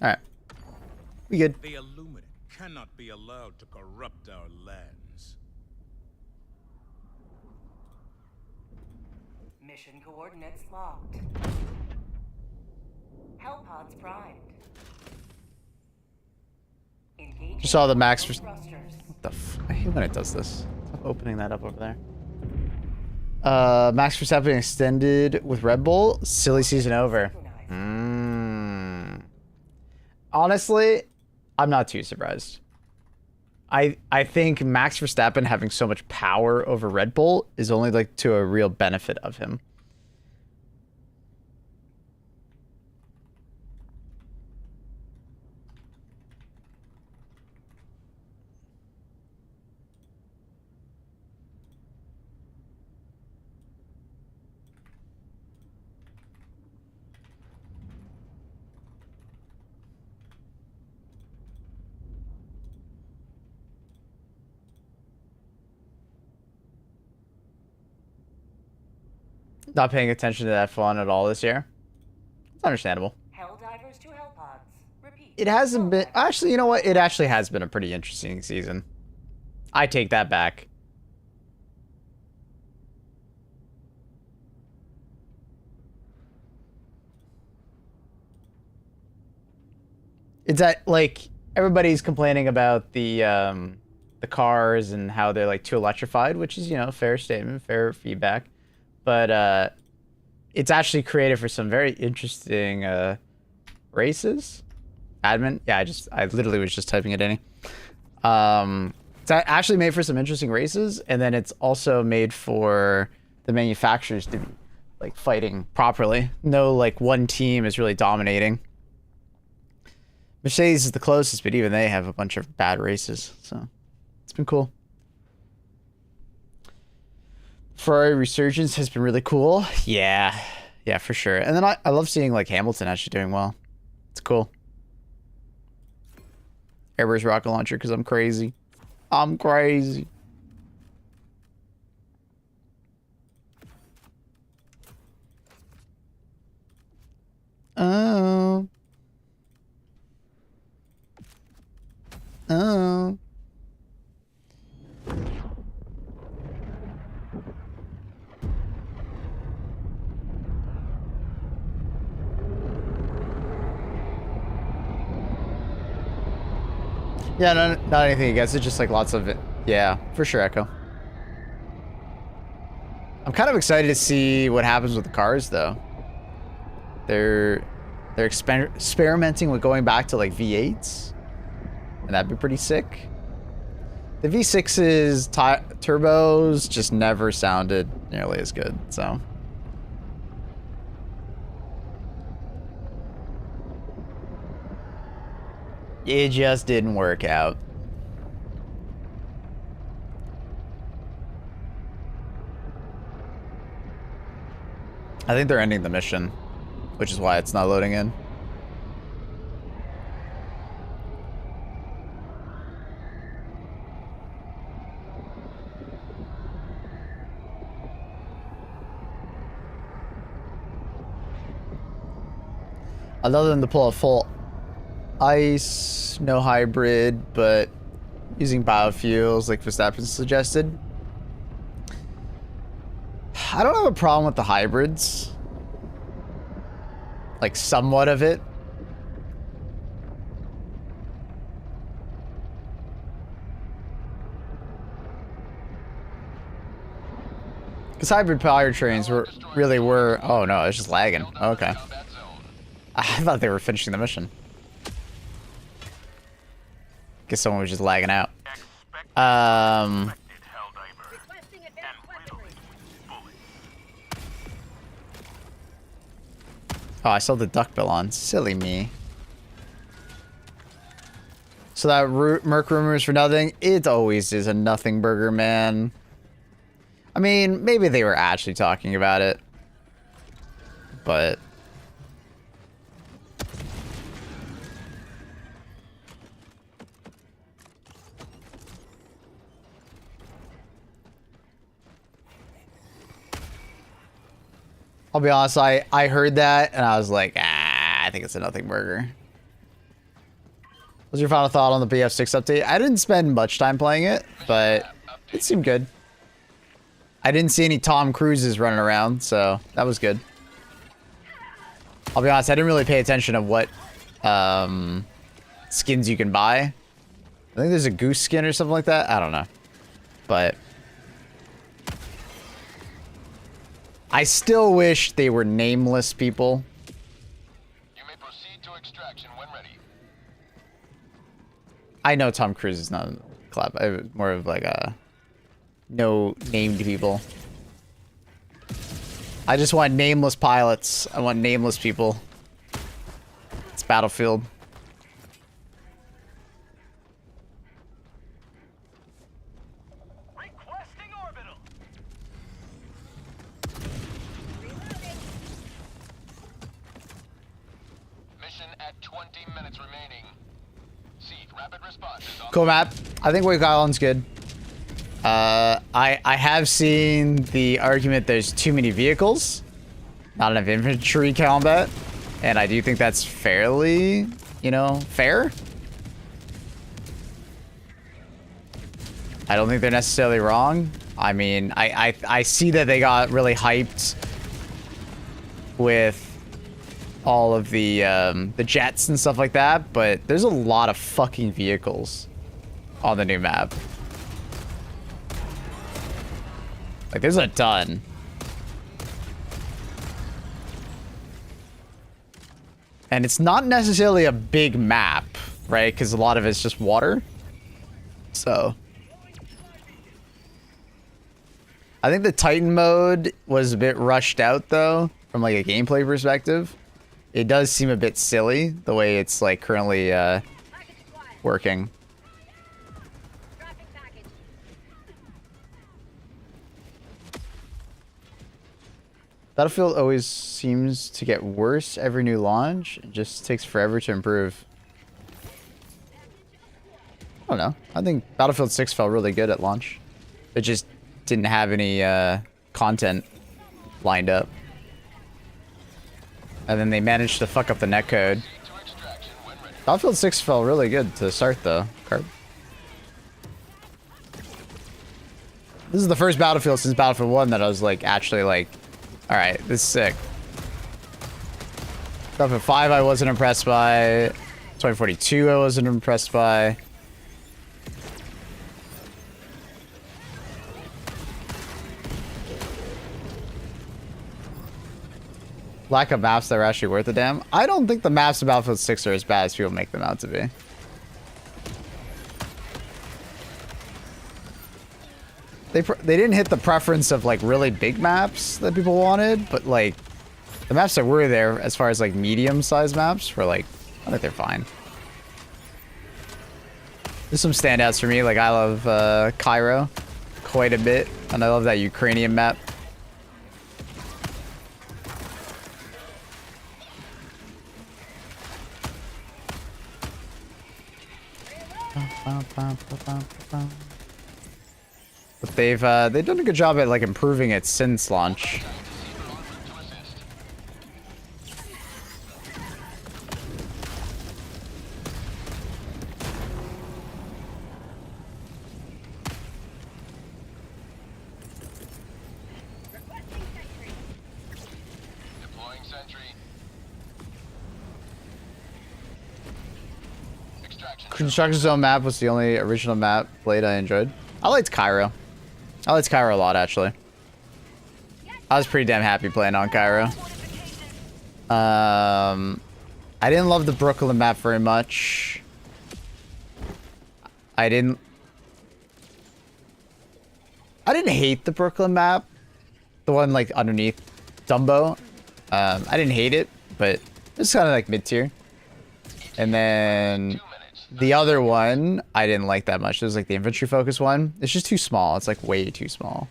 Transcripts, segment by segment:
All right. We good. The Illuminate cannot be allowed to corrupt our lands. Mission coordinates locked. Hellpods primed. Engaging Just saw the max. thrusters. What the I hate when it does this. Stop opening that up over there. Max Verstappen extended with Red Bull. Silly season over. Honestly, I'm not too surprised. I think Max Verstappen having so much power over Red Bull is only like to a real benefit of him. Not paying attention to that fun at all this year. It's understandable. Helldivers to Hellpods. Repeat. It hasn't been... Actually, you know what? It actually has been a pretty interesting season. I take that back. It's that, like, everybody's complaining about the cars and how they're, like, too electrified, which is, you know, fair statement, fair feedback. But it's actually created for some very interesting races. Admin, yeah, I literally was just typing it in. It's actually made for some interesting races, and then it's also made for the manufacturers to be like fighting properly. No, like one team is really dominating. Mercedes is the closest, but even they have a bunch of bad races, so it's been cool. Ferrari resurgence has been really cool. Yeah, for sure. And then I love seeing like Hamilton actually doing well. It's cool. Airbus rocket launcher because I'm crazy. I'm crazy. Oh. Oh. Yeah, not anything against it, just like lots of it. Yeah, for sure, Echo. I'm kind of excited to see what happens with the cars, though. They're experimenting with going back to like V8s, and that'd be pretty sick. The V6's turbos just never sounded nearly as good, so. It just didn't work out. I think they're ending the mission, which is why it's not loading in. Other than to pull a full ice, no hybrid, but using biofuels like Verstappen suggested. I don't have a problem with the hybrids. Like, somewhat of it. Because hybrid powertrains really were... Oh no, it's just lagging. Okay. I thought they were finishing the mission. Guess someone was just lagging out. Oh, I saw the duck bill on. Silly me. So that Merc rumor is for nothing? It always is a nothing burger, man. I mean, maybe they were actually talking about it. But... I'll be honest, I heard that and I was like, I think it's a nothing burger. What's your final thought on the BF6 update? I didn't spend much time playing it, but it seemed good. I didn't see any Tom Cruises running around, so that was good. I'll be honest, I didn't really pay attention to what skins you can buy. I think there's a goose skin or something like that. I don't know. But I still wish they were nameless people. You may proceed to extraction when ready. I know Tom Cruise is not in the club. I'm more of like a no named people. I just want nameless pilots. I want nameless people. It's Battlefield. Requesting orbital. Mission at 20 minutes remaining. Seek rapid response is on. Cool map. I think Wake Island's good. I have seen the argument there's too many vehicles, not enough infantry combat, and I do think that's fairly, you know, fair. I don't think they're necessarily wrong. I mean, I see that they got really hyped with all of the jets and stuff like that, but there's a lot of fucking vehicles on the new map. Like, there's a ton. And it's not necessarily a big map, right? Because a lot of it's just water. So I think the Titan mode was a bit rushed out, though, from like a gameplay perspective. It does seem a bit silly, the way it's like currently working. Battlefield always seems to get worse every new launch. It just takes forever to improve. I don't know. I think Battlefield 6 felt really good at launch. It just didn't have any content lined up. And then they managed to fuck up the netcode. Battlefield 6 felt really good to start, though. Carb. This is the first Battlefield since Battlefield 1 that I was like actually like, all right, this is sick. Battlefield 5 I wasn't impressed by. 2042 I wasn't impressed by. Lack of maps that are actually worth a damn. I don't think the maps of Battlefield 6 are as bad as people make them out to be. They didn't hit the preference of like really big maps that people wanted, but like the maps that were there as far as like medium-sized maps were like, I think they're fine. There's some standouts for me. Like I love Cairo quite a bit, and I love that Ukrainian map. But they've done a good job at like improving it since launch. Deploying sentry. Extraction. Construction Zone map was the only original map played I enjoyed. I liked Cairo. I liked Cairo a lot, actually. I was pretty damn happy playing on Cairo. I didn't love the Brooklyn map very much. I didn't hate the Brooklyn map. The one like underneath Dumbo. I didn't hate it, but it's kind of like mid-tier. And then the other one, I didn't like that much. It was like the infantry focus one. It's just too small. It's like way too small.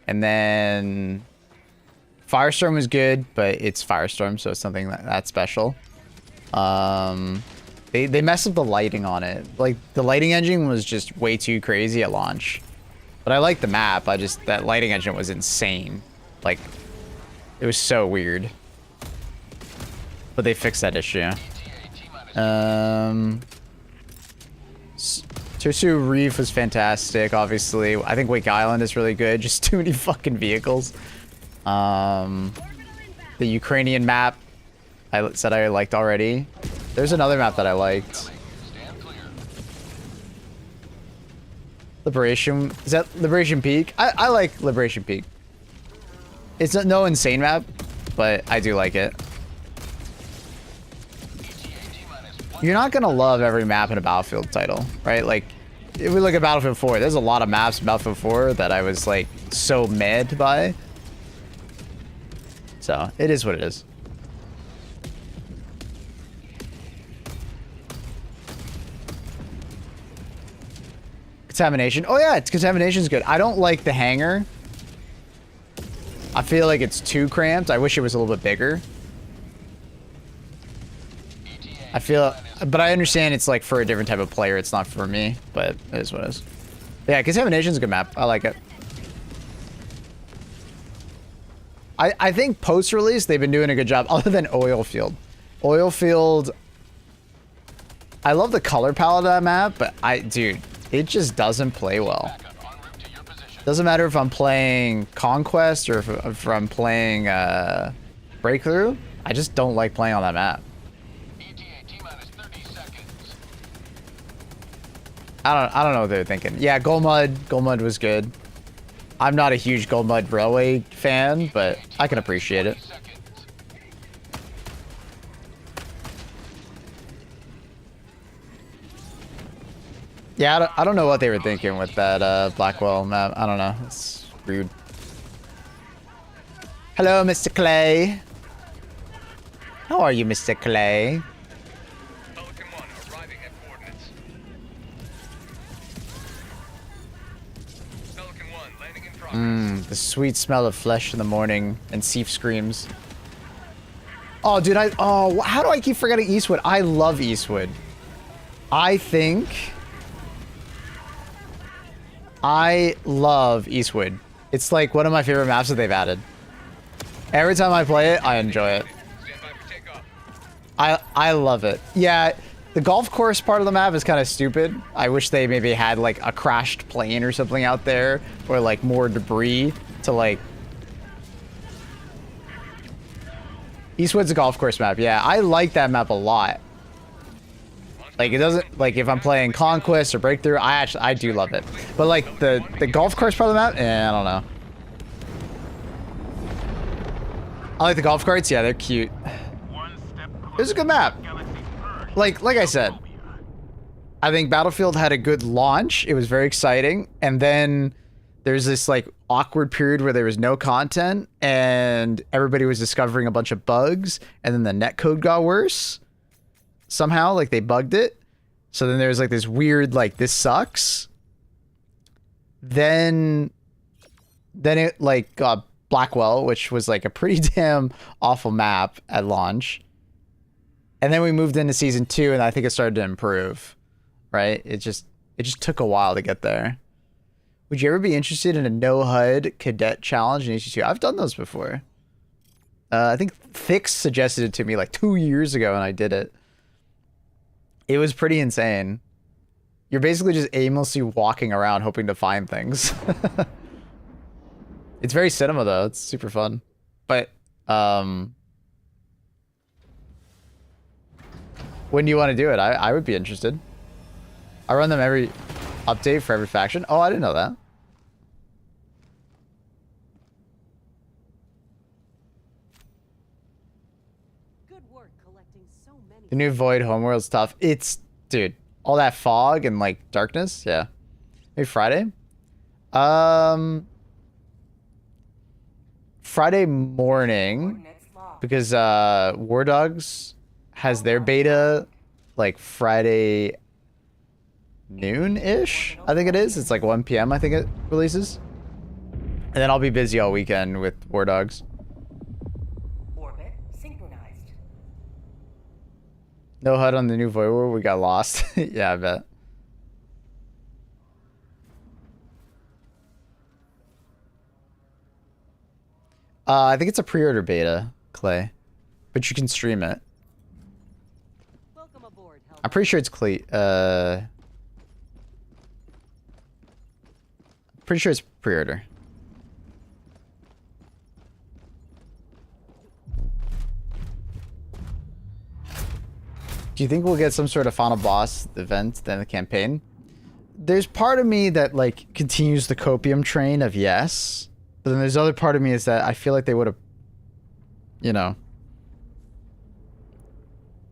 And then Firestorm was good, but it's Firestorm, so it's something that's special. They messed up the lighting on it. Like the lighting engine was just way too crazy at launch. But I like the map. That lighting engine was insane. Like it was so weird. But they fixed that issue. Tursu Reef was fantastic, obviously. I think Wake Island is really good. Just too many fucking vehicles. The Ukrainian map, I said I liked already. There's another map that I liked. Stand clear. Liberation. Is that Liberation Peak? I like Liberation Peak. It's no insane map, but I do like it. You're not gonna love every map in a Battlefield title, right? Like, if we look at Battlefield 4, there's a lot of maps in Battlefield 4 that I was like so mad by. So it is what it is. Contamination. Oh yeah, Contamination's good. I don't like the hangar. I feel like it's too cramped. I wish it was a little bit bigger. I feel, but I understand it's like for a different type of player. It's not for me, but it is what it is. Yeah, Contamination's a good map. I like it. I think post-release, they've been doing a good job, other than Oilfield. Oilfield, I love the color palette of that map, but dude, it just doesn't play well. Doesn't matter if I'm playing Conquest or if I'm playing Breakthrough. I just don't like playing on that map. I don't know what they're thinking. Yeah, Gold Mud was good. I'm not a huge Gold Mud Railway fan, but I can appreciate it. Yeah, I don't know what they were thinking with that Blackwell map. I don't know. It's rude. Hello, Mr. Clay. How are you, Mr. Clay? Pelican 1 arriving at coordinates. Pelican 1 landing in progress. The sweet smell of flesh in the morning and Seif screams. Oh, dude, how do I keep forgetting Eastwood? I love Eastwood. I love Eastwood. It's like one of my favorite maps that they've added. Every time I play it, I enjoy it. I love it. Yeah, the golf course part of the map is kind of stupid. I wish they maybe had like a crashed plane or something out there, or like more debris to like... Eastwood's a golf course map. Yeah, I like that map a lot. Like, it doesn't, like, if I'm playing Conquest or Breakthrough, I do love it. But like the golf course part of the map, I don't know. I like the golf carts. Yeah, they're cute. It was a good map. Like I said, I think Battlefield had a good launch. It was very exciting. And then there's this like awkward period where there was no content and everybody was discovering a bunch of bugs, and then the netcode got worse. Somehow, like, they bugged it. So then there's like this weird, like, this sucks. Then it like got Blackwell, which was like a pretty damn awful map at launch. And then we moved into season 2, and I think it started to improve. Right? It just took a while to get there. Would you ever be interested in a no HUD cadet challenge in HG2? I've done those before. I think Fix suggested it to me like 2 years ago, and I did it. It was pretty insane. You're basically just aimlessly walking around hoping to find things. It's very cinema though. It's super fun. But when do you want to do it? I would be interested. I run them every update for every faction. Oh, I didn't know that. The new Void Homeworld's tough. It's, dude, all that fog and like darkness. Yeah. Maybe Friday. Friday morning, because War Dogs has their beta like Friday noon-ish. I think it is. It's like 1 p.m. I think it releases. And then I'll be busy all weekend with War Dogs. No HUD on the new Void War. We got lost. Yeah, I bet. I think it's a pre-order beta, Clay, but you can stream it. Welcome aboard. I'm pretty sure it's pretty sure it's pre-order. Do you think we'll get some sort of final boss event then the campaign? There's part of me that like continues the copium train of yes, but then there's other part of me is that I feel like they would have, you know,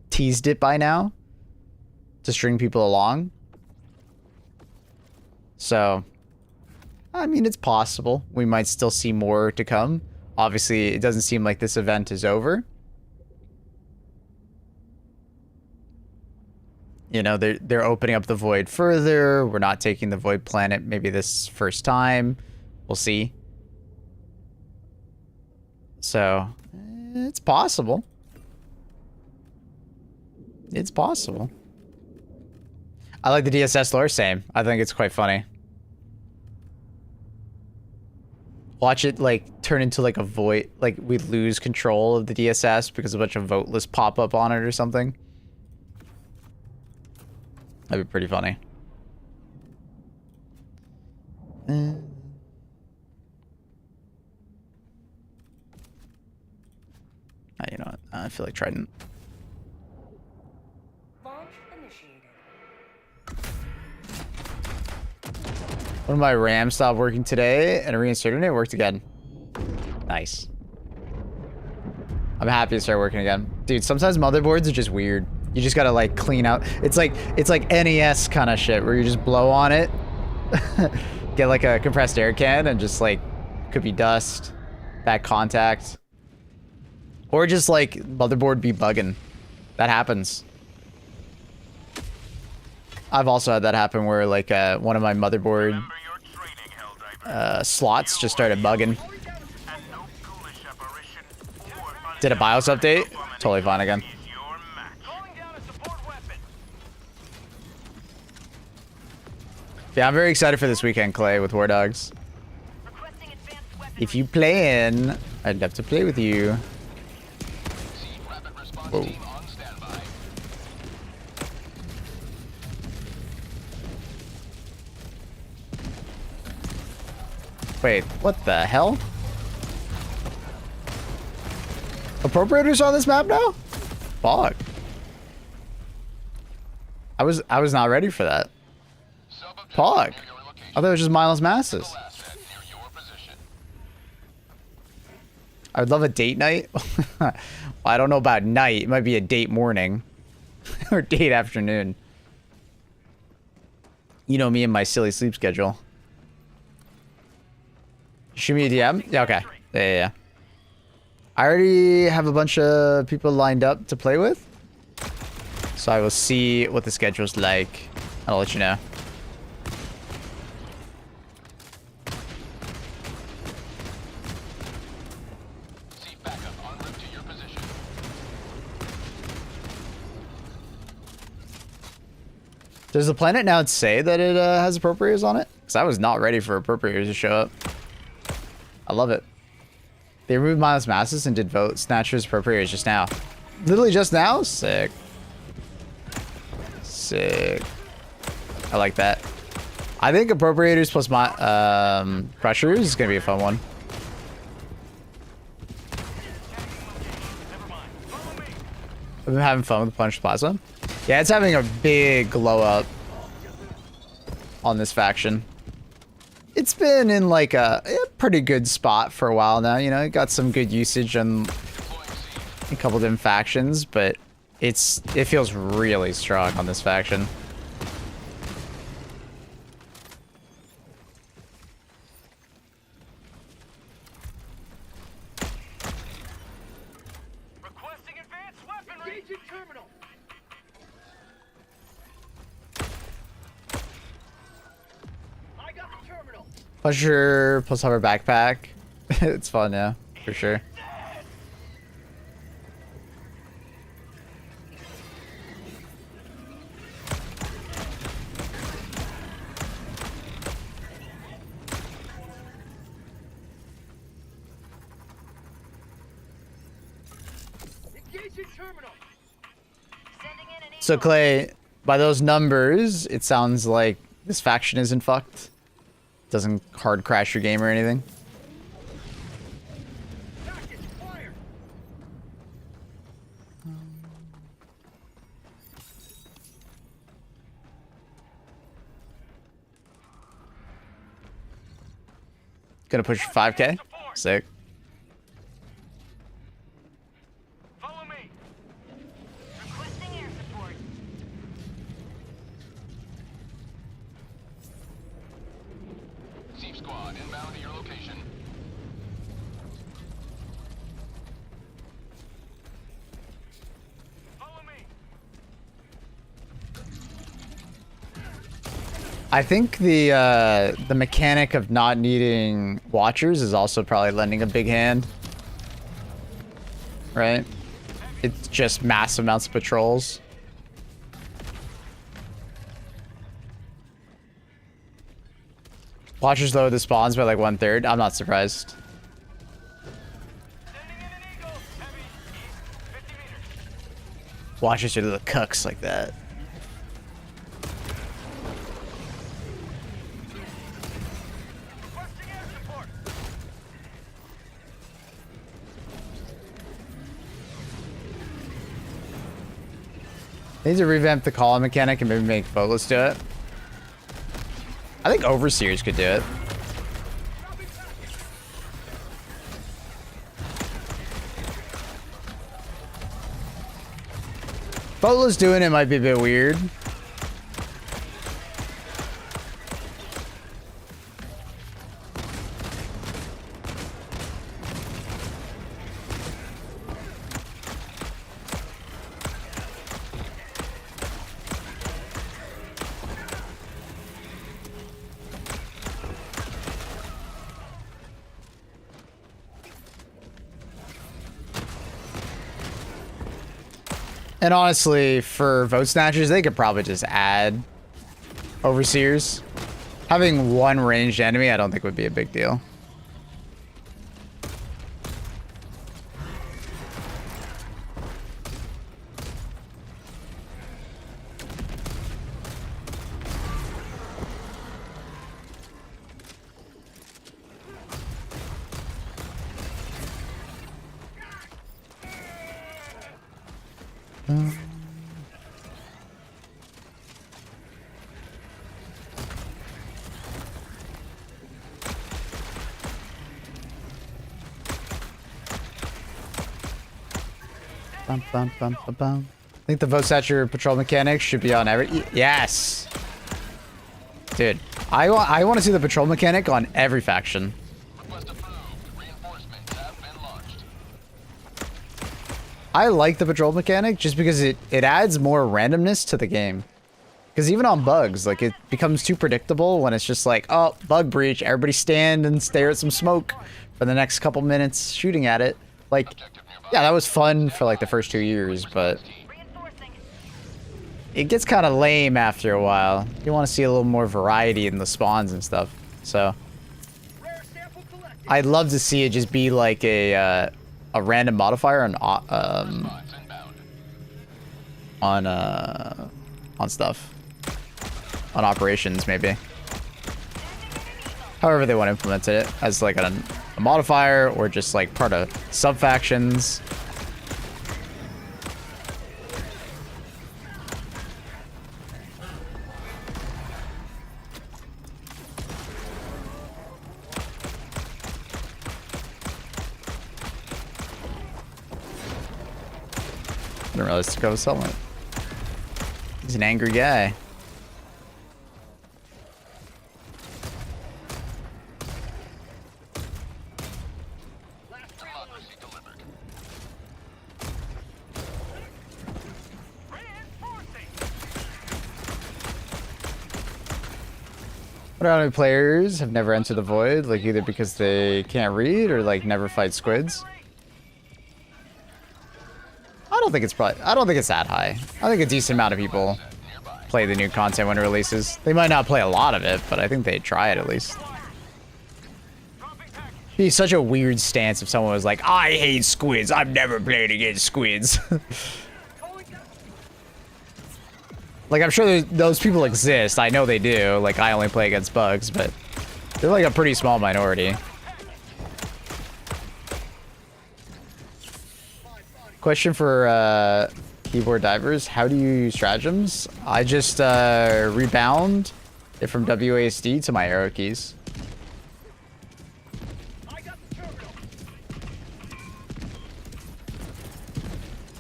teased it by now to string people along. So, I mean, it's possible. We might still see more to come. Obviously, it doesn't seem like this event is over. You know, they're opening up the void further. We're not taking the void planet maybe this first time. We'll see. So, it's possible. It's possible. I like the DSS lore, same. I think it's quite funny. Watch it, like, turn into, like, a void. Like, we lose control of the DSS because a bunch of vote lists pop up on it or something. That'd be pretty funny. Oh, you know what? I feel like Trident. Launch initiated. One of my RAMs stopped working today, and I reinserted it. It worked again. Nice. I'm happy to start working again. Dude, sometimes motherboards are just weird. You just gotta like clean out. It's like NES kind of shit where you just blow on it, get like a compressed air can, and just like could be dust, bad contact, or just like motherboard be bugging. That happens. I've also had that happen where like one of my motherboard slots just started bugging. Did a BIOS update? Totally fine again. Yeah, I'm very excited for this weekend, Clay, with War Dogs. If you playing, I'd love to play with you. Whoa. Wait, what the hell? Appropriators on this map now? Fuck. I was not ready for that. Fuck. I thought it was just mindless masses. I would love a date night. Well, I don't know about night. It might be a date morning. Or date afternoon. You know me and my silly sleep schedule. Shoot me a DM? Yeah, okay. Yeah. I already have a bunch of people lined up to play with. So I will see what the schedule's like. I'll let you know. Does the planet now say that it has appropriators on it? Because I was not ready for appropriators to show up. I love it. They removed mindless masses and did vote snatchers appropriators just now. Literally just now? Sick. Sick. I like that. I think appropriators plus my pressures is gonna be a fun one. I've been having fun with Punch Plaza. Yeah, it's having a big glow up on this faction. It's been in like a pretty good spot for a while now. You know, it got some good usage on a couple different factions, but it feels really strong on this faction. Requesting advanced weaponry. Engaging terminal. I got the terminal. Pleasure plus hover backpack. It's fun, yeah, for sure. Engaging terminal. Sending in an So Clay, by those numbers, it sounds like this faction isn't fucked. Doesn't hard crash your game or anything. Tactics, fire! Gonna push 5K. Sick. Follow me. Requesting air support. Thief squad inbound to your location. Follow me. I think the mechanic of not needing watchers is also probably lending a big hand. Right? It's just massive amounts of patrols. Watchers lower the spawns by like 1/3. I'm not surprised. Sending in an eagle. Heavy. East. 50 meters. Watchers are little cucks like that. Requesting air support. They need to revamp the call mechanic and maybe make Focus do it. I think Overseers could do it. Bola's doing it might be a bit weird. And honestly, for vote snatchers, they could probably just add Overseers. Having one ranged enemy, I don't think would be a big deal. Bum, bum, bum, bum, bum. I think the vote satcher patrol mechanics should be on every. Yes, dude. I want to see the patrol mechanic on every faction. Request approved. Reinforcements have been launched. I like the patrol mechanic just because it adds more randomness to the game. Because even on bugs, like it becomes too predictable when it's just like, oh, bug breach, everybody stand and stare at some smoke for the next couple minutes shooting at it. Like, yeah, that was fun for like the first 2 years, but Reinforcing. it gets kind of lame after a while. You want to see a little more variety in the spawns and stuff. So Rare sample collected. I'd love to see it just be like a random modifier Squads inbound. on stuff, on operations maybe. However they want to implement it, as like a modifier or just like part of sub factions. I didn't realize to go selling it. He's an angry guy. Democracy delivered. Reinforcing. What about any players have never entered the void, like either because they can't read or like never fight squids? I don't think it's that high. I think a decent amount of people play the new content when it releases. They might not play a lot of it, but I think they try it at least. Dropping package. Be such a weird stance if someone was like, I hate squids, I've never played against squids. Calling down. Like, I'm sure those people exist. I know they do. Like, I only play against bugs, but they're like a pretty small minority. Question for keyboard divers. How do you use stratagems? I just rebound it from WASD to my arrow keys. I got the terminal.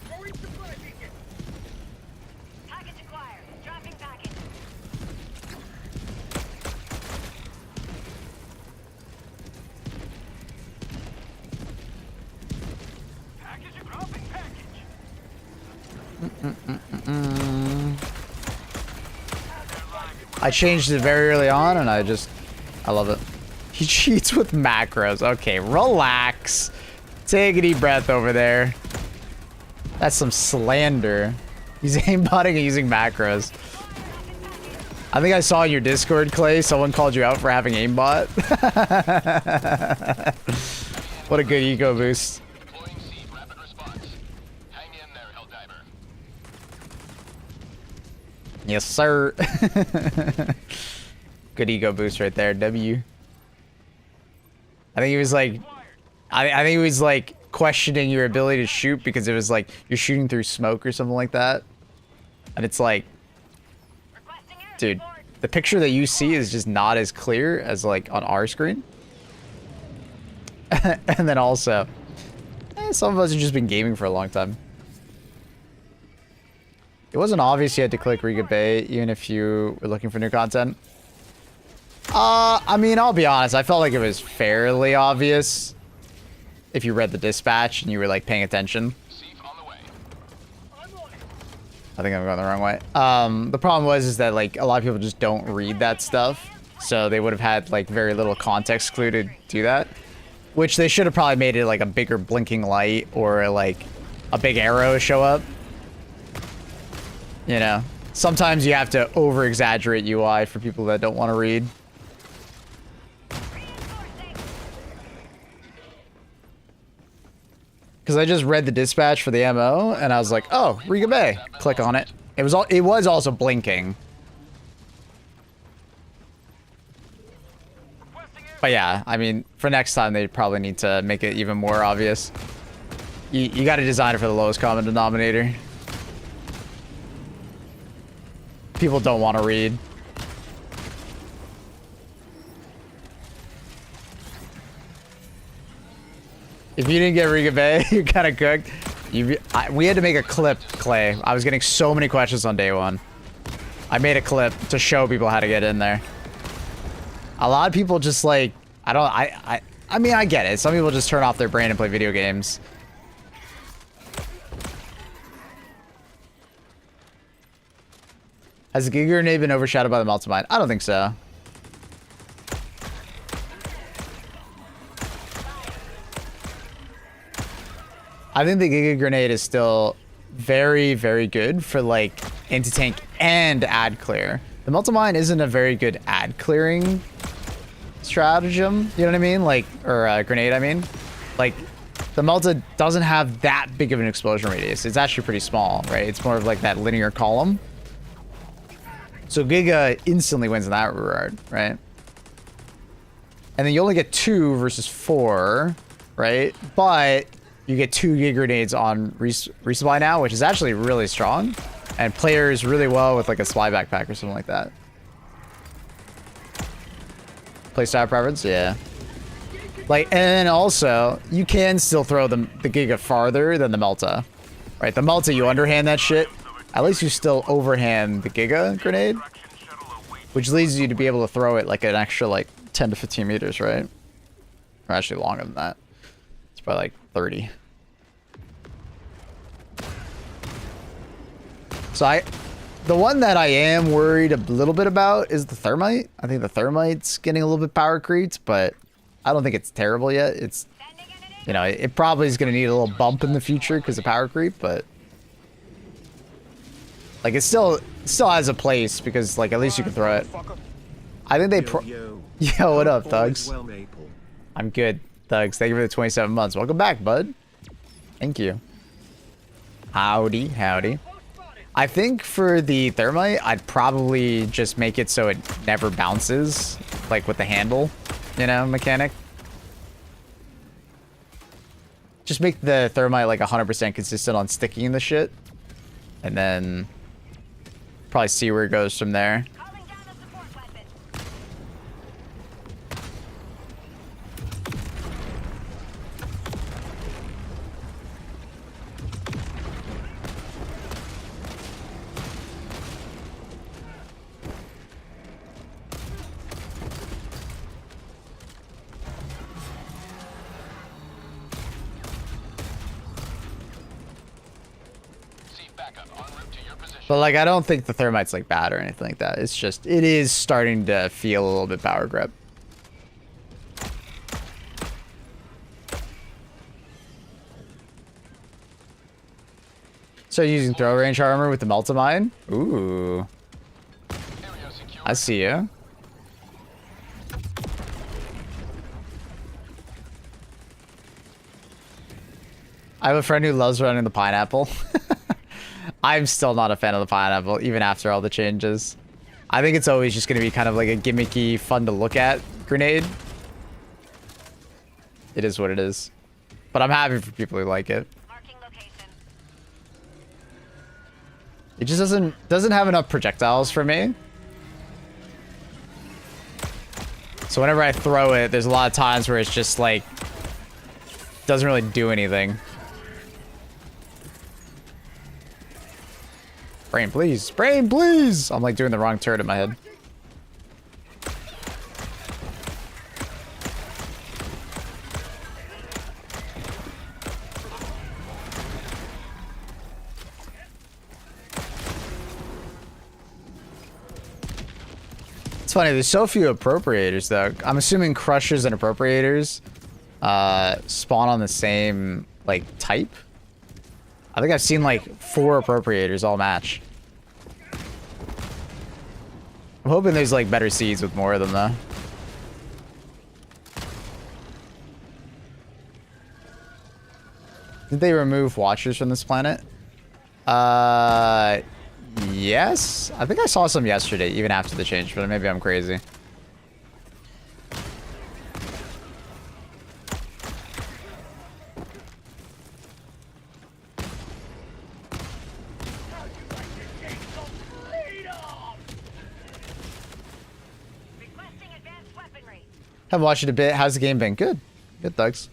Throwing supply beacon. Package acquired. Dropping package. Package dropping package. I changed it very early on, and I love it. He cheats with macros. Okay, relax. Take a deep breath over there. That's some slander. He's aimbotting and using macros. I think I saw in your Discord, Clay, someone called you out for having aimbot. What a good eco boost. Deploying seed rapid response. Hang in there, Helldiver. Yes, sir. Good ego boost right there, W. I think he was like, I think he was like questioning your ability to shoot because it was like you're shooting through smoke or something like that. And it's like, Requesting air dude, support. the picture that you see is just not as clear as like on our screen. And then also, some of us have just been gaming for a long time. It wasn't obvious you had to click Riga Bay even if you were looking for new content. I mean, I'll be honest. I felt like it was fairly obvious if you read the dispatch and you were like paying attention. Seed on the way. I think I'm going the wrong way. The problem is that like a lot of people just don't read that stuff, so they would have had like very little context clue to do that, which they should have probably made it like a bigger blinking light or like a big arrow show up. You know, sometimes you have to over exaggerate UI for people that don't want to read. Reinforcing. Because I just read the dispatch for the MO and I was like, oh, Riga Bay. Click on it. It was also blinking. But yeah, I mean, for next time they probably need to make it even more obvious. You got to design it for the lowest common denominator. People don't want to read. If you didn't get Riga Bay, you're kind of cooked. We had to make a clip, Clay. I was getting so many questions on day one. I made a clip to show people how to get in there. A lot of people just like, I mean, I get it. Some people just turn off their brain and play video games. Has the Giga Grenade been overshadowed by the Melta Mine? I don't think so. I think the Giga Grenade is still very, very good for like anti-tank and ad clear. The Melta Mine isn't a very good ad clearing stratagem. You know what I mean? Like, or grenade, I mean. Like, the Melta doesn't have that big of an explosion radius. It's actually pretty small, right? It's more of like that linear column. So Giga instantly wins in that regard, right? And then you only get 2 versus 4, right? But you get 2 Giga Grenades on resupply now, which is actually really strong. And players really well with like a supply backpack or something like that. Playstyle preference, yeah. Like, and then also, you can still throw the Giga farther than the Melta. Right, the Melta, you underhand that shit. At least you still overhand the Giga Grenade, which leads you to be able to throw it like an extra like 10 to 15 meters, right? Or actually longer than that. It's probably like 30. So the one that I am worried a little bit about is the Thermite. I think the Thermite's getting a little bit power creeped, but I don't think it's terrible yet. It's, you know, it probably is going to need a little bump in the future because of power creep, but like it still has a place because like at least you can throw it. I think they Yo, what up, Thugs? I'm good, Thugs. Thank you for the 27 months. Welcome back, bud. Thank you. Howdy, howdy. I think for the thermite, I'd probably just make it so it never bounces, like with the handle, you know, mechanic. Just make the thermite like 100% consistent on sticking the shit. And then probably see where it goes from there. Calling down a support weapon. Seek backup en route to your position. But like, I don't think the thermite's like bad or anything like that. It's just, it is starting to feel a little bit power grab. So using throw range armor with the Meltamine? Ooh, Area secure. I see you. I have a friend who loves running the pineapple. I'm still not a fan of the pineapple, even after all the changes. I think it's always just going to be kind of like a gimmicky, fun to look at grenade. It is what it is. But I'm happy for people who like it. Marking location. It just doesn't have enough projectiles for me. So whenever I throw it, there's a lot of times where it's just like, doesn't really do anything. Brain, please. Brain, please. I'm like doing the wrong turret in my head. It's funny, there's so few appropriators though. I'm assuming crushers and appropriators spawn on the same like type. I think I've seen like 4 appropriators all match. I'm hoping there's like better seeds with more of them though. Did they remove watchers from this planet? Yes. I think I saw some yesterday, even after the change, but maybe I'm crazy. Requesting advanced weaponry. Haven't watched it a bit. How's the game been? Good. Good, thugs.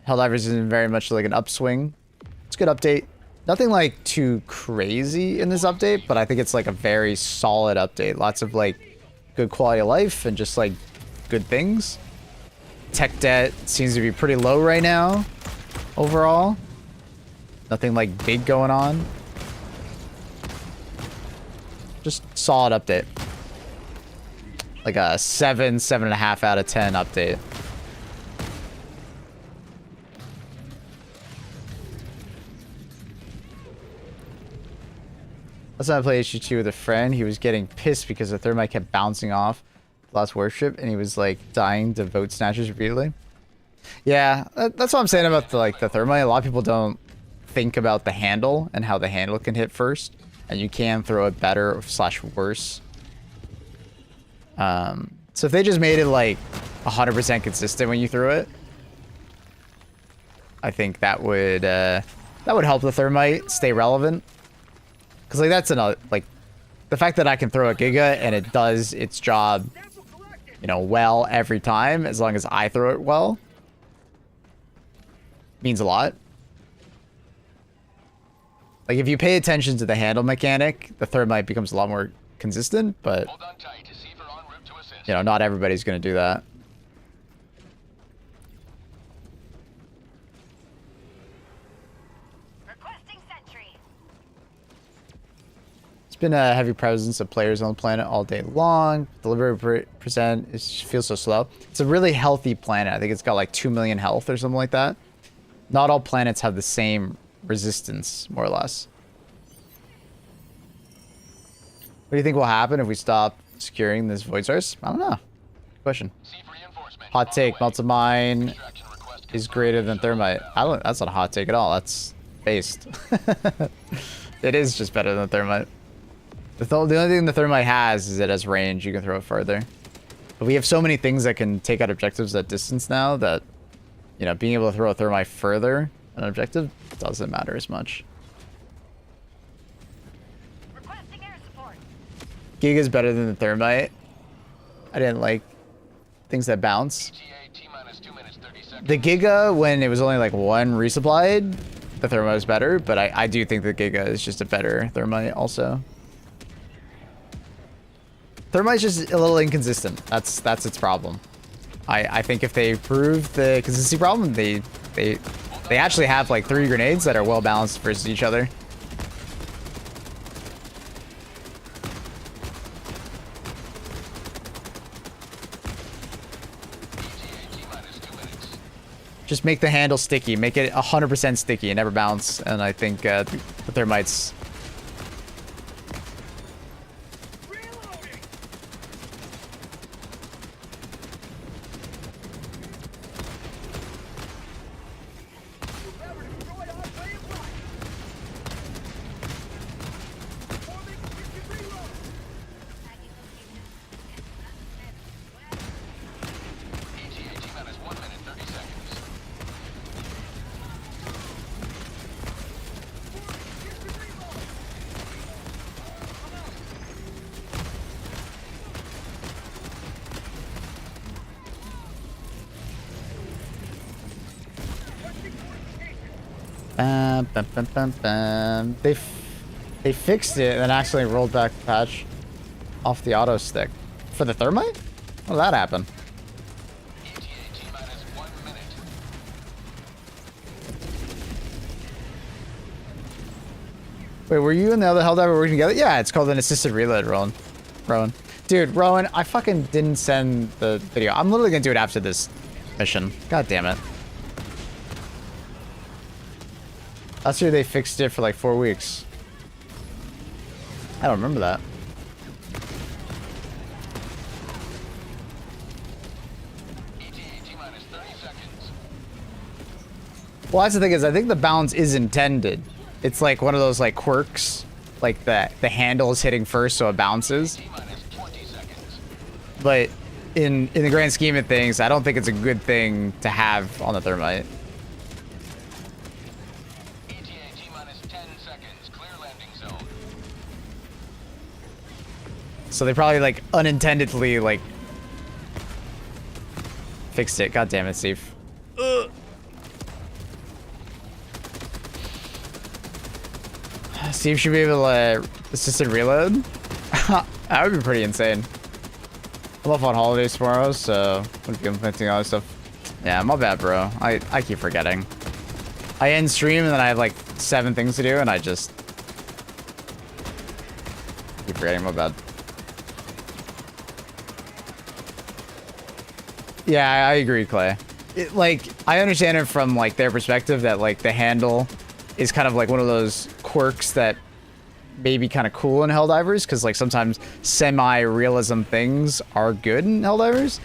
Helldivers is in very much like an upswing. It's a good update. Nothing like too crazy in this update, but I think it's like a very solid update. Lots of like good quality of life and just like good things. Tech debt seems to be pretty low right now overall. Nothing like big going on. Just solid update. Like a 7.5 out of 10 update. Last time I played HG2 with a friend, he was getting pissed because the thermite kept bouncing off Lost Worship, and he was like dying to vote snatchers repeatedly. Yeah, that's what I'm saying about the thermite. A lot of people don't think about the handle and how the handle can hit first, and you can throw it better / worse. So if they just made it like 100% consistent when you threw it, I think that would help the thermite stay relevant. Cause like that's another, like the fact that I can throw a Giga and it does its job, you know, well every time, as long as I throw it well, means a lot. Like if you pay attention to the handle mechanic, the thermite becomes a lot more consistent, but Hold on tight. Deceiver en route to assist. you know, not everybody's gonna do that. Requesting sentry. It's been a heavy presence of players on the planet all day long. Delivery percent feels so slow. It's a really healthy planet. I think it's got like 2 million health or something like that. Not all planets have the same resistance, more or less. What do you think will happen if we stop securing this void source? I don't know. Good question. Seek reinforcement. Hot On take, the way. Meltamine Extraction request is confirmed. greater than thermite. That's not a hot take at all. That's based. It is just better than the thermite. The only thing the thermite has is it has range. You can throw it farther. But we have so many things that can take out objectives at distance now that, you know, being able to throw a thermite further an objective doesn't matter as much. Requesting air support. Giga's better than the thermite. I didn't like things that bounce. ETA T-minus 2 minutes, 30 seconds. The Giga, when it was only like one resupplied, the thermite was better, but I do think the Giga is just a better thermite also. Thermite's just a little inconsistent. That's its problem. I think if they improve the consistency problem, they actually have like 3 grenades that are well balanced versus each other. ETA T-minus 2 minutes. Just make the handle sticky. Make it 100% sticky and never bounce. And I think the thermites. ETA T-minus 1 minute, 30 seconds. Bam, bam, bam, bam, bam. They fixed it and then accidentally rolled back the patch off the auto stick. For the thermite? How did that happen? ETA T-minus 1 minute. Wait, were you and the other Helldiver working together? Yeah, it's called an assisted reload, Rowan. Dude, Rowan, I fucking didn't send the video. I'm literally gonna do it after this mission. God damn it. Last year they fixed it for like 4 weeks. I don't remember that. ETA T-minus 30 seconds. Well, that's the thing is, I think the bounce is intended. It's like one of those like quirks, like the handle is hitting first, so it bounces. T-minus 20 seconds. But in the grand scheme of things, I don't think it's a good thing to have on the thermite. ETA T-minus 10 seconds. Clear landing zone. So they probably like unintendedly like fixed it. God damn it, Steve. Ugh. Steve should be able to assisted reload. That would be pretty insane. I'm off on holidays tomorrow, so wouldn't be implementing all this stuff. Yeah, my bad, bro. I keep forgetting. I end stream and then I have like 7 things to do, and I just keep forgetting. My bad. Yeah, I agree, Clay. Like, I understand it from like their perspective that like the handle is kind of like one of those quirks that may be kind of cool in Helldivers, because like sometimes semi-realism things are good in Helldivers,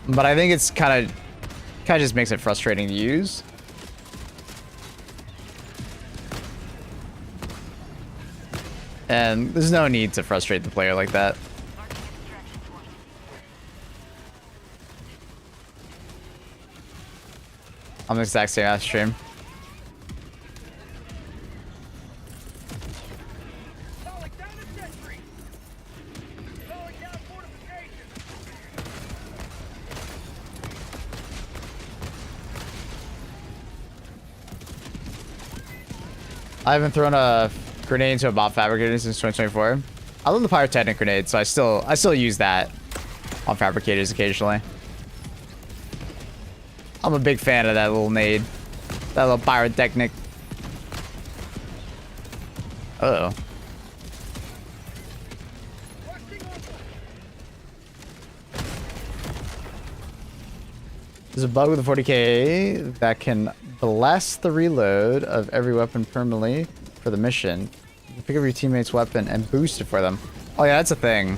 but I think it's kind of just makes it frustrating to use. And there's no need to frustrate the player like that. I'm the exact same ass stream. Calling down a sentry. Calling down fortification. I haven't thrown a grenade into a bot fabricator since 2024. I love the pyrotechnic grenade, so I still use that on fabricators occasionally. I'm a big fan of that little nade. That little pyrotechnic. Uh-oh. There's a bug with the 40k that can bless the reload of every weapon permanently for the mission. You can pick up your teammate's weapon and boost it for them. Oh yeah, that's a thing.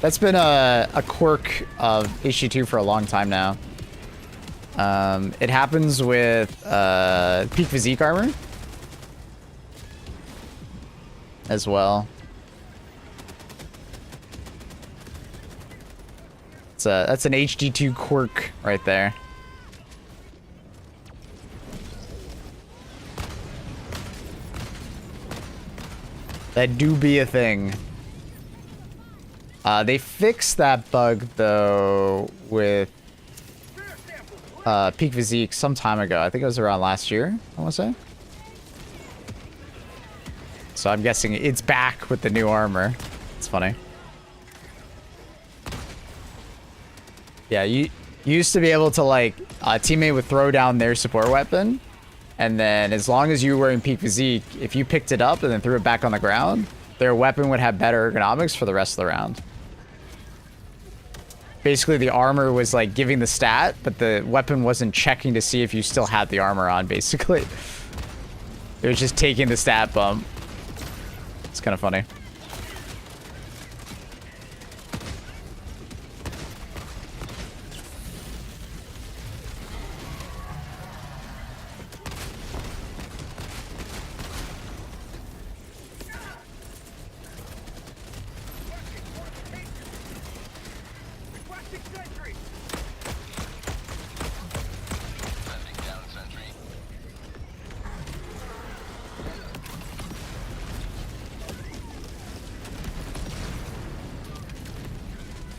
That's been a quirk of HG2 for a long time now. It happens with peak physique armor. as well. That's an HD2 quirk right there. That do be a thing. They fixed that bug though with peak physique some time ago. I think it was around last year, I want to say. So I'm guessing it's back with the new armor. It's funny. Yeah, you used to be able to like a teammate would throw down their support weapon, and then as long as you were wearing peak physique, if you picked it up and then threw it back on the ground, their weapon would have better ergonomics for the rest of the round. Basically, the armor was like giving the stat, but the weapon wasn't checking to see if you still had the armor on, basically. It was just taking the stat bump. It's kind of funny.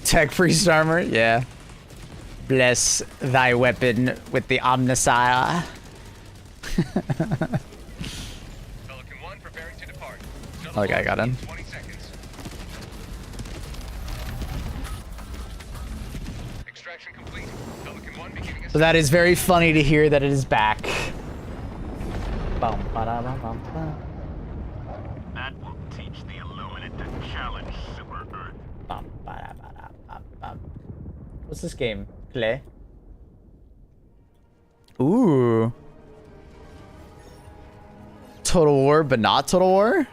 Tech priest armor, yeah. Bless thy weapon with the Omnisire. Okay, I got him. So that is very funny to hear that it is back. That will teach the Illuminate to challenge Super Earth. What's this game? Play. Ooh. Total War, but not Total War?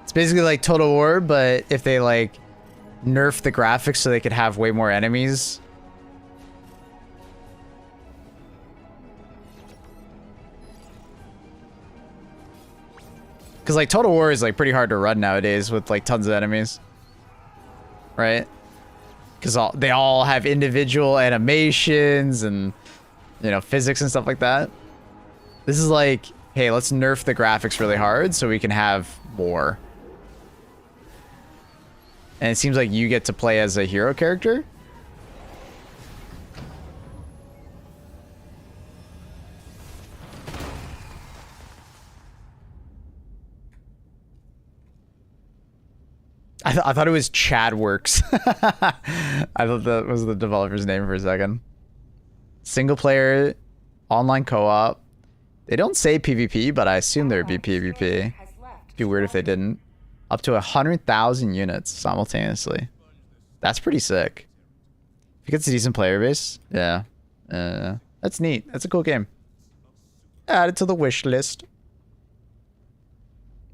It's basically like Total War, but if they like nerf the graphics so they could have way more enemies. Because like Total War is like pretty hard to run nowadays with like tons of enemies, right? Because they all have individual animations and, you know, physics and stuff like that. This is like, hey, let's nerf the graphics really hard so we can have more. And it seems like you get to play as a hero character. I thought it was Chadworks. I thought that was the developer's name for a second. Single player, online co-op. They don't say PvP, but I assume there would be PvP. It'd be weird if they didn't. Up to 100,000 units simultaneously. That's pretty sick. If it gets a decent player base, yeah. That's neat. That's a cool game. Add it to the wish list.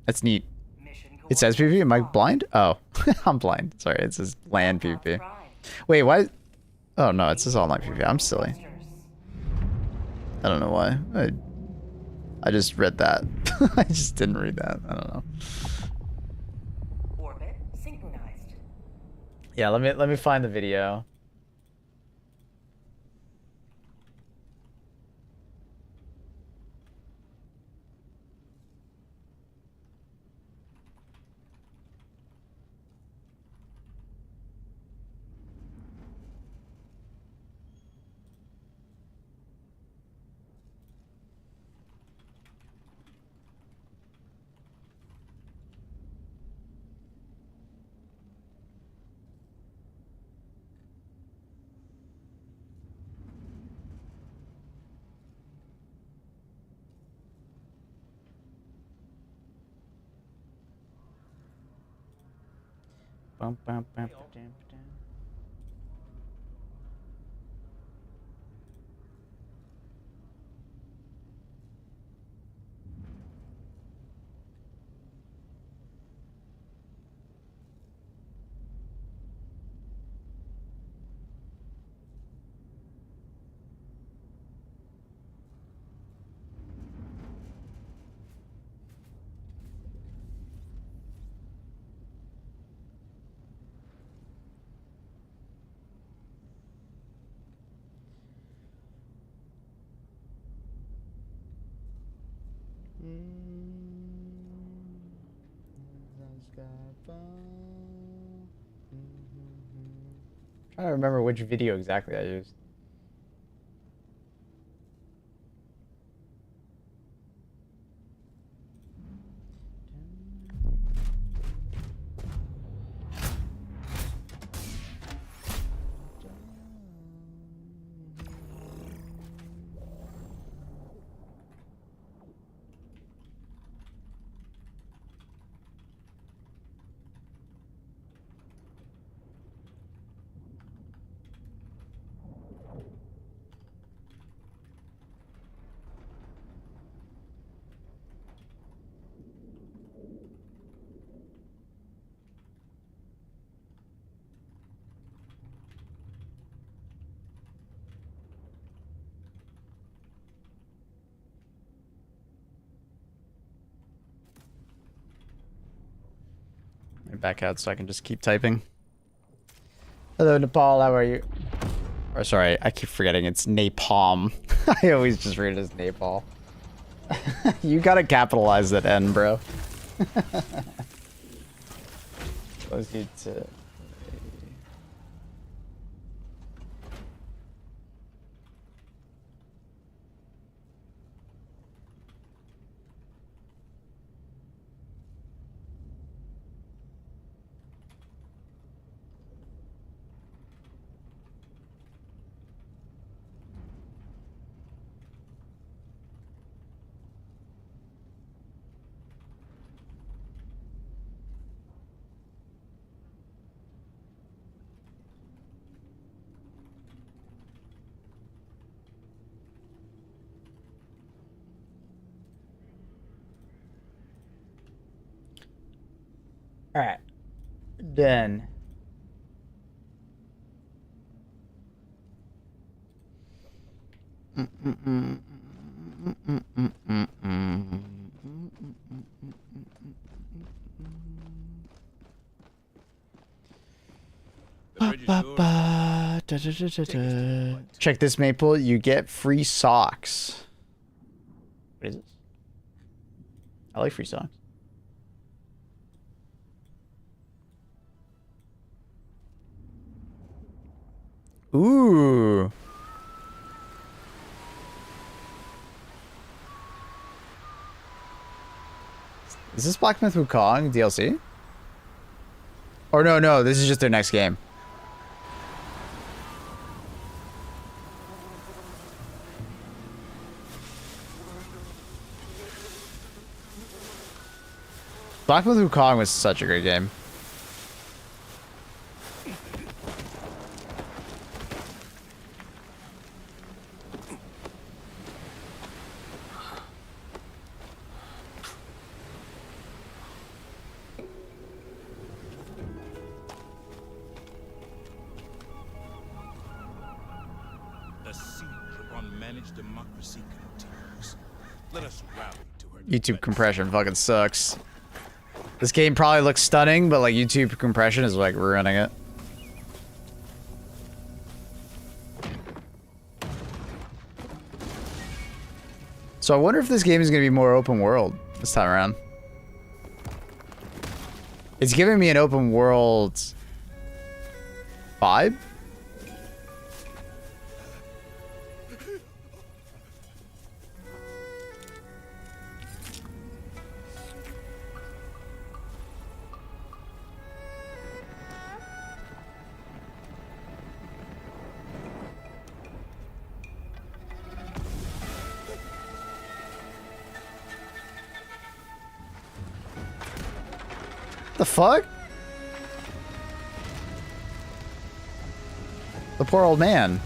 That's neat. It says PvP. Am I blind? Oh, I'm blind. Sorry, it says land PvP. Wait, why? Oh no, it says online PvP. I'm silly. I don't know why. I just read that. I just didn't read that. I don't know. Orbit synchronized. Yeah, let me find the video. Bum, bum, bum, ba-dum, ba-dum. Trying to remember which video exactly I used. Back out so I can just keep typing. Hello, Nepal. How are you? Or sorry, I keep forgetting it's napalm. I always just read it as Nepal. You gotta capitalize that N, bro. Let's need to. All right, then. Check this, Maple. You get free socks. What is this? I like free socks. Ooh. Is this Black Myth Wukong DLC? Or no, this is just their next game. Black Myth Wukong was such a great game. YouTube compression fucking sucks. This game probably looks stunning, but like YouTube compression is like ruining it. So I wonder if this game is going to be more open world this time around. It's giving me an open world vibe. The fuck? The poor old man.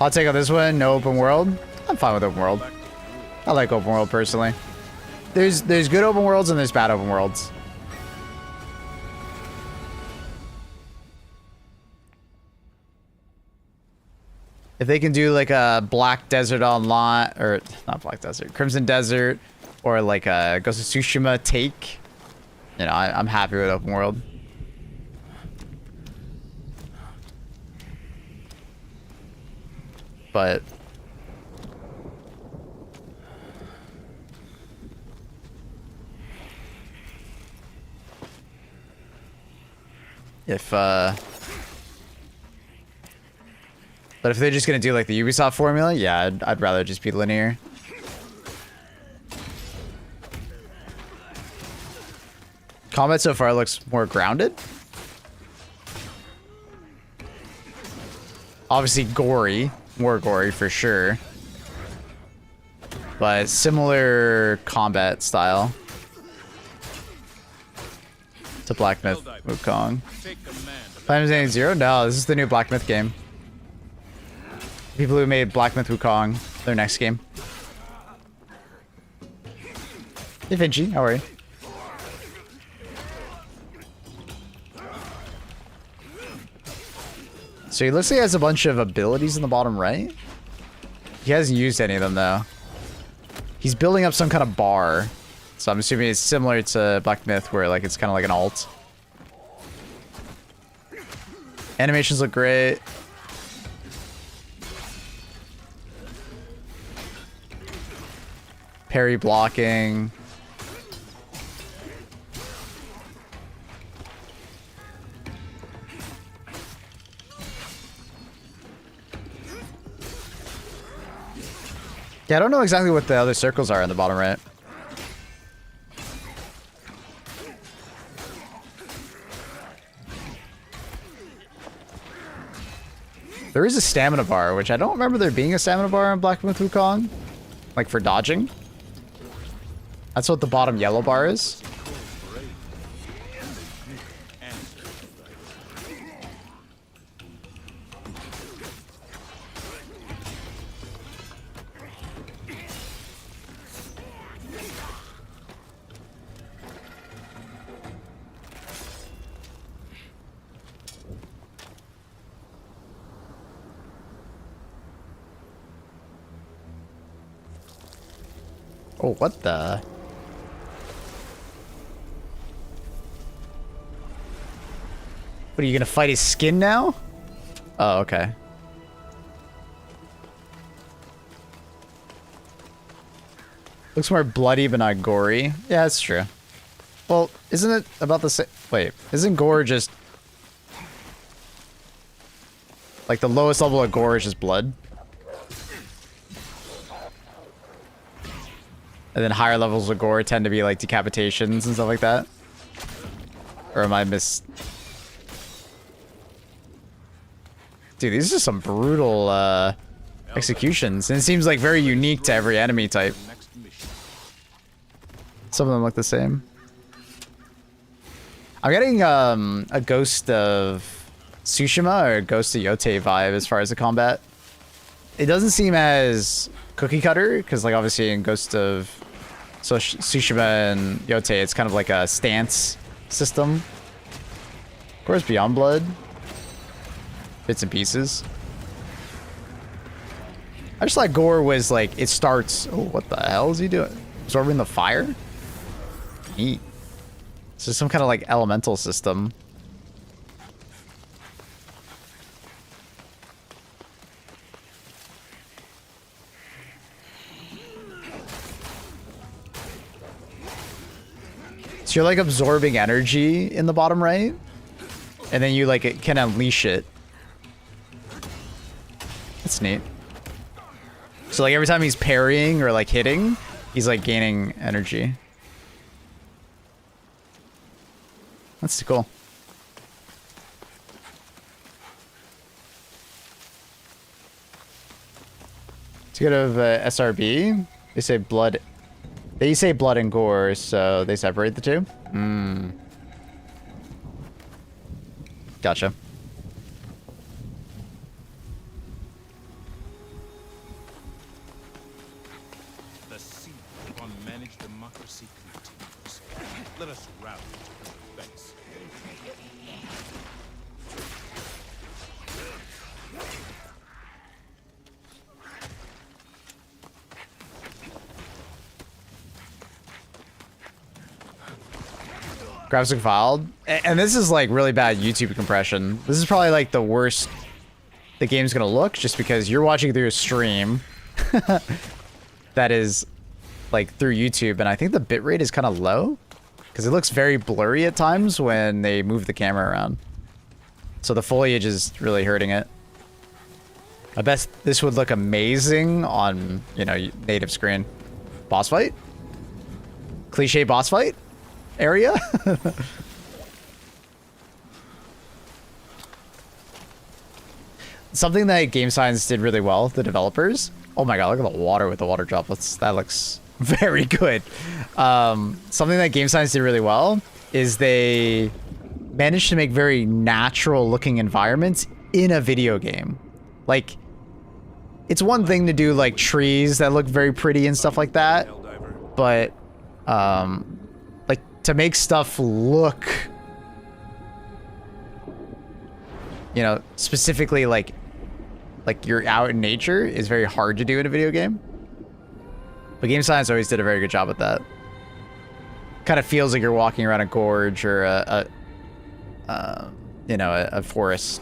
I'll take on this one. No open world. I'm fine with open world. I like open world personally. There's good open worlds and there's bad open worlds. If they can do like a Black Desert Online, or not Black Desert, Crimson Desert, or like a Ghost of Tsushima take, you know, I'm happy with open world. but if but if they're just gonna do like the Ubisoft formula, yeah, I'd rather just be linear. Combat so far looks more grounded. Obviously gory, more gory for sure. But similar combat style to Black Myth Wukong. Take command of Platinum Zane 0? No, this is the new Black Myth game. People who made Black Myth Wukong, their next game. Hey Vinci, how are you? So he looks like he has a bunch of abilities in the bottom right. He hasn't used any of them though. He's building up some kind of bar. So I'm assuming it's similar to Black Myth where like it's kind of like an alt. Animations look great. Parry blocking. Yeah, I don't know exactly what the other circles are in the bottom right. There is a stamina bar, which I don't remember there being a stamina bar in Black Myth Wukong. Like for dodging. That's what the bottom yellow bar is. Oh, what the? What, are you gonna fight his skin now? Oh, okay. Looks more bloody but not gory. Yeah, that's true. Well, isn't it about the same? Wait, isn't gore just... like the lowest level of gore is just blood? And then higher levels of gore tend to be like decapitations and stuff like that? Or am I Dude, these are some brutal executions. And it seems like very unique to every enemy type. Some of them look the same. I'm getting a Ghost of Tsushima or a Ghost of Yote vibe as far as the combat. It doesn't seem as cookie cutter, because like obviously in Ghost of Tsushima and Yote, it's kind of like a stance system. Of course, Beyond Blood. Bits and pieces. I just thought gore was like, it starts... Oh, what the hell is he doing? Absorbing the fire? Neat. So some kind of like elemental system. So you're like absorbing energy in the bottom right, and then you like it can unleash it. That's neat. So like every time he's parrying or like hitting, he's like gaining energy. That's cool. To go to SRB, they say blood. They say blood and gore, so they separate the two? Hmm. Gotcha. the seed of unmanaged democracy continues. Let us rally to the base. Graphics look filed. And this is like really bad YouTube compression. This is probably like the worst the game's gonna look, just because you're watching through a stream that is like through YouTube, and I think the bitrate is kind of low because it looks very blurry at times when they move the camera around. So the foliage is really hurting it. I bet this would look amazing on, you know, native screen. Boss fight? Cliche boss fight area? Something that Game Science did really well, the developers. Oh my god, look at the water with the water droplets. That looks very good. Something that Game Science did really well is they managed to make very natural looking environments in a video game. Like, it's one thing to do like trees that look very pretty and stuff like that, but like to make stuff look, you know, specifically like you're out in nature is very hard to do in a video game. But Game Science always did a very good job with that. Kind of feels like you're walking around a gorge or you know, a forest.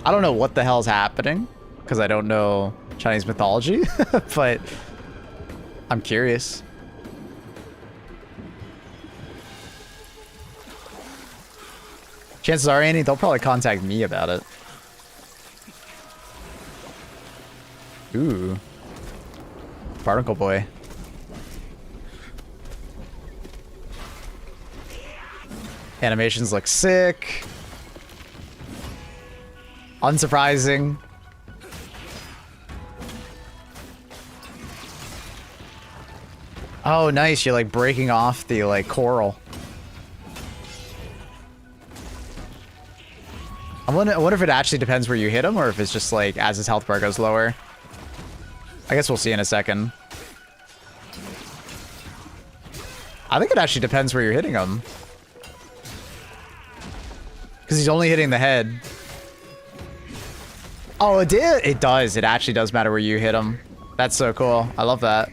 I don't know what the hell's happening because I don't know Chinese mythology, but I'm curious. Chances are, Annie, they'll probably contact me about it. Ooh. Barnacle boy. Animations look sick. Unsurprising. Oh, nice. You're like breaking off the like coral. I wonder if it actually depends where you hit him or if it's just like as his health bar goes lower. I guess we'll see in a second. I think it actually depends where you're hitting him. Because he's only hitting the head. Oh, it did? It does. It actually does matter where you hit him. That's so cool. I love that.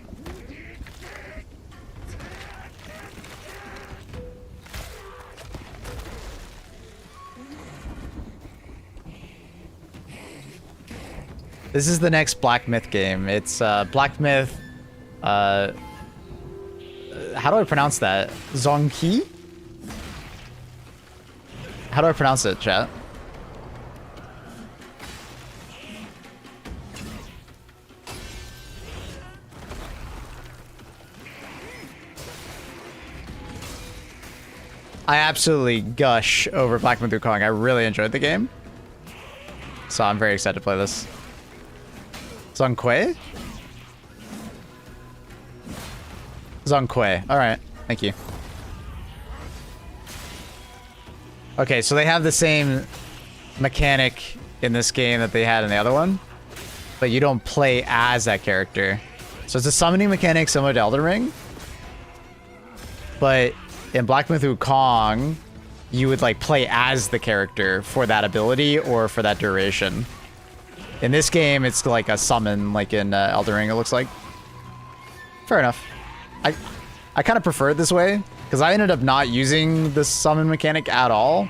This is the next Black Myth game. It's Black Myth. How do I pronounce that? Zonki? How do I pronounce it, chat? I absolutely gush over Black Myth Wukong. I really enjoyed the game. So I'm very excited to play this. Zongquei? Zongquei. Alright. Thank you. Okay, so they have the same mechanic in this game that they had in the other one, but you don't play as that character. So it's a summoning mechanic similar to Elden Ring, but in Black Myth Wukong, you would like play as the character for that ability or for that duration. In this game, it's like a summon, like in Elden Ring, it looks like. Fair enough. I kind of prefer it this way, because I ended up not using the summon mechanic at all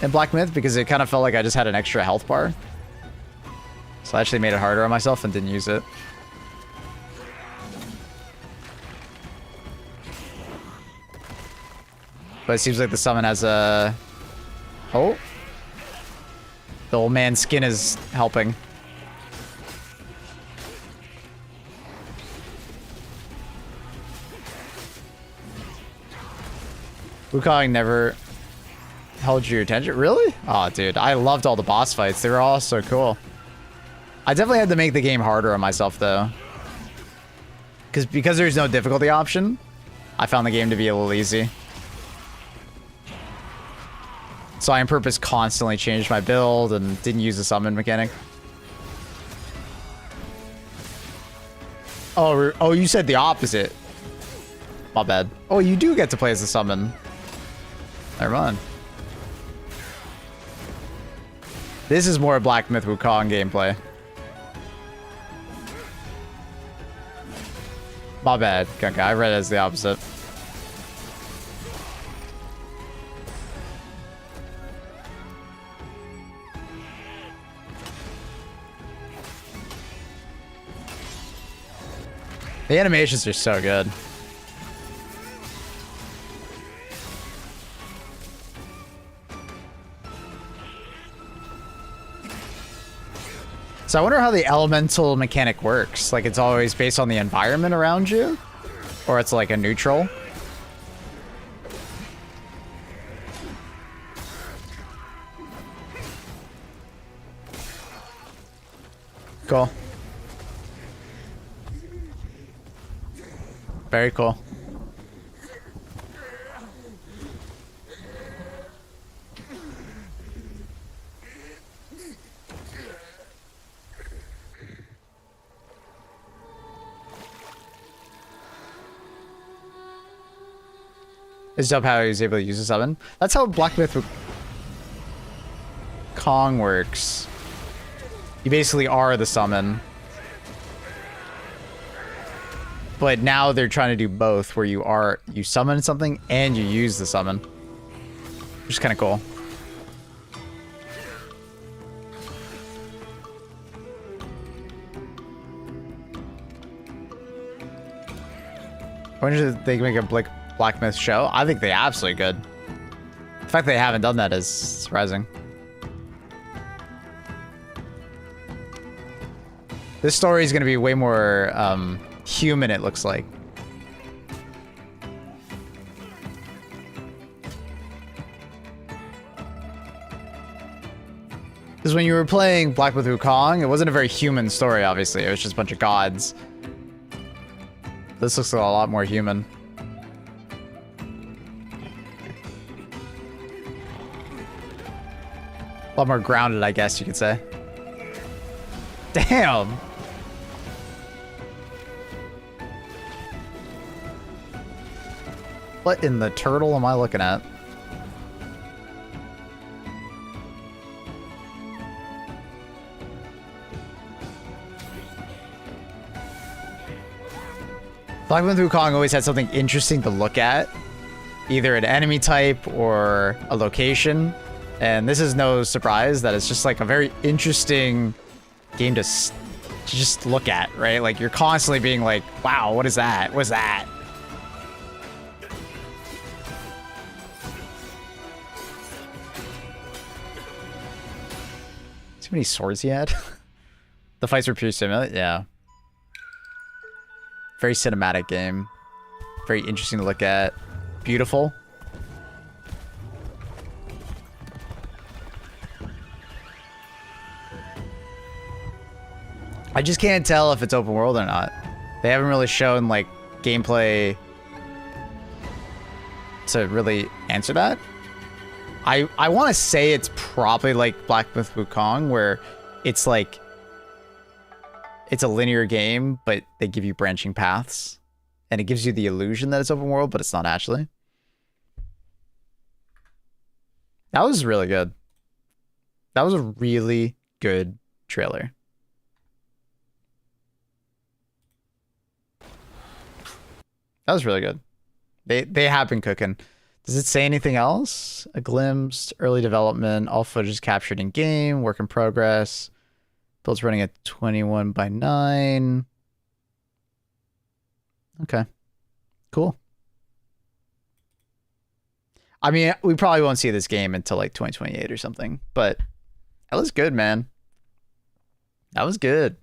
in Black Myth, because it kind of felt like I just had an extra health bar. So I actually made it harder on myself and didn't use it. But it seems like the summon has a... Oh. The old man's skin is helping. Wukong never held your attention? Really? Oh, dude. I loved all the boss fights. They were all so cool. I definitely had to make the game harder on myself, though. Because there's no difficulty option, I found the game to be a little easy. So I on purpose constantly changed my build and didn't use the summon mechanic. Oh, you said the opposite. My bad. Oh, you do get to play as the summon. Never mind. This is more Black Myth Wukong gameplay. My bad, Gunka. I read it as the opposite. The animations are so good. So I wonder how the elemental mechanic works. Like, it's always based on the environment around you? Or it's like a neutral? Cool. Very cool. It's dope how he's able to use the summon. That's how Black Myth Kong works. You basically are the summon. But now they're trying to do both, where you summon something and you use the summon. Which is kind of cool. When should they make a Black Myth show? I think they absolutely could. The fact they haven't done that is surprising. This story is going to be way more human, it looks like. Because when you were playing Black Myth Wukong, it wasn't a very human story, obviously. It was just a bunch of gods. This looks a lot more human. A lot more grounded, I guess you could say. Damn! What in the turtle am I looking at? Black Myth Wukong always had something interesting to look at. Either an enemy type or a location. And this is no surprise that it's just like a very interesting game to just look at, right? Like, you're constantly being like, wow, what is that? What's that? See how many swords he had? The fights were pure simulated? Yeah. Very cinematic game. Very interesting to look at. Beautiful. I just can't tell if it's open world or not. They haven't really shown, like, gameplay to really answer that. I want to say it's probably like Black Myth Wukong, where it's like, it's a linear game, but they give you branching paths. And it gives you the illusion that it's open world, but it's not actually. That was really good. That was a really good trailer. That was really good. They have been cooking. Does it say anything else? A glimpse, early development, all footage is captured in game, work in progress. Build's running at 21:9. Okay. Cool. I mean, we probably won't see this game until like 2028 or something, but that was good, man. That was good.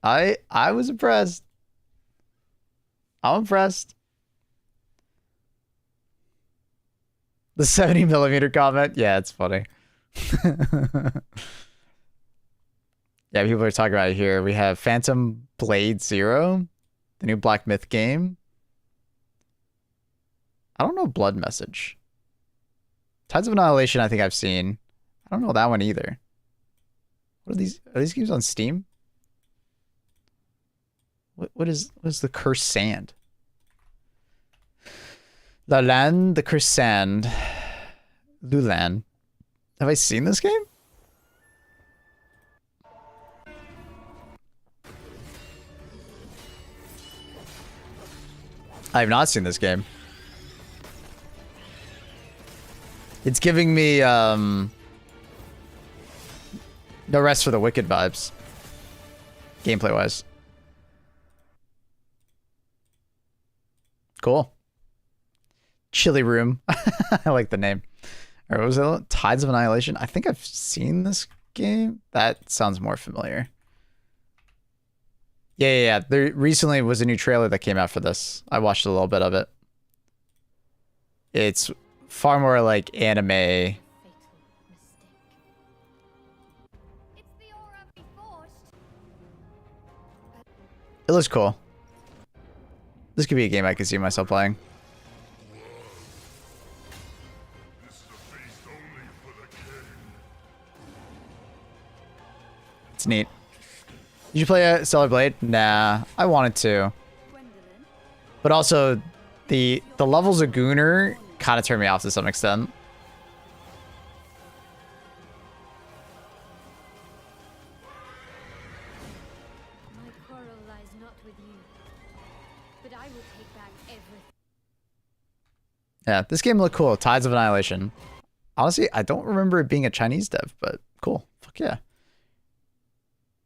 I was impressed. I'm impressed. The 70mm comment? Yeah, it's funny. Yeah, people are talking about it here. We have Phantom Blade Zero, the new Black Myth game. I don't know Blood Message. Tides of Annihilation I think I've seen. I don't know that one either. What are these? Are these games on Steam? What is the Cursed Sand? La Land, the Cursed Sand. Lulan. Have I seen this game? I have not seen this game. It's giving me No Rest for the Wicked vibes. Gameplay wise. Cool. Chili Room. I like the name. Or what was it? Tides of Annihilation? I think I've seen this game. That sounds more familiar. Yeah. There recently was a new trailer that came out for this. I watched a little bit of it. It's far more like anime. It's the aura we forged. It looks cool. This could be a game I could see myself playing. It's neat. Did you play a Stellar Blade? Nah, I wanted to. But also, the levels of Gunnar kind of turned me off to some extent. My quarrel lies not with you, but I will take back everything. Yeah, this game looked cool. Tides of Annihilation. Honestly, I don't remember it being a Chinese dev, but cool. Fuck yeah.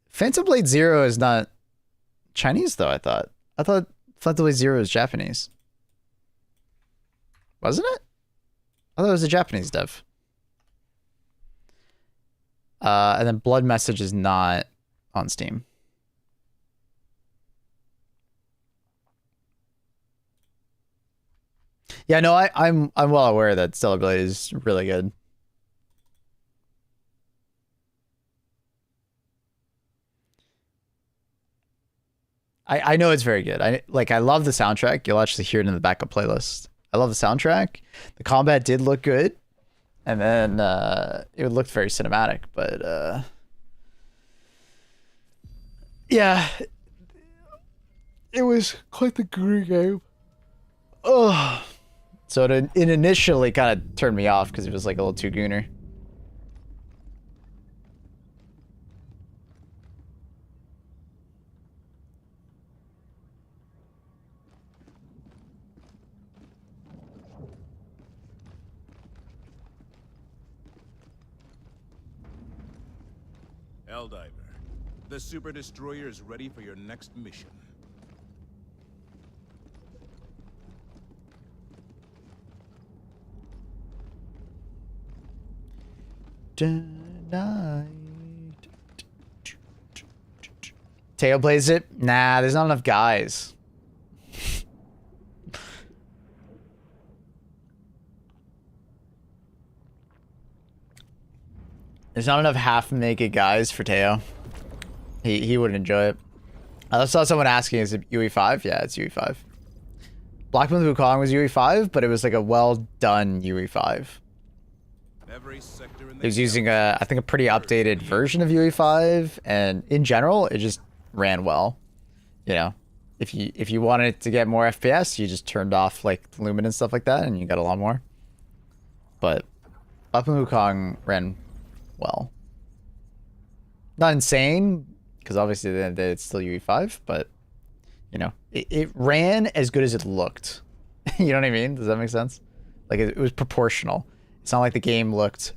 Phantom Blade Zero is not Chinese, though, I thought. I thought Phantom Blade Zero is Japanese. Wasn't it? I thought it was a Japanese dev. And then Blood Message is not on Steam. Yeah, no, I'm well aware that Stellar Blade is really good. I know it's very good. I love the soundtrack. You'll actually hear it in the backup playlist. I love the soundtrack. The combat did look good. And then it looked very cinematic, but yeah. It was quite the great game. Oh. So it initially kind of turned me off because it was like a little too Gunnar. Helldiver, the Super Destroyer is ready for your next mission. Tonight. Teo plays it? Nah, there's not enough guys. There's not enough half-naked guys for Teo. He wouldn't enjoy it. I saw someone asking, is it UE5? Yeah, it's UE5. Black Myth Wukong was UE5, but it was like a well-done UE5. It was using I think a pretty updated version of UE5, and in general, it just ran well. You know, if you wanted to get more FPS, you just turned off like the Lumen and stuff like that, and you got a lot more. But Black Myth Wukong ran well. Not insane, because obviously it's still UE5, but you know, it ran as good as it looked. You know what I mean? Does that make sense? Like it was proportional. It's not like the game looked,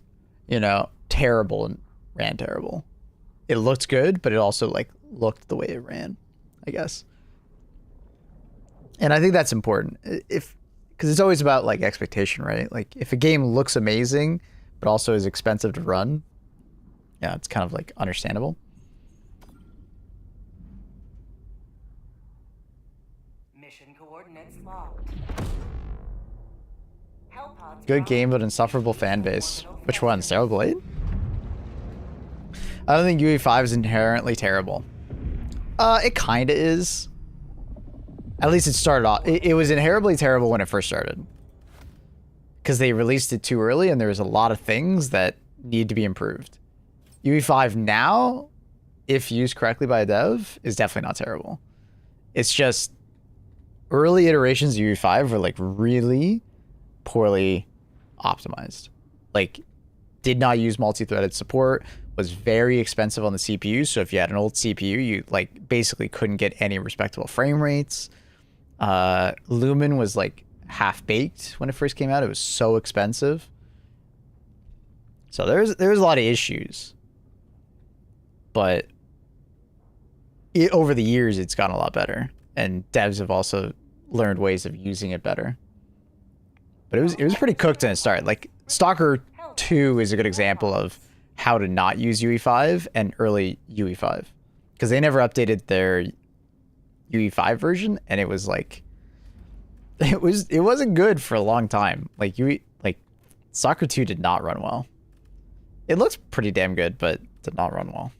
you know, terrible and ran terrible. It looked good, but it also like looked the way it ran, I guess. And I think that's important. Because it's always about like expectation, right? Like if a game looks amazing, but also is expensive to run, yeah, it's kind of like understandable. Mission coordinates locked. Good game, but insufferable fan base. Which one? Stellar Blade? I don't think UE5 is inherently terrible. It kind of is. At least it started off. It was inherently terrible when it first started. Because they released it too early and there was a lot of things that need to be improved. UE5 now, if used correctly by a dev, is definitely not terrible. It's just early iterations of UE5 were like really poorly optimized. Like did not use multi-threaded support, was very expensive on the CPU, so if you had an old CPU you like basically couldn't get any respectable frame rates. Lumen was like half-baked when it first came out. It was so expensive. So there's a lot of issues, but over the years it's gotten a lot better, and devs have also learned ways of using it better. But it was pretty cooked in the start. Like Stalker 2 is a good example of how to not use UE5 and early UE5, because they never updated their UE5 version, and it was like it wasn't good for a long time. Like Stalker 2 did not run well. It looks pretty damn good, but did not run well.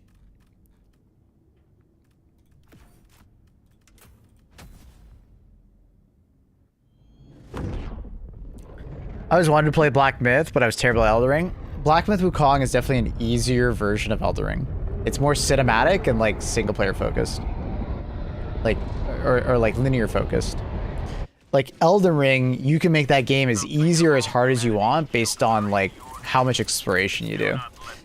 I always wanted to play Black Myth, but I was terrible at Eldering. Black Myth Wukong is definitely an easier version of Eldering. It's more cinematic and like single player focused. Like, or like linear focused. Like Elden Ring, you can make that game as easy or as hard as you want based on like how much exploration you do.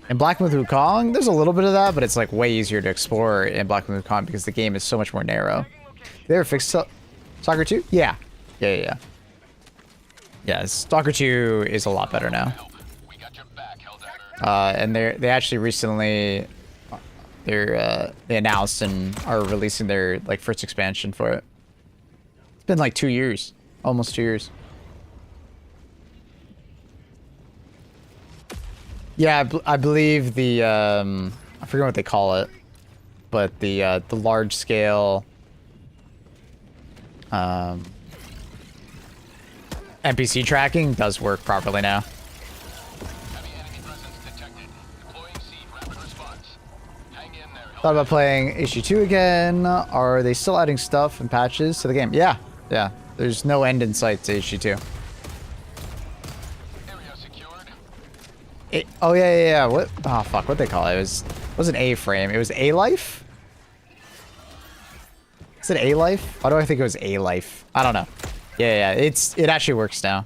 In Black Myth Wukong, there's a little bit of that, but it's like way easier to explore in Black Myth Wukong because the game is so much more narrow. They ever fixed Stalker 2? Yeah. Yeah. Yeah, Stalker 2 is a lot better now. And they actually recently they announced and are releasing their like first expansion for it. It's been like 2 years, almost 2 years. Yeah, I believe the I forget what they call it, but the large scale NPC tracking does work properly now. Thought about playing HG2 again. Are they still adding stuff and patches to the game? Yeah. There's no end in sight to HG2. Oh yeah. What? Oh fuck, what they call it? It wasn't A-frame. It was A-life. Is it A-life? Why do I think it was A-life? I don't know. Yeah. It actually works now.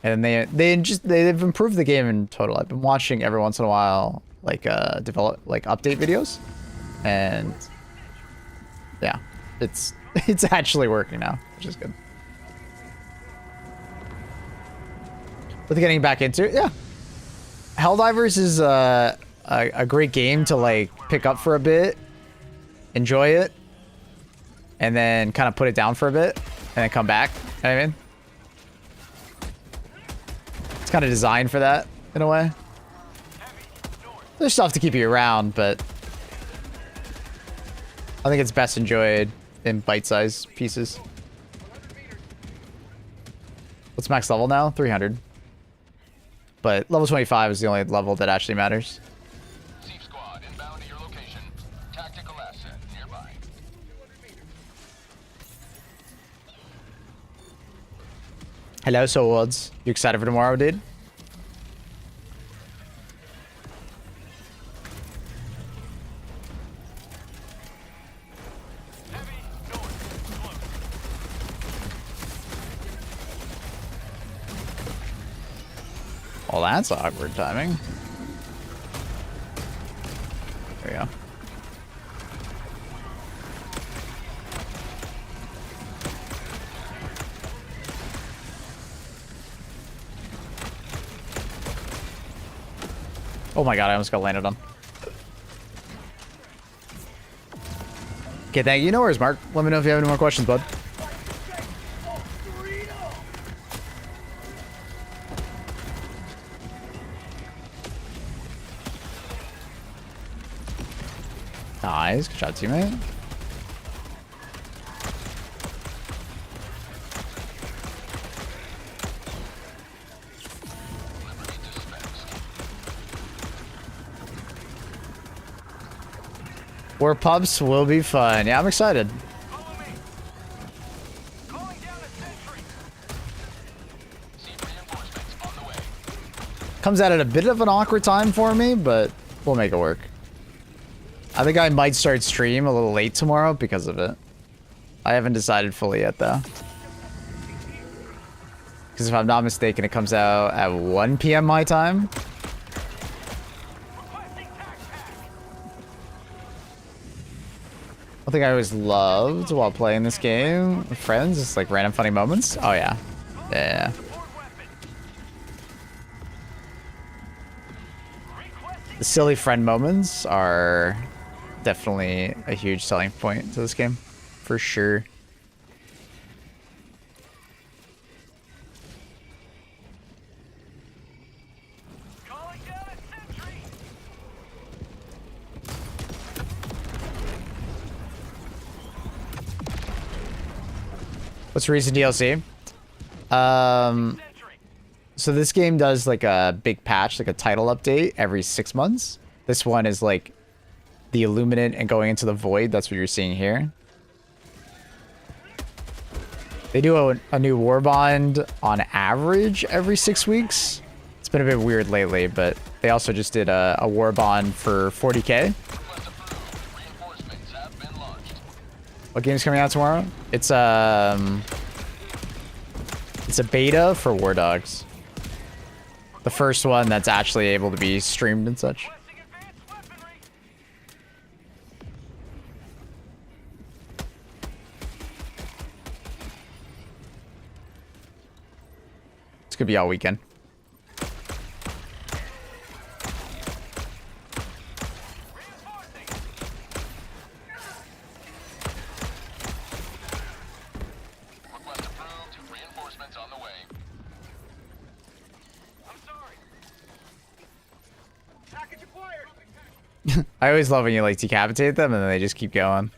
And they've improved the game in total. I've been watching every once in a while like update videos, and yeah, it's actually working now, which is good. But getting back into it, yeah. Helldivers is a great game to like pick up for a bit, enjoy it, and then kind of put it down for a bit, and then come back. You know what I mean? It's kind of designed for that, in a way. There's stuff to keep you around, but I think it's best enjoyed in bite-sized pieces. What's max level now? 300. But level 25 is the only level that actually matters. Thief squad inbound to your location. Tactical asset nearby. Hello, Soul Worlds. You excited for tomorrow, dude? Well, that's awkward timing. There we go. Oh my god, I almost got landed on. Okay, thank you. No worries, Mark. Let me know if you have any more questions, bud. Nice. Good job, teammate. War pubs will be fun. Yeah, I'm excited. Follow me. Calling down a sentry. See reinforcements on the way. Comes out at a bit of an awkward time for me, but we'll make it work. I think I might start stream a little late tomorrow because of it. I haven't decided fully yet, though. Because if I'm not mistaken, it comes out at 1 p.m. my time. One thing I always loved while playing this game with friends is like random funny moments. Oh yeah. Yeah. The silly friend moments are definitely a huge selling point to this game. For sure. What's recent DLC? So this game does like a big patch, like a title update every 6 months. This one is like the Illuminate and going into the Void. That's what you're seeing here. They do a new Warbond on average every 6 weeks. It's been a bit weird lately, but they also just did a Warbond for 40k. What game's coming out tomorrow? It's a beta for War Dogs. The first one that's actually able to be streamed and such. It's gonna be all weekend. Request approved. Reinforcements on the way. I'm sorry. Package acquired. I always love when you like decapitate them and then they just keep going.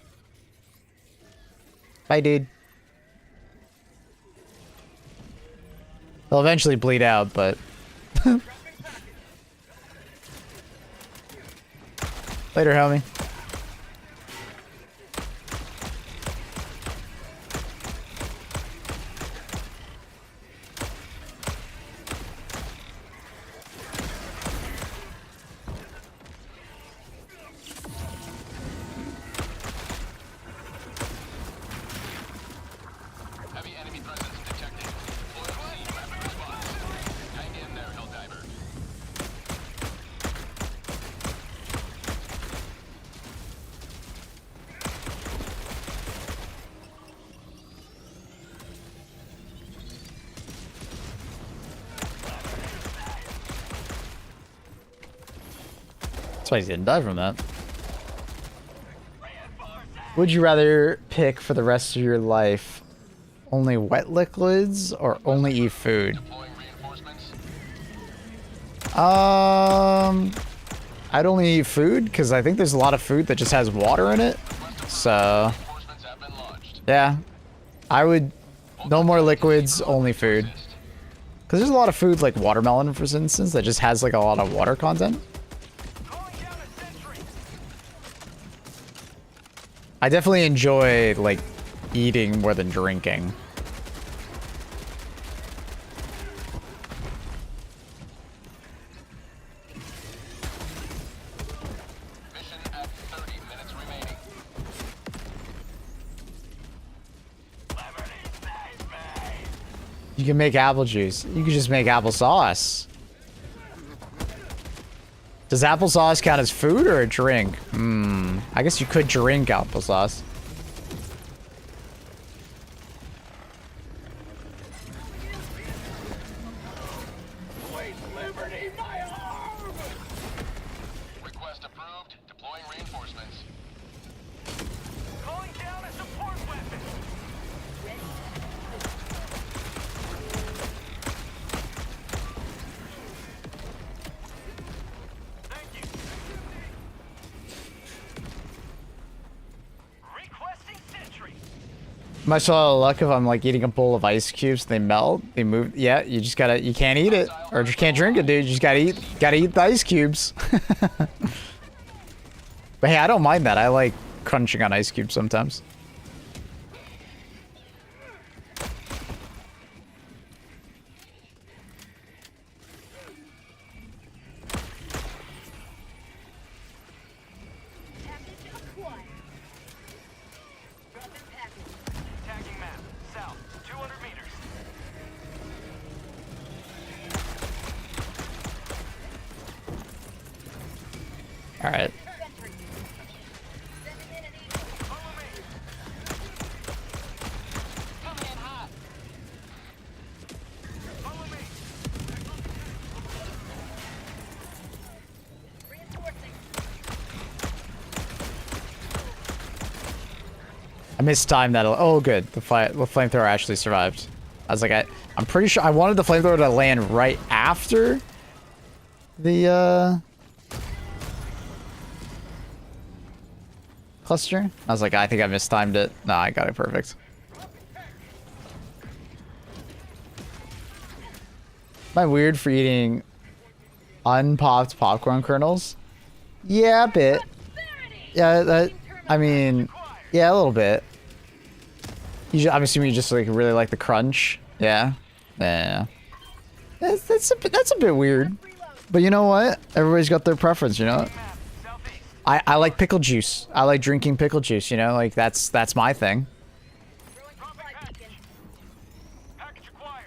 Bye, dude. They'll eventually bleed out, but... Later, homie. Heavy enemy presence detected. Deploy C. Rapid response. Hang in there, Helldiver. That's why he didn't die from that. Would you rather pick for the rest of your life only wet liquids or only eat food? Deploying reinforcements. I'd only eat food because I think there's a lot of food that just has water in it. So, Reinforcements have been launched. yeah, I would no more liquids, only food. Because there's a lot of food like watermelon, for instance, that just has like a lot of water content. Calling down a sentry. I definitely enjoy like eating more than drinking. Mission at 30 minutes remaining. You can make apple juice. You can just make applesauce. Does applesauce count as food or a drink? I guess you could drink applesauce. Request approved. Deploying reinforcements. Calling down a support weapon. Thank you. Requesting sentry. Much a lot of luck if I'm like eating a bowl of ice cubes, they melt, they move. Yeah, you just gotta, you can't eat it or just can't drink it, dude. You just gotta eat the ice cubes. But hey, I don't mind that. I like crunching on ice cubes sometimes. Tagging map. South. 200 meters. All right. Follow me. Coming in hot. Follow me. I mistimed that. Oh, good. The flamethrower actually survived. I was like, I'm pretty sure I wanted the flamethrower to land right after the cluster. I was like, I think I mistimed it. Nah, I got it perfect. Am I weird for eating unpopped popcorn kernels? Yeah, a bit. Yeah, that. I mean, yeah, a little bit. I'm assuming you just like really like the crunch. Yeah. Yeah. That's a bit weird. But you know what? Everybody's got their preference, you know? I like pickle juice. I like drinking pickle juice, you know? Like that's my thing.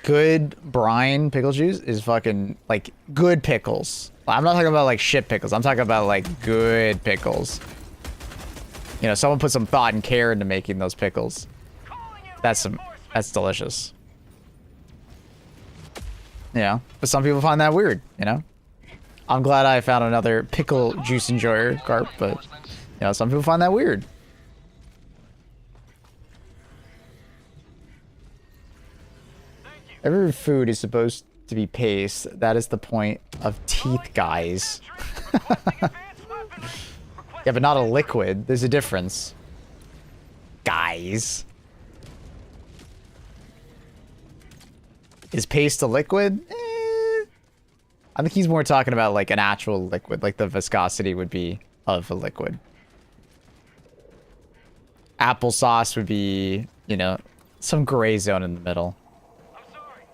Good brine pickle juice is fucking like good pickles. I'm not talking about like shit pickles. I'm talking about like good pickles. You know, someone put some thought and care into making those pickles. That's delicious. Yeah, but some people find that weird, you know? I'm glad I found another pickle juice enjoyer, Garp, but, you know, some people find that weird. Every food is supposed to be paste. That is the point of teeth, guys. Yeah, but not a liquid. There's a difference. Guys. Is paste a liquid? I think he's more talking about like an actual liquid, like the viscosity would be of a liquid. Applesauce would be, you know, some gray zone in the middle. I'm sorry.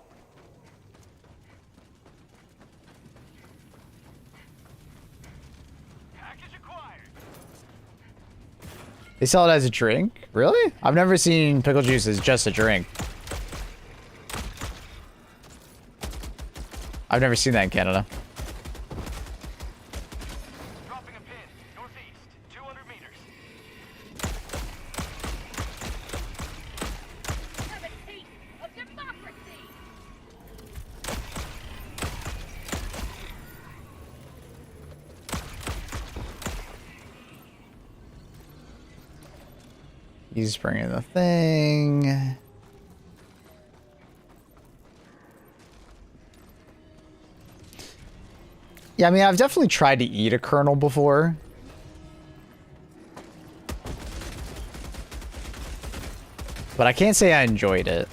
Package acquired. They sell it as a drink? Really? I've never seen pickle juice as just a drink. I've never seen that in Canada. Dropping a pin. Northeast. 200 meters. Have a taste of democracy. He's bringing the thing. Yeah, I mean, I've definitely tried to eat a kernel before. But I can't say I enjoyed it.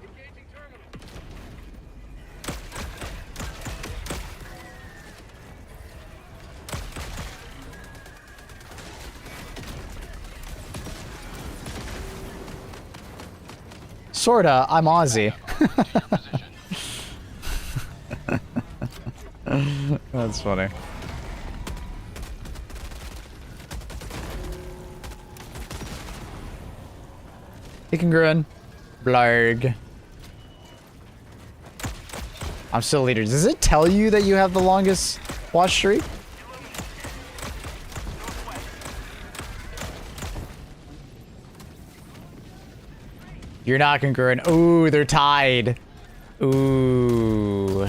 Engaging terminal. Sorta, I'm Aussie. That's funny. He can grin. Blarg. I'm still leader. Does it tell you that you have the longest watch streak? You're not congruent. Ooh, they're tied. Ooh.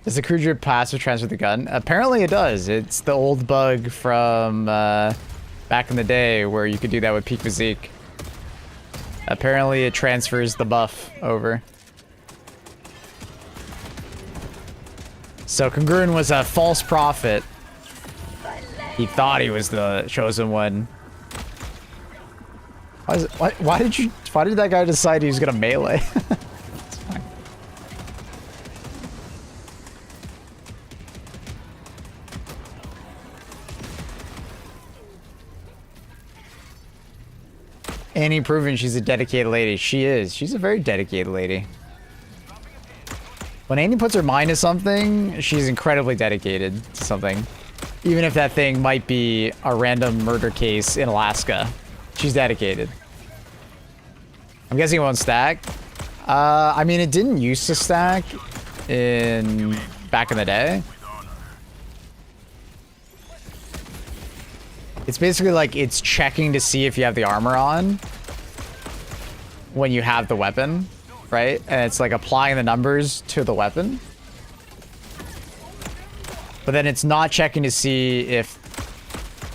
Does the crew drip passive transfer the gun? Apparently it does. It's the old bug from back in the day where you could do that with peak physique. Apparently it transfers the buff over. So Congruent was a false prophet. He thought he was the chosen one. Why did that guy decide he was gonna melee? It's fine. Annie proving she's a dedicated lady. She is. She's a very dedicated lady. When Annie puts her mind to something, she's incredibly dedicated to something. Even if that thing might be a random murder case in Alaska. She's dedicated. I'm guessing it won't stack. I mean, it didn't used to stack back in the day. It's basically like it's checking to see if you have the armor on when you have the weapon, right? And it's like applying the numbers to the weapon. But then it's not checking to see if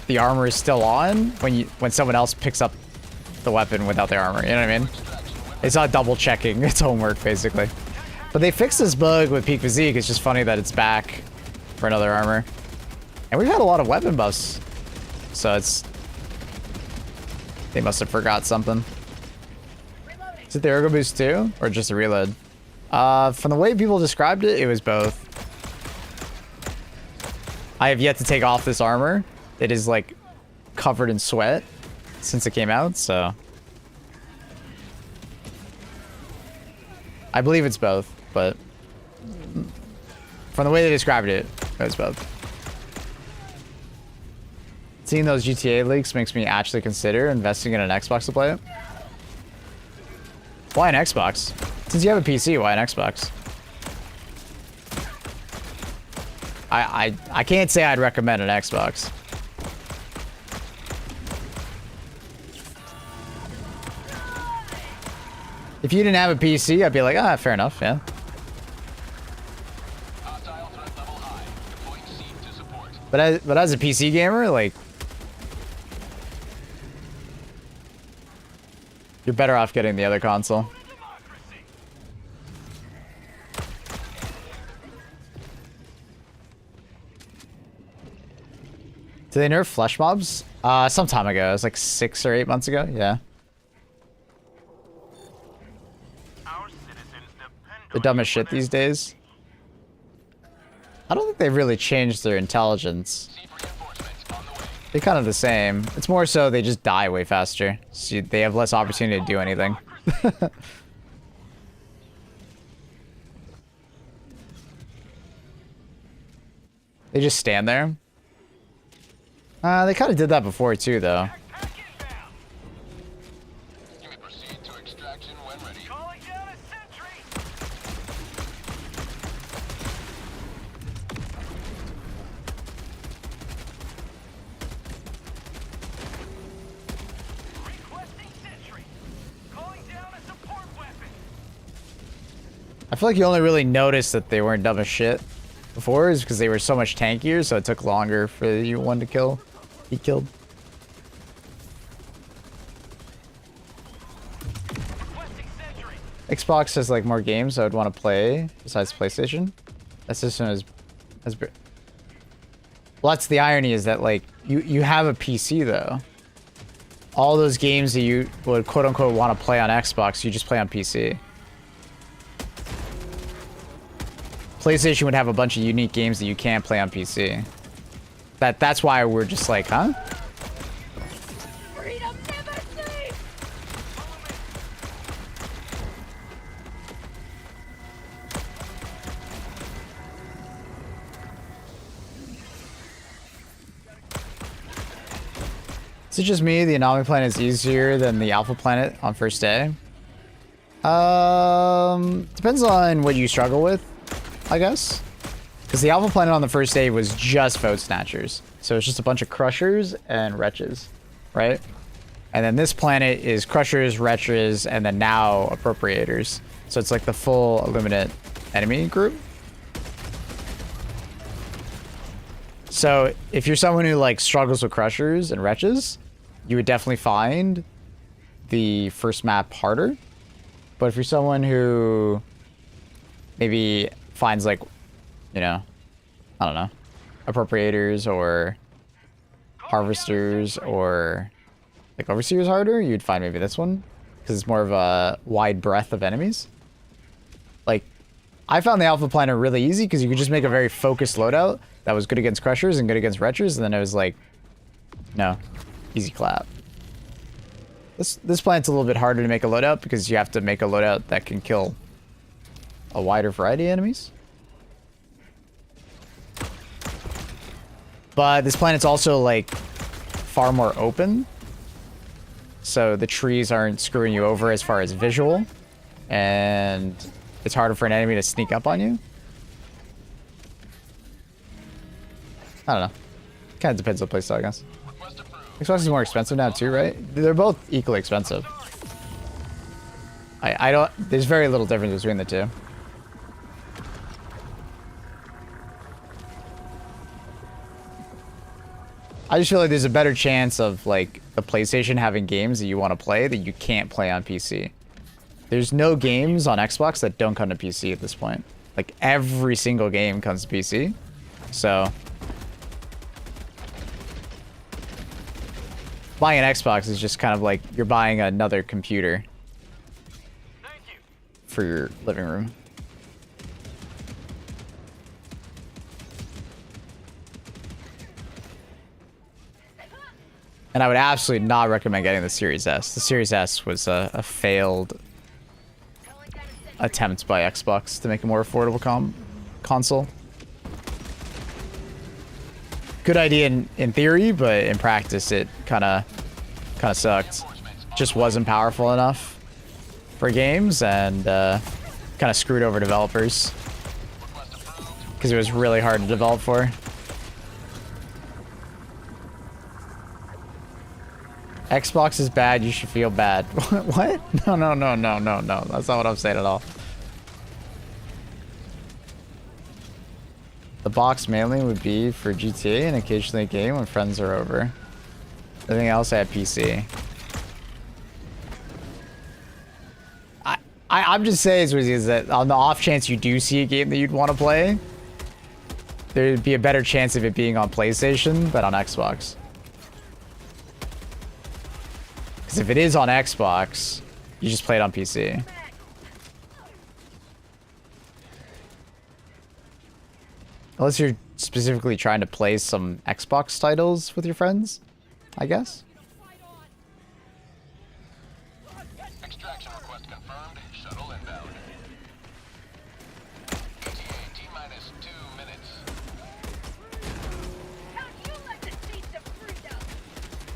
the armor is still on when someone else picks up the weapon without the armor. You know what I mean? It's not double checking its homework, basically. But they fixed this bug with peak physique. It's just funny that it's back for another armor. And we've had a lot of weapon buffs. So it's They must have forgot something. Is it the ergo boost too, or just a reload? From the way people described it, it was both. I have yet to take off this armor. It is like covered in sweat since it came out, so I believe it's both, but from the way they described it, it was both. Seeing those GTA leaks makes me actually consider investing in an Xbox to play it. Why an Xbox? Since you have a PC, why an Xbox? I can't say I'd recommend an Xbox. If you didn't have a PC, I'd be like, ah, fair enough, yeah. But as a PC gamer, like, you're better off getting the other console. Did they nerf flesh mobs? Some time ago. It was like 6 or 8 months ago. Yeah. They're dumb as shit these days. I don't think they've really changed their intelligence. They're kind of the same. It's more so they just die way faster. So they have less opportunity to do anything. They just stand there. They kind of did that before too, though. You may proceed to extraction when ready. Calling down a sentry. Requesting sentry. Calling down a support weapon. I feel like you only really noticed that they weren't dumb as shit before is because they were so much tankier, so it took longer for you one to kill. He killed. Xbox has like more games I would want to play besides PlayStation. That system is well, that's the irony, is that like you have a PC though. All those games that you would quote unquote want to play on Xbox, you just play on PC. PlayStation would have a bunch of unique games that you can't play on PC. That's why we're just like, huh? Freedom never sleeps! Is it just me? The anomaly planet is easier than the alpha planet on first day? Depends on what you struggle with, I guess. Because the alpha planet on the first day was just vote snatchers. So it's just a bunch of crushers and wretches, right? And then this planet is crushers, wretches, and then now appropriators. So it's like the full Illuminate enemy group. So if you're someone who like struggles with crushers and wretches, you would definitely find the first map harder. But if you're someone who maybe finds like, you know, I don't know, appropriators or harvesters or like overseers harder, you'd find maybe this one because it's more of a wide breadth of enemies. Like, I found the alpha planet really easy because you could just make a very focused loadout that was good against crushers and good against wretches, and then it was like, no, easy clap. This planet's a little bit harder to make a loadout because you have to make a loadout that can kill a wider variety of enemies. But this planet's also like far more open, so the trees aren't screwing you over as far as visual, and it's harder for an enemy to sneak up on you. I don't know. Kind of depends on playstyle, I guess. Xbox is more expensive now too, right? They're both equally expensive. I don't. There's very little difference between the two. I just feel like there's a better chance of like the PlayStation having games that you want to play that you can't play on PC. There's no games on Xbox that don't come to PC at this point. Like every single game comes to PC. So buying an Xbox is just kind of like you're buying another computer Thank you. for your living room. And I would absolutely not recommend getting the Series S. The Series S was a failed attempt by Xbox to make a more affordable console. Good idea in theory, but in practice it kind of sucked. Just wasn't powerful enough for games, and kind of screwed over developers because it was really hard to develop for. Xbox is bad, you should feel bad. What? No. That's not what I'm saying at all. The box mainly would be for GTA and occasionally a game when friends are over. Everything else I have PC. I'm just saying is that on the off chance you do see a game that you'd want to play, there'd be a better chance of it being on PlayStation than on Xbox. Because if it is on Xbox, you just play it on PC. Unless you're specifically trying to play some Xbox titles with your friends, I guess. Extraction request confirmed. Shuttle inbound. ETA T-minus 2 minutes.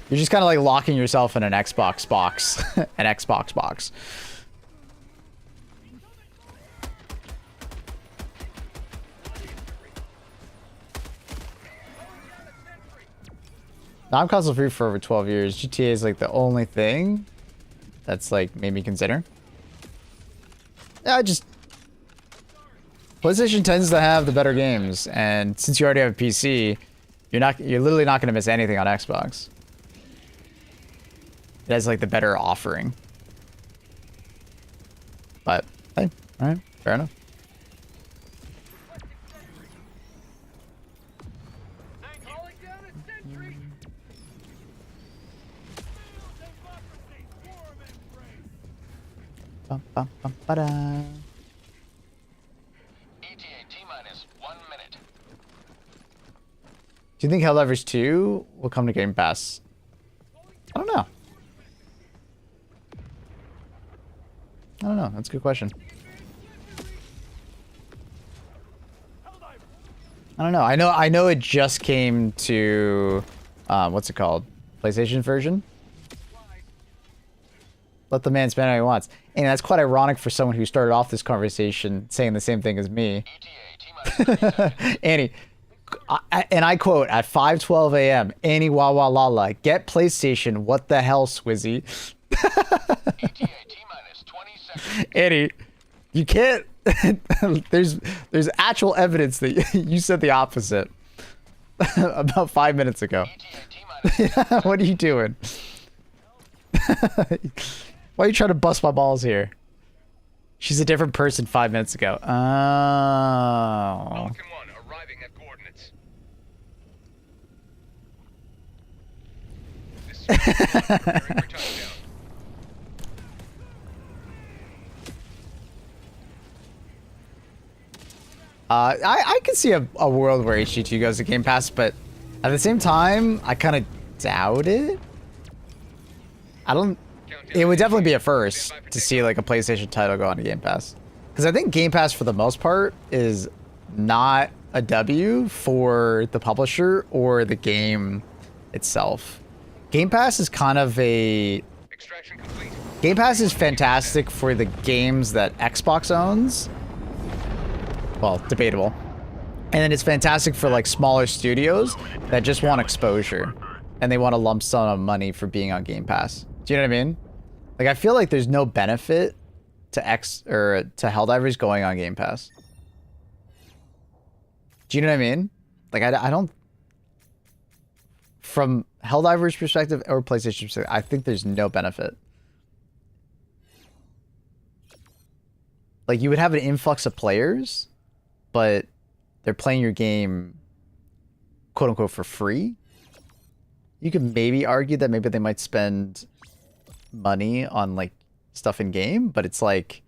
You're just kind of like locking yourself in an Xbox box. An Xbox box. Now, I'm console free for over 12 years. GTA is like the only thing that's like made me consider. Yeah, PlayStation tends to have the better games, and since you already have a PC, you're literally not going to miss anything on Xbox. It has like the better offering. But hey, all right, fair enough. Calling down a sentry. Bum, bum, bum, ba-da. ETA T-minus 1 minute. Do you think Helldivers 2 will come to Game Pass? I don't know. That's a good question. I don't know. I know it just came to what's it called? PlayStation version? Let the man spend how he wants. And that's quite ironic for someone who started off this conversation saying the same thing as me. ETA T-minus 30 seconds. Annie, and I quote, at 5:12 a.m., Annie Wawa Lala, get PlayStation, what the hell, Swizzy? ETA T-minus 20 seconds. Annie, you can't. there's actual evidence that you said the opposite about 5 minutes ago. ETA T-minus What are you doing? Why are you trying to bust my balls here? She's a different person 5 minutes ago. Oh. Pelican 1 arriving at coordinates. This is preparing for touchdown. I can see a world where HG2 goes to Game Pass, but at the same time, I kind of doubt it. It would definitely be a first to see like a PlayStation title go on to Game Pass. Because I think Game Pass, for the most part, is not a W for the publisher or the game itself. Game Pass is kind of a... Extraction complete. Game Pass is fantastic for the games that Xbox owns. Well, debatable. And then it's fantastic for like smaller studios that just want exposure. And they want a lump sum of money for being on Game Pass. Do you know what I mean? Like, I feel like there's no benefit to Helldivers going on Game Pass. Do you know what I mean? Like, I don't... From Helldivers' perspective or PlayStation perspective, I think there's no benefit. Like, you would have an influx of players, but they're playing your game, quote-unquote, for free. you could maybe argue that maybe they might spend money on like stuff in game, but it's like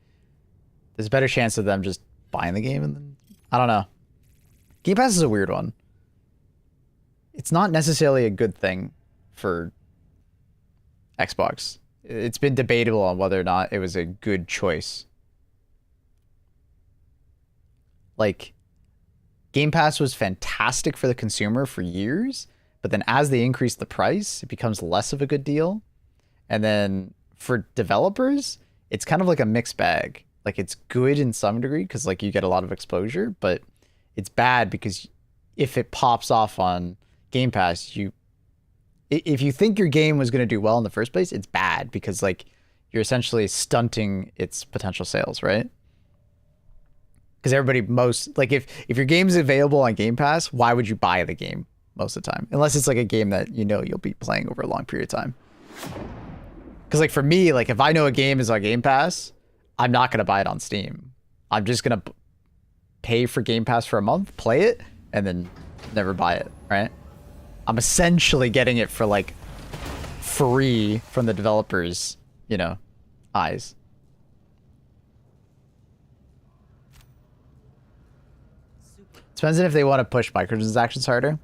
there's a better chance of them just buying the game and then I don't know. Game Pass is a weird one. It's not necessarily a good thing for Xbox. It's been debatable on whether or not it was a good choice. Like, Game Pass was fantastic for the consumer for years, but then as they increase the price, it becomes less of a good deal. And then for developers, it's kind of like a mixed bag. Like, it's good in some degree because like you get a lot of exposure, but it's bad because if it pops off on Game Pass, if you think your game was going to do well in the first place, it's bad because like you're essentially stunting its potential sales, right? Because if your game is available on Game Pass, why would you buy the game most of the time? Unless it's like a game that you know you'll be playing over a long period of time. Because like for me, like if I know a game is on Game Pass, I'm not going to buy it on Steam. I'm just going to pay for Game Pass for a month, play it, and then never buy it, right? I'm essentially getting it for like free from the developers, you know, eyes. Depends on if they want to push microtransactions harder.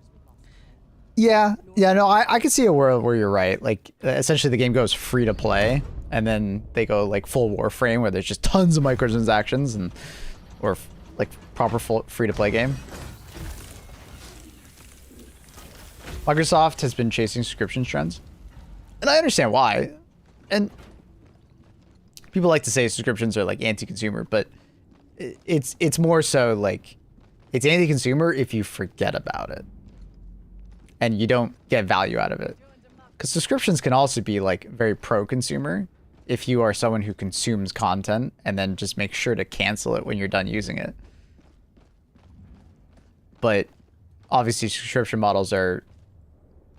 Yeah, no, I can see a world where you're right. Like, essentially the game goes free to play, and then they go like full Warframe where there's just tons of microtransactions or like proper full free to play game. Microsoft has been chasing subscription trends, and I understand why. And people like to say subscriptions are like anti-consumer, but it's more so like it's anti-consumer if you forget about it and you don't get value out of it. Because subscriptions can also be like very pro-consumer if you are someone who consumes content and then just make sure to cancel it when you're done using it. But obviously subscription models are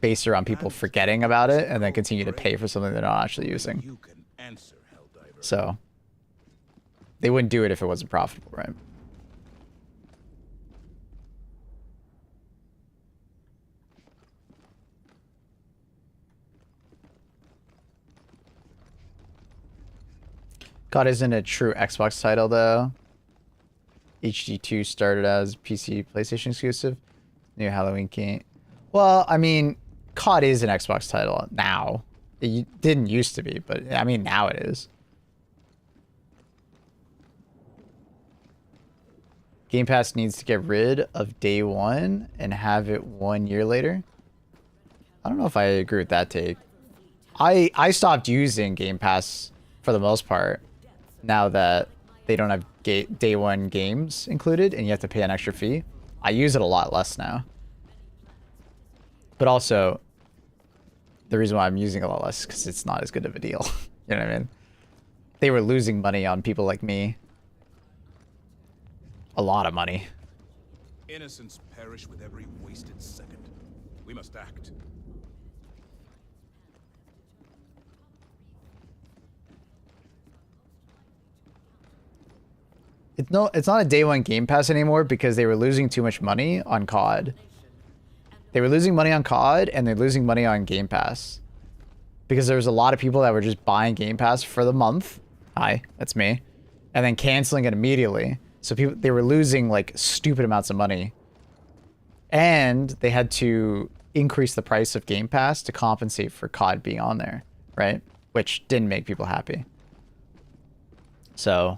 based around people forgetting about it and then continue to pay for something they're not actually using. You can answer, Helldiver. So they wouldn't do it if it wasn't profitable, right? God isn't a true Xbox title though. HD2 started as PC PlayStation exclusive. New Halloween game. Well, I mean, COD is an Xbox title now. It didn't used to be, but I mean now it is. Game Pass needs to get rid of day one and have it 1 year later. I don't know if I agree with that take. I stopped using Game Pass for the most part now that they don't have day one games included and you have to pay an extra fee. I use it a lot less now. But also, the reason why I'm using it a lot less is because it's not as good of a deal. You know what I mean? They were losing money on people like me. A lot of money. Innocents perish with every wasted second. We must act. It's not a day one Game Pass anymore because they were losing too much money on COD. They were losing money on COD and they're losing money on Game Pass. Because there was a lot of people that were just buying Game Pass for the month. Hi, that's me. And then canceling it immediately. So they were losing like stupid amounts of money. And they had to increase the price of Game Pass to compensate for COD being on there, right? Which didn't make people happy. So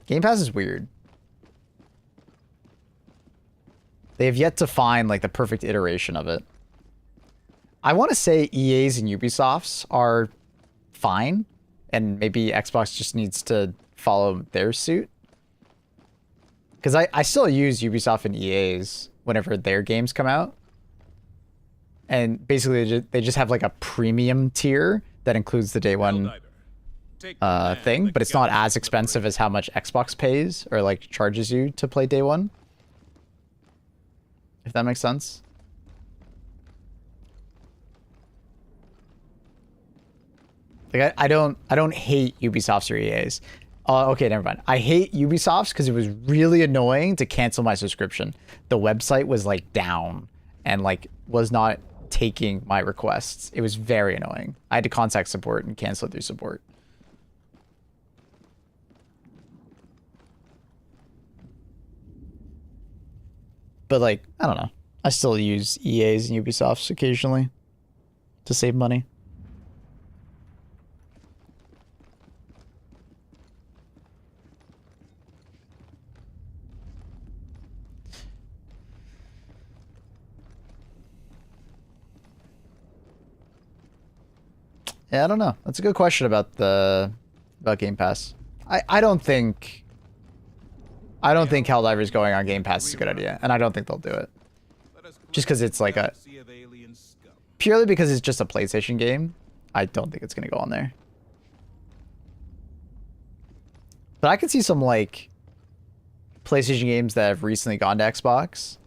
Game Pass is weird. They have yet to find like the perfect iteration of it. I want to say EA's and Ubisoft's are fine, and maybe Xbox just needs to follow their suit. Because I still use Ubisoft and EA's whenever their games come out. And basically they just have like a premium tier that includes the day one thing, but it's not as expensive as how much Xbox pays or like charges you to play day one. If that makes sense. Like I don't hate Ubisoft's or EA's. Okay, never mind. I hate Ubisoft's because it was really annoying to cancel my subscription. The website was like down and like was not taking my requests. It was very annoying. I had to contact support and cancel it through support. But like, I don't know. I still use EA's and Ubisoft's occasionally to save money. Yeah, I don't know. That's a good question about Game Pass. I don't think Helldivers going on Game Pass is a good idea, and I don't think they'll do it. Just because it's like purely because it's just a PlayStation game, I don't think it's gonna go on there. But I could see some like PlayStation games that have recently gone to Xbox.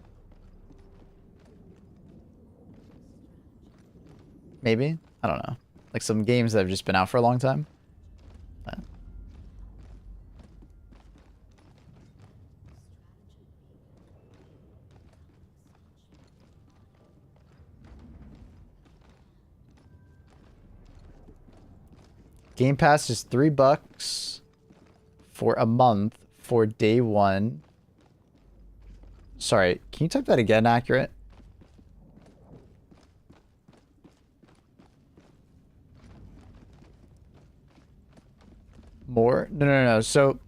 Maybe? I don't know. Like some games that have just been out for a long time. Game Pass is $3 for a month for day one. Sorry, can you type that again, accurate? More? No. So,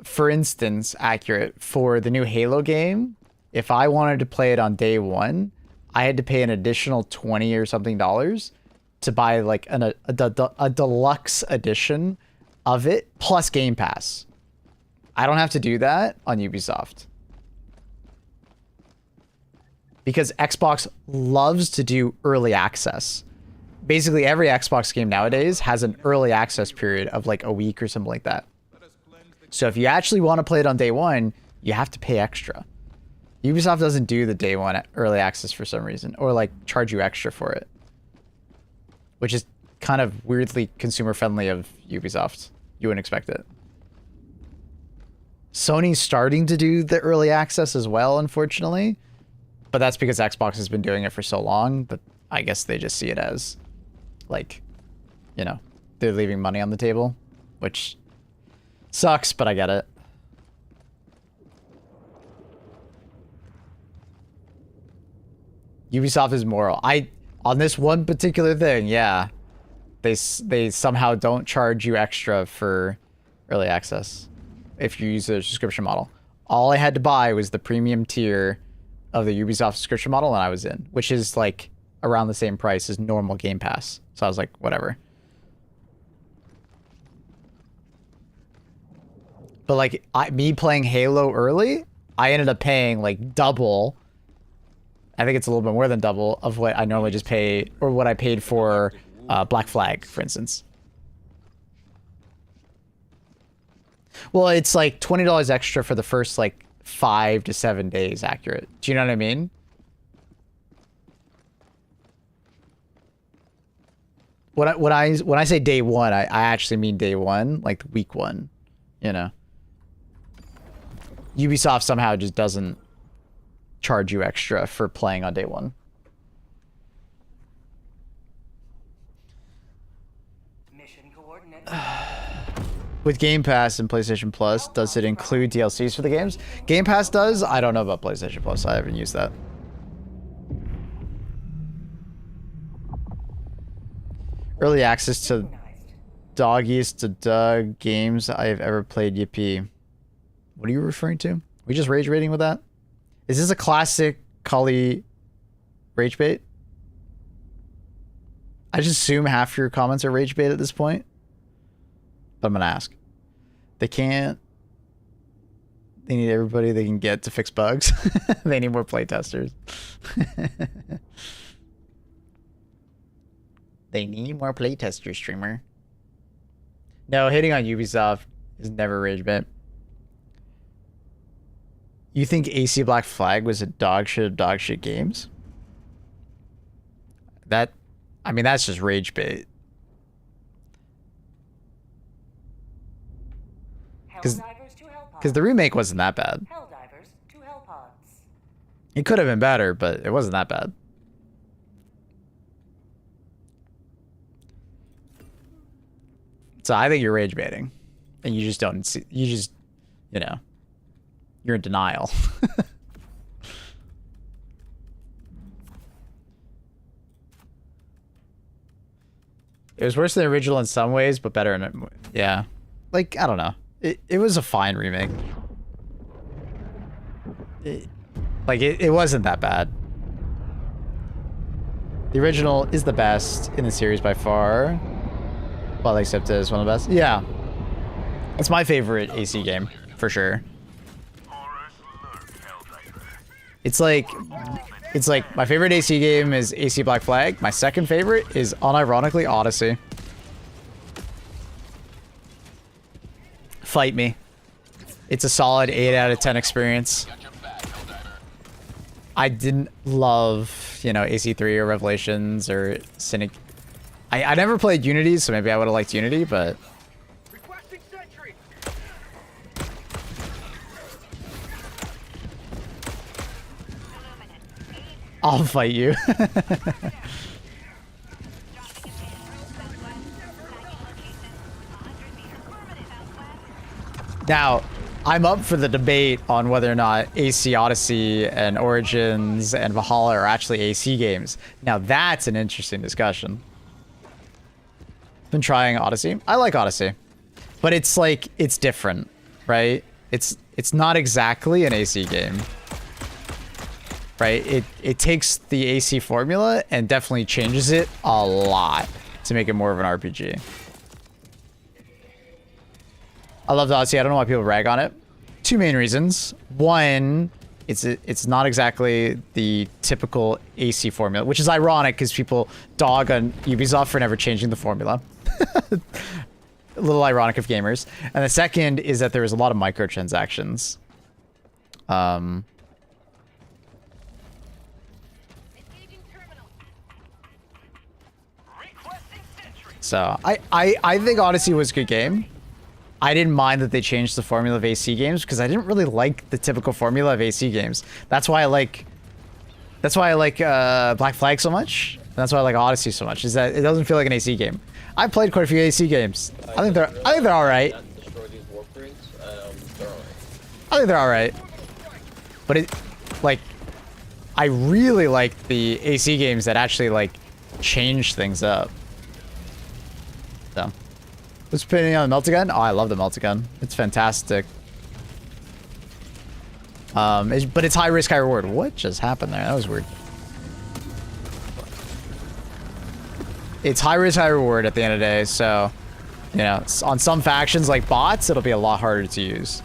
for instance, accurate, for the new Halo game, if I wanted to play it on day one, I had to pay an additional $20 or something to buy like a deluxe edition of it plus Game Pass. I don't have to do that on Ubisoft. Because Xbox loves to do early access. Basically, every Xbox game nowadays has an early access period of like a week or something like that. So if you actually want to play it on day one, you have to pay extra. Ubisoft doesn't do the day one early access for some reason, or like charge you extra for it. Which is kind of weirdly consumer friendly of Ubisoft. You wouldn't expect it. Sony's starting to do the early access as well, unfortunately. But that's because Xbox has been doing it for so long that I guess they just see it as like, you know, they're leaving money on the table, which sucks, but I get it. Ubisoft is moral. On this one particular thing, yeah, they somehow don't charge you extra for early access if you use a subscription model. All I had to buy was the premium tier of the Ubisoft subscription model, and I was in, which is like around the same price as normal Game Pass. So I was like, whatever. But like me playing Halo early, I ended up paying like double. I think it's a little bit more than double of what I normally just pay, or what I paid for Black Flag, for instance. Well, it's like $20 extra for the first like 5 to 7 days, accurate. Do you know what I mean? When I say day one, I actually mean day one, like week one, you know. Ubisoft somehow just doesn't charge you extra for playing on day one. Mission coordinates. With Game Pass and PlayStation Plus, does it include DLCs for the games? Game Pass does. I don't know about PlayStation Plus. I haven't used that. Early access to Doggies to Doug games I've ever played. Yippee. What are you referring to? We just rage baiting with that? Is this a classic Cully rage bait? I just assume half your comments are rage bait at this point. But I'm gonna ask. They can't. They need everybody they can get to fix bugs. They need more playtesters. They need more playtesters, streamer. No, hitting on Ubisoft is never rage bait. You think AC Black Flag was a dog shit of dog shit games? I mean, that's just rage bait. Helldivers to Hellpods. Because the remake wasn't that bad. Helldivers to Hellpods. It could have been better, but it wasn't that bad. So I think you're rage baiting, and you just don't see. You just, you know, you're in denial. It was worse than the original in some ways, but better in it. Yeah, like I don't know. It was a fine remake. It wasn't that bad. The original is the best in the series by far. Well, except is one of the best. Yeah. It's my favorite AC game, for sure. It's like my favorite AC game is AC Black Flag. My second favorite is unironically Odyssey. Fight me. It's a solid 8 out of 10 experience. I didn't love, you know, AC3 or Revelations or Cynic. I never played Unity, so maybe I would have liked Unity, but... Requesting sentry. I'll fight you. Now, I'm up for the debate on whether or not AC Odyssey and Origins and Valhalla are actually AC games. Now, that's an interesting discussion. Been trying Odyssey. I like Odyssey, but it's like it's different, right? It's not exactly an AC game, right? It takes the AC formula and definitely changes it a lot to make it more of an RPG. I love Odyssey. I don't know why people rag on it. Two main reasons. One, it's not exactly the typical AC formula, which is ironic because people dog on Ubisoft for never changing the formula. A little ironic of gamers. And the second is that there was a lot of microtransactions. So I think Odyssey was a good game. I didn't mind that they changed the formula of AC games because I didn't really like the typical formula of AC games. That's why I like Black Flag so much. And that's why I like Odyssey so much. Is that it doesn't feel like an AC game. I've played quite a few AC games. I think they're all right. I think they're all right. But it, like, I really like the AC games that actually like change things up. So, what's your opinion on the Meltagun? Oh, I love the Meltagun. It's fantastic. But it's high risk, high reward. What just happened there? That was weird. It's high risk, high reward at the end of the day. So, you know, on some factions like bots, it'll be a lot harder to use.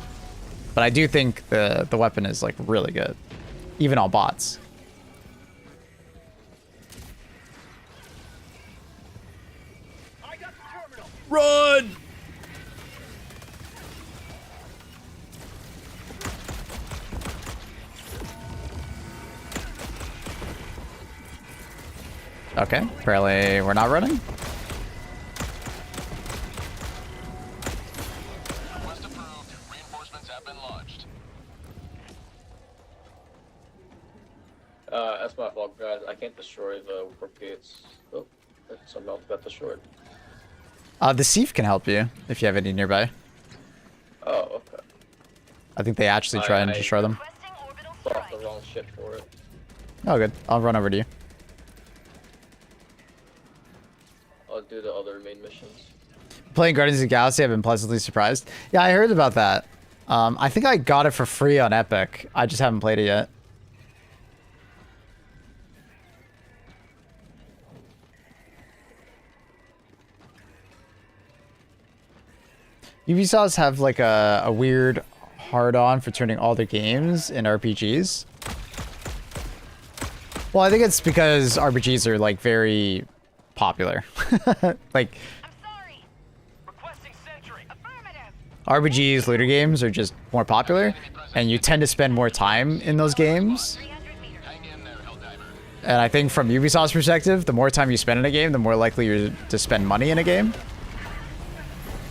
But I do think the weapon is like really good, even on bots. Run! Okay, apparently we're not running. Request approved. Reinforcements have been launched. That's my fault, guys. I can't destroy the warp gates. Oh, something else got destroyed. The Sieve can help you if you have any nearby. Oh, okay. I think they actually try and destroy them. Bought the wrong shit for it. Oh, good. I'll run over to you. I'll do the other main missions. Playing Guardians of the Galaxy, I've been pleasantly surprised. Yeah, I heard about that. I think I got it for free on Epic. I just haven't played it yet. Ubisoft have like a weird hard-on for turning all their games into RPGs. Well, I think it's because RPGs are like very popular. Like, I'm sorry. Requesting sentry. Affirmative. RPGs, looter games are just more popular, and you tend to spend more time in those games. 300 meters. Hang in there, Helldiver. And I think from Ubisoft's perspective, the more time you spend in a game, the more likely you're to spend money in a game.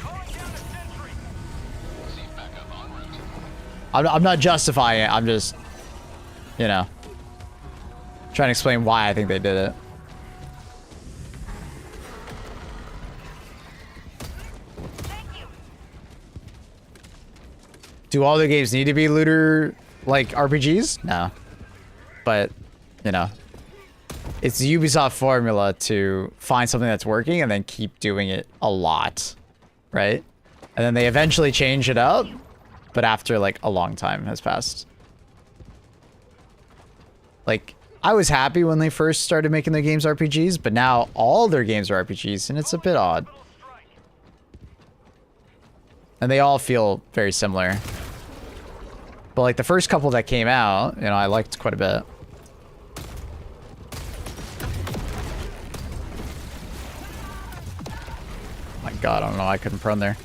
Calling down the sentry. Seat back I'm not justifying it. I'm just, you know, trying to explain why I think they did it. Do all their games need to be looter, like, RPGs? No. But, you know, it's the Ubisoft formula to find something that's working and then keep doing it a lot, right? And then they eventually change it up, but after, like, a long time has passed. Like, I was happy when they first started making their games RPGs, but now all their games are RPGs, and it's a bit odd. And they all feel very similar. But like the first couple that came out, you know, I liked quite a bit. My god, I don't know, I couldn't prone there.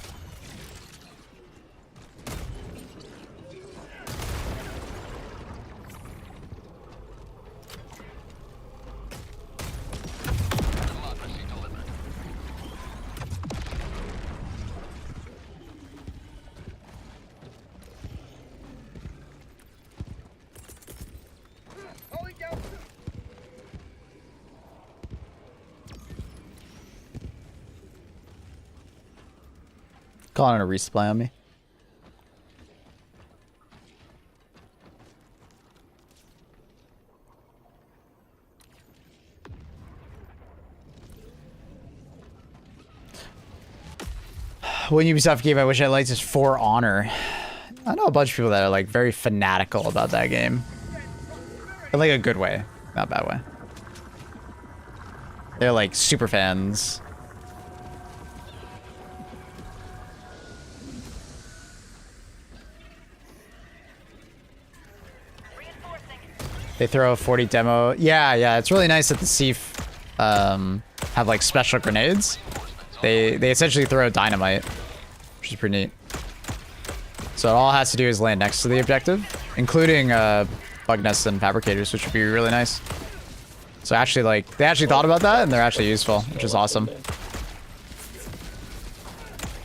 Calling a resupply on me. One Ubisoft game I wish I liked is For Honor. I know a bunch of people that are like very fanatical about that game. In like a good way, not a bad way. They're like super fans. They throw a 40 demo. Yeah, it's really nice that the Thief have like special grenades. They essentially throw dynamite, which is pretty neat. So it all has to do is land next to the objective, including bug nests and fabricators, which would be really nice. So actually, like, they actually thought about that, and they're actually useful, which is awesome.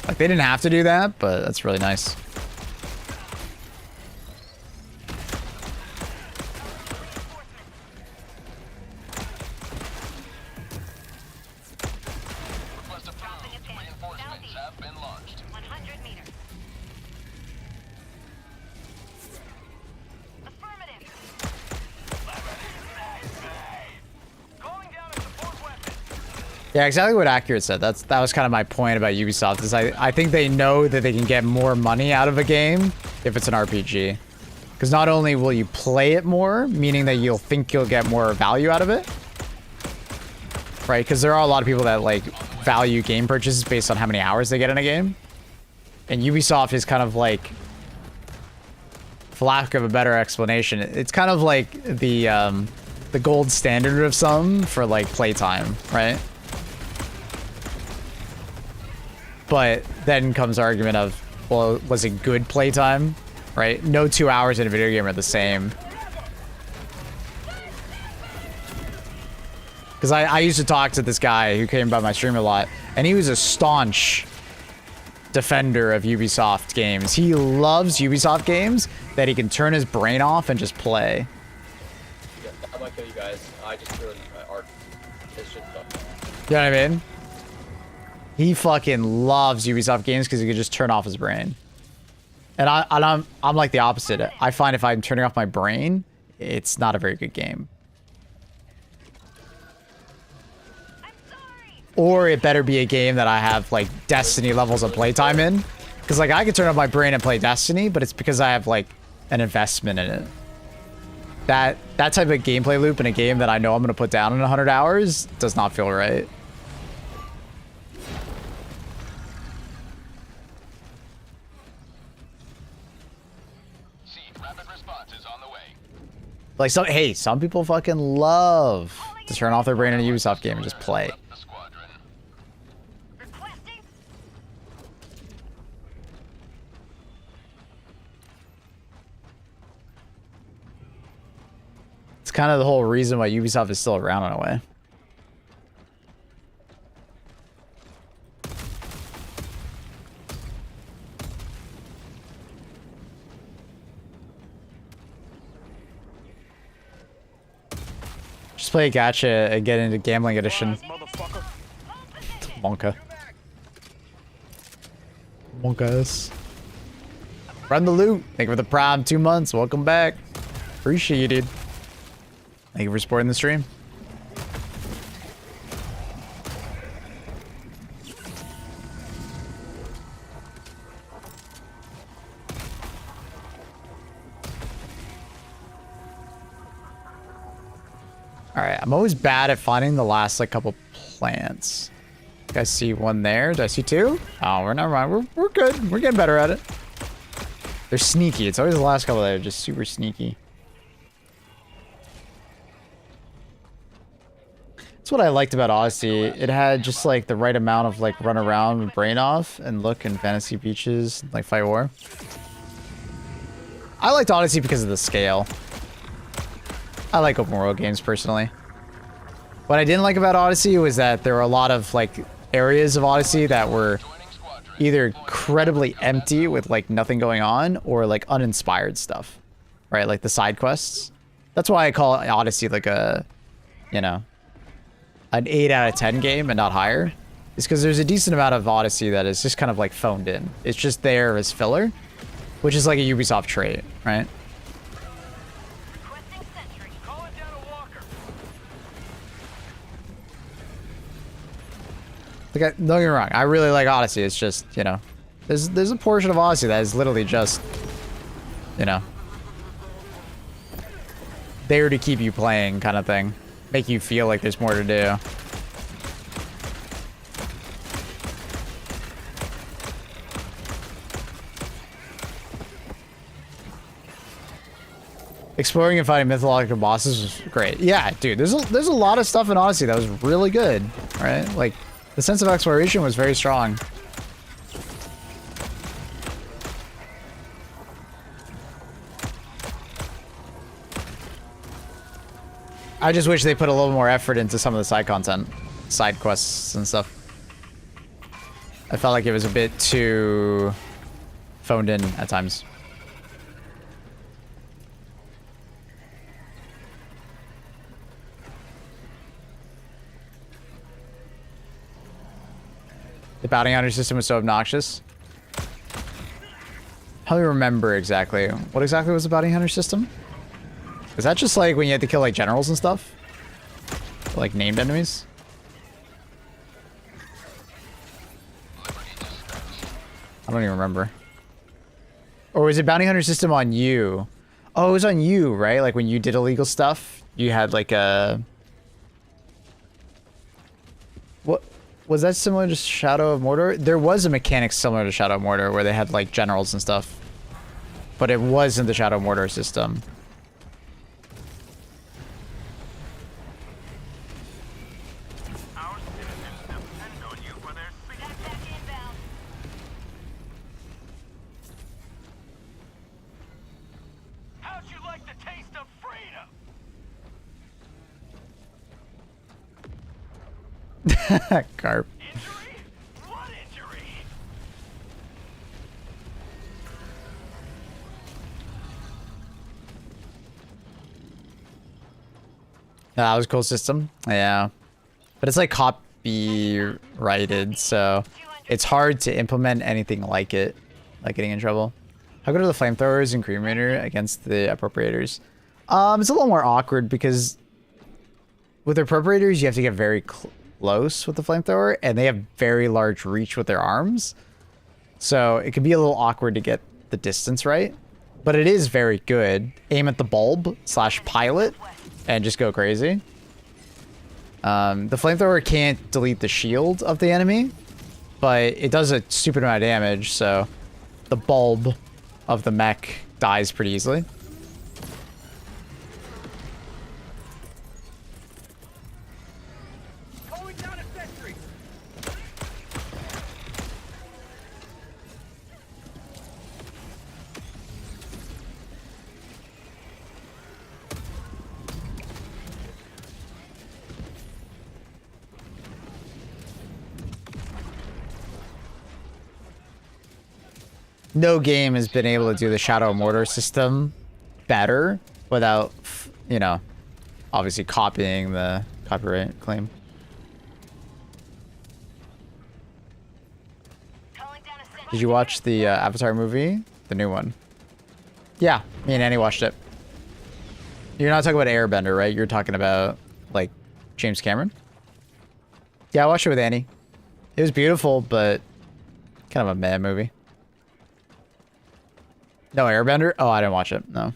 Like, they didn't have to do that, but that's really nice. Yeah, exactly what Accurate said. That was kind of my point about Ubisoft, is I think they know that they can get more money out of a game if it's an RPG. Because not only will you play it more, meaning that you'll think you'll get more value out of it. Right, because there are a lot of people that like value game purchases based on how many hours they get in a game. And Ubisoft is kind of like, for lack of a better explanation, it's kind of like the gold standard of some for like playtime, right? But then comes the argument of, well, was it good playtime? Right? No 2 hours in a video game are the same. Because I used to talk to this guy who came by my stream a lot, and he was a staunch defender of Ubisoft games. He loves Ubisoft games that he can turn his brain off and just play. Yeah, I might kill you guys. I just ruined my art. This shit's done. You know what I mean? He fucking loves Ubisoft games because he can just turn off his brain. And I'm like the opposite. I find if I'm turning off my brain, it's not a very good game. Or it better be a game that I have like Destiny levels of playtime in. Because like I can turn off my brain and play Destiny, but it's because I have like an investment in it. That type of gameplay loop in a game that I know I'm going to put down in 100 hours does not feel right. Like, some people fucking love to turn off their brain in a Ubisoft game and just play. It's kind of the whole reason why Ubisoft is still around in a way. play gacha and get into gambling edition. Motherfucker. Monka. Monkas. Run the loot. Thank you for the prime 2 months. Welcome back. Appreciate it. Thank you for supporting the stream. Alright, I'm always bad at finding the last like couple plants. I see one there. Do I see two? Oh, we're not wrong. We're good. We're getting better at it. They're sneaky. It's always the last couple that are just super sneaky. That's what I liked about Odyssey. It had just like the right amount of like run around with brain off and look in Fantasy Beaches, like Fight War. I liked Odyssey because of the scale. I like open world games personally. What I didn't like about Odyssey was that there were a lot of like areas of Odyssey that were either incredibly empty with like nothing going on or like uninspired stuff, right? Like the side quests. That's why I call Odyssey like a, you know, an 8 out of 10 game and not higher. It's because there's a decent amount of Odyssey that is just kind of like phoned in. It's just there as filler, which is like a Ubisoft trait, right? Calling down a walker. Like, don't get me wrong, I really like Odyssey. It's just, you know, there's a portion of Odyssey that is literally just, you know, there to keep you playing kind of thing. Make you feel like there's more to do. Exploring and fighting mythological bosses was great. Yeah, dude, there's a lot of stuff in Odyssey that was really good, right? Like, the sense of exploration was very strong. I just wish they put a little more effort into some of the side content, side quests and stuff. I felt like it was a bit too phoned in at times. The bounty hunter system was so obnoxious. How do you remember exactly? What exactly was the bounty hunter system? Is that just like when you had to kill like generals and stuff? Like named enemies? I don't even remember. Or was it bounty hunter system on you? Oh, it was on you, right? Like when you did illegal stuff, you had like a... What? Was that similar to Shadow of Mordor? There was a mechanic similar to Shadow of Mordor where they had like generals and stuff. But it wasn't the Shadow of Mordor system. Our citizens depend on you for their safety. How'd you like the taste of freedom? Carp. Injury? What injury? That was a cool system. Yeah. But it's like copyrighted, so it's hard to implement anything like it, like getting in trouble. How good are the flamethrowers and cremator against the appropriators? It's a little more awkward because with the appropriators, you have to get very close with the flamethrower, and they have very large reach with their arms. So it can be a little awkward to get the distance right, but it is very good. Aim at the bulb / pilot and just go crazy. The flamethrower can't delete the shield of the enemy, but it does a stupid amount of damage, so the bulb of the mech dies pretty easily. Calling down a sentry. No game has been able to do the Shadow of Mordor system better without, you know, obviously copying the copyright claim. Did you watch the Avatar movie? The new one? Yeah, me and Annie watched it. You're not talking about Airbender, right? You're talking about, like, James Cameron? Yeah, I watched it with Annie. It was beautiful, but kind of a meh movie. No, Airbender? Oh, I didn't watch it. No.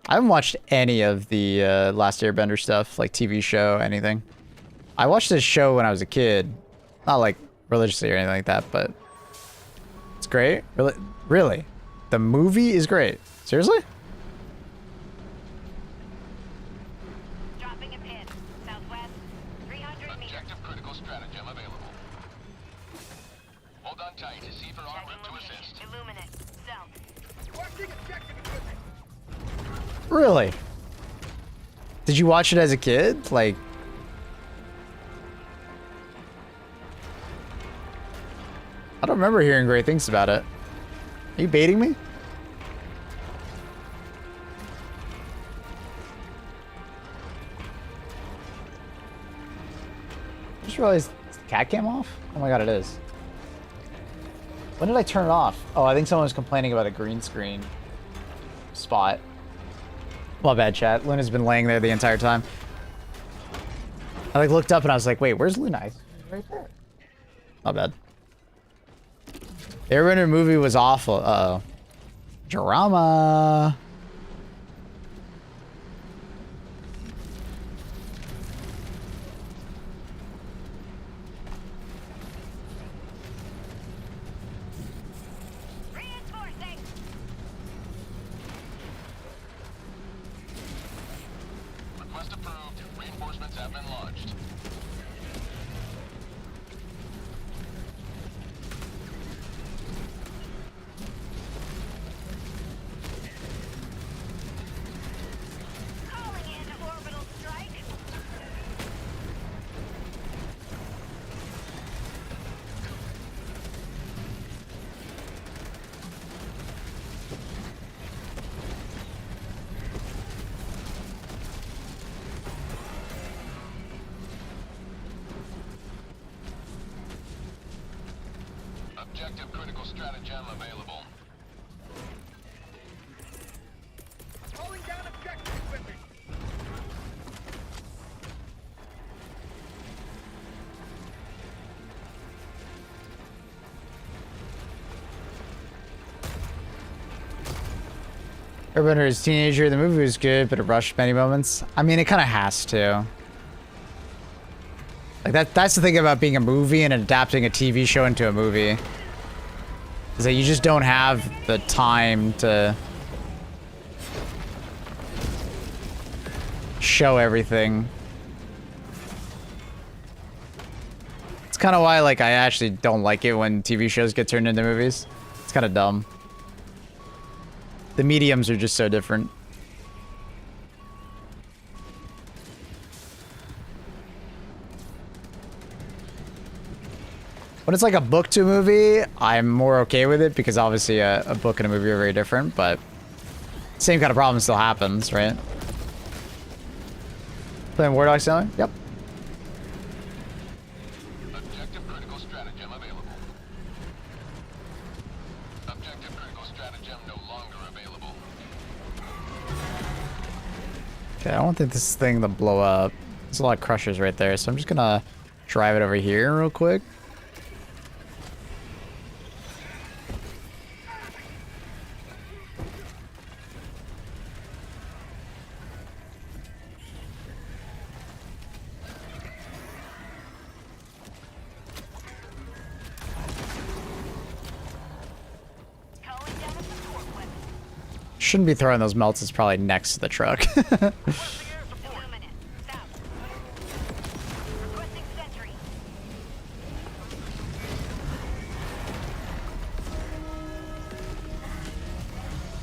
I haven't watched any of the Last Airbender stuff, like TV show, anything. I watched this show when I was a kid. Not, like, religiously or anything like that, but it's great. Really? Really? The movie is great. Seriously? Dropping a pin. Southwest, 300 meters. Objective critical stratagem available. Hold on tight. Deceiver en route to assist. Illuminate. South. Really? Did you watch it as a kid? Like... I don't remember hearing great things about it. Are you baiting me? I just realized, is the cat cam off? Oh my god, it is. When did I turn it off? Oh, I think someone was complaining about a green screen spot. My bad, chat. Luna's been laying there the entire time. I like looked up and I was like, wait, where's Luna? She's right there. My bad. The Airbender movie was awful. Uh-oh. Drama. Reinforcing. Request approved. Reinforcements have been launched. Calling in orbital strike. Objective critical stratagem available. Calling down objective equipment. Airbender is teenager. The movie was good, but it rushed many moments. I mean, it kind of has to. Like that's the thing about being a movie and adapting a TV show into a movie. Is that you just don't have the time to show everything. It's kind of why, like, I actually don't like it when TV shows get turned into movies. It's kind of dumb. The mediums are just so different. When it's like a book to a movie, I'm more okay with it because obviously a book and a movie are very different, but same kind of problem still happens, right? Playing War Dogs now? Yep. Objective critical stratagem available. Objective critical stratagem no longer available. Okay, I don't think this thing to blow up. There's a lot of crushers right there, so I'm just gonna drive it over here real quick. Calling down a support weapon. Shouldn't be throwing those melts, it's probably next to the truck. Illuminate. South. Requesting sentry.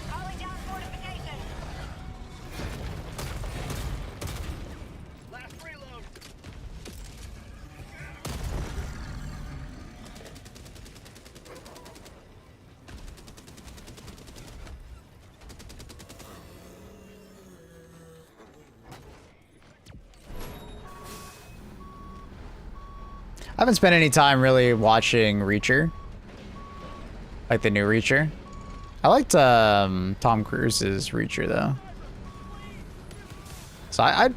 Calling down fortification. Last reload. I haven't spent any time really watching Reacher. Like the new Reacher. I liked Tom Cruise's Reacher though. So I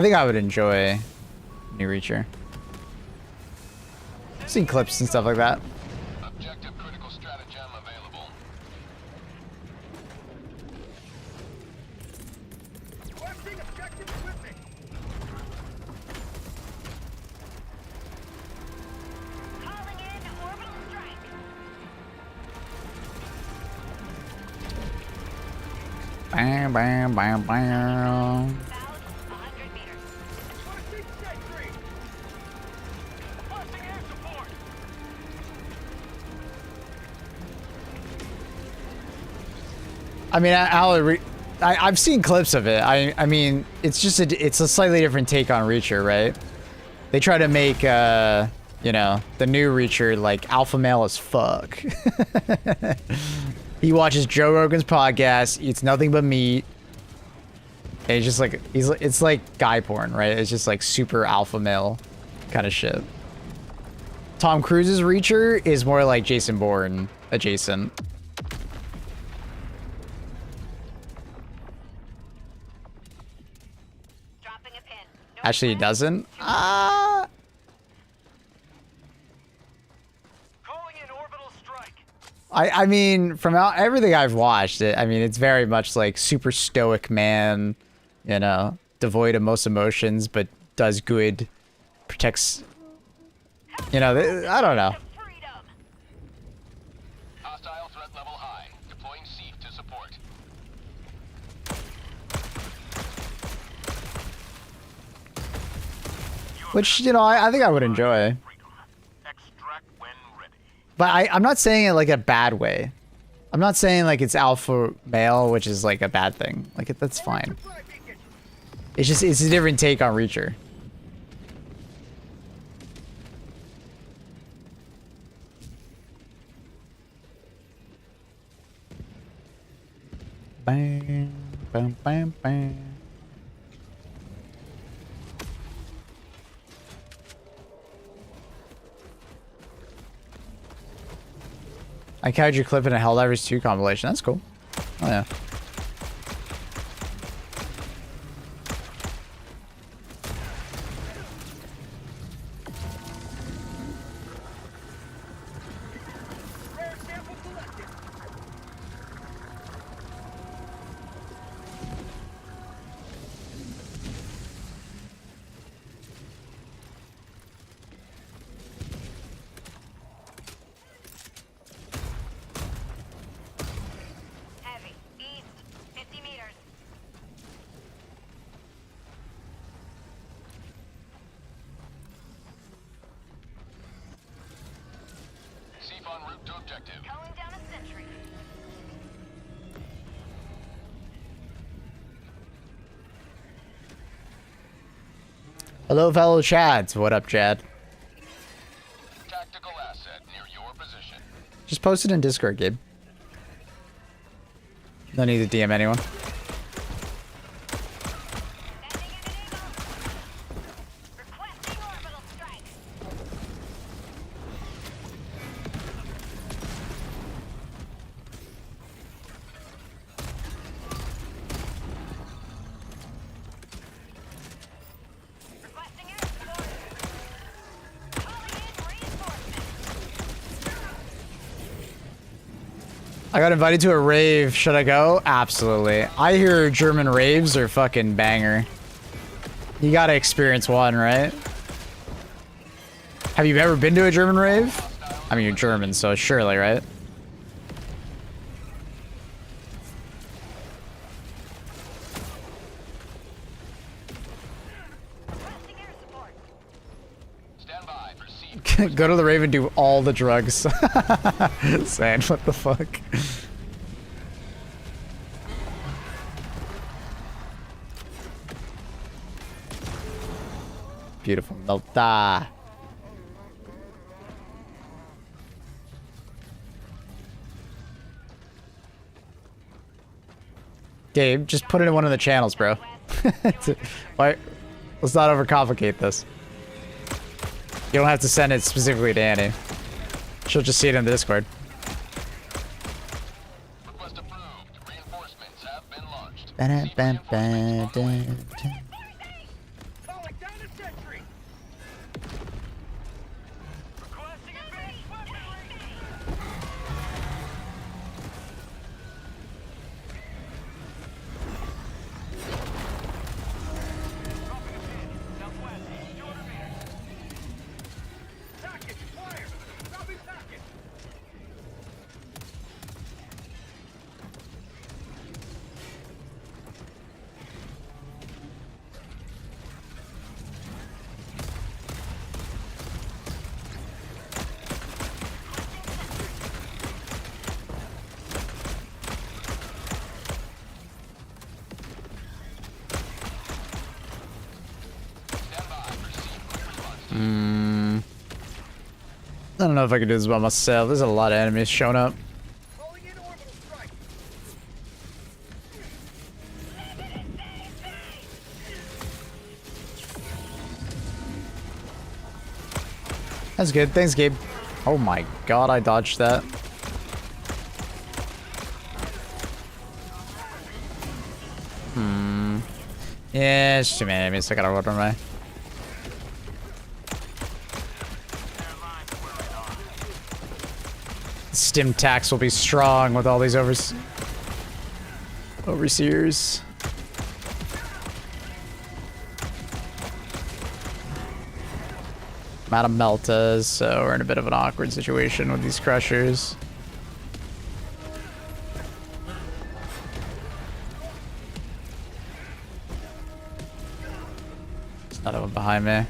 think I would enjoy new Reacher. I've seen clips and stuff like that. Objective critical stratagem available. Requesting objective equipment. Calling in orbital strike. Bam, bam, bam, bam. About 100 meters. Requesting sentry. Requesting air support. I mean, I've seen clips of it. I mean, it's a slightly different take on Reacher, right? They try to make, you know, the new Reacher like alpha male as fuck. He watches Joe Rogan's podcast, eats nothing but meat. And he's just like, it's like guy porn, right? It's just like super alpha male kind of shit. Tom Cruise's Reacher is more like Jason Bourne adjacent. Dropping a pin. Actually, he doesn't. Calling in orbital strike. I mean, from everything I've watched, I mean, it's very much like super stoic man, you know, devoid of most emotions, but does good, protects, you know, I don't know. Freedom. Hostile threat level high. Deploying Seek to support. Which, you know, I think I would enjoy. Freedom. Extract when ready. But I'm not saying it like a bad way. I'm not saying like it's alpha male, which is like a bad thing. Like, that's fine. It's just, it's a different take on Reacher. Bam, bam, bam, bam. I carried your clip in a Helldivers 2 compilation. That's cool. Oh yeah. Rare sample selected. Heavy. East. 50 meters. Seek en route to objective. Calling down a sentry. Hello, fellow Chads. What up, Chad? Tactical asset near your position. Just post it in Discord, Gabe. No need to DM anyone. Sending in an eagle. Requesting orbital strike. Requesting air support. Calling in reinforcements. I got invited to a rave. Should I go? Absolutely. I hear German raves are fucking banger. You gotta experience one, right? Have you ever been to a German rave? I mean, you're German, so surely, right? Requesting air support. Stand by for Seek. Go to the rave and do all the drugs. Saying, what the fuck? Beautiful. Delta. Gabe, just put it in one of the channels, bro. Why? Let's not overcomplicate this. You don't have to send it specifically to Annie. She'll just see it in the Discord. Request approved. Reinforcements have been launched. Falling down a sentry. Requesting advanced weaponry. Dropping a pin. Southwest. 200 meters. Package, fire! Dropping package! Stand by. Receive quick response. I don't know if I can do this by myself. There's a lot of enemies showing up. Calling in orbital strike. That's good. Thanks, Gabe. Oh my god, I dodged that. Yeah, it's too many enemies. I gotta run away. Stim tax will be strong with all these overseers. I'm out of meltas, so we're in a bit of an awkward situation with these crushers. There's another one behind me.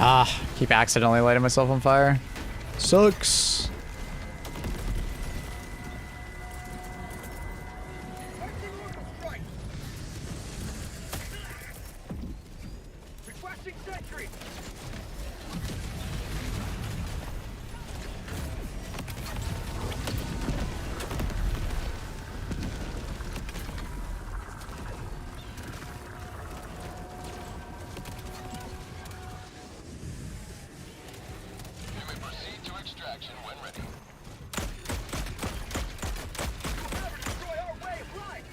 Ah, keep accidentally lighting myself on fire. Sucks. Requesting orbital strike. Requesting sentry. You may proceed to extraction when ready. Never destroy our way of life.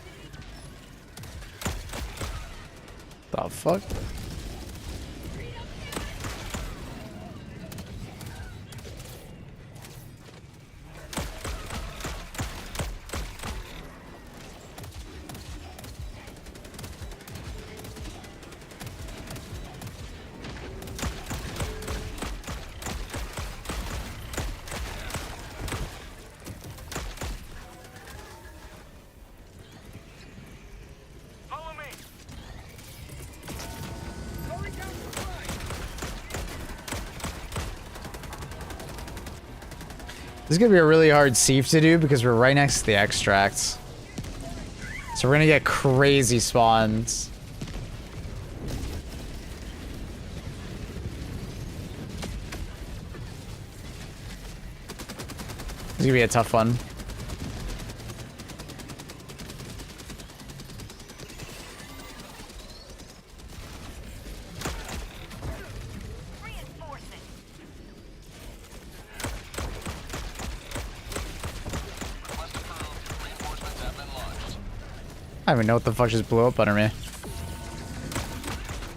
The fuck? Follow me. Going down the line. This is gonna be a really hard sieve to do because we're right next to the extracts. So we're gonna get crazy spawns. This is gonna be a tough one. Request approved. Reinforcements have been launched. I don't even know what the fuck just blew up under me. I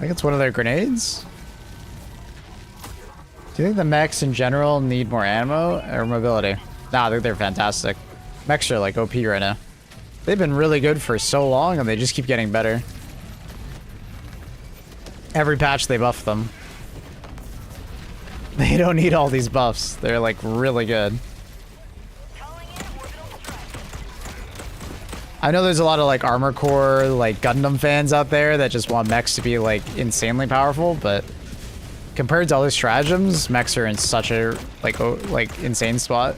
think it's one of their grenades? Do you think the mechs in general need more ammo or mobility? Nah, I think they're fantastic. Mechs are like OP right now. They've been really good for so long and they just keep getting better. Every patch they buff them. They don't need all these buffs. They're like really good. I know there's a lot of like Armor Core, like Gundam fans out there that just want mechs to be like insanely powerful, but compared to other stratagems, mechs are in such a like insane spot.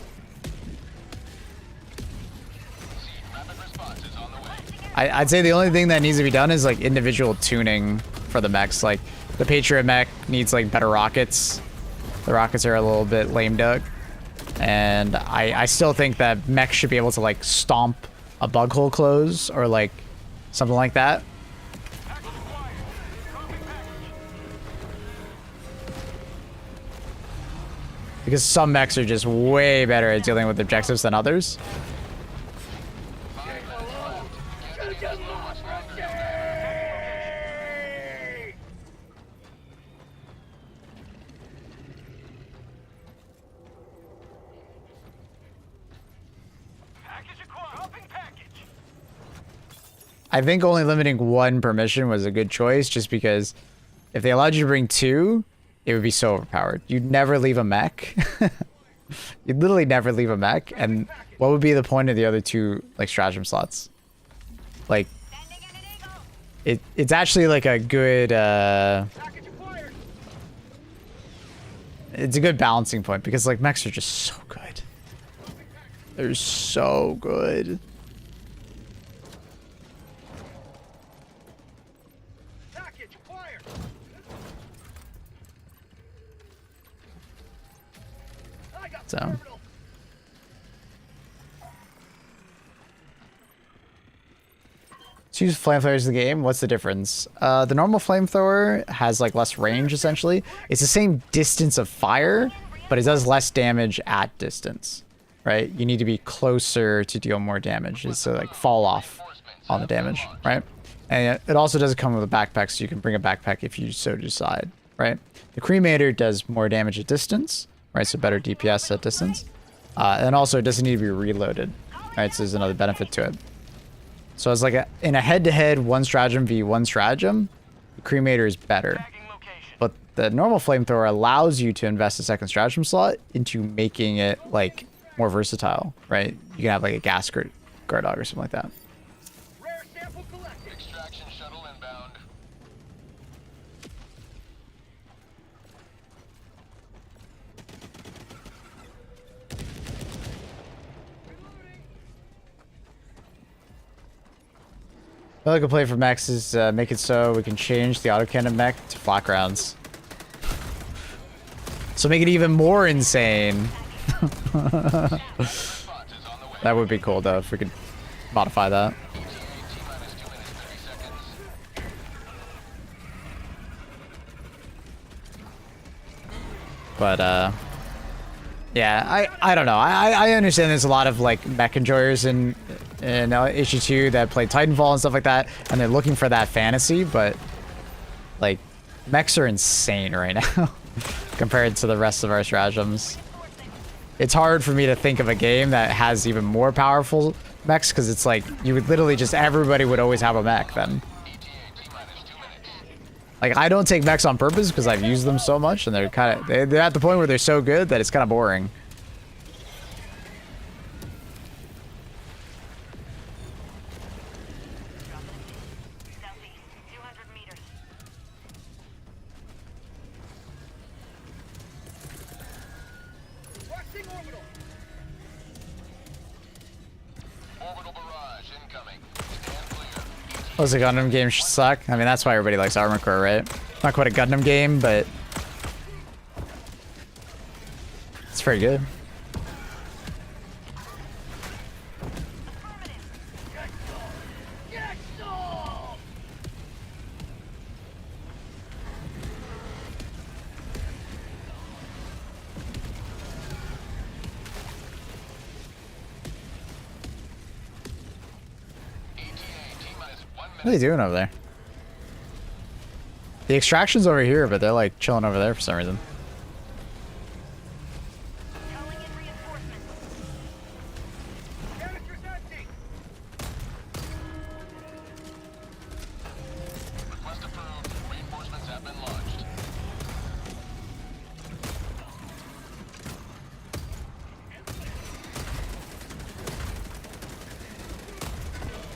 I'd say the only thing that needs to be done is like individual tuning for the mechs. Like the Patriot mech needs like better rockets. The rockets are a little bit lame duck. And I still think that mechs should be able to like stomp a bug hole close or like something like that. Because some mechs are just way better at dealing with objectives than others. I think only limiting one per mission was a good choice, just because if they allowed you to bring two, it would be so overpowered. You'd never leave a mech. You'd literally never leave a mech, and what would be the point of the other two like stratagem slots? Like, it's actually like a good it's a good balancing point, because like mechs are just so good. They're so good. So let's use flamethrowers in the game. What's the difference? The normal flamethrower has like less range essentially. It's the same distance of fire, but it does less damage at distance, right? You need to be closer to deal more damage. It's to like fall off on the damage, right? And it also doesn't come with a backpack, so you can bring a backpack if you so decide, right? The cremator does more damage at distance, right? So better DPS at distance. And also it doesn't need to be reloaded, right? So there's another benefit to it. So it's like in a head-to-head one stratagem v one stratagem, the cremator is better. But the normal flamethrower allows you to invest a second stratagem slot into making it like more versatile, right? You can have like a gas guard dog or something like that. Extraction shuttle inbound. Another good play for mechs is make it so we can change the autocannon mech to flak rounds. So make it even more insane. That would be cool though if we could modify that. But yeah, I don't know. I understand there's a lot of like mech enjoyers in issue 2 that play Titanfall and stuff like that, and they're looking for that fantasy, but like mechs are insane right now compared to the rest of our stratagems. It's hard for me to think of a game that has even more powerful mechs, because it's like you would literally just everybody would always have a mech then. Like I don't take mechs on purpose because I've used them so much, and they're kind of they're at the point where they're so good that it's kind of boring. Those Gundam games suck. I mean, that's why everybody likes Armored Core, right? Not quite a Gundam game, but it's pretty good. What are they doing over there? The extraction's over here, but they're like chilling over there for some reason. Request approved. Reinforcements have been launched.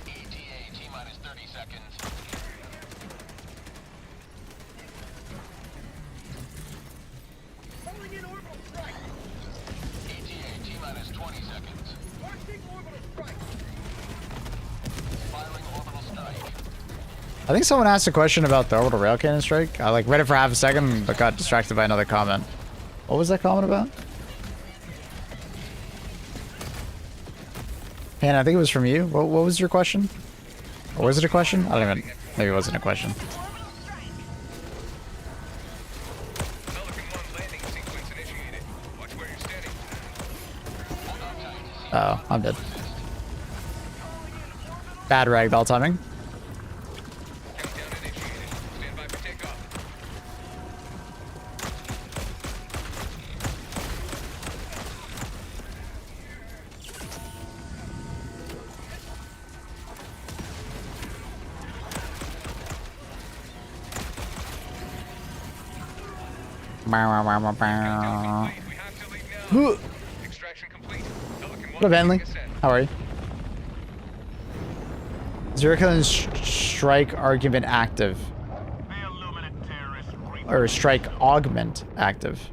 ETA T-minus 30 seconds. I think someone asked a question about the orbital rail cannon strike. I like read it for half a second, but got distracted by another comment. What was that comment about? Hannah, I think it was from you. What was your question? Or was it a question? I don't even... Maybe it wasn't a question. Oh, I'm dead. Bad ragdoll timing. What up, Henley? How are you? Zero killing strike argument active. Or strike augment active.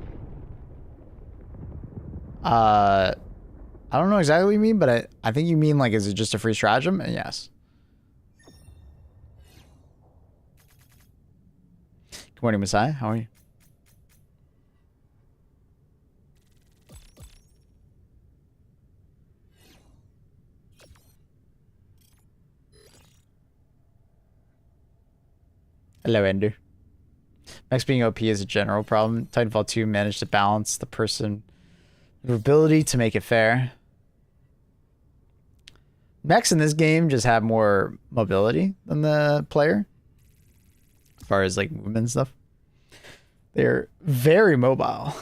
I don't know exactly what you mean, but I think you mean like, is it just a free stratagem? And yes. Good morning, Messiah. How are you? Hello, Ender. Max being OP is a general problem. Titanfall 2 managed to balance the person ability to make it fair. Mechs in this game just have more mobility than the player. As far as like movement and stuff. They're very mobile.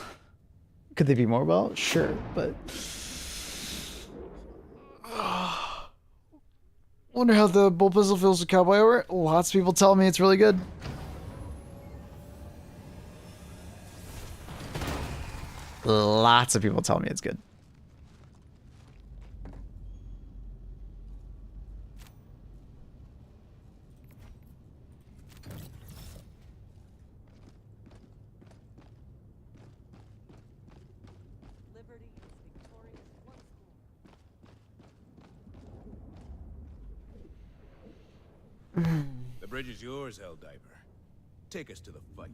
Could they be more mobile? Sure, but... Wonder how the bull pistol feels with Cowboy over. Lots of people tell me it's really good. Lots of people tell me it's good. Liberty is victorious once more. The bridge is yours, Helldiver. Take us to the fight.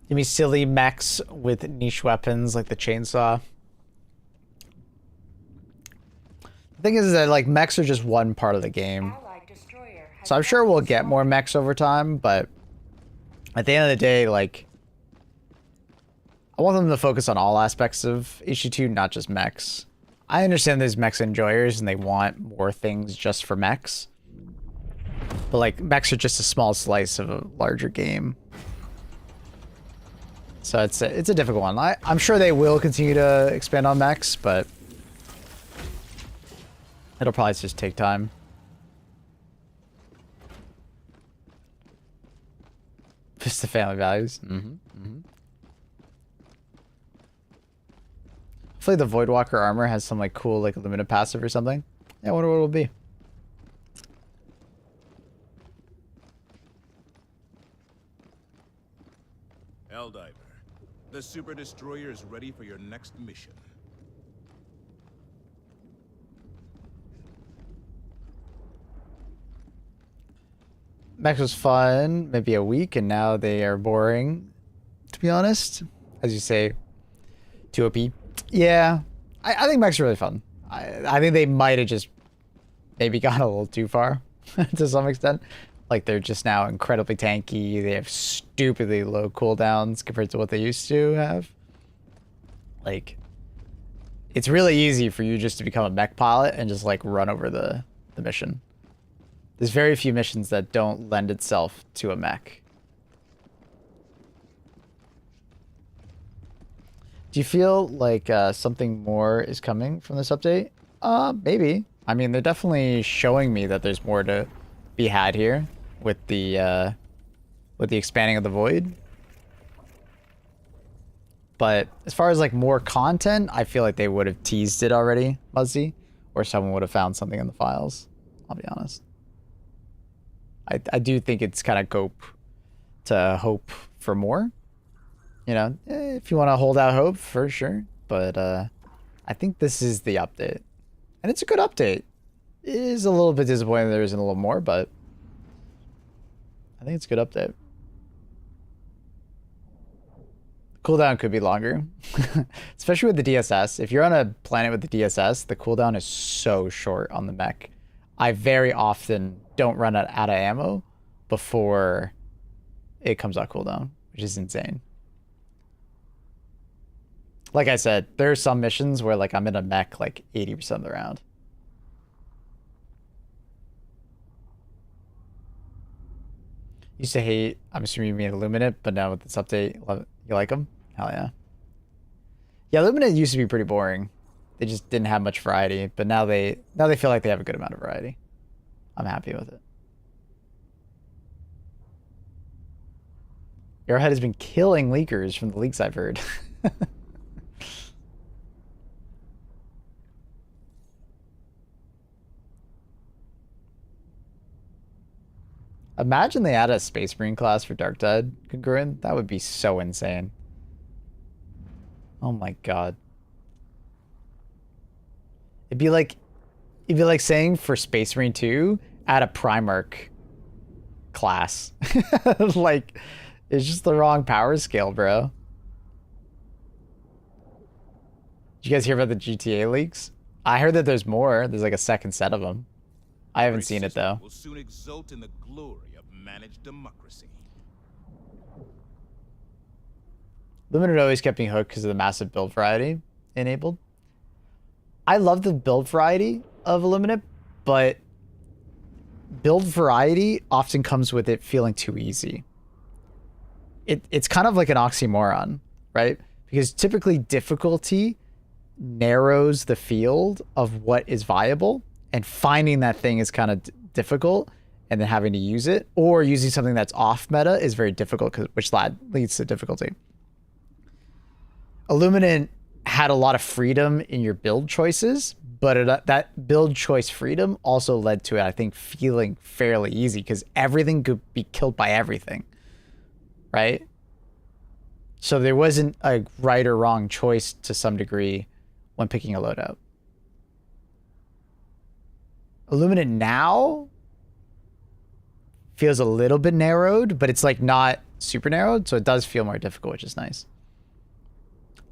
Give me silly mechs with niche weapons like the chainsaw. The thing is that like mechs are just one part of the game. So I'm sure we'll get more mechs over time, but at the end of the day, like I want them to focus on all aspects of HG2, not just mechs. I understand there's mechs enjoyers and they want more things just for mechs. But like mechs are just a small slice of a larger game. So it's a difficult one. I'm sure they will continue to expand on mechs, but it'll probably just take time. Just the family values. Hopefully the Voidwalker armor has some like cool like limited passive or something. Yeah, I wonder what it'll be. Helldivers. The Super Destroyer is ready for your next mission. Mechs was fun, maybe a week, and now they are boring, to be honest. As you say, too OP. Yeah, I think mechs are really fun. I think they might have just maybe gone a little too far to some extent. Like, they're just now incredibly tanky. They have stupidly low cooldowns compared to what they used to have. Like, it's really easy for you just to become a mech pilot and just, like, run over the mission. There's very few missions that don't lend itself to a mech. Do you feel like something more is coming from this update? Maybe. I mean, they're definitely showing me that there's more to be had here with the expanding of the void. But as far as like more content, I feel like they would have teased it already, Muzzy, or someone would have found something in the files. I'll be honest. I do think it's kind of cope to hope for more. you know, if you want to hold out hope, for sure. But I think this is the update. And it's a good update. It is a little bit disappointing there isn't a little more, but I think it's a good update. Cooldown could be longer, especially with the DSS. If you're on a planet with the DSS, the cooldown is so short on the mech. I very often don't run out of ammo before it comes out cooldown, which is insane. Like I said, there are some missions where like I'm in a mech like 80% of the round. Used to hate, I'm assuming you mean Illuminate, but now with this update, you like them? Hell yeah. Yeah, Illuminate used to be pretty boring. They just didn't have much variety, but now they feel like they have a good amount of variety. I'm happy with it. Arrowhead has been killing leakers from the leaks I've heard. Imagine they add a Space Marine class for Dark Tide concurrent. That would be so insane. Oh my god. It'd be like saying for Space Marine 2, add a Primarch class. Like, it's just the wrong power scale, bro. Did you guys hear about the GTA leaks? I heard that there's more. There's like a second set of them. I haven't seen it though. Will soon exult in the glory of managed democracy. Limited always kept me hooked because of the massive build variety enabled. I love the build variety of Illuminate, but build variety often comes with it feeling too easy. It's kind of like an oxymoron, right? Because typically difficulty narrows the field of what is viable, and finding that thing is kind of difficult, and then having to use it, or using something that's off meta is very difficult, which leads to difficulty. Illuminant had a lot of freedom in your build choices, but that build choice freedom also led to it, I think, feeling fairly easy because everything could be killed by everything, right? So there wasn't a right or wrong choice to some degree when picking a loadout. Illuminant now feels a little bit narrowed, but it's like not super narrowed, so it does feel more difficult, which is nice.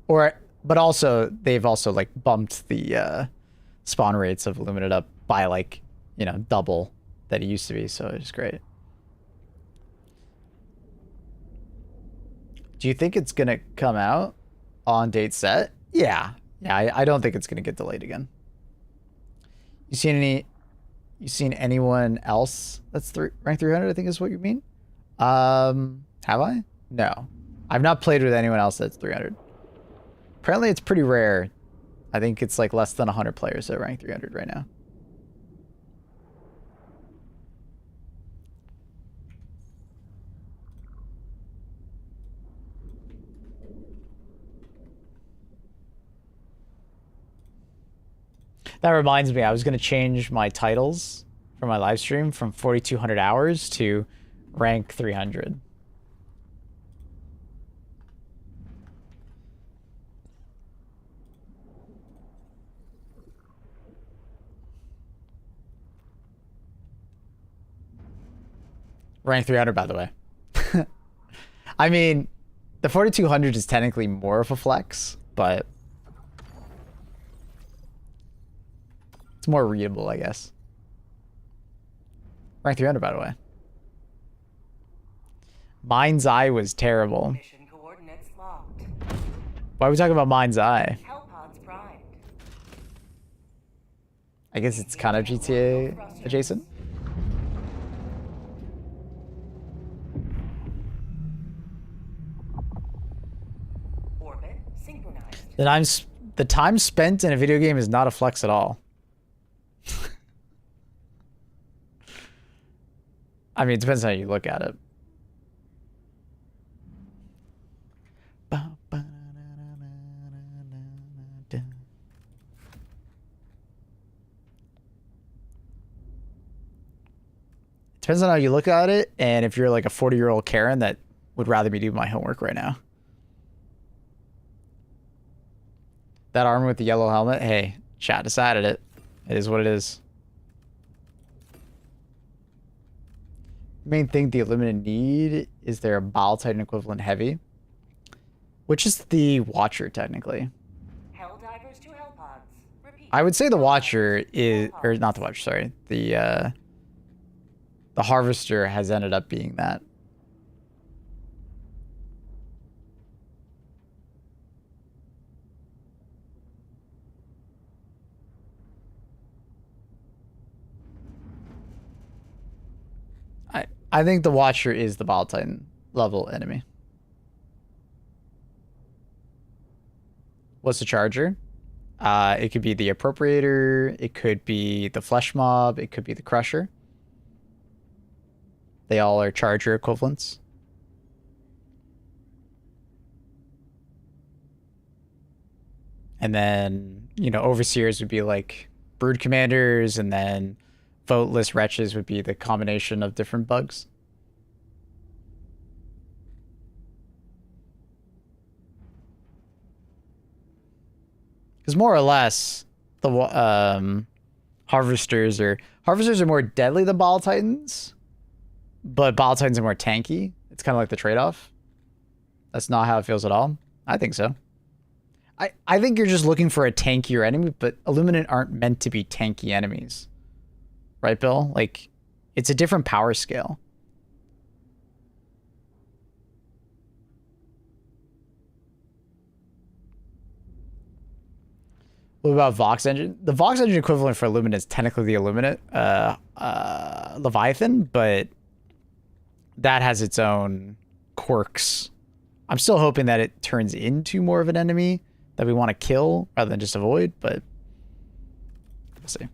But also they've also like bumped the spawn rates of Illuminate up by like, you know, double that it used to be, so it's great. Do you think it's gonna come out on date set? Yeah. I don't think it's gonna get delayed again. You seen anyone else that's rank 300? I think is what you mean. Have I? No, I've not played with anyone else that's 300. Apparently, it's pretty rare. I think it's like less than 100 players that rank 300 right now. That reminds me, I was going to change my titles for my live stream from 4,200 hours to rank 300. Rank 300, by the way. I mean, the 4,200 is technically more of a flex, but it's more readable, I guess. Rank 300, by the way. Mind's Eye was terrible. Mission coordinates locked. Why are we talking about Mind's Eye? Hellpods primed. I guess it's kind of GTA adjacent. Orbit synchronized. The time spent in a video game is not a flex at all. I mean, it depends on how you look at it. Depends on how you look at it, and if you're like a 40-year-old Karen that would rather me do my homework right now. That armor with the yellow helmet. Hey, chat decided it. It is what it is. Main thing the Illuminate need is there a Bile Titan equivalent heavy, which is the Watcher technically. Helldivers to Hellpods. Repeat. I would say the Watcher is, or not the Watcher, sorry, the Harvester has ended up being that. I think the Watcher is the Bile Titan level enemy. What's the Charger? It could be the Appropriator. It could be the Flesh Mob. It could be the Crusher. They all are Charger equivalents. And then, you know, Overseers would be like Brood Commanders, and then Voteless Wretches would be the combination of different bugs. Because more or less, the Harvesters are more deadly than Bile Titans, but Bile Titans are more tanky. It's kind of like the trade-off. That's not how it feels at all. I think so. I think you're just looking for a tankier enemy, but Illuminate aren't meant to be tanky enemies. Right, Bill? Like, it's a different power scale. What about Vox Engine? The Vox Engine equivalent for Illuminate is technically the Illuminate Leviathan, but that has its own quirks. I'm still hoping that it turns into more of an enemy that we want to kill rather than just avoid, but we'll see.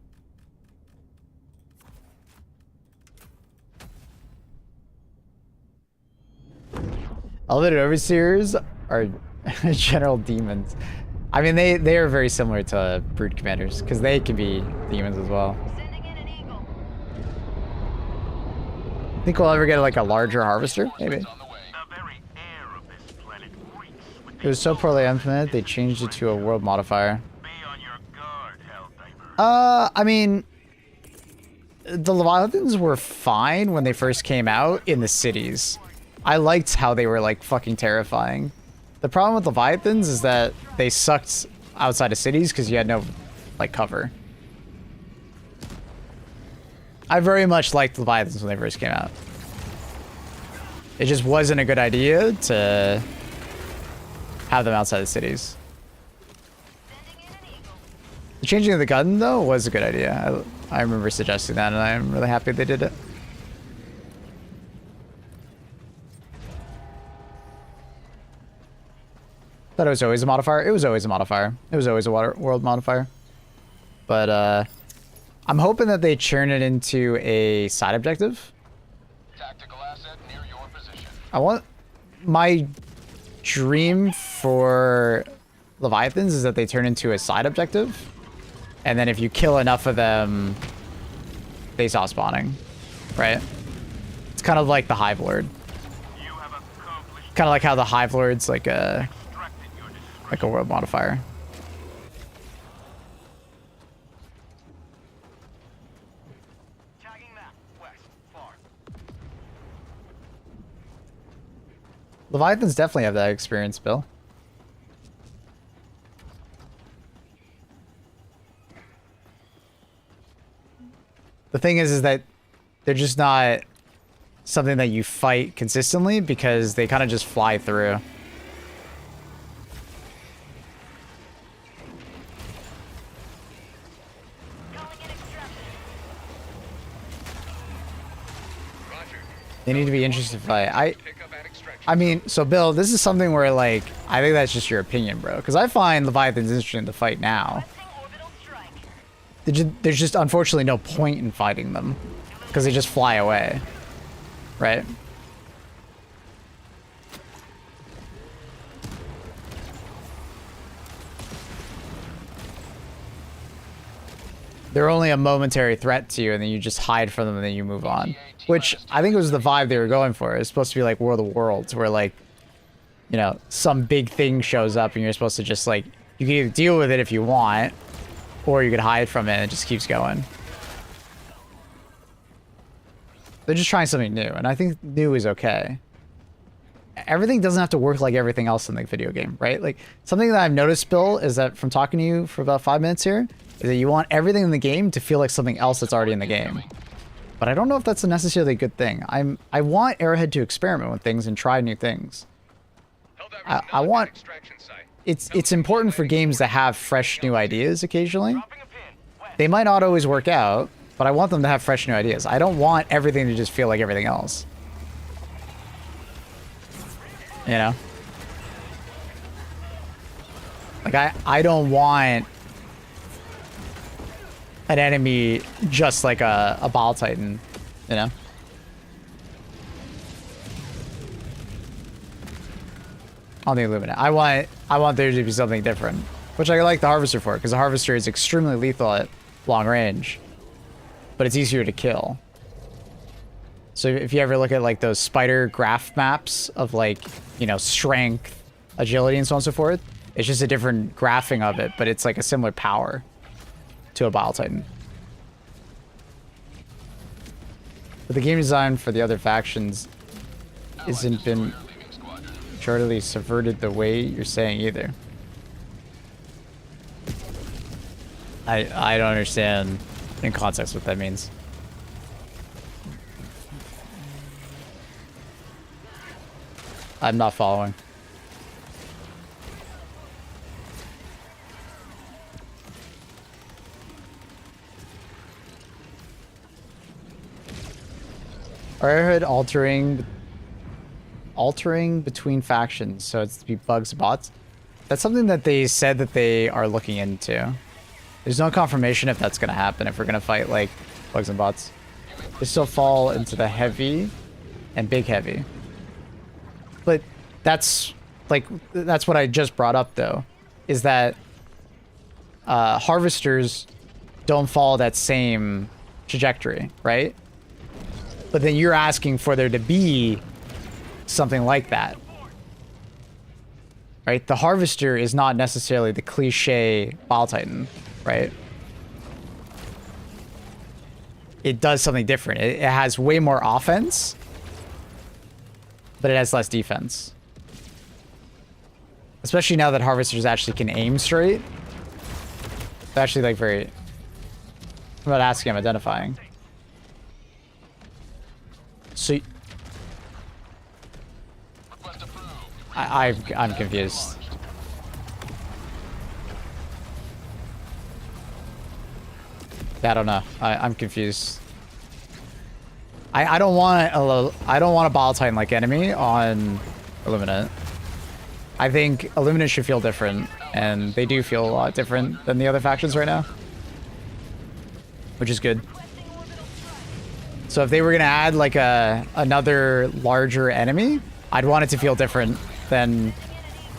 Elevated Overseers are general demons. I mean, they are very similar to Brood Commanders, because they can be demons as well. Think we'll ever get like a larger Harvester? Maybe. The very air of this planet reeks with It was so poorly implemented, they changed it to a world modifier. Be on your guard, Helldiver. I mean, the Leviathans were fine when they first came out in the cities. I liked how they were like fucking terrifying. The problem with Leviathans is that they sucked outside of cities because you had no like cover. I very much liked Leviathans when they first came out. It just wasn't a good idea to have them outside the cities. The changing of the gun though was a good idea. I remember suggesting that, and I'm really happy they did it. Thought it was always a modifier. It was always a modifier. It was always a world modifier. But I'm hoping that they churn it into a side objective. Tactical asset near your position. I want my dream for Leviathans is that they turn into a side objective, and then if you kill enough of them, they stop spawning. Right? It's kind of like the Hive Lord. You have accomplished Kind of like how the Hive Lord's like a world modifier. tagging map west far. Leviathans definitely have that experience, Bill. The thing is that they're just not something that you fight consistently because they kind of just fly through. They need to be interested to fight. I mean, so Bill, this is something where like I think that's just your opinion, bro. Because I find Leviathans interesting to fight now. There's just unfortunately no point in fighting them because they just fly away, right? They're only a momentary threat to you, and then you just hide from them, and then you move on. Which I think was the vibe they were going for. It's supposed to be like World of Worlds, where like, you know, some big thing shows up, and you're supposed to just like, You can either deal with it if you want, or you could hide from it and it just keeps going. They're just trying something new, and I think new is okay. Everything doesn't have to work like everything else in the video game, right? Like, something that I've noticed, Bill, is that from talking to you for about 5 minutes here, is that you want everything in the game to feel like something else that's already in the game. But I don't know if that's necessarily a good thing. I want Arrowhead to experiment with things and try new things. I want... It's important for games to have fresh new ideas occasionally. They might not always work out, but I want them to have fresh new ideas. I don't want everything to just feel like everything else. You know? Like, I don't want an enemy just like a Ball Titan, you know? On the Illuminate. I want there to be something different. Which I like the Harvester for, because the Harvester is extremely lethal at long range. But it's easier to kill. So if you ever look at like those spider graph maps of like, you know, strength, agility, and so on and so forth, it's just a different graphing of it, but it's like a similar power to a Bile Titan. But the game design for the other factions isn't been majorly subverted the way you're saying either. I don't understand in context what that means. I'm not following. Arrowhead altering between factions, so it's to be bugs and bots. That's something that they said that they are looking into. There's no confirmation if that's gonna happen, if we're gonna fight like bugs and bots. They still fall into the heavy and big heavy. But that's what I just brought up though, is that harvesters don't follow that same trajectory, right? But then you're asking for there to be something like that, right? The harvester is not necessarily the cliche Bile Titan, right? It does something different. It has way more offense, but it has less defense. Especially now that harvesters actually can aim straight. It's actually like very... I'm not asking, I'm identifying. So... I'm confused. Yeah, I don't know. I'm confused. I don't want a Bile Titan like enemy on Illuminate. I think Illuminate should feel different, and they do feel a lot different than the other factions right now, which is good. So if they were gonna add like another larger enemy, I'd want it to feel different than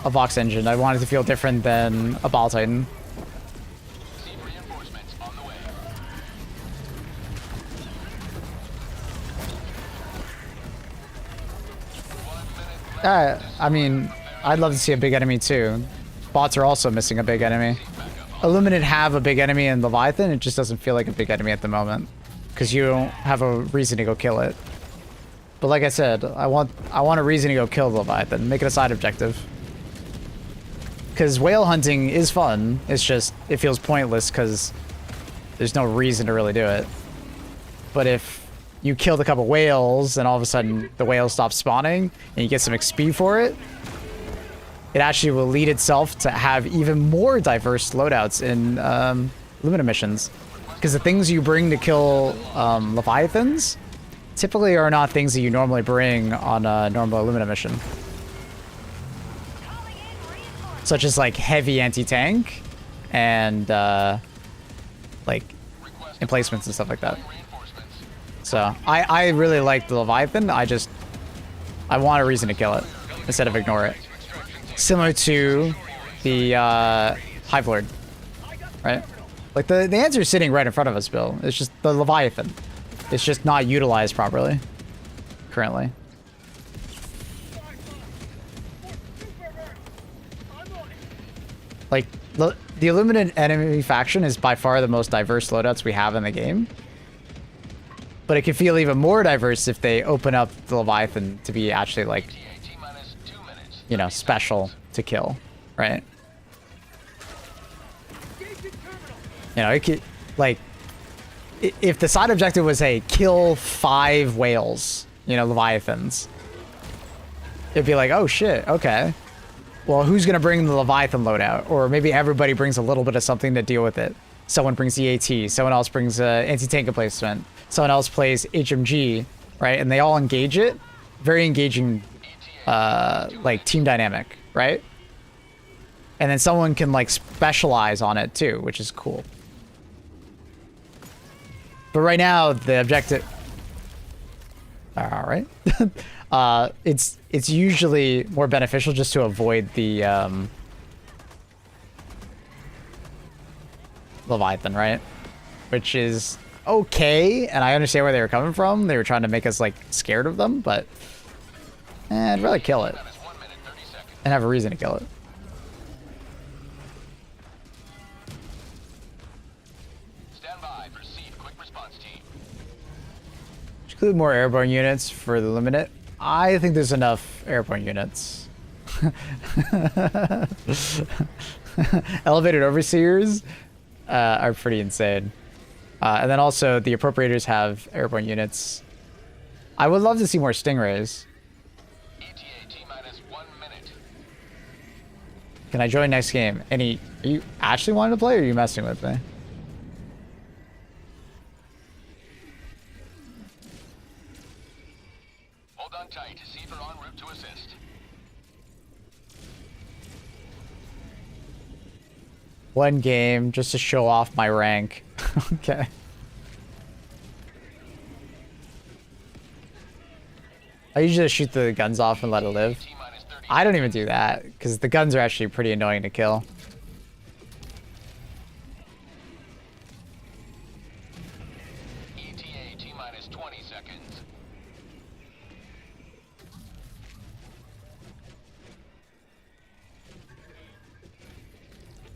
a Vox Engine. I'd want it to feel different than a Bile Titan. I mean, I'd love to see a big enemy too. Bots are also missing a big enemy. Illuminate have a big enemy in Leviathan, it just doesn't feel like a big enemy at the moment. Because you don't have a reason to go kill it. But like I said, I want a reason to go kill the Leviathan, make it a side objective. Because whale hunting is fun, it's just, it feels pointless because there's no reason to really do it. But if you killed a couple whales and all of a sudden the whales stop spawning and you get some XP for it, it actually will lead itself to have even more diverse loadouts in Illumina missions. Because the things you bring to kill Leviathans typically are not things that you normally bring on a normal Illumina mission. Such as like heavy anti-tank and like emplacements and stuff like that. So I really like the Leviathan. I want a reason to kill it instead of ignore it. Similar to the Hive Lord, right? Like the answer is sitting right in front of us, Bill. It's just the Leviathan. It's just not utilized properly currently. Like The Illuminate enemy faction is by far the most diverse loadouts we have in the game. But it can feel even more diverse if they open up the Leviathan to be actually like, you know, special to kill, right? You know, it could, like, if the side objective was, hey, kill 5 whales, you know, Leviathans, it'd be like, oh shit, okay. Well, who's gonna bring the Leviathan loadout? Or maybe everybody brings a little bit of something to deal with it. Someone brings EAT, someone else brings anti-tank replacement, someone else plays HMG, right? And they all engage it. Very engaging, like, team dynamic, right? And then someone can, like, specialize on it too, which is cool. But right now, the objective... Alright. It's usually more beneficial just to avoid the, Leviathan, right? Which is okay, and I understand where they were coming from. They were trying to make us, like, scared of them, but... I'd rather kill it. And have a reason to kill it. Include more airborne units for the Limited. I think there's enough airborne units. Elevated Overseers are pretty insane. And then also the Appropriators have airborne units. I would love to see more Stingrays. Can I join next game? Are you actually wanting to play, or are you messing with me? Hold on tight. Seaver en route to assist. One game just to show off my rank. Okay. I usually just shoot the guns off and let it live. I don't even do that, because the guns are actually pretty annoying to kill. ETA T-minus 20 seconds.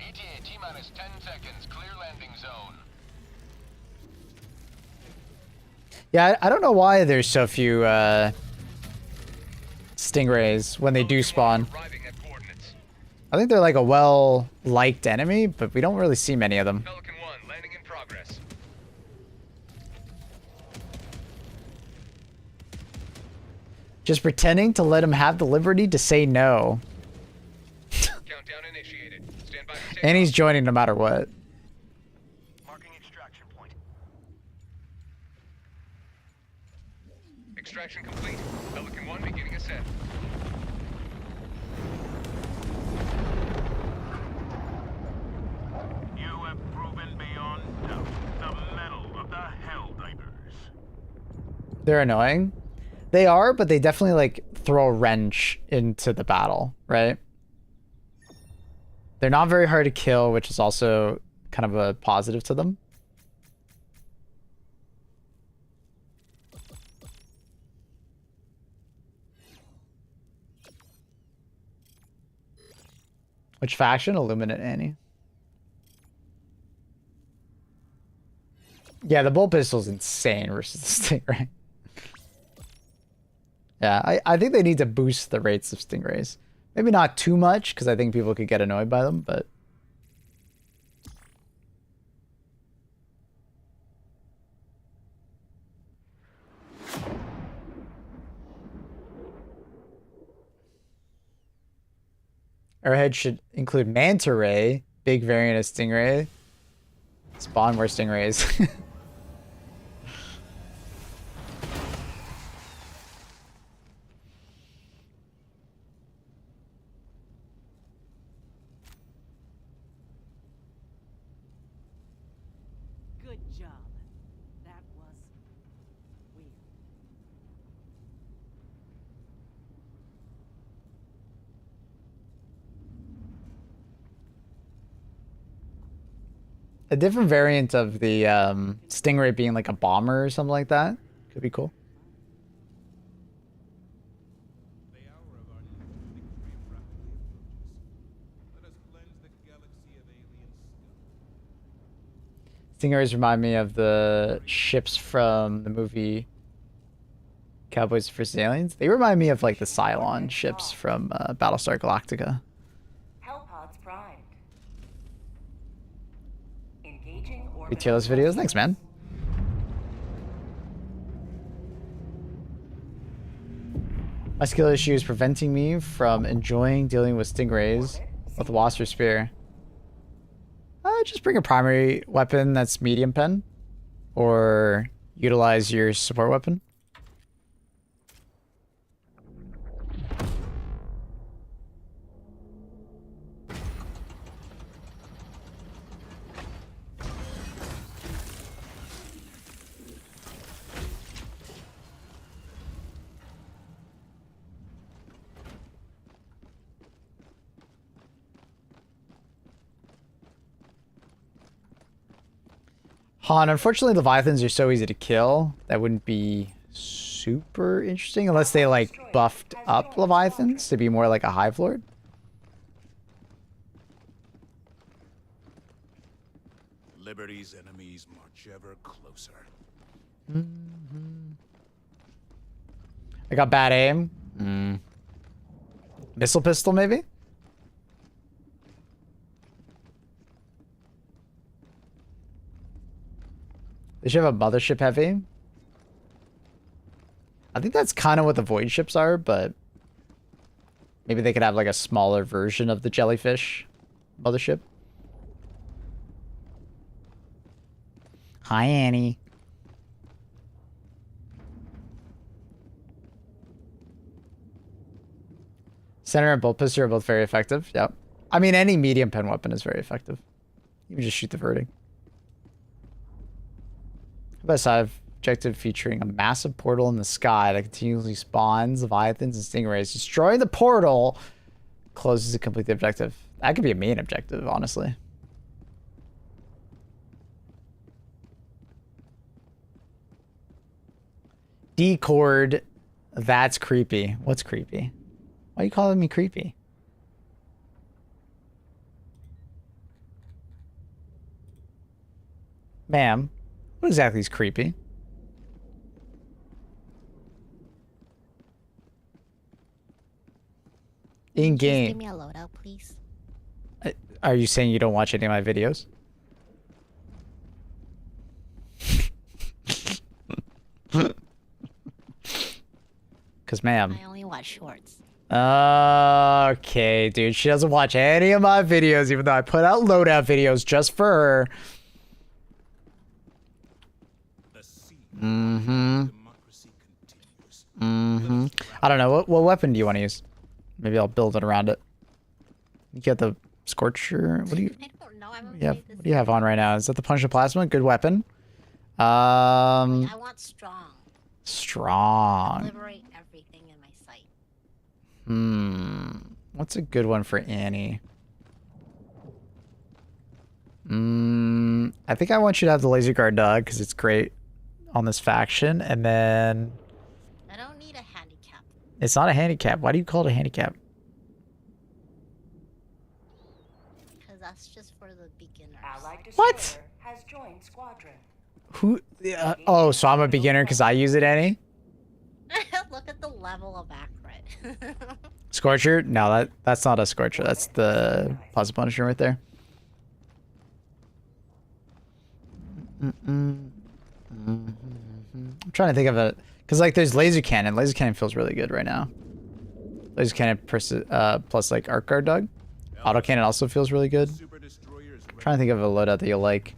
ETA T-minus 10 seconds. Clear landing zone. Yeah, I don't know why there's so few Stingrays when they do spawn. I think they're like a well-liked enemy, but we don't really see many of them. Pelican 1, landing in progress. Just pretending to let him have the liberty to say no. Countdown initiated. Stand by for takeoff. And he's joining no matter what. Marking extraction point. Extraction complete. Pelican 1 beginning ascent. You have proven beyond doubt the mettle of the Helldivers. They're annoying. They are, but they definitely like throw a wrench into the battle, right? They're not very hard to kill, which is also kind of a positive to them. Which faction? Illuminate Annie. Yeah, the bolt pistol's insane versus the Stingray. Yeah, I think they need to boost the rates of Stingrays. Maybe not too much, because I think people could get annoyed by them, but... Arrowhead should include Manta Ray, big variant of Stingray. Spawn more Stingrays. Good job. That was weird. A different variant of the Stingray being like a bomber or something like that could be cool. The hour of our new victory rapidly approaches. Let us cleanse the galaxy of Stingrays remind me of the ships from the movie Cowboys vs. Aliens. They remind me of like the Cylon ships from Battlestar Galactica. Hellpods primed. Engaging Good tier list videos. Thanks, man. My skill issue is preventing me from enjoying dealing with stingrays with wasp or spear. Just bring a primary weapon that's medium pen, or utilize your support weapon. Han, unfortunately, Leviathans are so easy to kill. That wouldn't be super interesting unless they like buffed up Leviathans to be more like a Hive Lord. Liberty's enemies march ever closer. I got bad aim. Missile pistol, maybe? They should have a mothership heavy. I think that's kind of what the void ships are, but maybe they could have like a smaller version of the jellyfish mothership. Hi, Annie. Center and bolt pistol are both very effective. Yep. I mean, any medium pen weapon is very effective. You can just shoot the verting. Best side objective featuring a massive portal in the sky that continuously spawns Leviathans and Stingrays. Destroying the portal closes to complete the objective. That could be a main objective, honestly. Decord. That's creepy. What's creepy? Why are you calling me creepy? Ma'am. What exactly is creepy? In game. Give me a loadout, please. Are you saying you don't watch any of my videos? Because, ma'am. I only watch shorts. Okay, dude. She doesn't watch any of my videos, even though I put out loadout videos just for her. I don't know. What weapon do you want to use? Maybe I'll build it around it. You get the Scorcher. What do you? I don't know. I'm Yeah. What do you have on right now? Is that the Punch of Plasma? Good weapon. I want strong. Strong. Liberate everything in my sight. What's a good one for Annie? I think I want you to have the Laser Guard Dog because it's great on this faction, and then I don't need a handicap. it's not a handicap. Why do you call it a handicap? Because that's just for the beginners. What? Has joined squadron. Who? Oh, so I'm a beginner because I use it, Annie? Look at the level of accurate. Scorcher? No, that's not a Scorcher. That's the Plasma Punisher right there. I'm trying to think of it because like there's Laser Cannon. Laser Cannon feels really good right now. Laser Cannon plus like Arc Guard Dog. Auto Cannon also feels really good. I'm trying to think of a loadout that you like.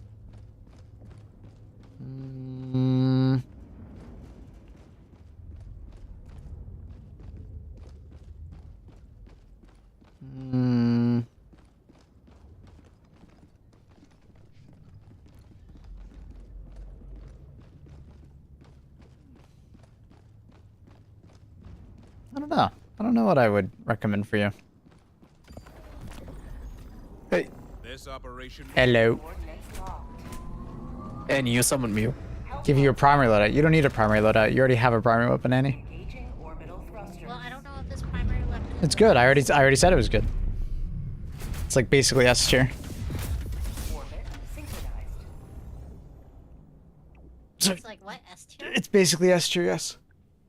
I don't know. I don't know what I would recommend for you. Hey. This operation. Hello. And you summon me. Give you a primary loadout. You don't need a primary loadout. You already have a primary weapon, Annie. Well, I don't know if this primary weapon. It's good. I already said it was good. It's like basically S tier. It's like what? S tier? It's basically S tier, yes.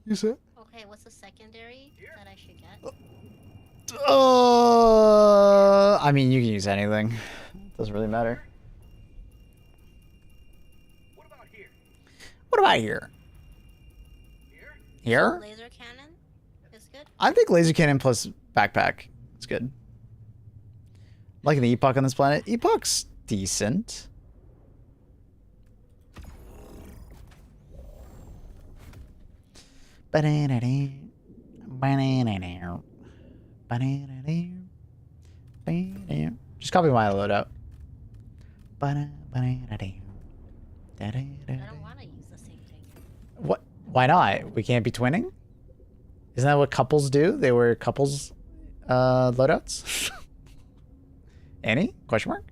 Use it. Okay, what's the secondary that I should get? I mean, you can use anything. Doesn't really matter. What about here? What about here? Here? Laser cannon is good. I think laser cannon plus backpack. It's good. Liking the epoch on this planet. Epoch's decent. Just copy my loadout. I don't want to use the same thing. What? Why not? We can't be twinning? Isn't that what couples do? They wear couples loadouts? Annie? Question mark?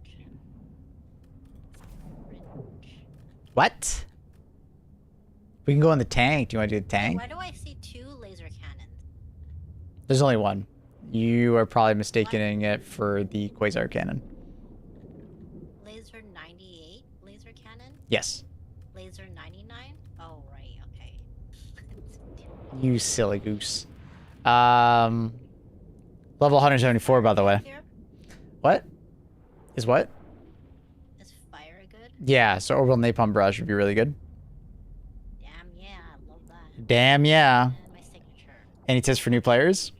What? We can go in the tank. Do you want to do the tank? Why do I see 2 laser cannons? There's only one. You are probably mistaking it for the quasar cannon. Laser 98 laser cannon? Yes. Laser 99? Oh, right, okay. You silly goose. Level 174, by the way. Here? What? Is what? Is fire good? Yeah, so orbital napalm barrage would be really good. Damn, yeah, I love that. Damn yeah. And my signature. Any tips for new players?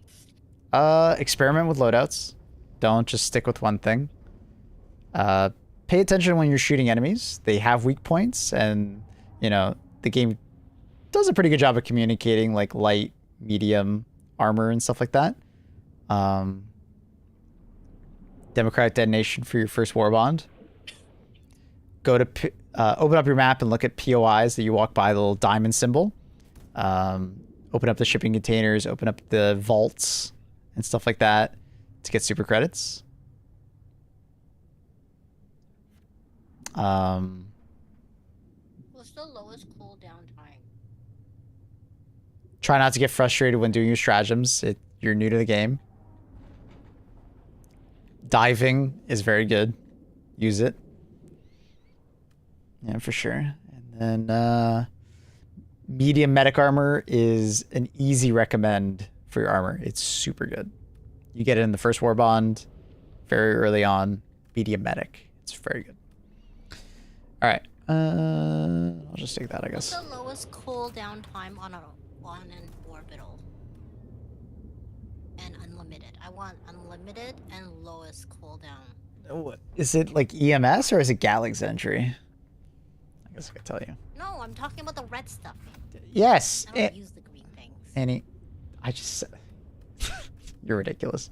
Experiment with loadouts. Don't just stick with one thing. Pay attention when you're shooting enemies. They have weak points, and, you know, the game does a pretty good job of communicating, like, light, medium armor and stuff like that. Democratic detonation for your first war bond. Go to open up your map and look at POIs that you walk by, the little diamond symbol. Open up the shipping containers, open up the vaults and stuff like that to get super credits. What's the lowest cooldown time? Try not to get frustrated when doing your stratagems. You're new to the game. Diving is very good. Use it. Yeah, for sure. And then medium medic armor is an easy recommend for your armor. It's super good. You get it in the first war bond very early on. Medium medic. It's very good. All right. I'll just take that, I guess. What's the lowest cooldown time on an orbital? And unlimited. I want unlimited and lowest cooldown. What, is it like EMS or is it Galaxy entry? I guess I could tell you. No, I'm talking about the red stuff. Yes. I don't use the green things. Annie, I just said... You're ridiculous.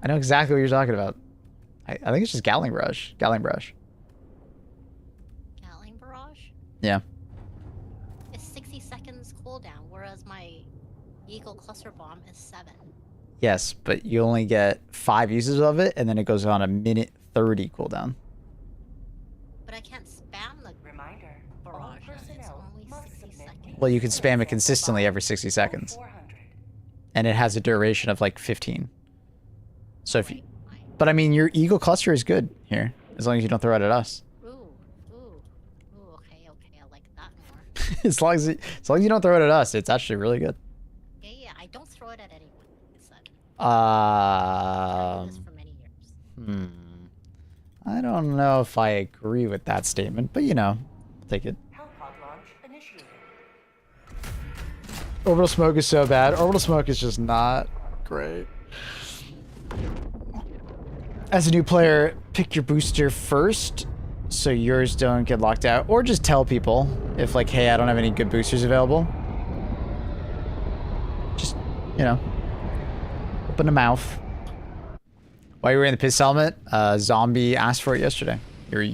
I know exactly what you're talking about. I think it's just Gatling Brush. Gatling Brush. Gatling Barrage? Yeah. It's 60 seconds cooldown, whereas my Eagle Cluster Bomb is 7. Yes, but you only get 5 uses of it, and then it goes on a minute 30 cooldown. But I can't spam the Reminder, barrage, and it's personnel only must 60 submit seconds. Well, you can spam it consistently every 60 seconds. 400. And it has a duration of like 15. So if you... Right. But I mean, your Eagle Cluster is good here, as long as you don't throw it at us. Ooh, okay, I like that more. as long as you don't throw it at us, it's actually really good. Yeah, I don't throw it at anyone. It's that. I I've done this for many years. I don't know if I agree with that statement, but you know, I'll take it. Hellpod launch initiated. Orbital smoke is so bad. Orbital smoke is just not great. As a new player, pick your booster first so yours don't get locked out, or just tell people if like, hey, I don't have any good boosters available. Just, you know, open the mouth. While you were in the piss helmet, Zombie asked for it yesterday. Your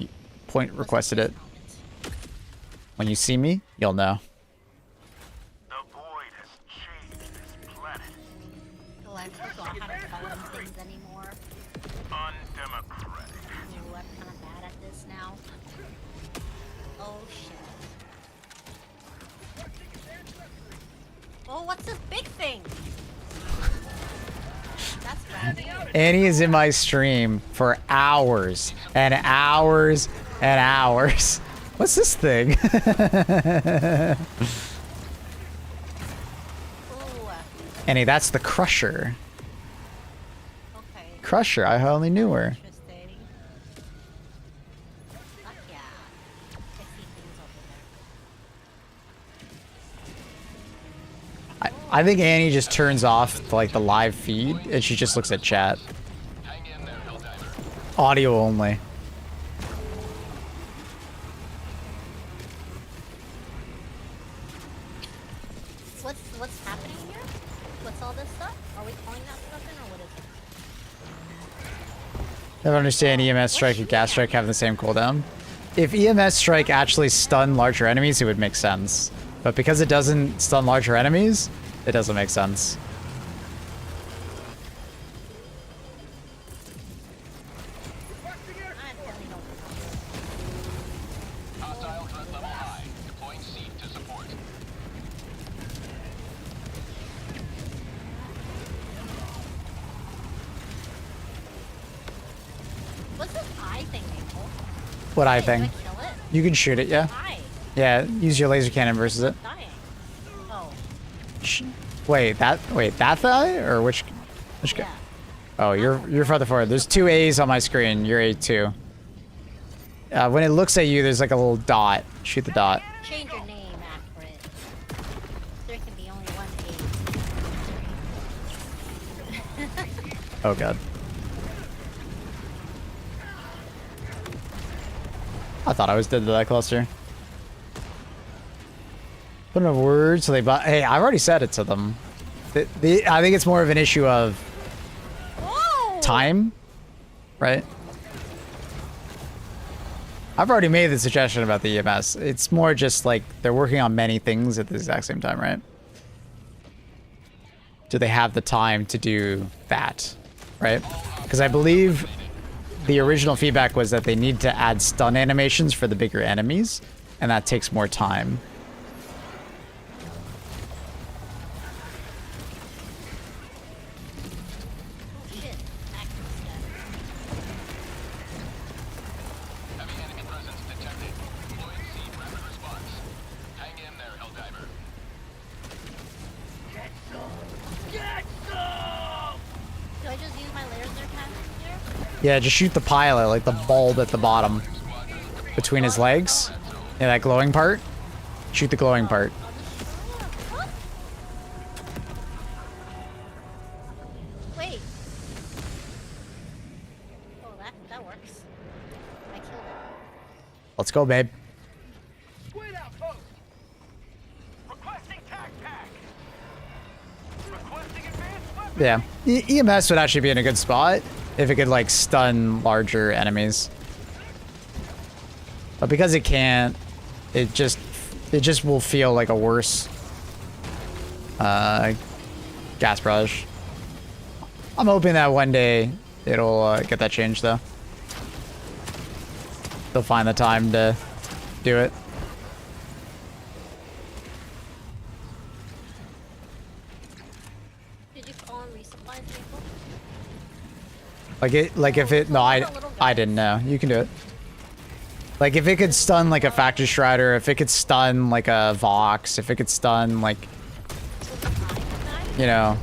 point requested it. When you see me, you'll know. The void has changed this planet. Oh, I forgot how to call them things anymore. Undemocratic. Ooh, I'm kind of bad at this now. Oh, shit. Oh, what's this big thing? That's bad. Annie is in my stream for hours and hours and hours. What's this thing? Ooh. Annie, that's the Crusher. Okay. Crusher, I only knew her. Interesting. Fuck yeah. I see things over there. I think Annie just turns off like the live feed and she just looks at chat. Hang in there, Helldiver. Audio only. What's happening here? What's all this stuff? Are we calling that stuff in, or what is it? I don't understand EMS strike and gas strike having the same cooldown. If EMS strike actually stunned larger enemies, it would make sense. But because it doesn't stun larger enemies, it doesn't make sense. I definitely don't know. Hostile threat level high. Deploying Seed to support. What's this eye thing, Maple? What I Hey, think. do I kill it? You can shoot it, yeah? Why? Yeah, use your laser cannon versus it. Dying. Oh. Wait, that guy or which guy? Yeah. Oh, you're farther forward. There's two A's on my screen. You're A2. When it looks at you, there's like a little dot. Shoot the dot. Change your name after it. There can be only one A. Oh god. I thought I was dead to that cluster. Put in a word so they buy. Hey, I've already said it to them. I think it's more of an issue of Whoa! time, right? I've already made the suggestion about the EMS. It's more just like they're working on many things at the exact same time, right? Do they have the time to do that, right? Because I believe the original feedback was that they need to add stun animations for the bigger enemies, and that takes more time. Oh shit. Active step. Heavy enemy presence detected. Deploying Seed rapid response. Hang in there, Helldiver. Do I just use my laser cannon here? Yeah, just shoot the pilot, like the bulb at the bottom. Between his legs. Yeah, that glowing part. Shoot the glowing part. What? Wait. Oh, that works. I killed it. Let's go, babe. Wait out, post. Requesting tac pack. Requesting advanced weapon. Yeah. EMS would actually be in a good spot if it could, like, stun larger enemies. But because it can't, it just will feel like a worse gas barrage. I'm hoping that one day it'll get that changed, though. They'll find the time to do it. Did you call in resupplies, Maple? Like if it, no, I didn't know. You can do it. Like if it could stun like a Factory Strider, if it could stun like a Vox, if it could stun like, you know,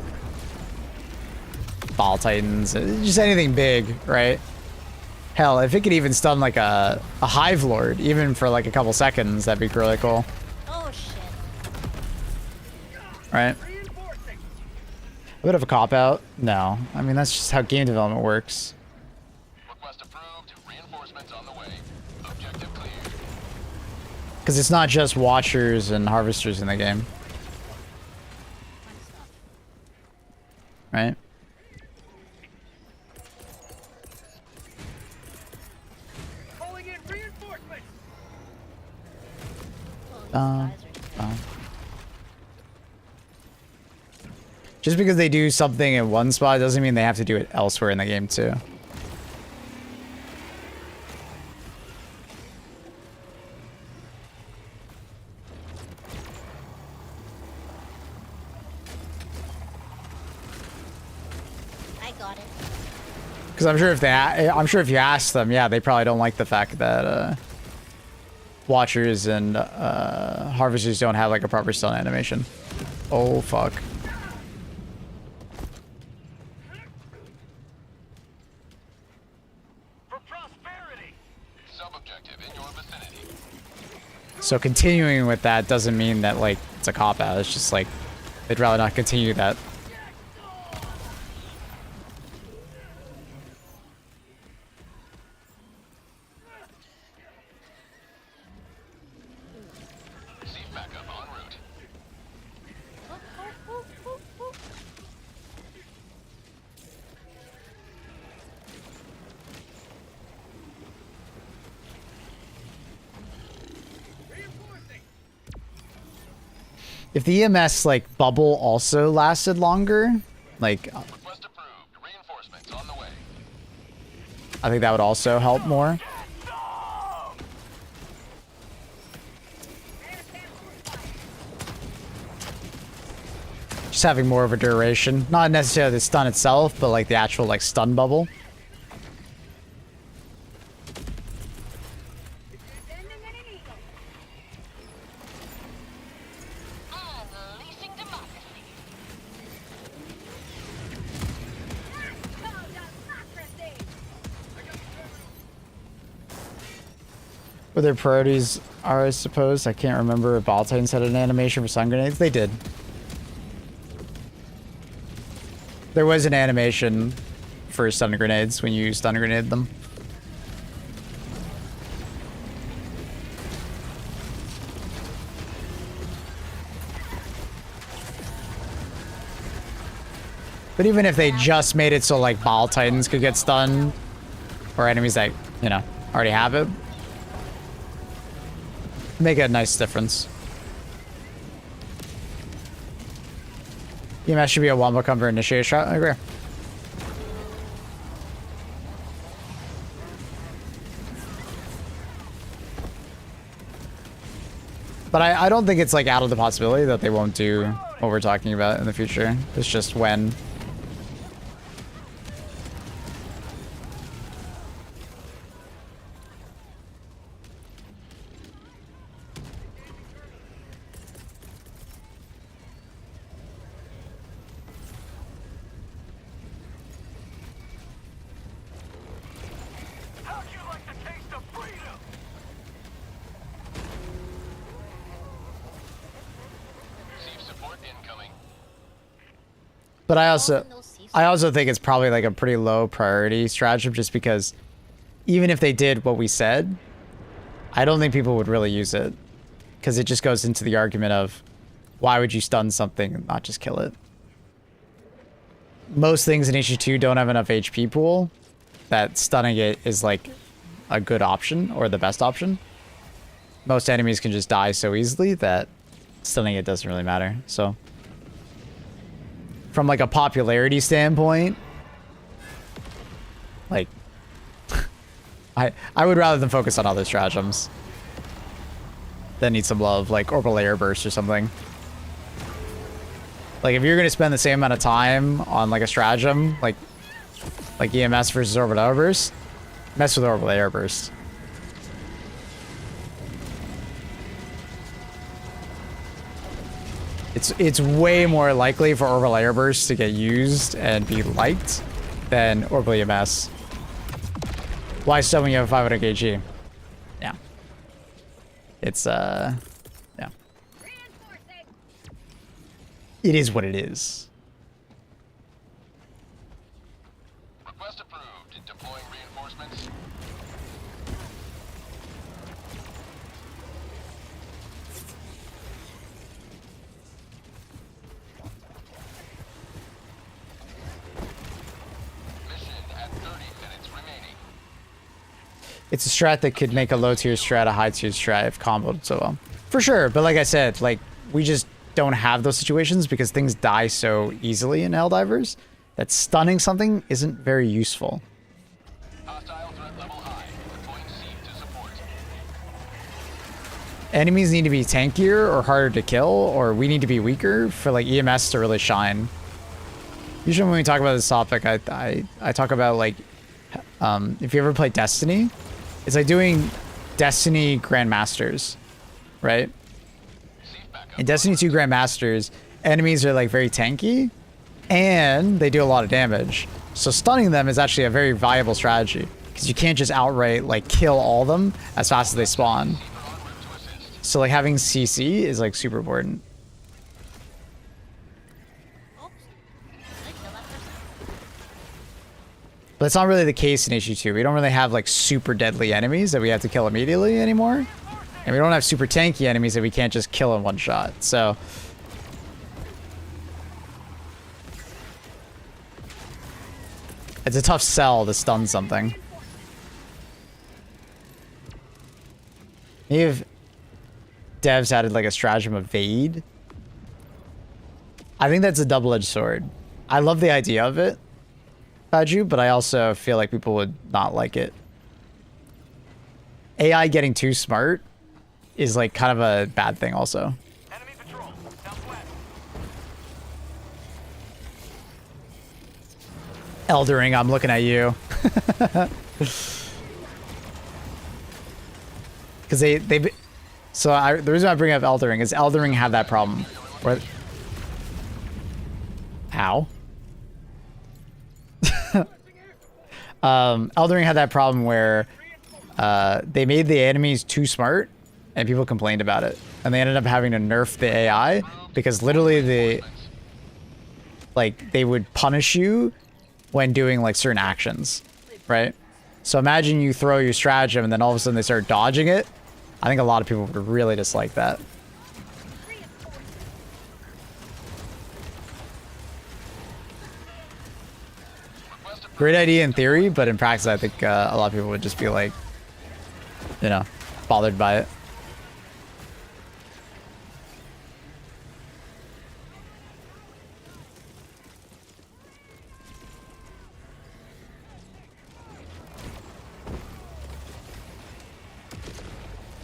Ball Titans, just anything big, right? Hell, if it could even stun like a Hive Lord, even for like a couple seconds, that'd be really cool, Oh shit. right? A bit of a cop-out? No. I mean, that's just how game development works. Request approved. Reinforcements on the way. Objective cleared. Because it's not just Watchers and Harvesters in the game, right? Calling in reinforcements. Oh, these guys are Just because they do something in one spot doesn't mean they have to do it elsewhere in the game too. I got it. Because I'm sure if you ask them, yeah, they probably don't like the fact that Watchers and Harvesters don't have like a proper stun animation. Oh fuck. For prosperity! Sub-objective in your vicinity. So continuing with that doesn't mean that like it's a cop out. It's just like they'd rather not continue that. Seat backup en route. If the EMS like bubble also lasted longer, like Request approved. Reinforcements on the way. I think that would also help more. Just having more of a duration. Not necessarily the stun itself, but like the actual like stun bubble. Unleashing democracy. What their priorities are, I suppose. I can't remember if Ball Titans had an animation for stun grenades. They did. There was an animation for stun grenades when you stun grenade them. But even if they just made it so like Ball Titans could get stunned, or enemies that, you know, already have it, make a nice difference. EMS should be a wombo cover initiate shot. I agree. But I don't think it's like out of the possibility that they won't do what we're talking about in the future. It's just when. How'd you like the taste of freedom? Receive support incoming. But I also think it's probably like a pretty low priority stratagem, just because even if they did what we said, I don't think people would really use it, because it just goes into the argument of why would you stun something and not just kill it? Most things in HG2 don't have enough HP pool that stunning it is like a good option or the best option. Most enemies can just die so easily that stunning it doesn't really matter. So from like a popularity standpoint, like I would rather than focus on other stratagems that need some love, like Orbital Air Burst or something. Like if you're gonna spend the same amount of time on like a stratagem, like EMS versus Orbital Air Burst, mess with Orbital Air Burst. It's way more likely for Orbital Air Burst to get used and be liked than Orbital EMS. Why still when you have 500 kg? Yeah. It's yeah. It is what it is. Request approved. Deploying reinforcements. Mission at 30 minutes remaining. It's a strat that could make a low tier strat a high tier strat if comboed so well. For sure, but like I said, like we just don't have those situations because things die so easily in Helldivers that stunning something isn't very useful. Hostile threat level high. Deploying seat to support. Enemies need to be tankier or harder to kill, or we need to be weaker for like EMS to really shine. Usually when we talk about this topic, I talk about like if you ever play Destiny, it's like doing Destiny Grandmasters, right? In Destiny 2 Grandmasters, enemies are like very tanky, and they do a lot of damage. So stunning them is actually a very viable strategy, because you can't just outright like kill all of them as fast as they spawn. So like having CC is like super important. Oops. Did I kill that person? But it's not really the case in HE2. We don't really have like super deadly enemies that we have to kill immediately anymore. And we don't have super tanky enemies that we can't just kill in one shot. So it's a tough sell to stun something. Maybe if devs added like a stratagem of evade. I think that's a double-edged sword. I love the idea of it, Baju, but I also feel like people would not like it. AI getting too smart is like kind of a bad thing also. Enemy patrol. Southwest. Eldering, I'm looking at you. Because the reason I bring up Eldering is Eldering have that problem where... How? Eldering had that problem where they made the enemies too smart and people complained about it. And they ended up having to nerf the AI because literally they would punish you when doing like certain actions, right? So imagine you throw your stratagem and then all of a sudden they start dodging it. I think a lot of people would really dislike that. Great idea in theory, but in practice I think a lot of people would just be like, you know, bothered by it.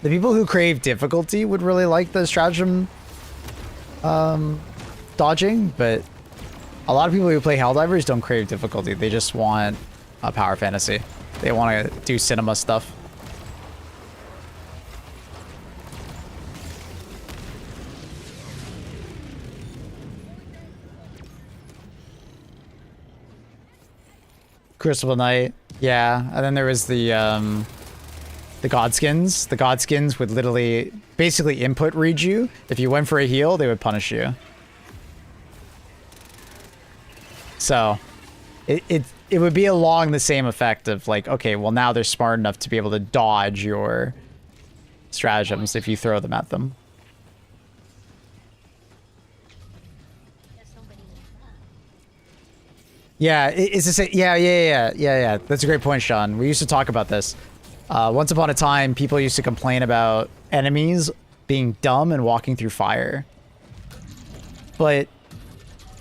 The people who crave difficulty would really like the stratagem dodging, but a lot of people who play Helldivers don't crave difficulty. They just want a power fantasy. They want to do cinema stuff. Crucible Knight, yeah. And then there was the Godskins. The Godskins would literally basically input read you. If you went for a heal, they would punish you. So it would be along the same effect of like, okay, well now they're smart enough to be able to dodge your stratagems if you throw them at them. Yeah, it's the same. Yeah. That's a great point, Sean. We used to talk about this. Once upon a time, people used to complain about enemies being dumb and walking through fire. But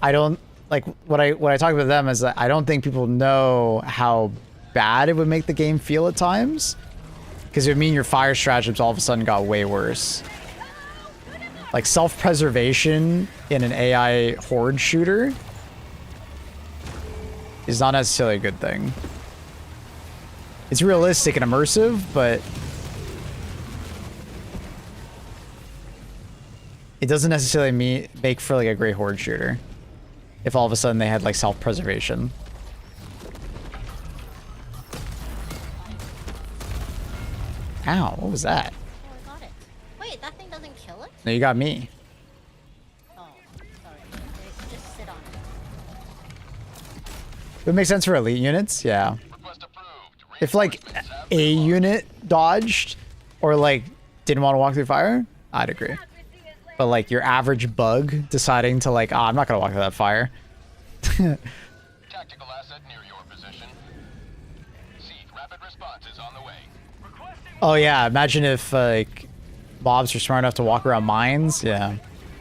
I don't like what I talk about them is that I don't think people know how bad it would make the game feel at times, because it would mean your fire stratagems all of a sudden got way worse. Like self-preservation in an AI horde shooter is not necessarily a good thing. It's realistic and immersive, but it doesn't necessarily make for like a great horde shooter if all of a sudden they had like self-preservation. Ow, what was that? Oh, I got it. Wait, that thing doesn't kill it? No, you got me. Oh, sorry. Just sit on it. It would make sense for elite units, yeah. If like a unit dodged or like didn't want to walk through fire, I'd agree. But like your average bug deciding to like, I'm not gonna walk through that fire. Tactical asset near your position. Siege rapid response is on the way. Oh yeah, imagine if like mobs were smart enough to walk around mines. Yeah.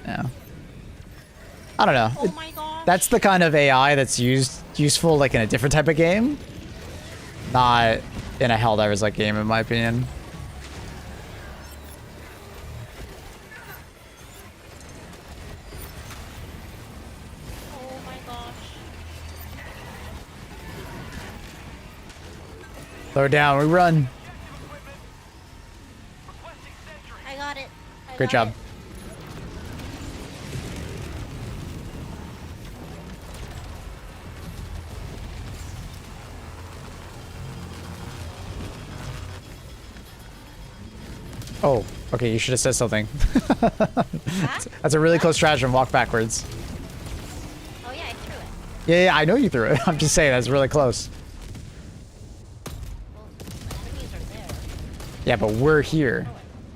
I don't know. Oh my gosh. That's the kind of AI that's useful like in a different type of game, not in a Helldivers like game, in my opinion. Oh my gosh. Throw it down, we run. Great job. Oh, okay, you should have said something. That's a really close stratagem. Walk backwards. Oh yeah, I threw it. Yeah, I know you threw it. I'm just saying, that's really close. Well, the enemies are there. Yeah, but we're here.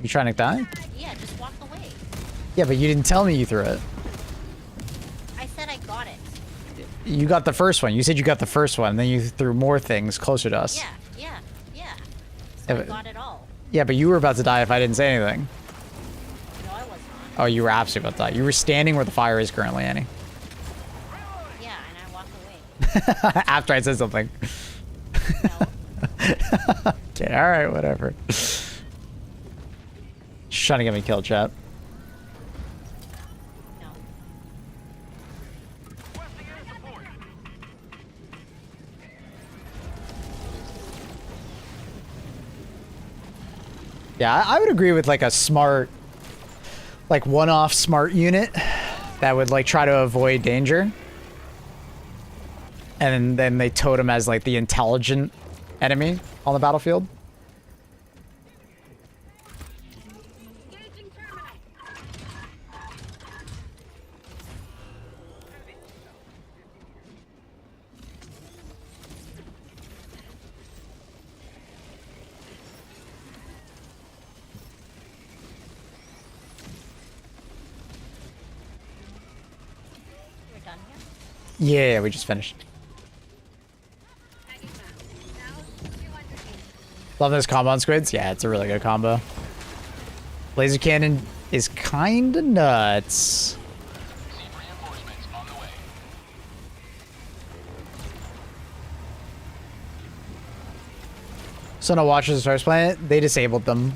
You trying to die? Yeah, just walk away. Yeah, but you didn't tell me you threw it. I said I got it. You got the first one. You said you got the first one, and then you threw more things closer to us. Yeah. So Yeah, I but- got it all. Yeah, but you were about to die if I didn't say anything. No, I was not. Oh, you were absolutely about to die. You were standing where the fire is currently, Annie. Yeah, and I walked away. After I said something. No. Okay, alright, whatever. She's trying to get me killed, chat. No. Yeah, I would agree with like a smart, like one-off smart unit that would like try to avoid danger. And then they totem as like the intelligent enemy on the battlefield. We're done here. Yeah, we just finished. Love this combo on squids. Yeah, it's a really good combo. Laser cannon is kind of nuts. Receive reinforcements on the way. So no watchers as first planet, they disabled them.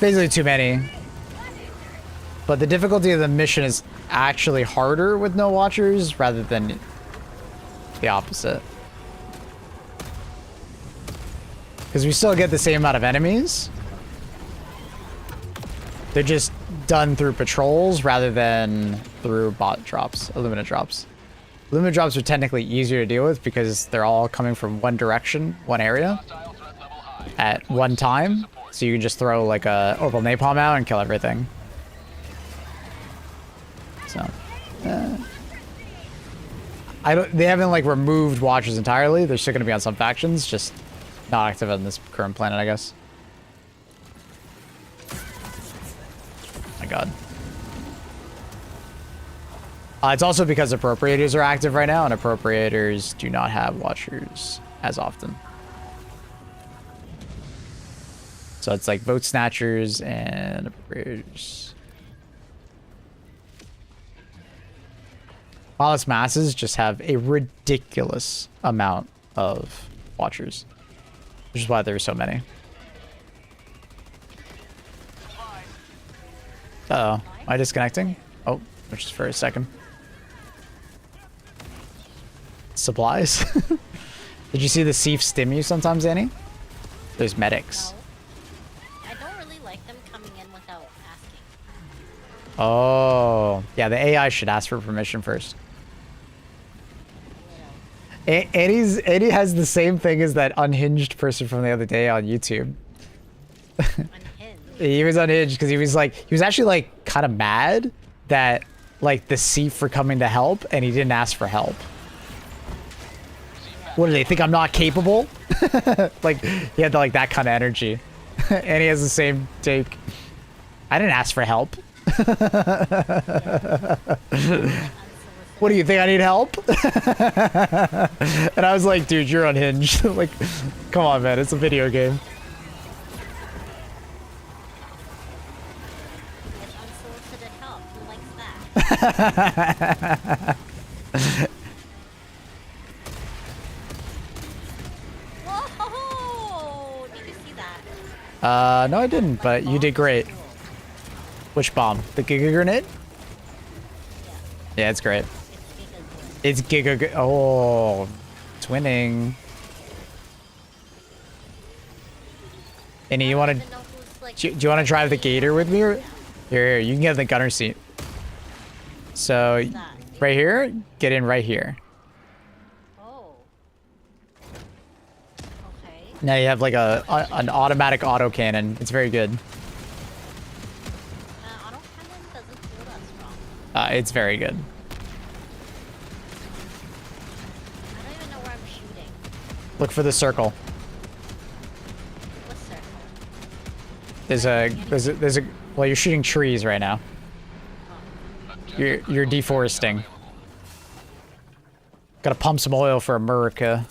Basically too many. But the difficulty of the mission is actually harder with no watchers rather than the opposite. Because we still get the same amount of enemies. They're just done through patrols rather than through bot drops, Illumina drops. Illumina drops are technically easier to deal with because they're all coming from one direction, one area, Hostile threat level high. at one time. So you can just throw like a orbital napalm out and kill everything. So, they haven't like removed watchers entirely. They're still going to be on some factions, just not active on this current planet, I guess. My God. It's also because appropriators are active right now, and appropriators do not have watchers as often. So it's like vote snatchers and appropriators. Lawless masses just have a ridiculous amount of watchers, which is why there are so many. Uh-oh. Am I disconnecting? Oh, which is for a second. Supplies? Did you see the Seif stim you sometimes, Annie? There's medics. No. I don't really like them coming in without asking. Oh. Yeah, the AI should ask for permission first. Eddie has the same thing as that unhinged person from the other day on YouTube. Unhinged. He was unhinged because he was actually like kind of mad that like the Seif were coming to help and he didn't ask for help. What do they think, I'm not capable? Like he had like that kind of energy. And he has the same take. I didn't ask for help. What do you think, I need help? And I was like, dude, you're unhinged. Like, come on, man, it's a video game. It's unsolicited help. Who likes that? Whoa! Did you see that? No, I didn't, but you did great. Which bomb? The Giga Grenade? Yeah, it's great. It's because It's Giga. Oh, it's winning. And you I want don't to? even know who's, like, Do you want to drive the gator with me? Or? Here, you can get in the gunner seat. So, What's that? right here, get in right here. Oh. Okay. Now you have like an automatic autocannon. It's very good. Autocannon doesn't feel that strong. It's very good. I don't even know where I'm shooting. Look for the circle. What circle? There's a. Well, you're shooting trees right now. You're deforesting. Gotta pump some oil for America.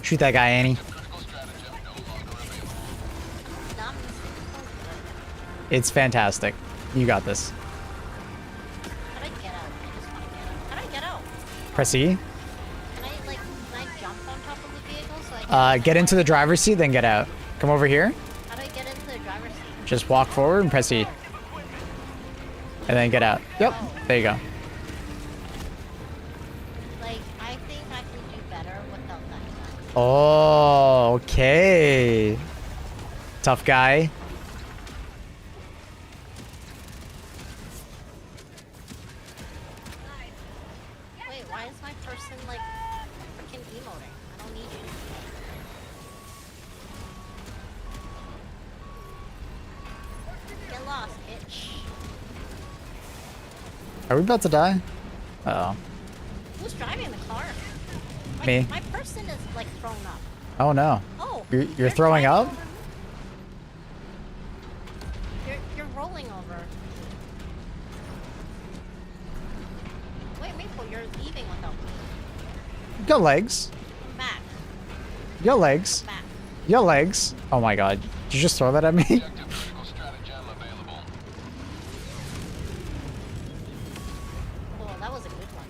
Shoot that guy, Annie. Not missing. It's fantastic. You got this. How do I get out? I just want to get out. How do I get out? Press E. Can I jump on top of the vehicle so I can... Get into the driver's seat, then get out. Come over here. How do I get into the driver's seat? Just walk forward and press E. And then get out. Yep. There you go. Like, I think I can do better without that gun. Oh, okay. Tough guy. Wait, why is my person, like, freaking emoting? I don't need you. Get lost, bitch. Are we about to die? Uh oh. Who's driving the car? Me. My person is, like, thrown up. Oh no. Oh. You're throwing driving up? over me. You're rolling over. Wait, Maple, you're leaving without me. You got legs. Come back. You got legs. Back. You got legs. Oh my god. Did you just throw that at me? Objective critical stratagem available. Oh, that was a good one.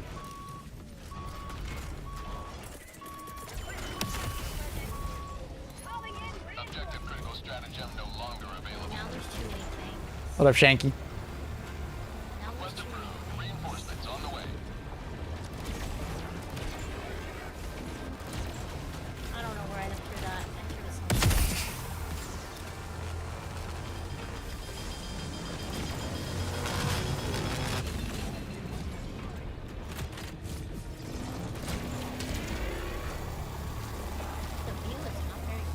Objective critical stratagem no longer available. Now there's too many things. What up, Shanky? Now there's too many things. Reinforcements on the way. I don't know where I threw that. I threw it somewhere. The view is not very good.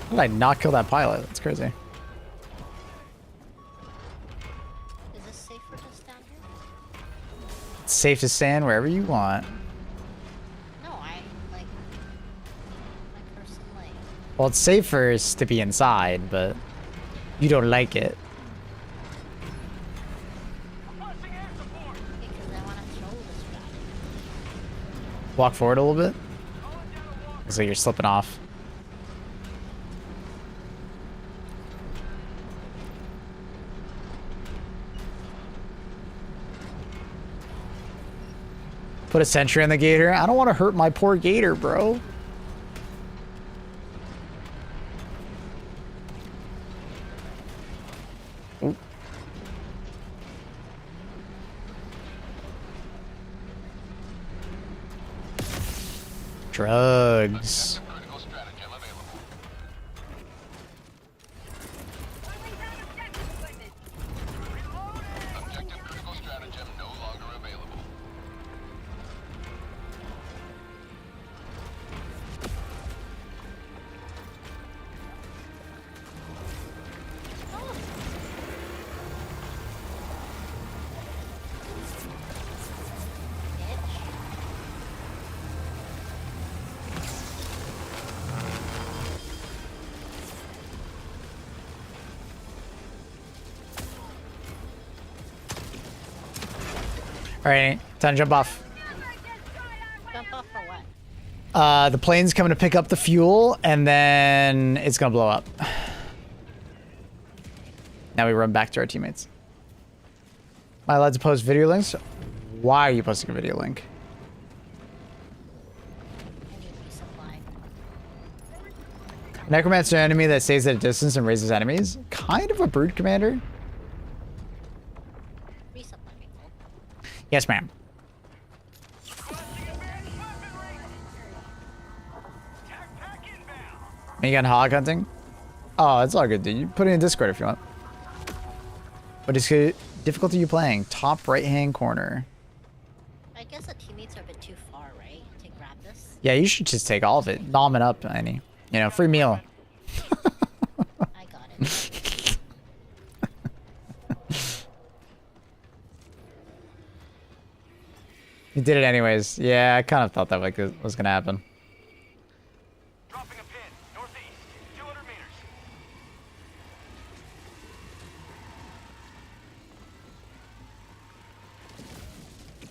How did I not kill that pilot? That's crazy. Is this safer to stand here? It's safe to stand wherever you want. No, I like my person like Well, it's safer to be inside, but you don't like it. Requesting air support. because I want to throw this guy. Walk forward a little bit. Calling down a walker. Looks like you're slipping off. Put a sentry on the gator. I don't want to hurt my poor gator, bro. Ooh. Drugs. Critical stratagem available. Objective critical stratagem no longer available. All right, time to jump off. Jump off for what? The plane's coming to pick up the fuel, and then it's gonna blow up. Now we run back to our teammates. Am I allowed to post video links? Why are you posting a video link? I need resupply. Necromancer enemy that stays at a distance and raises enemies? Kind of a brood commander. Resupply people. Yes, ma'am. You got hog hunting? Oh, it's all good, dude. You put it in Discord if you want. What is difficulty you playing? Top right-hand corner. I guess the teammates are a bit too far, right? To grab this. Yeah, you should just take all of it. Nom it up, Annie. You know, free meal. I got it. You did it anyways. Yeah, I kind of thought that was gonna happen. Dropping a pin. Northeast. 200 meters.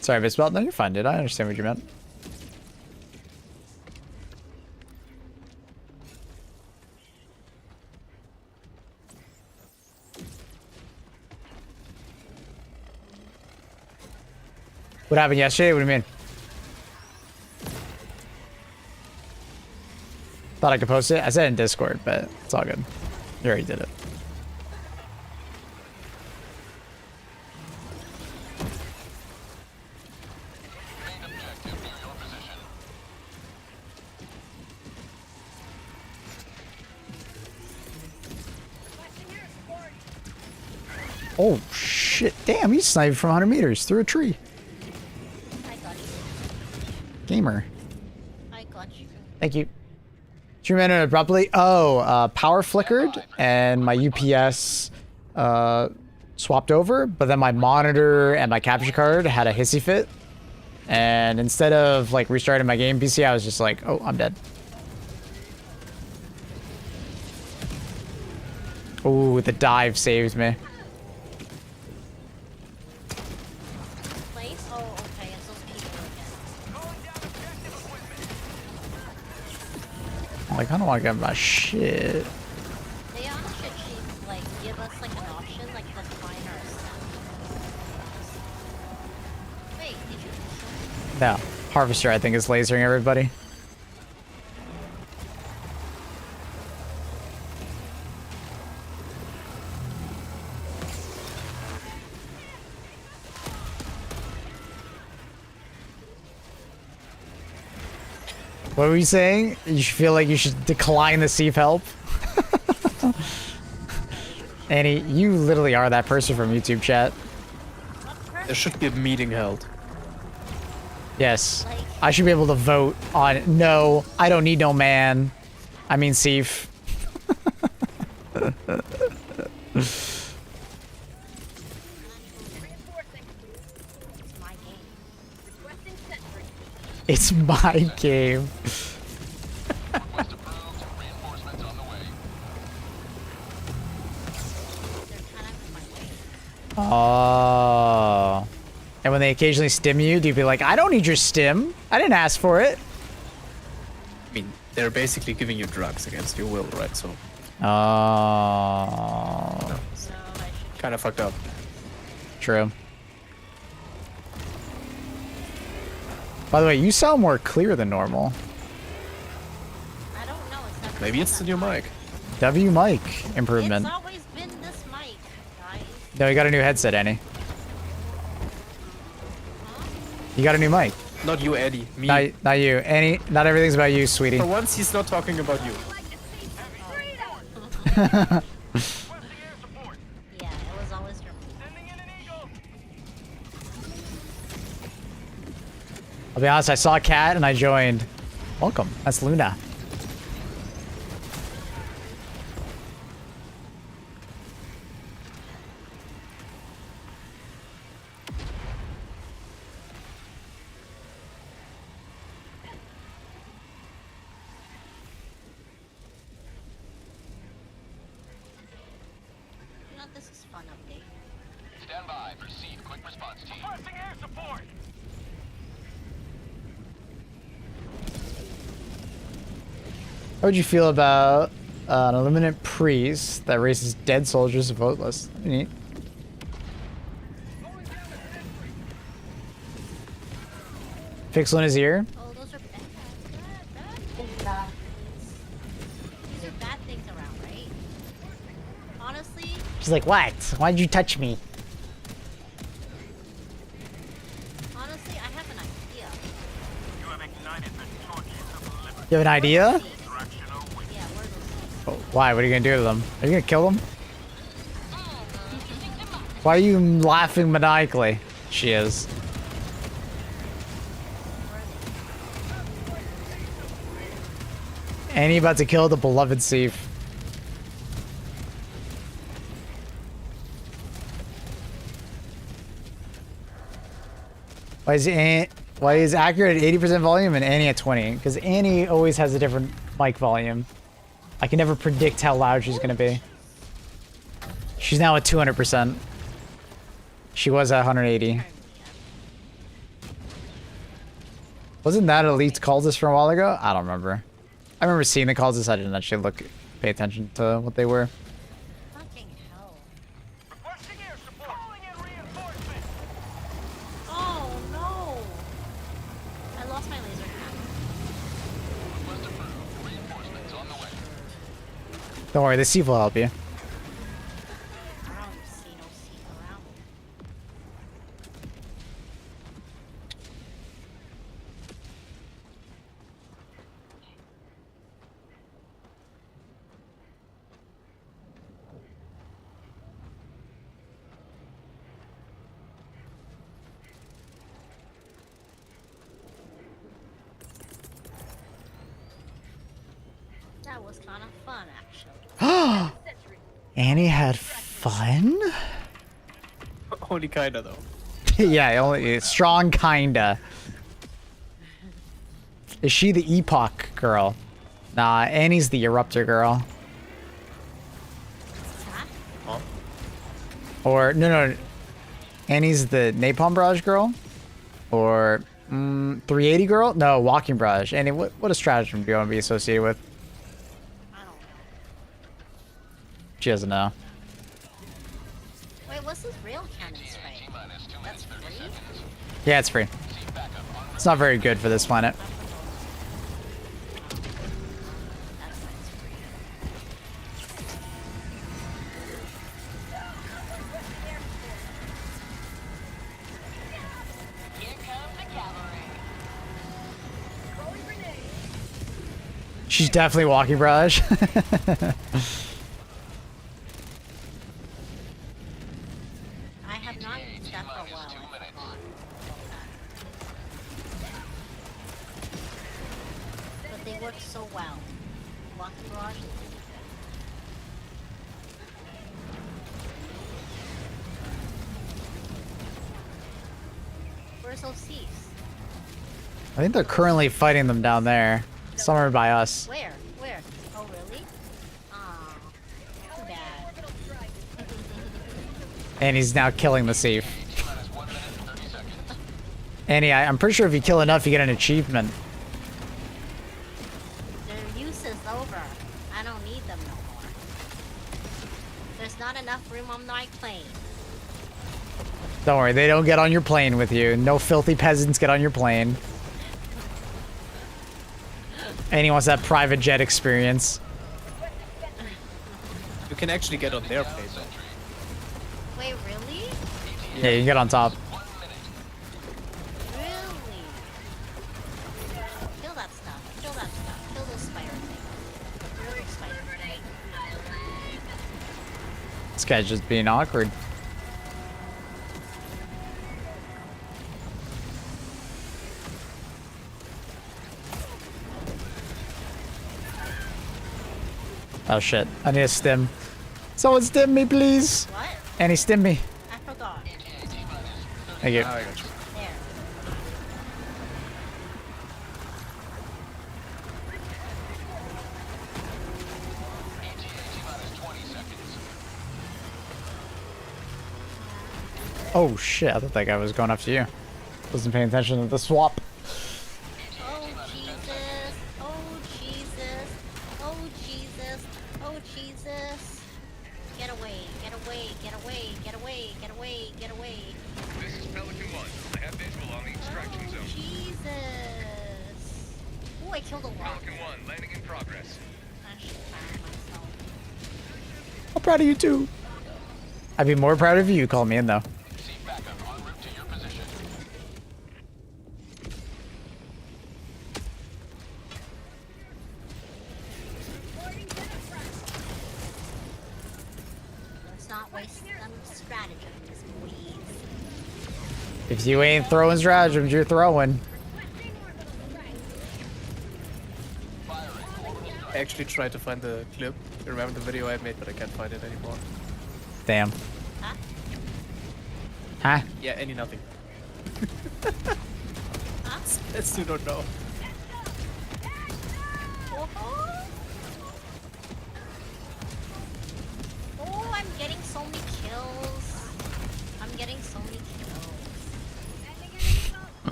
Sorry, Bisbelt. No, you're fine, dude. I understand what you meant. What happened yesterday? What do you mean? Thought I could post it? I said it in Discord, but it's all good. You already did it. Main objective near your position. Oh, shit. Damn, he sniped from 100 meters through a tree. I got you. Gamer. I got you. Thank you. Stream ended abruptly. Oh, power flickered and my UPS swapped over, but then my monitor and my capture card had a hissy fit. And instead of like restarting my game PC, I was just like, oh, I'm dead. Ooh, the dive saved me. Place? Oh, okay. It's those people again. Like, I don't want to get my shit. They honestly should like give us like an option, like decline our stuff. Wait, did you? No, Harvester I think is lasering everybody. What were you saying? You feel like you should decline the Seaf help? Annie, you literally are that person from YouTube chat. There should be a meeting held. Yes. Like- I should be able to vote on no, I don't need no man. I mean Seaf. It's my game. It's my game. Request approved. Reinforcements on the way. They're kind of in my way. Oh. And when they occasionally stim you, do you be like, I don't need your stim. I didn't ask for it. I mean, they're basically giving you drugs against your will, right? So, Oh. So I should. kind of fucked up. True. By the way, you sound more clear than normal. I don't know. It's never Maybe been it's the that new hard. mic. W mic improvement. It's always been this mic, guys. No, you got a new headset, Annie. You got a new mic. Not you, Eddie. Me. Not you. Annie, not everything's about you, sweetie. For once, he's not talking about you. Yeah, it was always your mic. Sending in an eagle. I'll be honest, I saw a cat and I joined. Welcome. That's Luna. You know, this is fun update. Stand by. Proceed. Quick response team. Requesting air support. How would you feel about an illuminant priest that raises dead soldiers to voteless? Neat. Pixel in his ear? Oh, those are bad. Bad. These are bad things around, right? Honestly, She's like, what? Why'd you touch me? honestly, I have an idea. You have ignited the torches of liberty. You have an idea? Directional wind. Yeah, where are those Why? What are you gonna do to them? Are you gonna kill them? Why are you laughing maniacally? She is. Annie about to kill the beloved Seif. Why is accurate at 80% volume and Annie at 20? Because Annie always has a different mic volume. I can never predict how loud she's gonna be. She's now at 200%. She was at 180. Wasn't that Elite's Cultist from a while ago? I don't remember. I remember seeing the Cultists. I didn't actually pay attention to what they were. Fucking hell. Requesting air support. Calling in reinforcements. Oh no! I lost my laser cannon. Request approved. Reinforcements on the way. Don't worry, the Seif will help you. I don't see no seat around. That was kind of fun, actually. Annie had fun? Only kinda though. Yeah, only strong kinda. Is she the Epoch girl? Nah, Annie's the Eruptor girl. Huh? Or no. Annie's the Napalm Barrage girl? Or 380 girl? No, Walking Barrage. Annie, what a stratagem do you want to be associated with? I don't know. She doesn't know. Wait, what's this rail cannon strike? That's free? Yeah, it's free. It's not very good for this planet. That's why it's free. Here comes the cavalry. She's definitely Walking Barrage. I have not used that for a while. But they work so well. Walking Barrage is really good. Where's those Seifs? I think they're currently fighting them down there. Somewhere by us. Where? Where? Oh, really? Aw. Too bad. And he's now killing the Seif. Annie, I'm pretty sure if you kill enough, you get an achievement. Their use is over. I don't need them no more. There's not enough room on my plane. Don't worry, they don't get on your plane with you. No filthy peasants get on your plane. Annie wants that private jet experience. You can actually get on their plane though. Wait, really? Yeah, you can get on top. Really? Kill that stuff. Kill that stuff. Kill those spider things. Kill those spider things. This guy's just being awkward. Oh shit, I need a stim. Someone stim me, please. What? Annie, stim me. I forgot. Thank you. Ah, I got you. There. Oh shit, I thought that guy was going after you. Wasn't paying attention to the swap. Oh Jesus! Oh Jesus! Oh Jesus! Oh Jesus! Get away! Get away! Get away! Get away! Get away! Get away! This is Pelican 1. I have visual on the extraction Oh zone. Jesus! Oh, I killed a lot. Pelican 1, landing in progress. I should fire myself. I'm proud of you too. I'd be more proud of you. Call me in though. See backup en route to your position. waste them stratagems, please. If you ain't throwing stratagems, you're throwing. I actually tried to find the clip. You remember the video I made, but I can't find it anymore. Damn. Huh? Huh? Yeah, any nothing. Huh? I still don't know. Oh, I'm getting so many kills. I'm getting so many kills.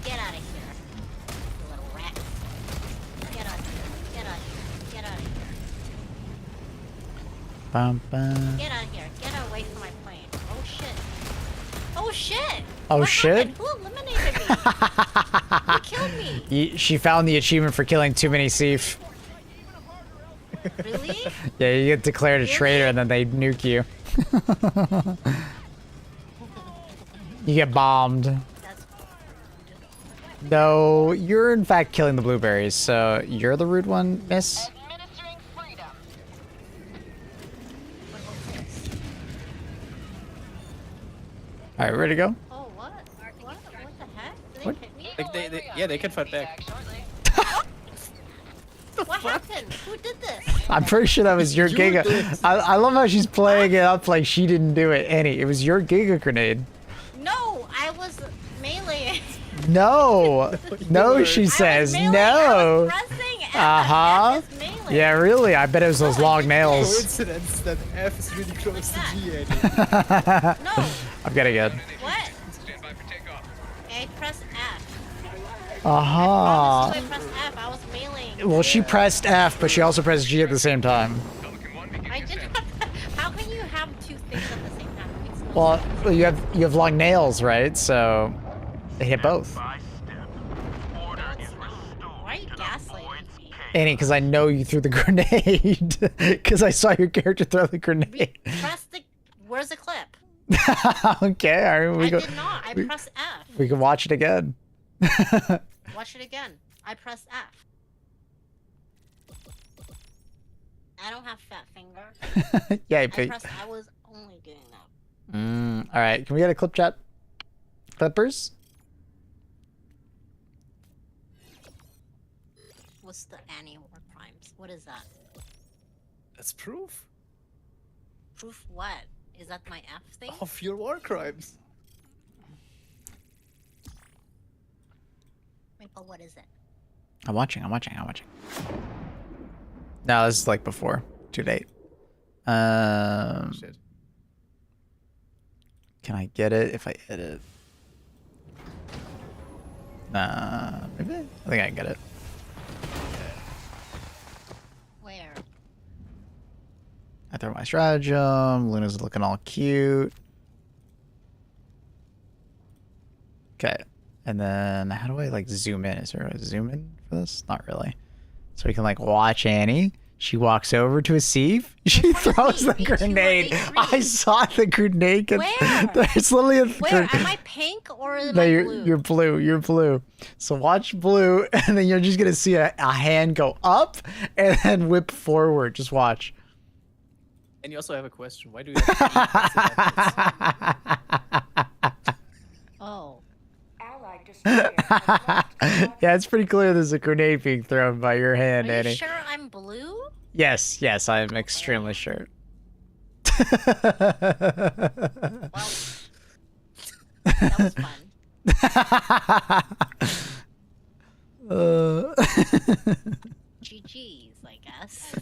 Get out of here, you little rat. Get out of here. Get out of here. Get out of here. Bum, bum. Get out of here. Get away from my plane. Oh shit. Oh shit. Oh What shit? happened? Who eliminated me? Who killed me? She found the achievement for killing too many Seaf. Really? Yeah, you get declared a traitor and then they nuke you. You get bombed. That's No, you're in fact killing the blueberries, so you're the rude one, miss. Administering freedom. Alright, ready to go? Oh, what? What the heck? Did What? they hit me? Yeah, they can fight back. What happened? Who did this? I'm pretty sure that was your Giga. I love how she's playing it up like she didn't do it, Annie. It was your Giga grenade. No, I was melee. No. No, she says. I was No. pressing F. Uh-huh. F is melee. Yeah, really? I bet it was those long nails. Coincidence that F is really close to G, Eddie. No. I'm getting good. What? I pressed F. Uh-huh. I pressed F. I was meleeing. Well, she pressed F, but she also pressed G at the same time. I did not. How can you have two things at the same time? It makes no Well, sense. you have long nails, right? So they hit both. By step. Order is restored Why are you to the gaslighting void's me? cave. Annie, because I know you threw the grenade. Because I saw your character throw the grenade. Press the. Where's the clip? Okay, all right, I did not. I pressed F. we can watch it again. Watch it again. I pressed F. I don't have fat finger. Yeah, I but pressed. I was only doing that. all right, can we get a clip chat? Clippers? What's the anti-war crimes? What is that? That's proof Proof what? Is that my F thing? of your war crimes. Wait, but what is it? I'm watching. No, this is like before. Too late. Shit. Can I get it if I edit? Nah, maybe? I think I can get it. Where? I throw my stratagem. Luna's looking all cute. Okay. And then how do I like zoom in? Is there a zoom in for this? Not really. So we can like watch Annie. She walks over to a sieve. She throws the A2 or grenade. A3? I saw the grenade. Where? It's literally a Where? Am I pink or am No, I you're blue? you're blue. You're blue. So watch blue, and then you're just gonna see a hand go up and then whip forward. Just watch. And you also have a question. Why do you have Oh. Allied destroyer has left. Yeah, it's pretty clear there's a grenade being thrown by your hand, Are you Annie. sure I'm blue? Yes, I am extremely sure. Well, that was fun. GG's, I guess.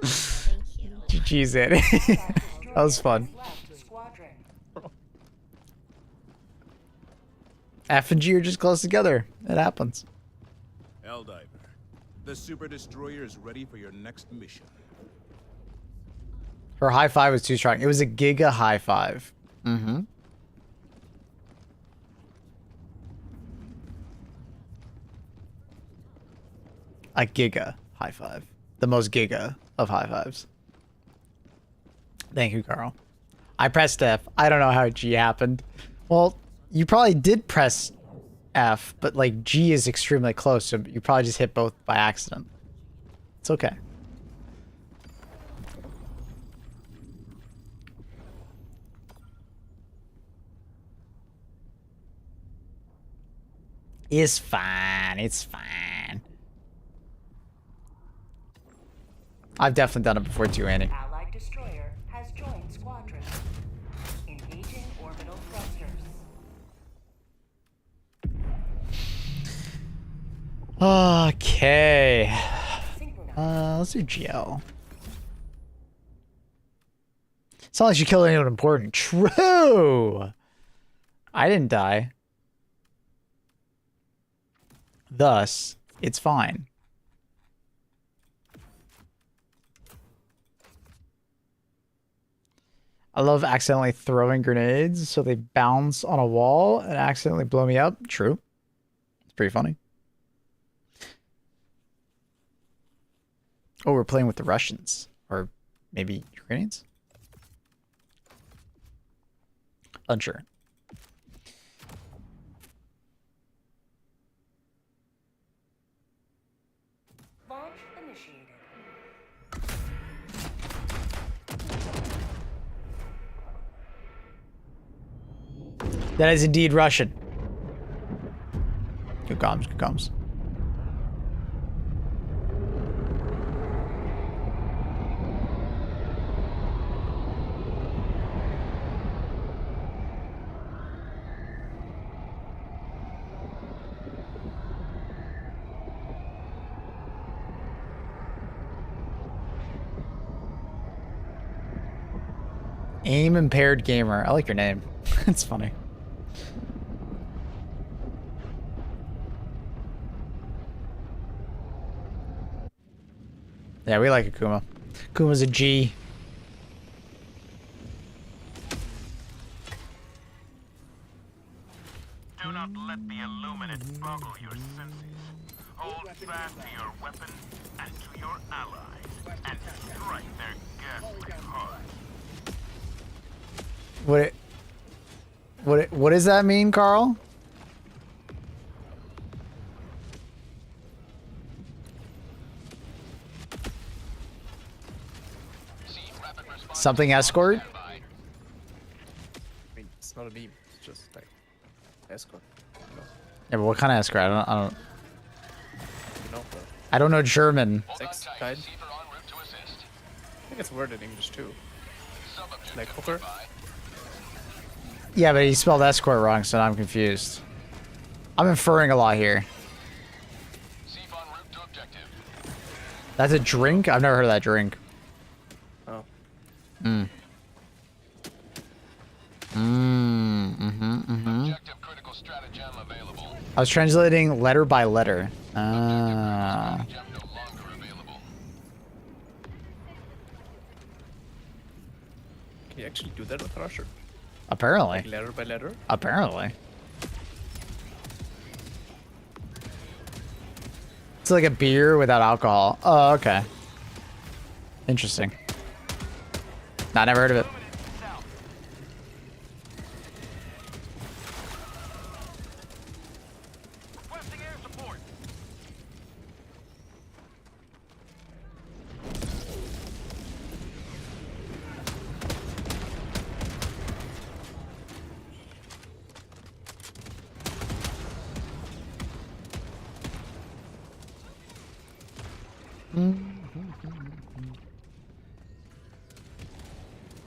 Thank you. GG's, Annie. That was fun. Left squadron. F and G are just close together. It happens. Helldiver, the super destroyer is ready for your next mission. Her high five was too strong. It was a giga high five. Mm-hmm. A giga high five. The most giga of high fives. Thank you, Carl. I pressed F. I don't know how G happened. Well, you probably did press F, but like G is extremely close, so you probably just hit both by accident. It's okay. It's fine. It's fine. I've definitely done it before too, Andy. Allied destroyer has joined squadron. Engaging orbital thrusters. Okay. Synchronized. Let's do GL. It's not like you killed anyone important. True. I didn't die. Thus, it's fine. I love accidentally throwing grenades so they bounce on a wall and accidentally blow me up. True. It's pretty funny. Oh, we're playing with the Russians. Or maybe Ukrainians? Unsure. Launch initiated. That is indeed Russian. Good comms, good comms. Aim impaired gamer. I like your name. It's funny. Yeah, we like Akuma. Akuma's a G. Do not let the Illuminate boggle your senses. Hold fast to your weapon and to your allies, and strike their ghastly hearts. What does that mean, Carl? Something escort? I mean, it's not a meme. It's just like escort. Yeah, but what kind of escort? I don't. You know, the I don't know German. sex kind. I think it's word in English too. Like hooker. Yeah, but he spelled escort wrong, so now I'm confused. I'm inferring a lot here. That's a drink? I've never heard of that drink. Oh. Mm. I was translating letter by letter. Ah. Can you actually do that with Russia? Apparently. Letter by letter? Apparently. It's like a beer without alcohol. Oh, okay. Interesting. Nah, never heard of it. Requesting air support.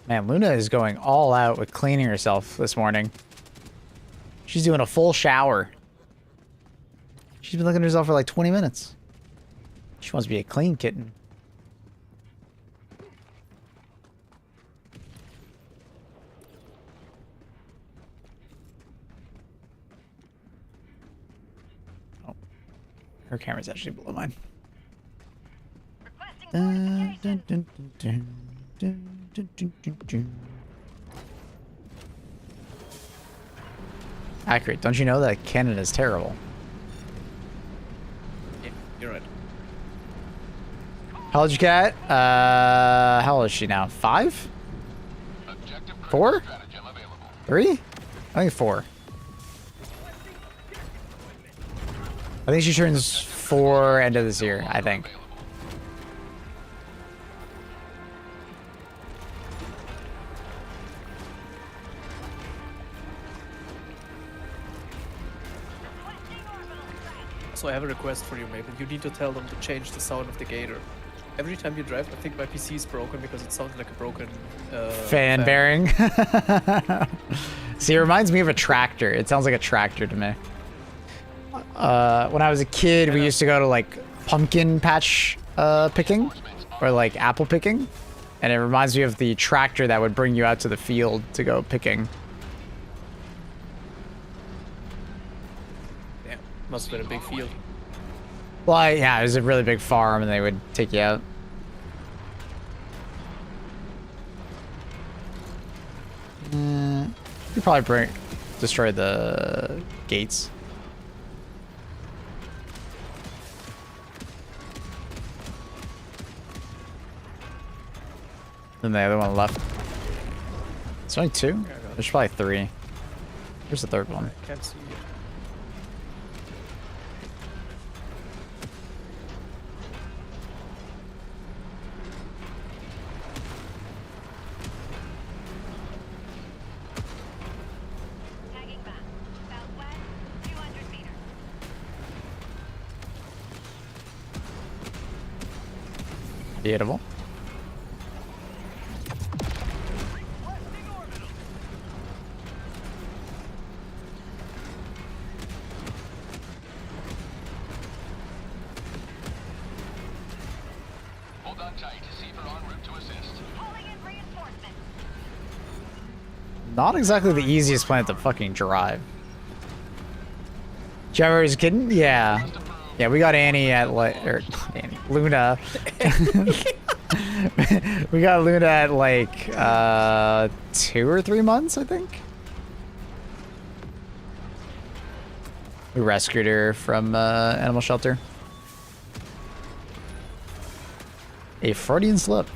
Man, Luna is going all out with cleaning herself this morning. She's doing a full shower. She's been looking at herself for like 20 minutes. She wants to be a clean kitten. Oh, her camera's actually below mine. Dun, dun, dun, dun, dun, dun, dun, dun, dun. Accurate. Don't you know that Canada's terrible? Yeah, you're right. How old is your cat? How old is she now? 5? 4? 3? I think 4. I think she turns 4 end of this year, I think. Also, I have a request for you, Maple. You need to tell them to change the sound of the gator. Every time you drive, I think my PC is broken because it sounds like a broken fan bearing. See, it reminds me of a tractor. It sounds like a tractor to me. When I was a kid, we used to go to like pumpkin patch picking or like apple picking, and it reminds me of the tractor that would bring you out to the field to go picking. Yeah, must have been a big field. Well, yeah, it was a really big farm, and they would take you out. You probably destroy the gates. Then the other one left. It's only two? There's probably three. Here's the third one. I can't see it. Tagging back. Southwest, 200 meters. Beautiful. Hold on tight. Seaver en route to assist. Calling in reinforcements. Not exactly the easiest planet to fucking drive. Jeffers kidding? Yeah. Yeah, we got Annie at like, or Annie, Luna. We got Luna at like 2 or 3 months, I think. We rescued her from animal shelter. A Freudian slip.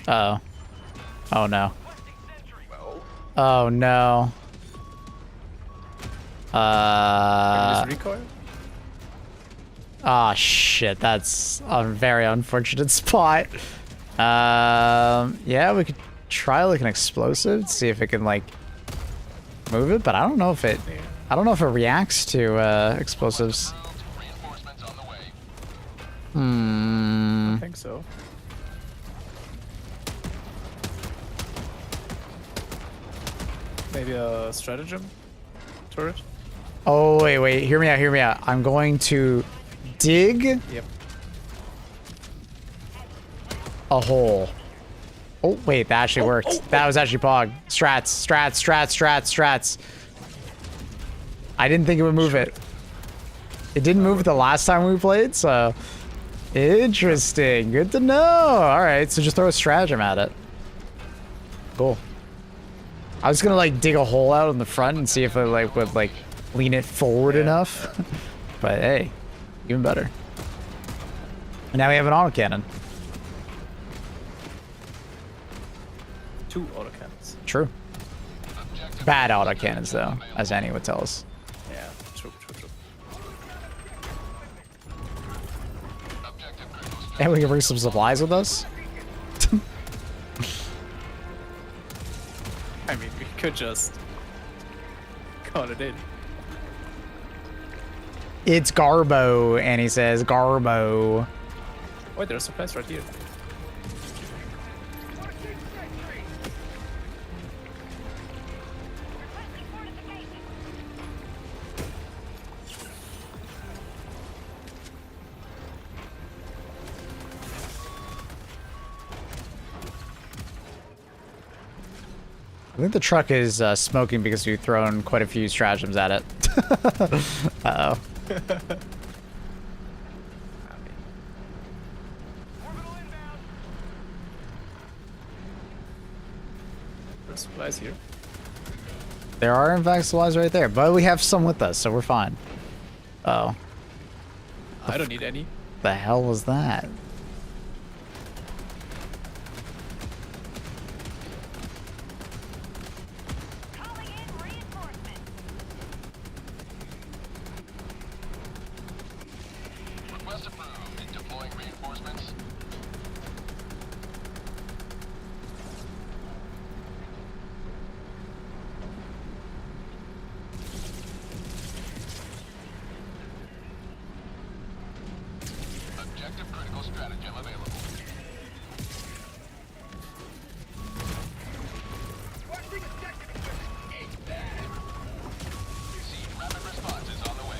Uh-oh. Oh no. Oh no. Can you just recoil? Ah, shit, that's a very unfortunate spot. Yeah, we could try like an explosive, see if it can like move it, but I don't know if it reacts to explosives. Reinforcements on the way. Hmm. I think so. Maybe a stratagem turret? Oh, wait, hear me out. I'm going to dig Yep. a hole. Oh, wait, that actually worked. That was actually Pog. Strats. I didn't think it would move it. It didn't move it the last time we played, so... Interesting. Good to know. Alright, so just throw a stratagem at it. Cool. I was gonna, like, dig a hole out in the front and see if it, like, would, like, lean it forward enough. But, hey, even better. And now we have an autocannon. 2 autocannons. True. Bad autocannons, though, as Annie would tell us. Yeah, true. And we can bring some supplies with us. I mean, we could just call it in. It's Garbo, Annie says. Garbo. Wait, there's supplies right here. I think the truck is smoking because we've thrown quite a few stratagems at it. Uh-oh. There's supplies here. There are, in fact, supplies right there, but we have some with us, so we're fine. Oh. I don't need any. The hell was that? Deploying reinforcements. Objective critical stratagem available. Siege rapid response is on the way.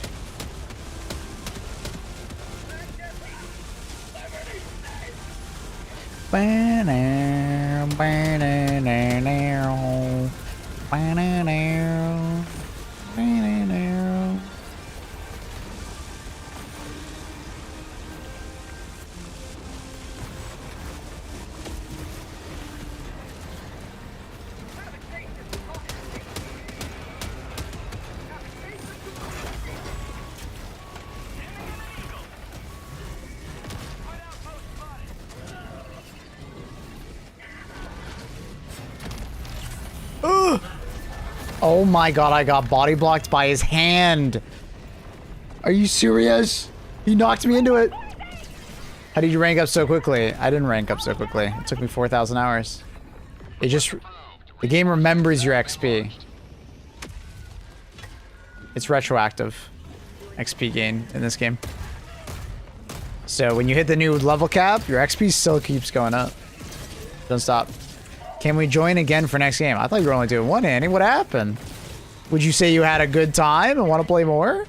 Oh my god, I got body blocked by his hand. Are you serious? He knocked me into it. How did you rank up so quickly? I didn't rank up so quickly. It took me 4,000 hours. It just... The game remembers your XP. It's retroactive XP gain in this game. So when you hit the new level cap, your XP still keeps going up. Don't stop. Can we join again for next game? I thought you were only doing one, Annie. What happened? Would you say you had a good time and want to play more?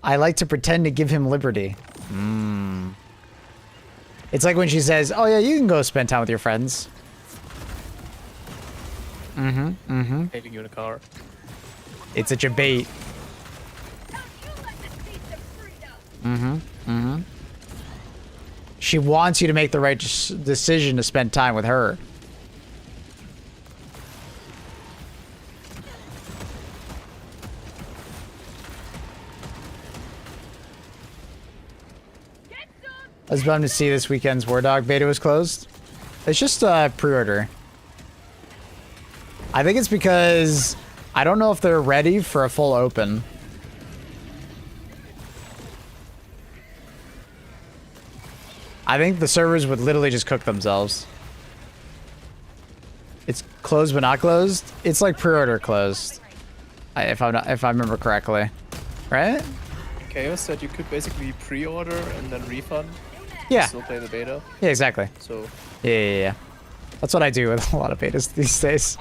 I like to pretend to give him liberty. It's like when she says, oh yeah, you can go spend time with your friends. Hating you in a car. It's such a bait. She wants you to make the right decision to spend time with her. I was bummed to see this weekend's War Dog beta was closed. It's just a pre-order. I think it's because I don't know if they're ready for a full open. I think the servers would literally just cook themselves. It's closed but not closed. It's like pre-order closed, if I remember correctly, right? Chaos said you could basically pre-order and then refund. Yeah. Still play the beta. Yeah, exactly. So Yeah. That's what I do with a lot of betas these days.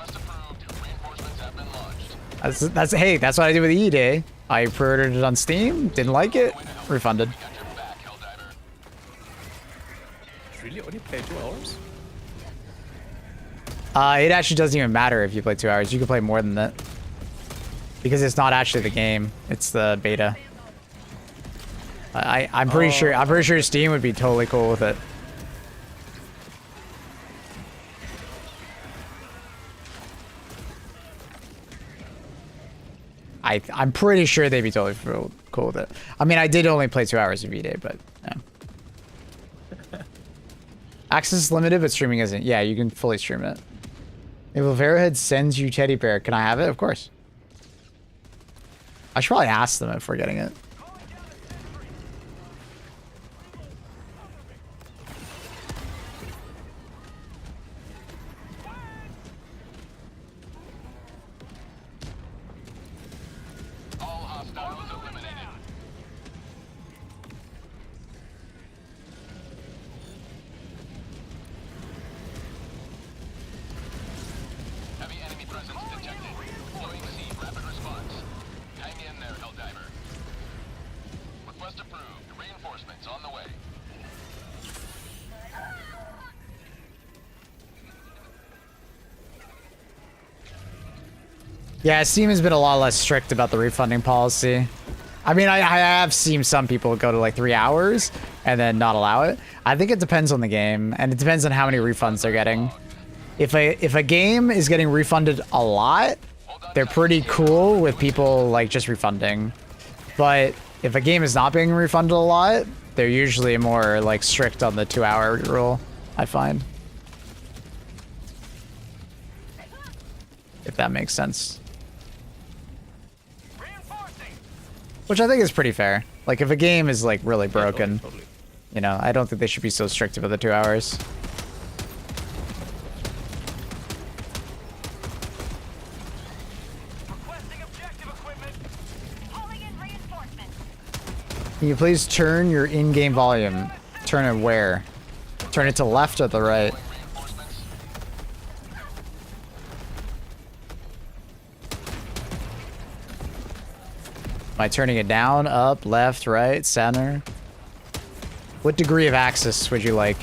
Hey, that's what I do with E Day. I pre-ordered it on Steam, didn't like it, refunded. really only play 2 hours? It actually doesn't even matter if you play 2 hours. You can play more than that. Because it's not actually the game. It's the beta. I'm pretty sure Steam would be totally cool with it. I'm pretty sure they'd be totally cool with it. I mean, I did only play 2 hours of V-Day, but yeah. Access is limited, but streaming isn't. Yeah, you can fully stream it. If Silverhead sends you teddy bear, can I have it? Of course. I should probably ask them if we're getting it. Yeah, Steam has been a lot less strict about the refunding policy. I mean, I have seen some people go to like 3 hours and then not allow it. I think it depends on the game, and it depends on how many refunds they're getting. If a game is getting refunded a lot, they're pretty cool with people like just refunding. But if a game is not being refunded a lot, they're usually more like strict on the 2 hour rule, I find. if that makes sense. Reinforcing. Which I think is pretty fair. Like, if a game is, like, really broken, Totally. you know, I don't think they should be so strict about the 2 hours. Requesting objective equipment. Calling in reinforcements. Can you please turn your in-game volume? Turn it where? Turn it to the left or the right? Reinforcements. Am I turning it down, up, left, right, center? What degree of axis would you like?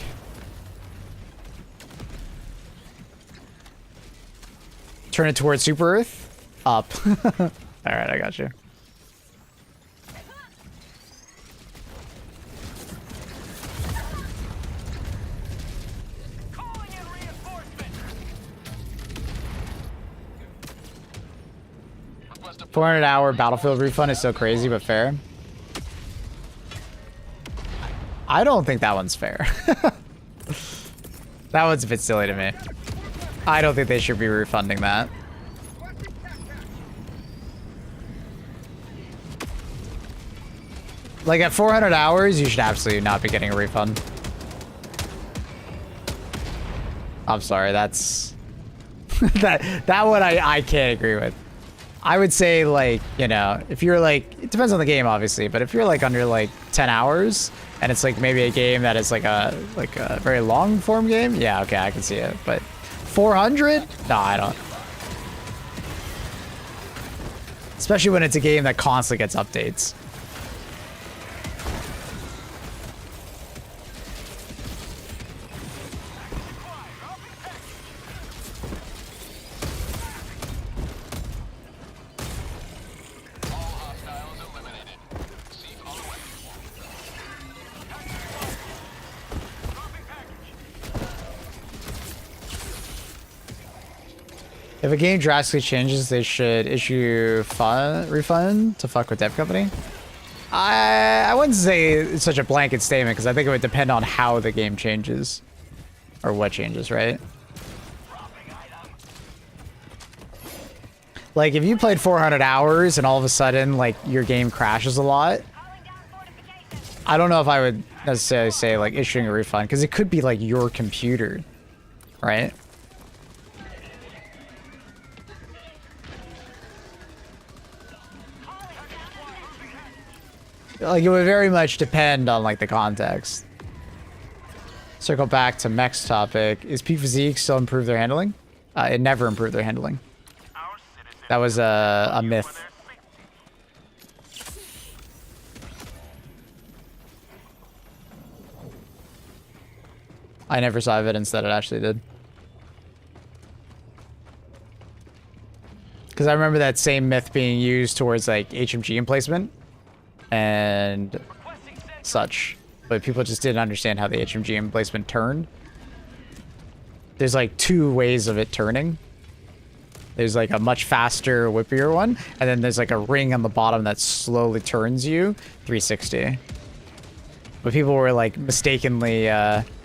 Turn it towards Super Earth? Up. Alright, I got you. Calling in reinforcements. 400-hour Battlefield refund is so crazy, but fair. I don't think that one's fair. That one's a bit silly to me. I don't think they should be refunding that. Like, at 400 hours, you should absolutely not be getting a refund. I'm sorry, that's... that one I can't agree with. I would say, like, you know, if you're like, it depends on the game, obviously, but if you're like under like 10 hours and it's like maybe a game that is like a very long form game, yeah, okay, I can see it. But 400? No, I don't. Especially when it's a game that constantly gets updates. If a game drastically changes, they should issue refund to fuck with dev company. I wouldn't say it's such a blanket statement because I think it would depend on how the game changes or what changes, right? Like if you played 400 hours and all of a sudden like your game crashes a lot, I don't know if I would necessarily say like issuing a refund because it could be like your computer, right? Like, it would very much depend on, like, the context. Circle back to Mech's topic. Is Peak Physique still improve their handling? It never improved their handling. That was a myth. I never saw evidence that it actually did. Because I remember that same myth being used towards, like, HMG emplacement and such, but people just didn't understand how the HMG emplacement turned. There's like two ways of it turning. There's like a much faster, whippier one, and then there's like a ring on the bottom that slowly turns you 360. But people were like mistakenly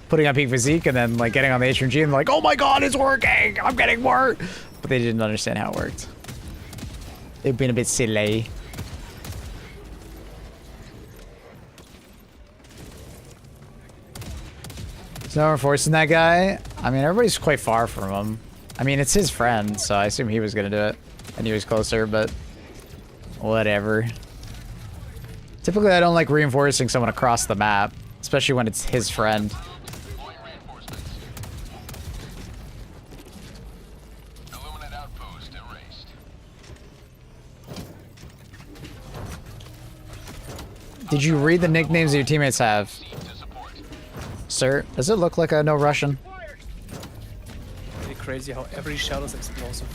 putting on Peak Physique and then like getting on the HMG and like, oh my god, it's working! I'm getting more! But they didn't understand how it worked. They've been a bit silly. There's no enforcing that guy. I mean, everybody's quite far from him. I mean, it's his friend, so I assume he was gonna do it. And he was closer, but whatever. Typically, I don't like reinforcing someone across the map, especially when it's his friend. Illuminate outpost erased. Did you read the nicknames that your teammates have? Sir, does it look like I know Russian? Really crazy how every shell is explosive.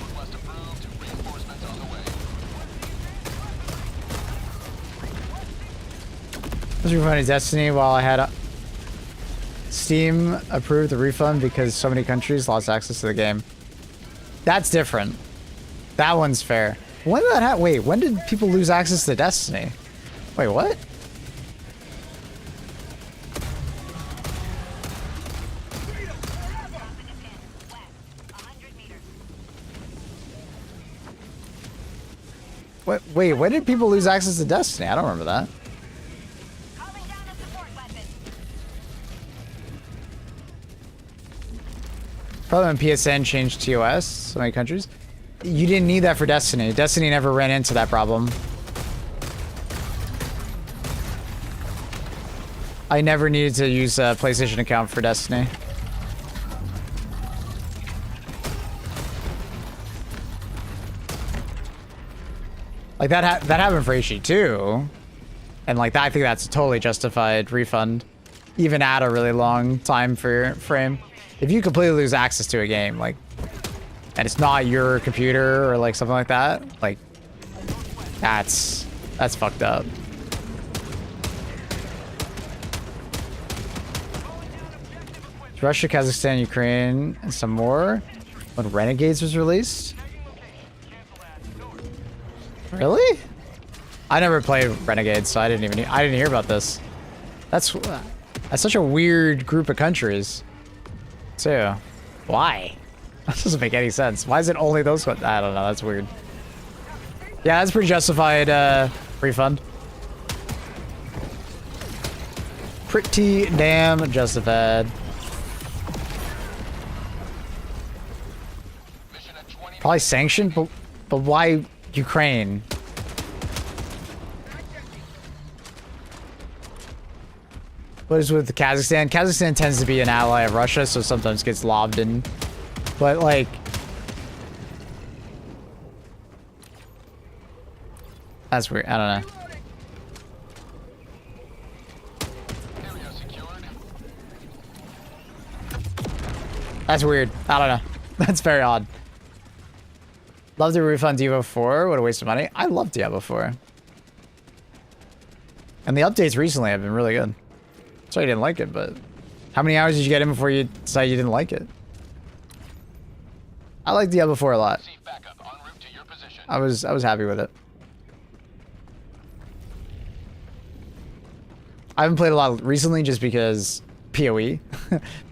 Request approved. Reinforcements on the way. I was refunding Destiny while I had Steam approved the refund because so many countries lost access to the game. That's different. That one's fair. When did that happen? Wait, when did people lose access to Destiny? Wait, what? What? Wait, when did people lose access to Destiny? I don't remember that. Probably when PSN changed TOS, so many countries. You didn't need that for Destiny. Destiny never ran into that problem. I never needed to use a PlayStation account for Destiny. Like that happened for HD too. And like that, I think that's a totally justified refund. Even at a really long time frame. If you completely lose access to a game, like, and it's not your computer or like something like that, like, that's fucked up. It's Russia, Kazakhstan, Ukraine, and some more. When Renegades was released? Really? I never played Renegades, so I didn't hear about this. That's such a weird group of countries. Too. Why? That doesn't make any sense. Why is it only those ones? I don't know. That's weird. Yeah, that's pretty justified refund. Pretty damn justified. Probably sanctioned, but why Ukraine? What is with Kazakhstan? Kazakhstan tends to be an ally of Russia, so sometimes gets lobbed in. But like, that's weird. I don't know. That's weird. I don't know. That's very odd. Love to refund Diablo 4. What a waste of money. I love Diablo 4. And the updates recently have been really good. Sorry you didn't like it, but how many hours did you get in before you decided you didn't like it? I like Diablo 4 a lot. I was happy with it. I haven't played a lot recently just because PoE.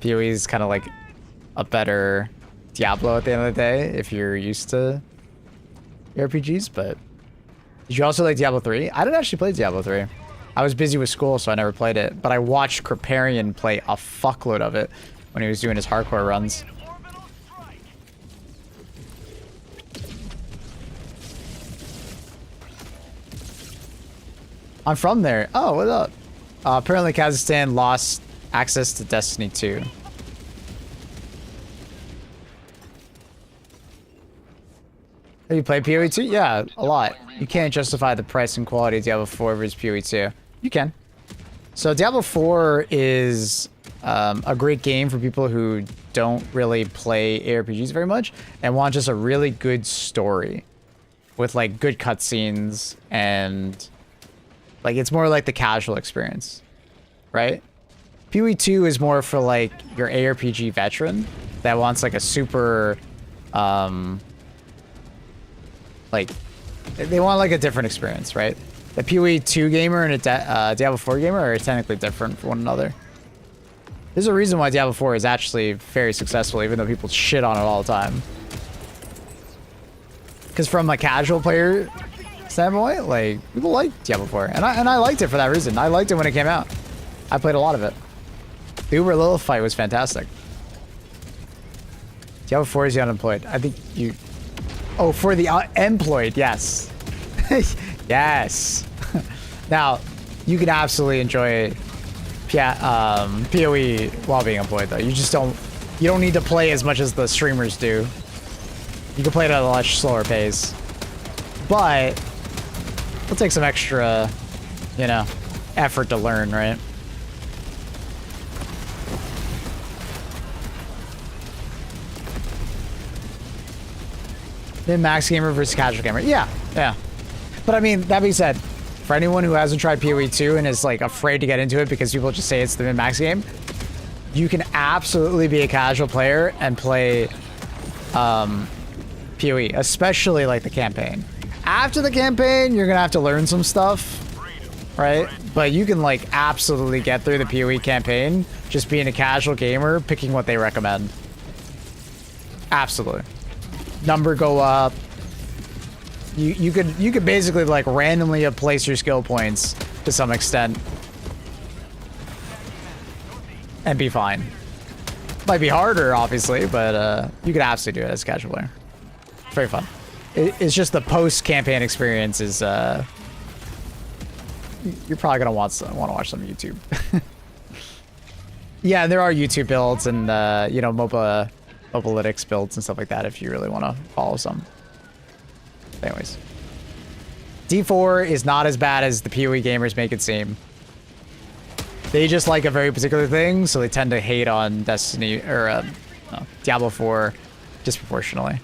PoE is kind of like a better Diablo at the end of the day if you're used to RPGs, but did you also like Diablo 3? I didn't actually play Diablo 3. I was busy with school, so I never played it, but I watched Kriparian play a fuckload of it when he was doing his hardcore runs. I'm from there. Oh, what up? Apparently Kazakhstan lost access to Destiny 2. Have you played PoE 2? Yeah, a lot. You can't justify the price and quality of Diablo 4 versus PoE 2. You can. So Diablo 4 is a great game for people who don't really play ARPGs very much and want just a really good story with like good cutscenes and like it's more like the casual experience, right? PoE 2 is more for like your ARPG veteran that wants like a super like they want like a different experience, right? The PoE 2 gamer and a Diablo 4 gamer are technically different from one another. There's a reason why Diablo 4 is actually very successful, even though people shit on it all the time. Because from a casual player standpoint, like people like Diablo 4, and I liked it for that reason. I liked it when it came out. I played a lot of it. The Uber Lilith fight was fantastic. Diablo 4 is the unemployed. I think you. Oh, for the employed, yes. Yes. Now, you can absolutely enjoy PoE while being employed, though. You don't need to play as much as the streamers do. You can play it at a much slower pace. But it'll take some extra, you know, effort to learn, right? Min-max gamer versus casual gamer. Yeah, yeah. But I mean, that being said, for anyone who hasn't tried PoE 2 and is like afraid to get into it because people just say it's the min-max game, you can absolutely be a casual player and play PoE, especially like the campaign. After the campaign, you're gonna have to learn some stuff, right? But you can like absolutely get through the PoE campaign just being a casual gamer, picking what they recommend. Absolutely. Number go up. You could basically like randomly place your skill points to some extent and be fine. Might be harder, obviously, but you could absolutely do it as a casual player. Very fun. It's just the post-campaign experience is you're probably gonna want to watch some YouTube. Yeah, there are YouTube builds and you know, mobalytics builds and stuff like that if you really want to follow some. Anyways, D4 is not as bad as the PoE gamers make it seem. They just like a very particular thing, so they tend to hate on Destiny or no, Diablo 4 disproportionately.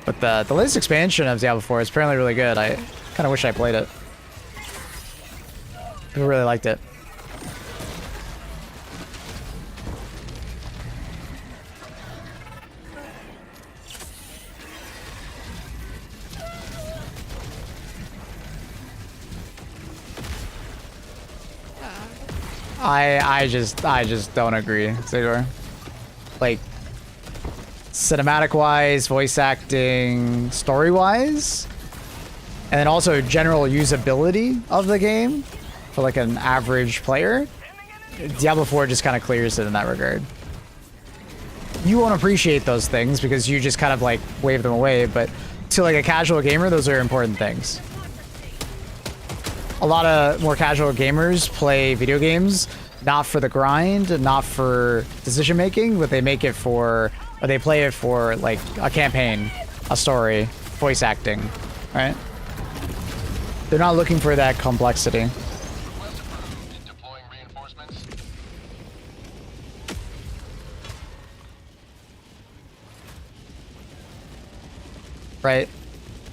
But the latest expansion of Diablo 4 is apparently really good. I kind of wish I played it. I really liked it. I just don't agree, Zedor. Like, cinematic-wise, voice acting, story-wise, and then also general usability of the game for like an average player, Diablo 4 just kind of clears it in that regard. You won't appreciate those things because you just kind of like wave them away, but to like a casual gamer, those are important things. A lot of more casual gamers play video games not for the grind, not for decision making, but they make it for, or they play it for like a campaign, a story, voice acting, right? They're not looking for that complexity. Deploying reinforcements. Right?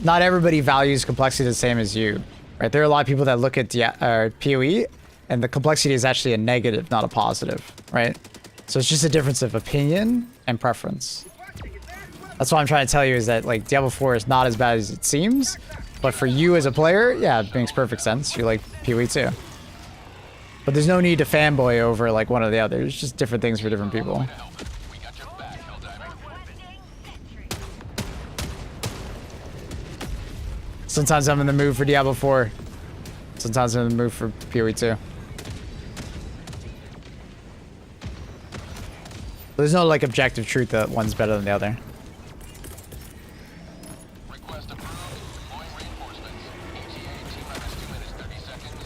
Not everybody values complexity the same as you, right? There are a lot of people that look at PoE and the complexity is actually a negative, not a positive, right? So it's just a difference of opinion and preference. That's what I'm trying to tell you is that like Diablo 4 is not as bad as it seems, but for you as a player, yeah, it makes perfect sense. You like PoE too. But there's no need to fanboy over like one or the other. It's just different things for different people. We got your back, Helldiver. Sometimes I'm in the mood for Diablo 4. Sometimes I'm in the mood for PoE 2. There's no like objective truth that one's better than the other. Request approved. Deploying reinforcements. ETA T-minus 2 minutes, 30 seconds.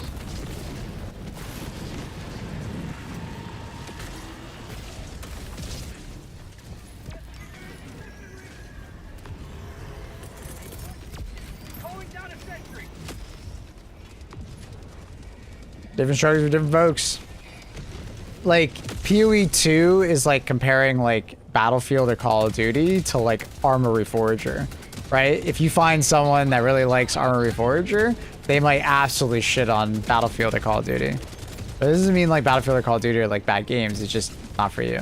Different struggles for different folks. Like, PoE 2 is like comparing like Battlefield or Call of Duty to like Arma Reforger, right? If you find someone that really likes Arma Reforger, they might absolutely shit on Battlefield or Call of Duty. But it doesn't mean like Battlefield or Call of Duty are like bad games. It's just not for you.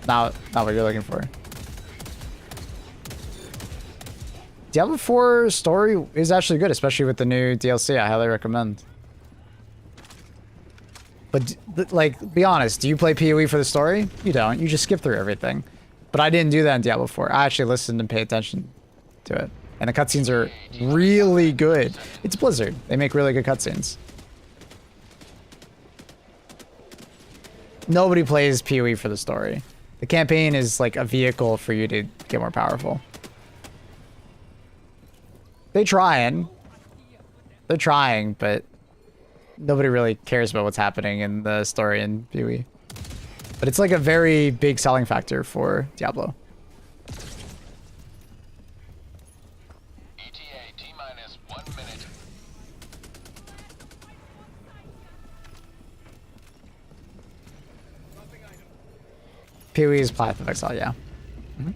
Not what you're looking for. Diablo 4 story is actually good, especially with the new DLC. I highly recommend. But, like, be honest, do you play PoE for the story? You don't. You just skip through everything. But I didn't do that in Diablo 4. I actually listened and paid attention to it. And the cutscenes are really good. It's Blizzard. They make really good cutscenes. Nobody plays PoE for the story. The campaign is, like, a vehicle for you to get more powerful. They're trying, but nobody really cares about what's happening in the story in PoE. But it's like a very big selling factor for Diablo. ETA T-minus 1 minute. PoE is Path of Exile, yeah. Mhm.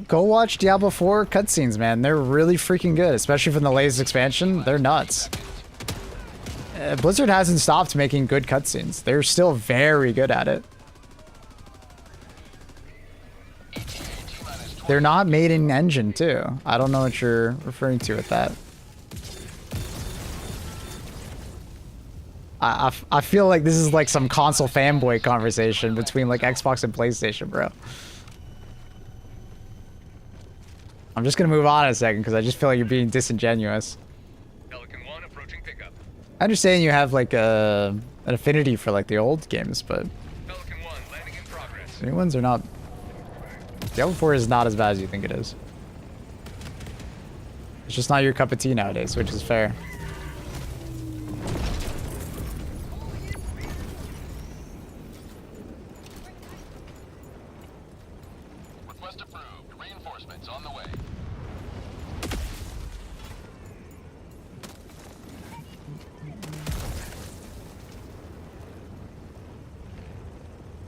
Go watch Diablo 4 cutscenes, man. They're really freaking good, especially from the latest expansion. They're nuts. Blizzard hasn't stopped making good cutscenes. They're still very good at it. They're not made in engine, too. I don't know what you're referring to with that. I feel like this is like some console fanboy conversation between like Xbox and PlayStation, bro. I'm just gonna move on in a second because I just feel like you're being disingenuous. Pelican 1 approaching pickup. I understand you have like an affinity for like the old games, but Pelican 1 landing in progress. the new ones are not. Diablo 4 is not as bad as you think it is. It's just not your cup of tea nowadays, which is fair. Request approved. Reinforcements on the way.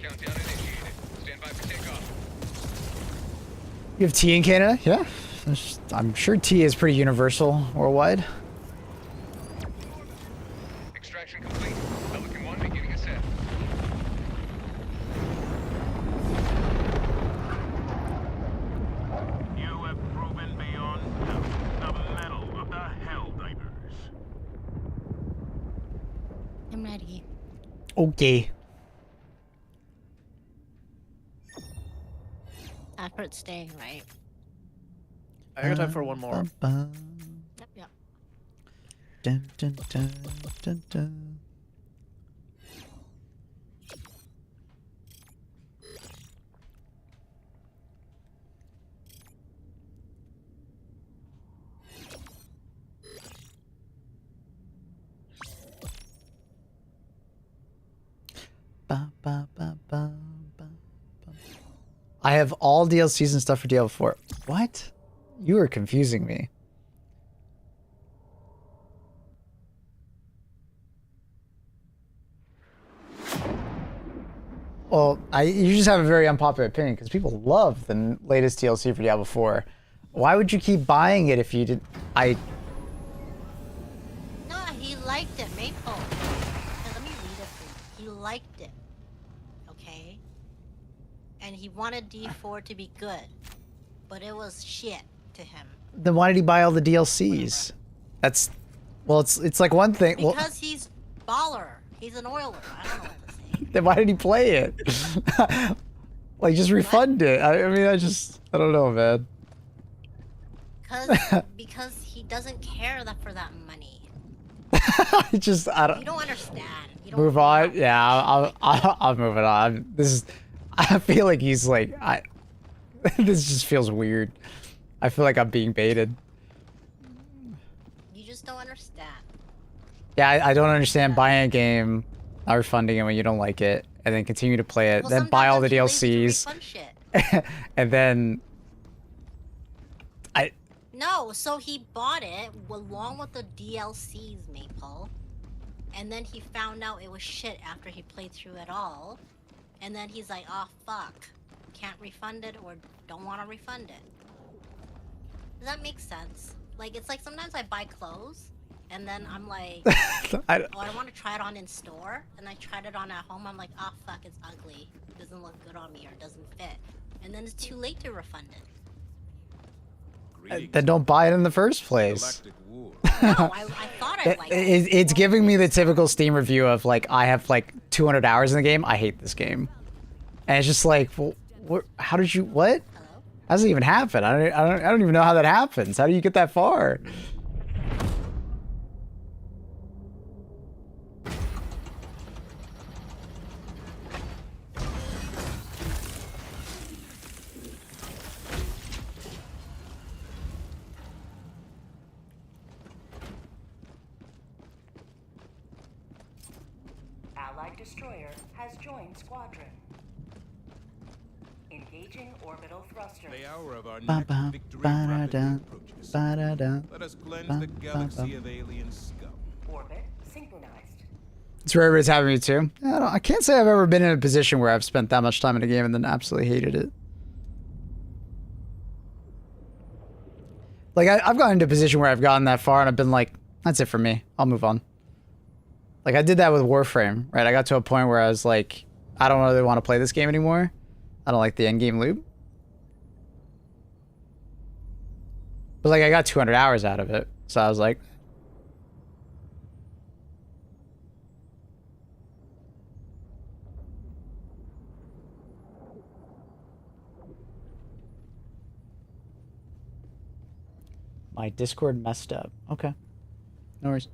Countdown initiated. Stand by for takeoff. You have tea in Canada? Yeah. I'm sure tea is pretty universal worldwide. Extraction complete. Pelican 1 beginning ascent. You have proven beyond doubt the mettle of the Helldivers. I'm ready. Okay. Effort's staying, right? I got time for one more. Yep, yep. Dun, dun, dun, dun, dun. Ba, ba, ba, ba, ba, ba. I have all DLCs and stuff for Diablo 4. What? You are confusing me. Well, you just have a very unpopular opinion because people love the latest DLC for Diablo 4. Why would you keep buying it if you did? No, he liked it, Maple. Here, let me read it for you. He liked it. Okay? And he wanted D4 to be good. But it was shit to him. Then why did he buy all the DLCs? That's, well, it's like one thing. Because Well, he's baller. He's an oiler. I don't know what to say. then why did he play it? Like, just refund it. I mean, I don't know, man. Because he doesn't care for that money. I don't. You don't understand. You don't Move on. Yeah, I'll move it on. I feel like he's like, this just feels weird. I feel like I'm being baited. You just don't understand. Yeah, I don't understand buying a game, not refunding it when you don't like it, and then continue to play it, Well, then buy all the sometimes I'm too lazy to DLCs, refund shit. and then No, so he bought it along with the DLCs, Maple. And then he found out it was shit after he played through it all. And then he's like, oh fuck. Can't refund it or don't want to refund it. Does that make sense? Like, it's like sometimes I buy clothes and then I'm like, oh, I want to try it on in store. And I tried it on at home. I'm like, oh fuck, it's ugly. It doesn't look good on me or it doesn't fit. And then it's too late to refund it. then don't buy it in the first place. No, I thought I liked it. It's giving me the typical Steam review of like, I have like 200 hours in the game. I hate this game, and it's just like, well, how did you? What? Hello? How does it even happen? I don't even know how that happens. How do you get that far? Allied destroyer has joined squadron. Engaging orbital thruster. The hour of our Ba, ba, next victory ba, da, rapidly da, approaches. ba, da, da. Let us cleanse ba, the ba, galaxy ba. of alien scum. Orbit synchronized. It's rare, but it's happened to me too. I can't say I've ever been in a position where I've spent that much time in a game and then absolutely hated it. Like, I've gotten into a position where I've gotten that far and I've been like, that's it for me. I'll move on. Like, I did that with Warframe, right? I got to a point where I was like, I don't really want to play this game anymore. I don't like the endgame loop. But, like, I got 200 hours out of it. So I was like... My Discord messed up. Okay. No worries.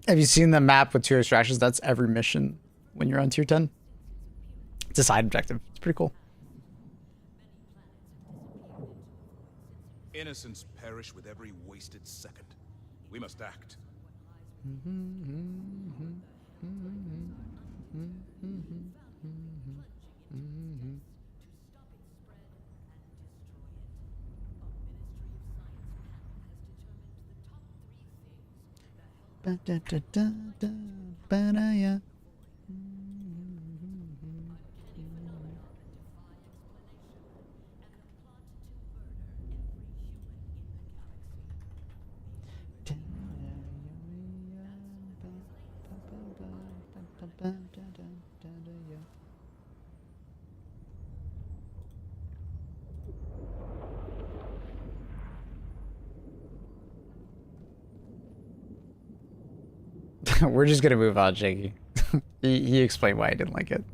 Have you seen the map with tier extractions? That's every mission when you're on tier 10. It's a side objective. It's pretty cool. Innocents perish with every wasted second. We must act. We're just gonna move on, Jakey. he explained why he didn't like it.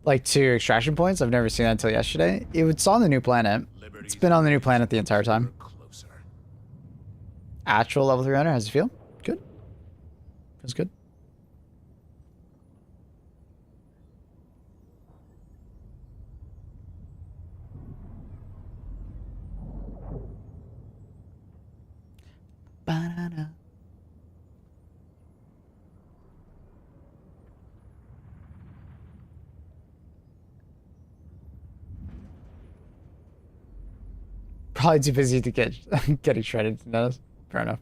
Like 2 extraction points? I've never seen that until yesterday. It's on the new planet. It's been on the new planet the entire time. Actual level 3 runner, how's it feel? Good. Feels good. Banana. Probably too busy to get getting shredded to notice. Fair enough.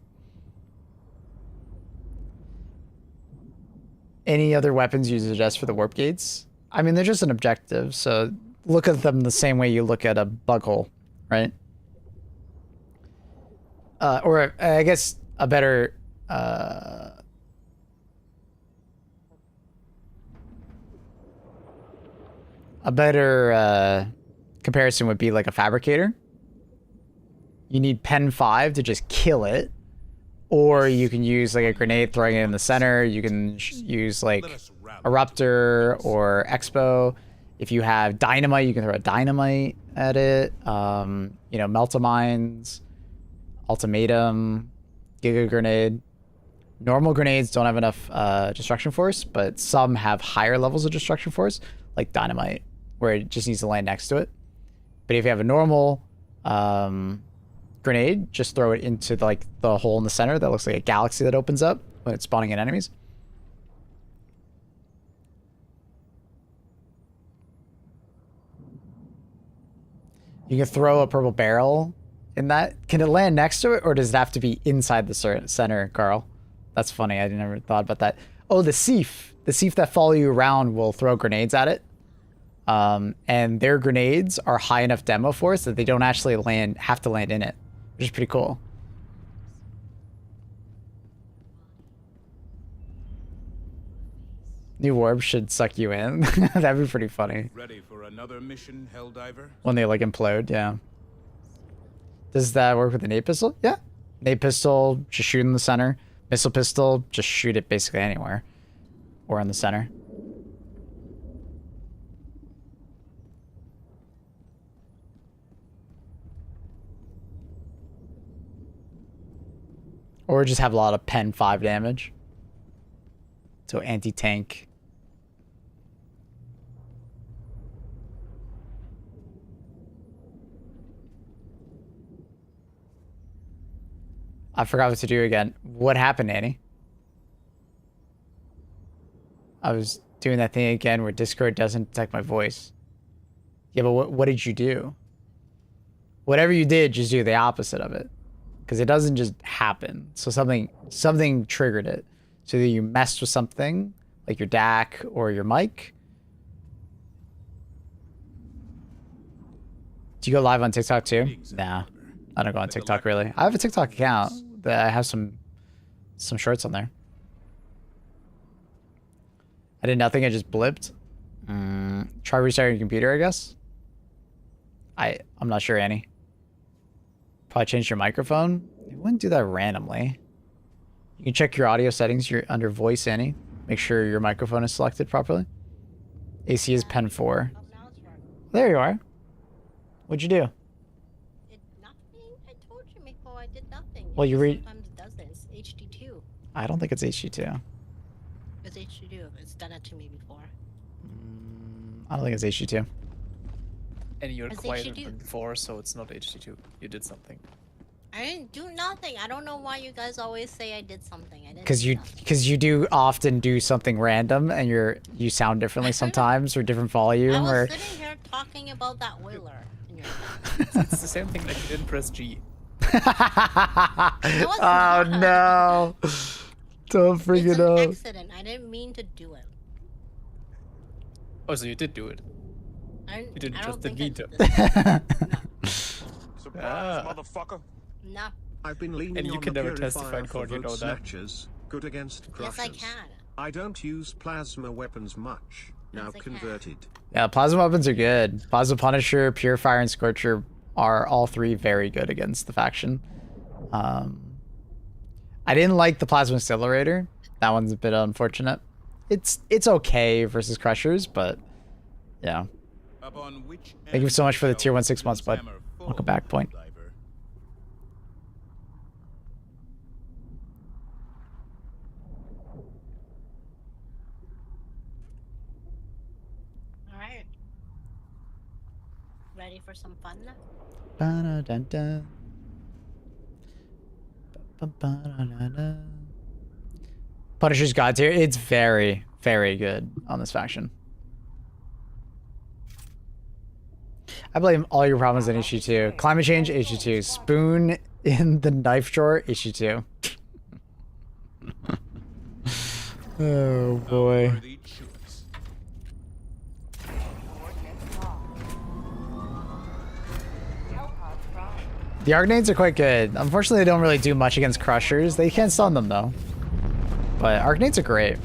Any other weapons you suggest for the warp gates? I mean, they're just an objective, so look at them the same way you look at a bug hole, right? Or I guess a better comparison would be like a fabricator. You need pen 5 to just kill it, or you can use like a grenade throwing it in the center. You can use like a Ruptor or Expo. If you have dynamite, you can throw a dynamite at it. You know, Meltamines, Ultimatum, Giga Grenade. Normal grenades don't have enough destruction force, but some have higher levels of destruction force, like dynamite, where it just needs to land next to it. But if you have a normal grenade, just throw it into the hole in the center that looks like a galaxy that opens up when it's spawning in enemies. You can throw a purple barrel in that. Can it land next to it, or does it have to be inside the center, Carl? That's funny. I never thought about that. Oh, the Sief. The Sief that follow you around will throw grenades at it. And their grenades are high enough demo force that they don't actually have to land in it, which is pretty cool. New warp should suck you in. That'd be pretty funny. Ready for another mission, Helldiver? When they like implode, yeah. Does that work with the nade pistol? Yeah. Nade pistol, just shoot in the center. Missile pistol, just shoot it basically anywhere. Or in the center. Or just have a lot of pen 5 damage. So anti-tank. I forgot what to do again. What happened, Annie? I was doing that thing again where Discord doesn't detect my voice. Yeah, but what did you do? Whatever you did, just do the opposite of it. Because it doesn't just happen. So something triggered it. So either you messed with something, like your DAC or your mic. Do you go live on TikTok too? Nah, I don't go on TikTok really. I have a TikTok account that I have some shorts on there. I did nothing, I just blipped. Try restarting your computer, I guess. I'm not sure, Annie. Probably change your microphone. You wouldn't do that randomly. You can check your audio settings. You're under voice, Annie. Make sure your microphone is selected properly. AC is pen 4. There you are. What'd you do? Did nothing. I told you before I did nothing. Well, you read. Sometimes it doesn't. It's HD2. I don't think it's HD2. It's HD2. It's done it to me before. I don't think it's HD2. And you're It's quieter HD2. than before, so it's not HD2. You did something. I didn't do nothing. I don't know why you guys always say I did something. I didn't. Because you do often do something random, and you sound differently sometimes, or different volume, I was or. sitting here talking about that whaler. In your It's the same thing like you didn't press G. Oh no! Don't freak It's it an out. accident. I didn't mean to do it. Oh, so you did do it. You didn't I just don't mean think to. I did Surprise, motherfucker. No. I've been leaning And you on can the never testify purifier in court, for you know vote that. snatchers, good against crushers. Yes, I can. I don't use plasma weapons much. Now Yes, I can. converted. Yeah, plasma weapons are good. Plasma Punisher, Purifier, and Scorcher are all three very good against the faction. I didn't like the Plasma Accelerator. That one's a bit unfortunate. It's okay versus Crushers, but yeah. Thank you so much for the tier 1 6 months, bud. Welcome back, Point. Alright. Ready for some fun? Ba-da-dun-dun. Ba-ba-da-da-da. Punisher's God tier. It's very, very good on this faction. I blame all your problems on issue 2. Climate change, issue 2. Spoon in the knife drawer, issue 2. Oh boy. The Arcanades are quite good. Unfortunately, they don't really do much against Crushers. They can stun them though. But Arcanades are great.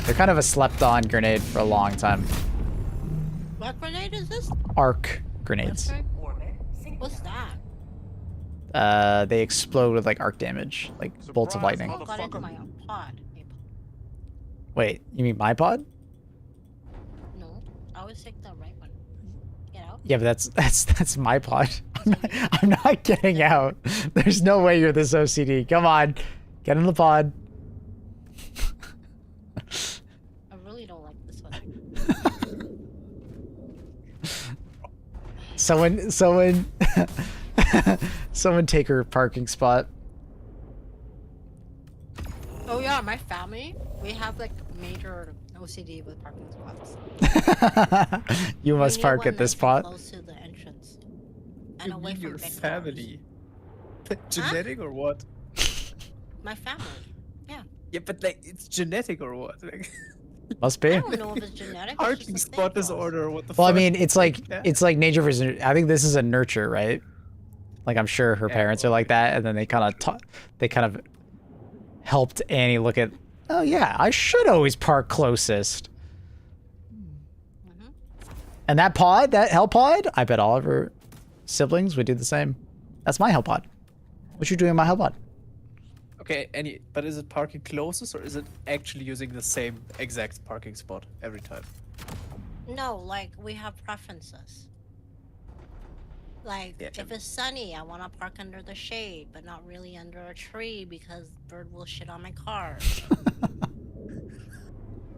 They're kind of a slept-on grenade for a long time. What grenade is this? Arc grenades. What's that? They explode with like arc damage, like bolts of lightning. Oh, got into my pod. Wait, you mean my pod? No, I always take the right one. Get out. Yeah, but that's my pod. I'm not getting out. There's no way you're this OCD. Come on, get in the pod. I really don't like this one. Someone take her parking spot. Oh yeah, my family, we have like major OCD with parking spots. You must We need park one at this that's spot. close to the entrance. And You away mean from your big family? Genetic or what? cars. My family. Yeah. Yeah, but like, it's genetic or what? Like, Must be. I don't know if it's genetic. It's parking just a spot thing. disorder. What the Well, I fuck? mean, it's like Yeah. nature versus. I think this is a nurture, right? Like I'm sure her Yeah, parents are like that, and then they kind of helped Annie look at. Oh yeah, I should always park closest. And that pod, that hell pod, I bet all of her siblings would do the same. That's my hell pod. What you doing in my hell pod? Okay, but is it parking closest or is it actually using the same exact parking spot every time? No, like we have preferences. Like Yeah, if it's sunny, I want to park under the shade, but not really under a tree because bird will shit on my car.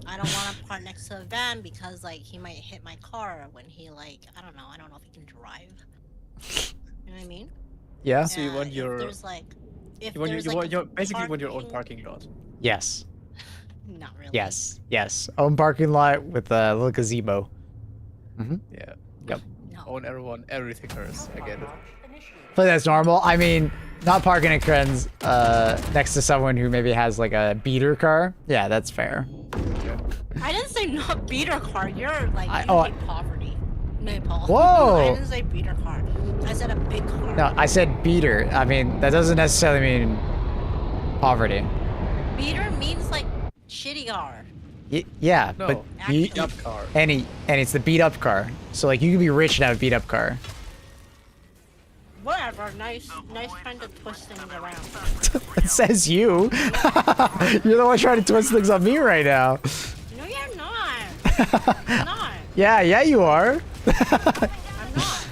I don't want to park next to a van because like he might hit my car when he like I don't know if he can drive. You know what I mean? Yeah. So you want If your there's like if you want there's you like want a your basically you want your own parking- parking lot. Yes. Not really. Yes, yes. Own parking lot with a little gazebo. Yeah. Yep. No. Own everyone, everything hers. I get it. But that's normal. I mean, not parking a Krenz next to someone who maybe has like a beater car. Yeah, that's fair. I didn't say not beater car. You're like, you oh, hate poverty. No, Paul. Whoa. I didn't say beater car. I said a big car. No, I said beater. I mean, that doesn't necessarily mean poverty. Beater means like shitty car. Yeah, No, but beat up car. and it's the beat up car. So like you can be rich and have a beat up car. Whatever. Nice kind of twist things around. It says you. You're the one trying to twist things on me right now. No, you're not. I'm not. Yeah, you are. I'm not.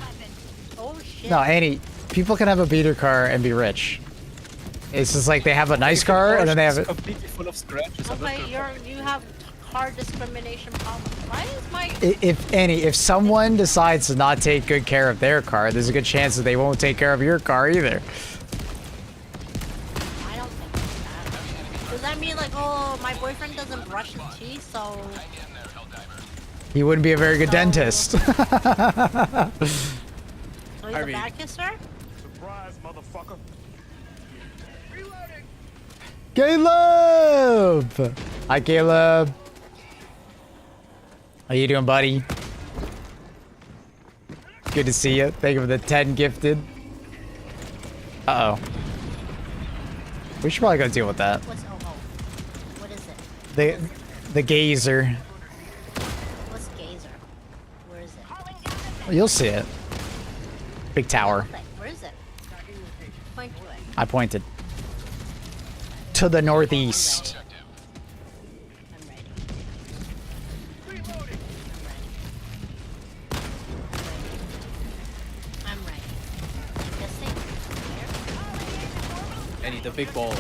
Oh shit. No, Annie, people can have a beater car and be rich. It's just like they have a nice car and then they have it. Completely full of scratches. Okay, you have car discrimination problem. Why is my If someone decides to not take good care of their car, there's a good chance that they won't take care of your car either. I don't think that. Does that mean like, oh, my boyfriend doesn't brush his teeth, so He wouldn't be a very good dentist. so he's a bad kisser? Surprise, motherfucker. Caleb! Hi, Caleb. How you doing, buddy? Good to see you. Thank you for the 10 gifted. Uh-oh. We should probably go deal with that. What's what is it? The gazer. What's gazer? Where is it? You'll see it. Big tower. Where is it? Point to it. I pointed. To the northeast. I'm ready. I'm ready. This thing here. I need the big ball.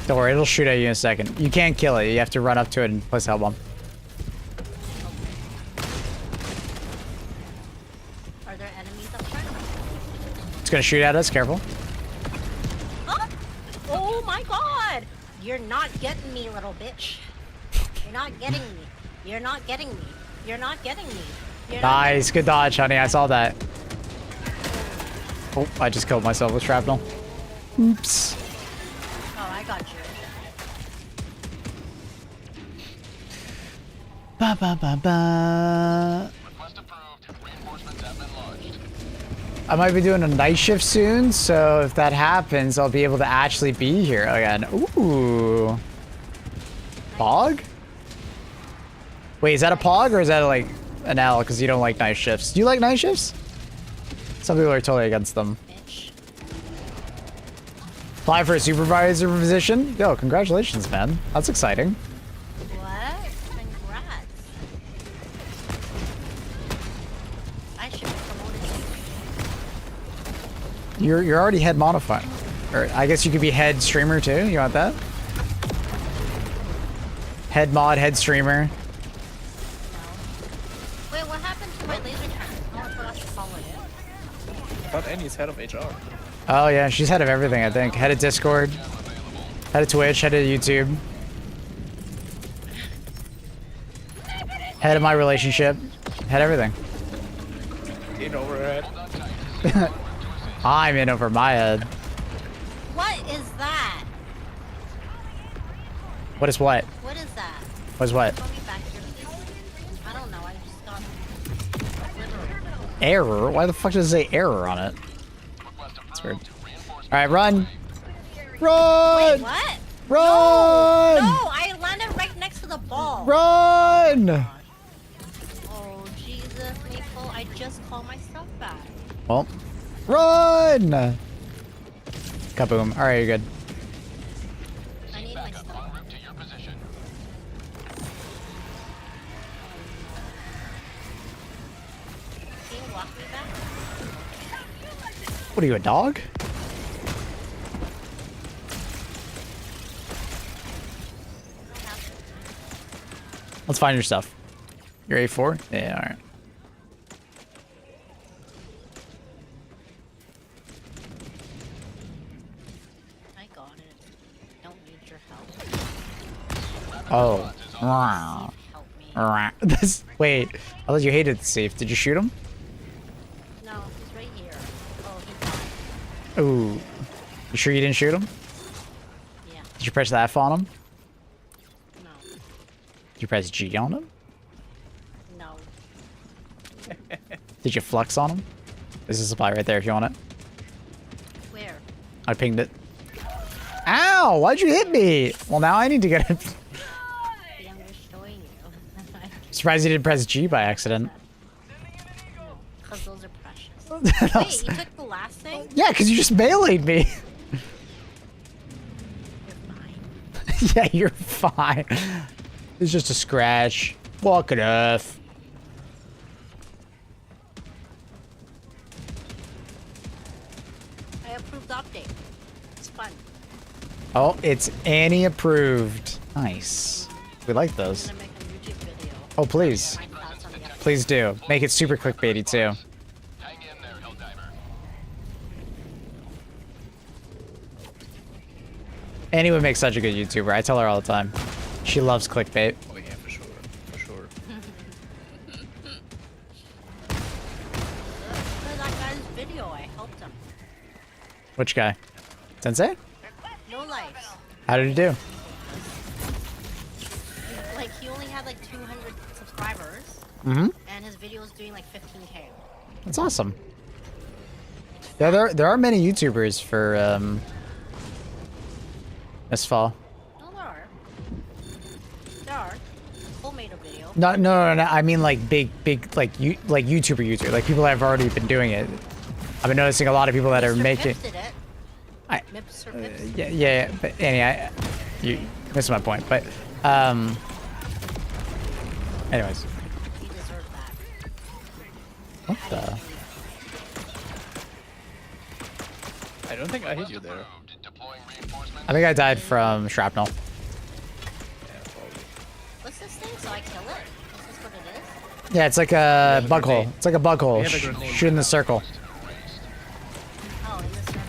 Don't worry, it'll shoot at you in a second. You can't kill it. You have to run up to it and place hell bomb. Are there enemies up front? It's gonna shoot at us. Careful. Oh my god! You're not getting me, little bitch. You're not getting me. You're not getting me. You're not getting me. You're not Nice, good dodge, honey. I saw that. Oh, I just killed myself with shrapnel. Oops. Oh, I got you. Ba ba ba ba. Request approved. Reinforcements have been launched. I might be doing a night shift soon, so if that happens, I'll be able to actually be here again. Ooh. Pog? Wait, is that a pog or is that like an L because you don't like night shifts? Do you like night shifts? Some people are totally against them. Bitch. Apply for a supervisor position? Yo, congratulations, man. That's exciting. What? Congrats. I should be promoted. You're already head modified. Or I guess you could be head streamer too. You want that? Head mod, head streamer. Wait, what happened to my laser tag? Oh, I forgot to follow it. I thought Annie's head of HR. Oh yeah, she's head of everything, I think. Head of Discord, head of Twitch, head of YouTube, head of my relationship, head everything. In overhead. I'm in over my head. What is that? What is what? What is that? What is what? Put me back here, please. I don't know. I just got literally. Error? Why the fuck does it say error on it? That's weird. Alright, run! Run! Wait, what? Run! No, I landed right next to the ball. Run! Oh, Jesus, Maple. I just called myself back. Well, run! Kaboom. Alright, you're good. I need my stuff. En route to your position. Can you walk me back? What are you, a dog? Let's find your stuff. Your A4? Yeah, alright. I got it. Don't need your help. Oh. Help me. This. Wait. I thought you hated the safe. Did you shoot him? No, he's right here. Oh, he died. Ooh. You sure you didn't shoot him? Yeah. Did you press the F on him? No. Did you press G on him? No. Did you flex on him? There's a supply right there if you want it. Where? I pinged it. Ow! Why'd you hit me? Well, now I need to get it. I'm just showing you. Surprised you didn't press G by accident. Because those are precious. Wait, you took the last thing? Yeah, because you just meleeed me. You're fine. Yeah, you're fine. It's just a scratch. Walk it off. I approved the update. It's fun. Oh, it's Annie approved. Nice. We like I'm those. gonna make a YouTube video. Oh, please. My thoughts on the update. Please do. Make it super clickbaity, too. Hang in there, Helldiver. Annie would make such a good YouTuber. I tell her all the time. She loves clickbait. Oh yeah, for sure. For sure. Look at that guy's video. I helped him. Which guy? Sensei? No lives. How did he do? Like, he only had like 200 subscribers. Mm-hmm. And his video was doing like 15K. That's awesome. Yeah, there are many YouTubers for this fall. No, there are. There are. Cole made a video. No. I mean like big like YouTuber. Like people that have already been doing it. I've been noticing a lot of people that are Mr. making. Pips did it. I, Mips or Pips. yeah. But Annie, you missed my point. But anyways. He deserved that. What the? I don't think I hit you there. Deploying reinforcements. I think I died from shrapnel. Yeah, probably. What's this thing? So I kill it? Is this what it is? Yeah, it's like a bug hole. It's like a bug hole. We have a grenade. Shoot in the circle Oh, in the circle?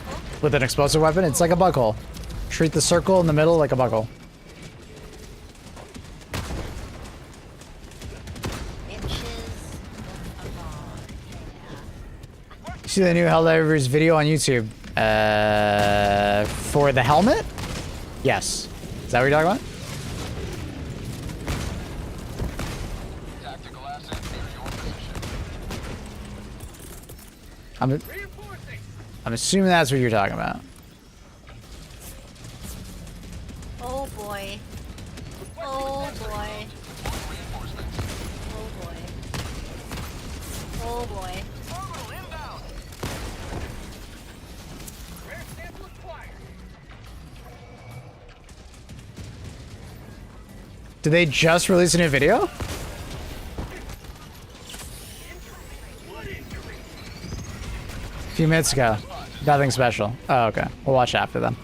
with an explosive weapon. It's like a bug hole. Treat the circle in the middle like a bug hole. Inches of yeah. See the new Helldivers video on YouTube? For the helmet? Yes. Is that what you're talking about? Tactical asset near your position. I'm assuming that's what you're talking about. Oh boy. Oh boy. Oh boy. Oh boy. Did they just release a new video? A few minutes ago. Nothing special. Oh, okay. We'll watch after them.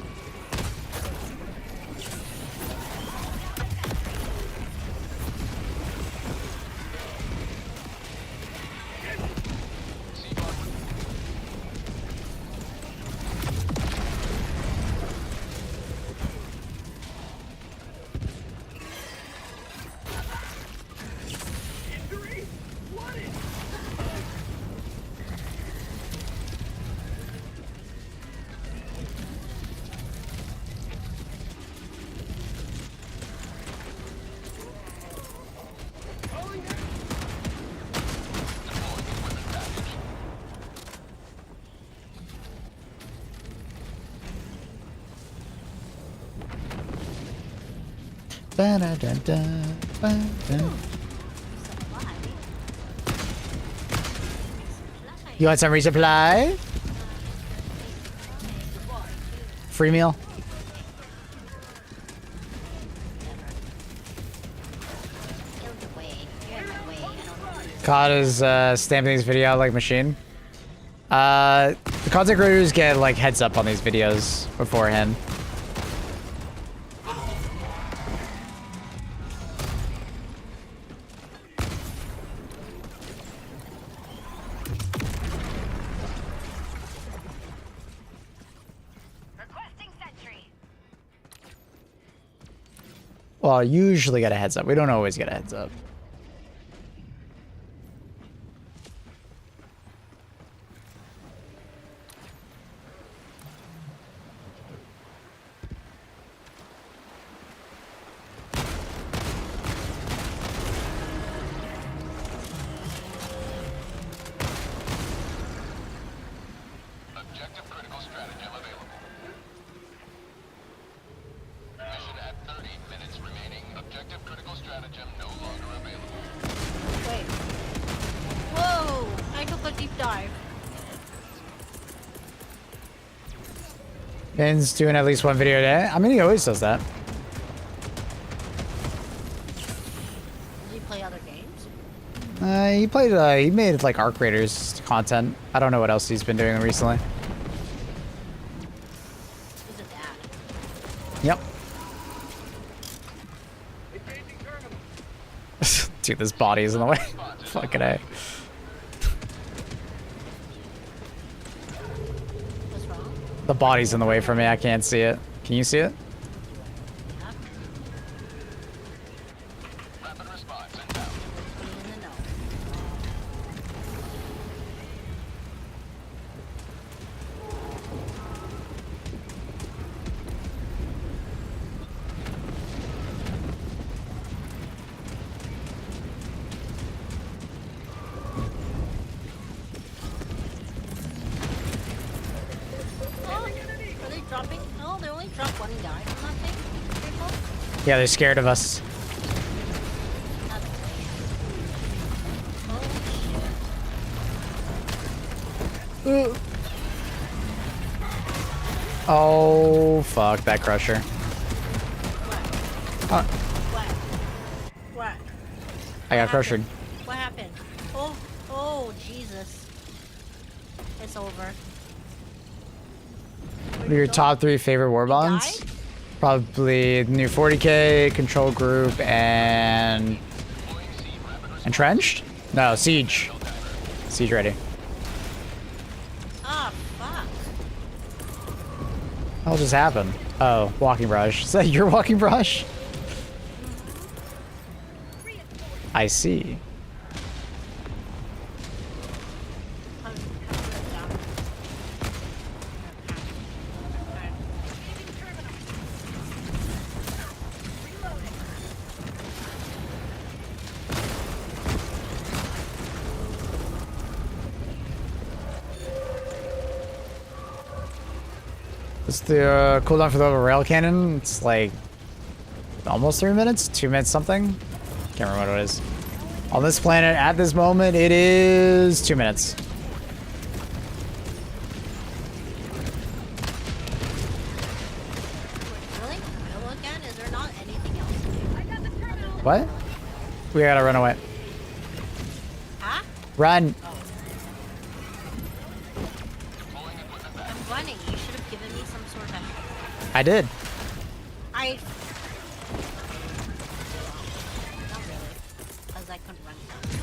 Ba-da-da-da, ba-da. You want some resupply? Free meal? COD is stamping these video out like a machine. The content creators get like heads up on these videos beforehand. Well, usually get a heads up. We don't always get a heads up. Objective critical stratagem available. Mission at 30 minutes remaining. Objective critical stratagem no longer available. Wait. Whoa! I took a deep dive. Ben's doing at least one video a day. I mean, he always does that. Did you play other games? He played, he made like Arc Raiders content. I don't know what else he's been doing recently. Who's a dad? Yep. Dude, this body is in the way. Fucking A. What's wrong? The body's in the way for me. I can't see it. Can you see it? Yeah. Rapid response inbound. Put it in the note. Oh, are they dropping? No, they only dropped one guy from that thing. People? Yeah, they're scared of us. That's oh Oh, fuck that crusher. shit. Uh, What? I got crushed. What happened? Oh, Jesus. It's over. What are your top 3 favorite war bonds? died? Probably the new 40k, control group, and entrenched? No, siege. Siege ready. Ah, fuck. What just happened? Oh, walking brush. Is that your walking brush? I see. What's the cooldown for the rail cannon? It's like almost 3 minutes, 2 minutes something. Can't remember what it is. On this planet at this moment, it is 2 minutes. Really? Rail again? Is there not anything else to do? What? We gotta run away. Huh? Run! I'm running. You should have given me some sort of... I did. I... Not really. Because I couldn't run fast.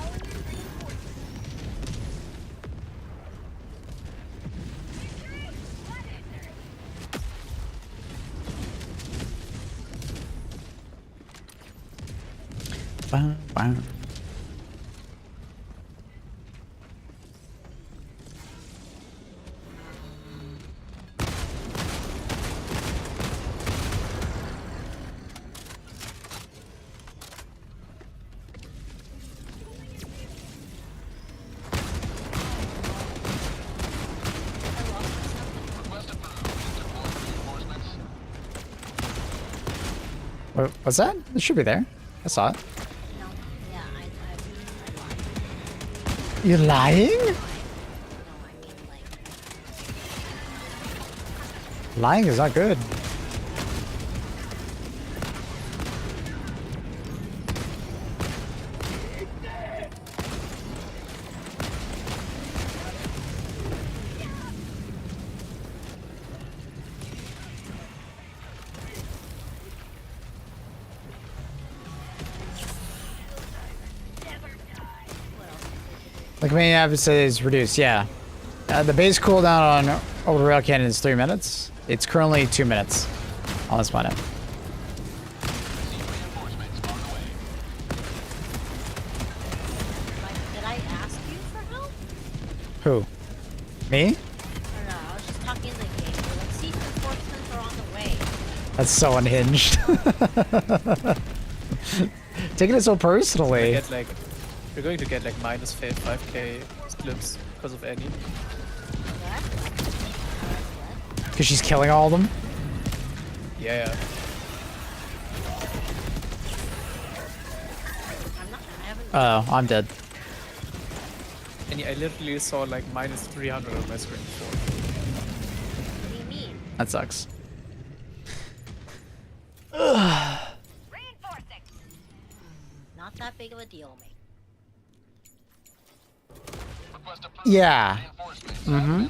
Wow, wow. What's that? It should be there. I saw it. No. Yeah, I lied. You're lying? No, I mean, like... Lying is not good. Like main episode is reduced, yeah. The base cooldown on Old Rail Cannon is 3 minutes. It's currently 2 minutes on this planet. Who? Me? I don't know, I was just talking in the game. They're like, sea reinforcements are on the way. That's so unhinged. Taking it so personally. Get like, we're going to get like minus 5k clips because of Annie. What? Because she's killing all of them? Yeah. I haven't. Oh, I'm dead. And I literally saw like minus 300 on my screen before. What do you mean? That sucks. Reinforcing. Not that big of a deal, mate. Yeah. Mm-hmm.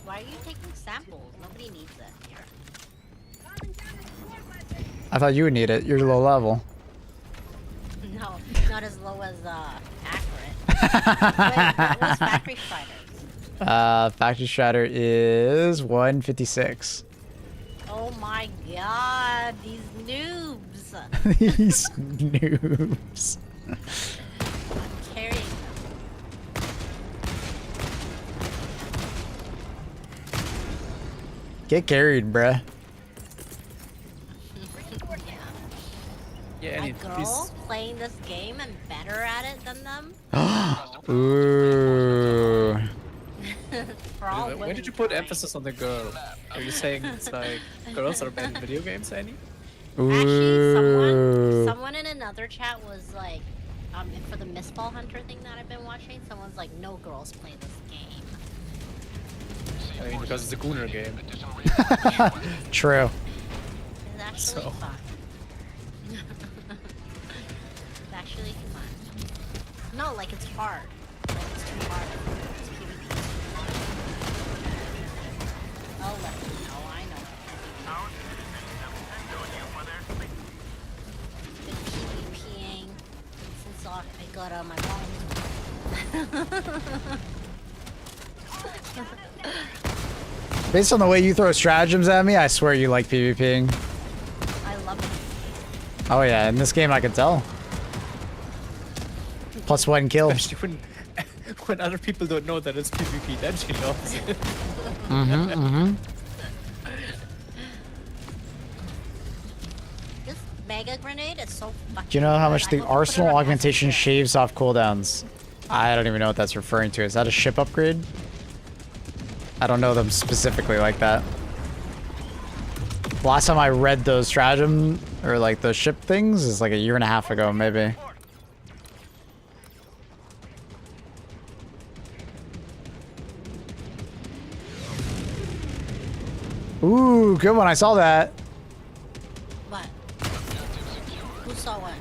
Why are you taking samples? Nobody needs that here. I thought you would need it. You're low level. No, not as low as accurate. Wait, what's Factory Striders? Factory Shatter is 156. Oh my god, these noobs! These noobs. I'm carrying them. Get carried, bruh. Yeah, A Annie, girl please. playing this game and better at it than them? Ooh. For all Why women did you put trying. emphasis on the girl? Are you saying it's like girls are bad in video games, Annie? Actually, someone in another chat was like, for the Mistball Hunter thing that I've been watching, someone's like, no girls play this game. I mean, because it's a Gooner game. True. It's actually So. fun. It's actually fun. No, like it's hard. Like it's too hard. It's PvP. Oh, let me know. I know. Been PvPing since I got on my phone. Based on the way you throw stratagems at me, I swear you like PvPing. I love it. Oh yeah, in this game I can tell. +1 kill. Especially when other people don't know that it's PvP, then she loves it. This mega grenade is so fucking. Do you know how much good. the I hope to put it arsenal on augmentation Master shaves off cooldowns? I don't even know what that's referring to. Is that a ship upgrade? I don't know them specifically like that. Last time I read those stratagem, or like those ship things, is like a year and a half ago, maybe. Ooh, good one. I saw that. What? Who saw what?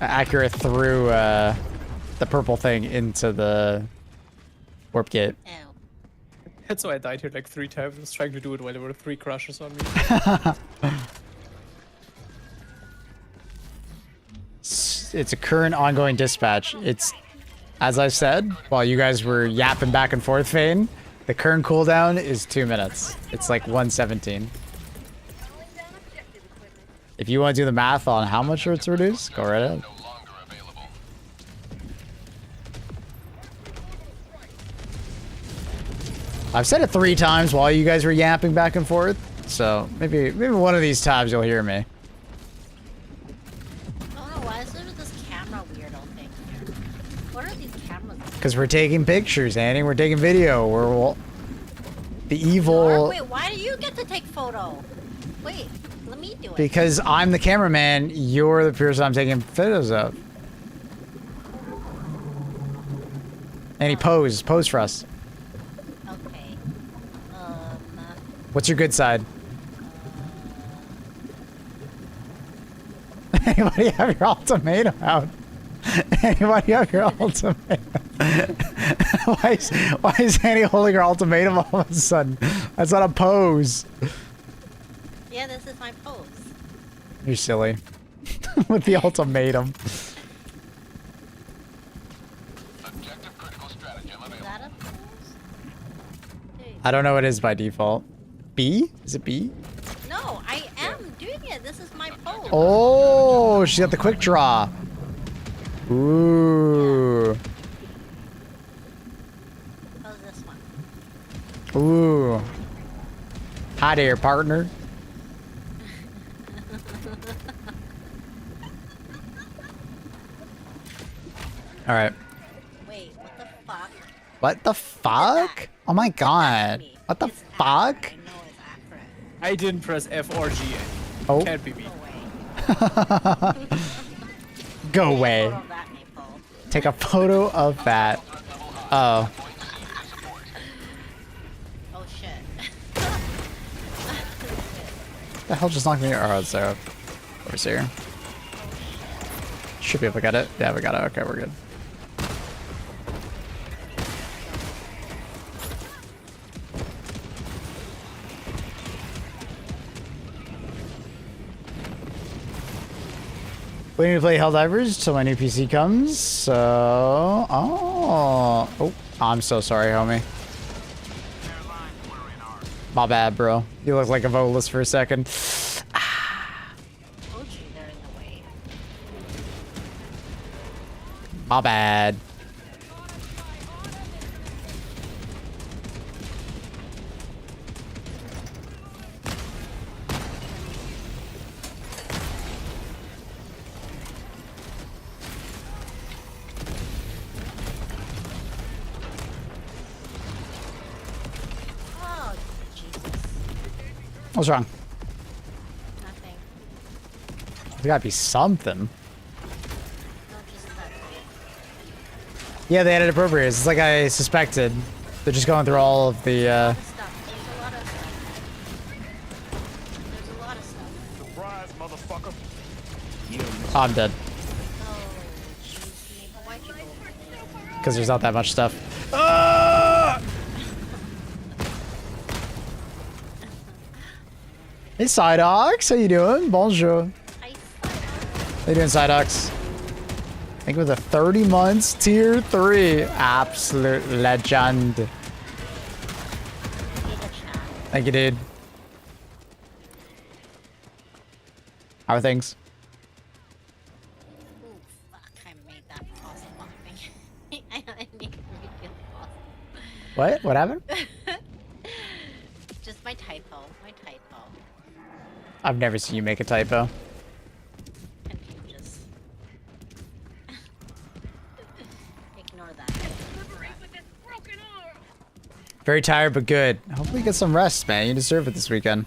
Accurate through the purple thing into the warp gate. Ew. That's why I died here like 3 times. I was trying to do it while there were 3 crushers on me. It's a current ongoing dispatch. It's, as I said, while you guys were yapping back and forth, Fane, the current cooldown is 2 minutes. It's like 117. If you want to do the math on how much it's reduced, go right ahead. I've said it 3 times while you guys were yapping back and forth, so maybe one of these times you'll hear me. I don't know, why is there this camera weirdo thing here? What are these cameras? Because we're taking pictures, Annie. We're taking video. We're the evil. Wait, why do you get to take photo? Wait, let me do it. Because I'm the cameraman. You're the person I'm taking photos of. Annie, pose for us. Okay. What's your good side? Anybody have your ultimatum out? Anybody have your ultimatum? why is Annie holding her ultimatum all of a sudden? That's not a pose. Yeah, this is my pose. You're silly. With the ultimatum. Is that a pose? Dude. I don't know what it is by default. B? Is it B? No, I am doing it. This is my pose. Oh, she got the quick draw. Ooh. How's this one? Ooh. Hi there, partner. All right. Wait, what the fuck? What the fuck? Oh my god. What the fuck? I know it's accurate. I didn't press F or G. Oh. Can't be me. Go away. Photo of that, Maple. Take a photo of that. Oh. Oh shit. The hell just knocked me? Oh, it's there. Where's here? Should be able to get it. Yeah, we got it. Okay, we're good. Waiting to play Helldivers till my new PC comes. So, oh, I'm so sorry, homie. My bad, bro. You look like a vocalist for a second. Told you they're in the way. My bad. Oh, Jesus. What's wrong? Nothing. There's gotta be something. No, just that. Yeah, they added appropriate. It's like I suspected. They're just going through all of the, Stuff. There's a lot of stuff. There's a lot of stuff. Surprise, motherfucker. Oh, I'm dead. Oh, jeez, Maple, why'd you go over there? Because there's not that much stuff. Hey, Psydox. How you doing? Bonjour. How you doing, Psydox? Thank you for the 30 months, tier 3. Absolute legend. Thank you, dude. How are things? Ooh, fuck, I made that awesome bombing. I made it really awesome. What? What happened? Just my typo. My typo. I've never seen you make a typo. Contagious. Ignore that. Very tired, but good. Hopefully you get some rest, man. You deserve it this weekend.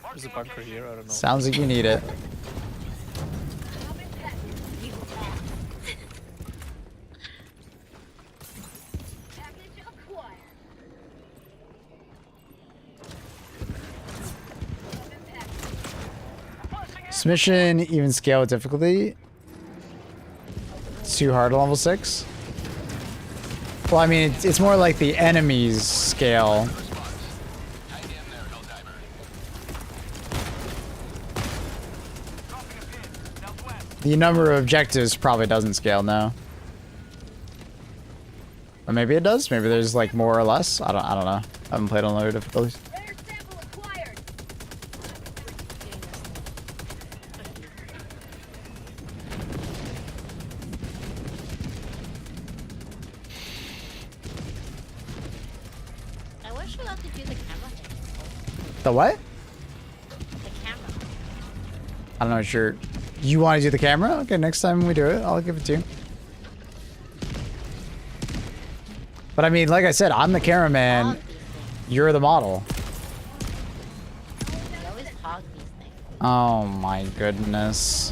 There's a bunker here, I don't know. Sounds like you need it. Submission, even scale difficulty. It's too hard at level 6. Well, I mean, it's more like the enemies scale. The number of objectives probably doesn't scale now. Or maybe it does. Maybe there's like more or less. I don't know. I haven't played on lower difficulties. I wish we got to do the camera thing. The what? The camera. I don't know. Sure. You want to do the camera? Okay, next time we do it, I'll give it to you. But I mean, like I said, I'm the cameraman. You're the model. I always hog these things. Oh my goodness.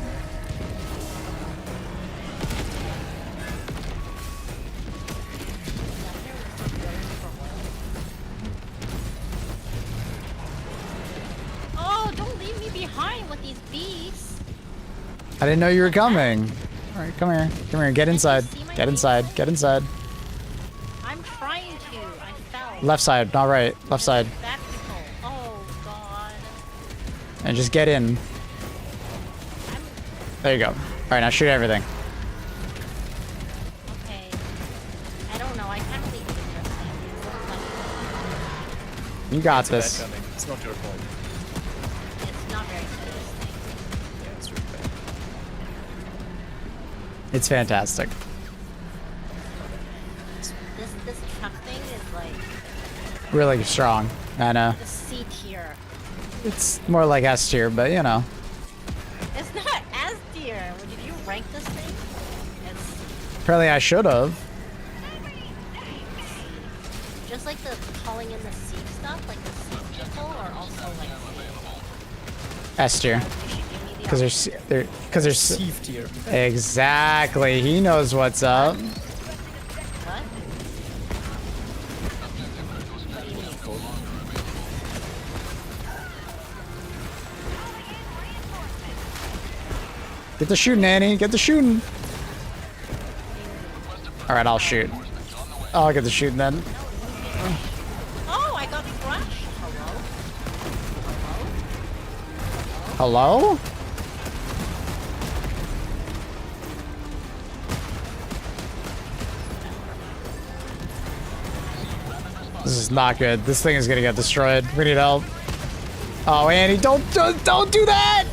Oh, don't leave me behind with these beasts. I didn't know you were coming. All right, come here. Come here. Get inside. Get inside. Get inside. I'm trying to. I fell. Left side, not right. Left side. Spectacle. Oh, God. And just get in. There you go. All right, now shoot everything. Okay. I don't know. I can't believe you You got It's this. bad gunning. It's not your fault. It's not very good. Yeah, it's really bad. It's fantastic. This truck thing is like Really strong. I know. the C tier. It's more like S tier, but you know. It's not S tier. Did you rank this thing? It's Apparently I should have. just like the calling in the C stuff, like the C people are also like S tier. you should give me the Because they're Thief tier. exactly. He knows what's up. what? What do you mean? Get the shooting, Annie. Get the shooting. All right, I'll shoot. I'll get the shooting then. Oh, I got crushed. Hello? This is not good. This thing is gonna get destroyed. We need help. Oh, Annie, don't do that!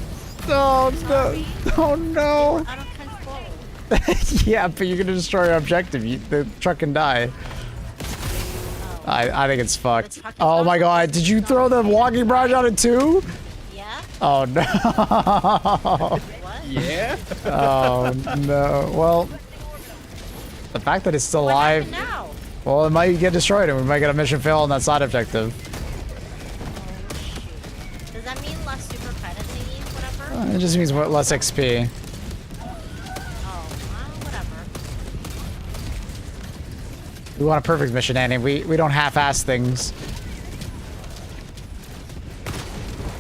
Oh no! Oh no! Out of control. Yeah, but you're gonna destroy your objective. The truck can die. I think it's fucked. truck is Oh my also god! Did you throw the walking barrage on it too? Yeah? Oh no! What? Yeah? Oh no! Well, the fact that it's still What alive. happened now? Well, it might get destroyed, and we might get a mission fail on that side objective. Oh shoot. Does that mean less super credit thingies, whatever? It just means less XP. Oh, whatever. We want a perfect mission, Annie. We don't half-ass things.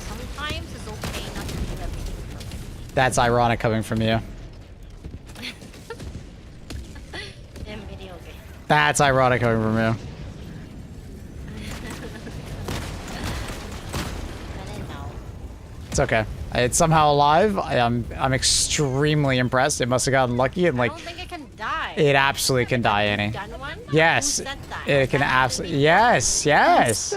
Sometimes it's okay not to do everything perfect. That's ironic coming from you. In video games. That's ironic coming from you. I didn't know. It's okay. It's somehow alive. I'm extremely impressed. It must have gotten lucky and I like don't think it can die. it absolutely can die, Annie. Done one? Yes, Who said that? it can That absolutely. didn't- Yes.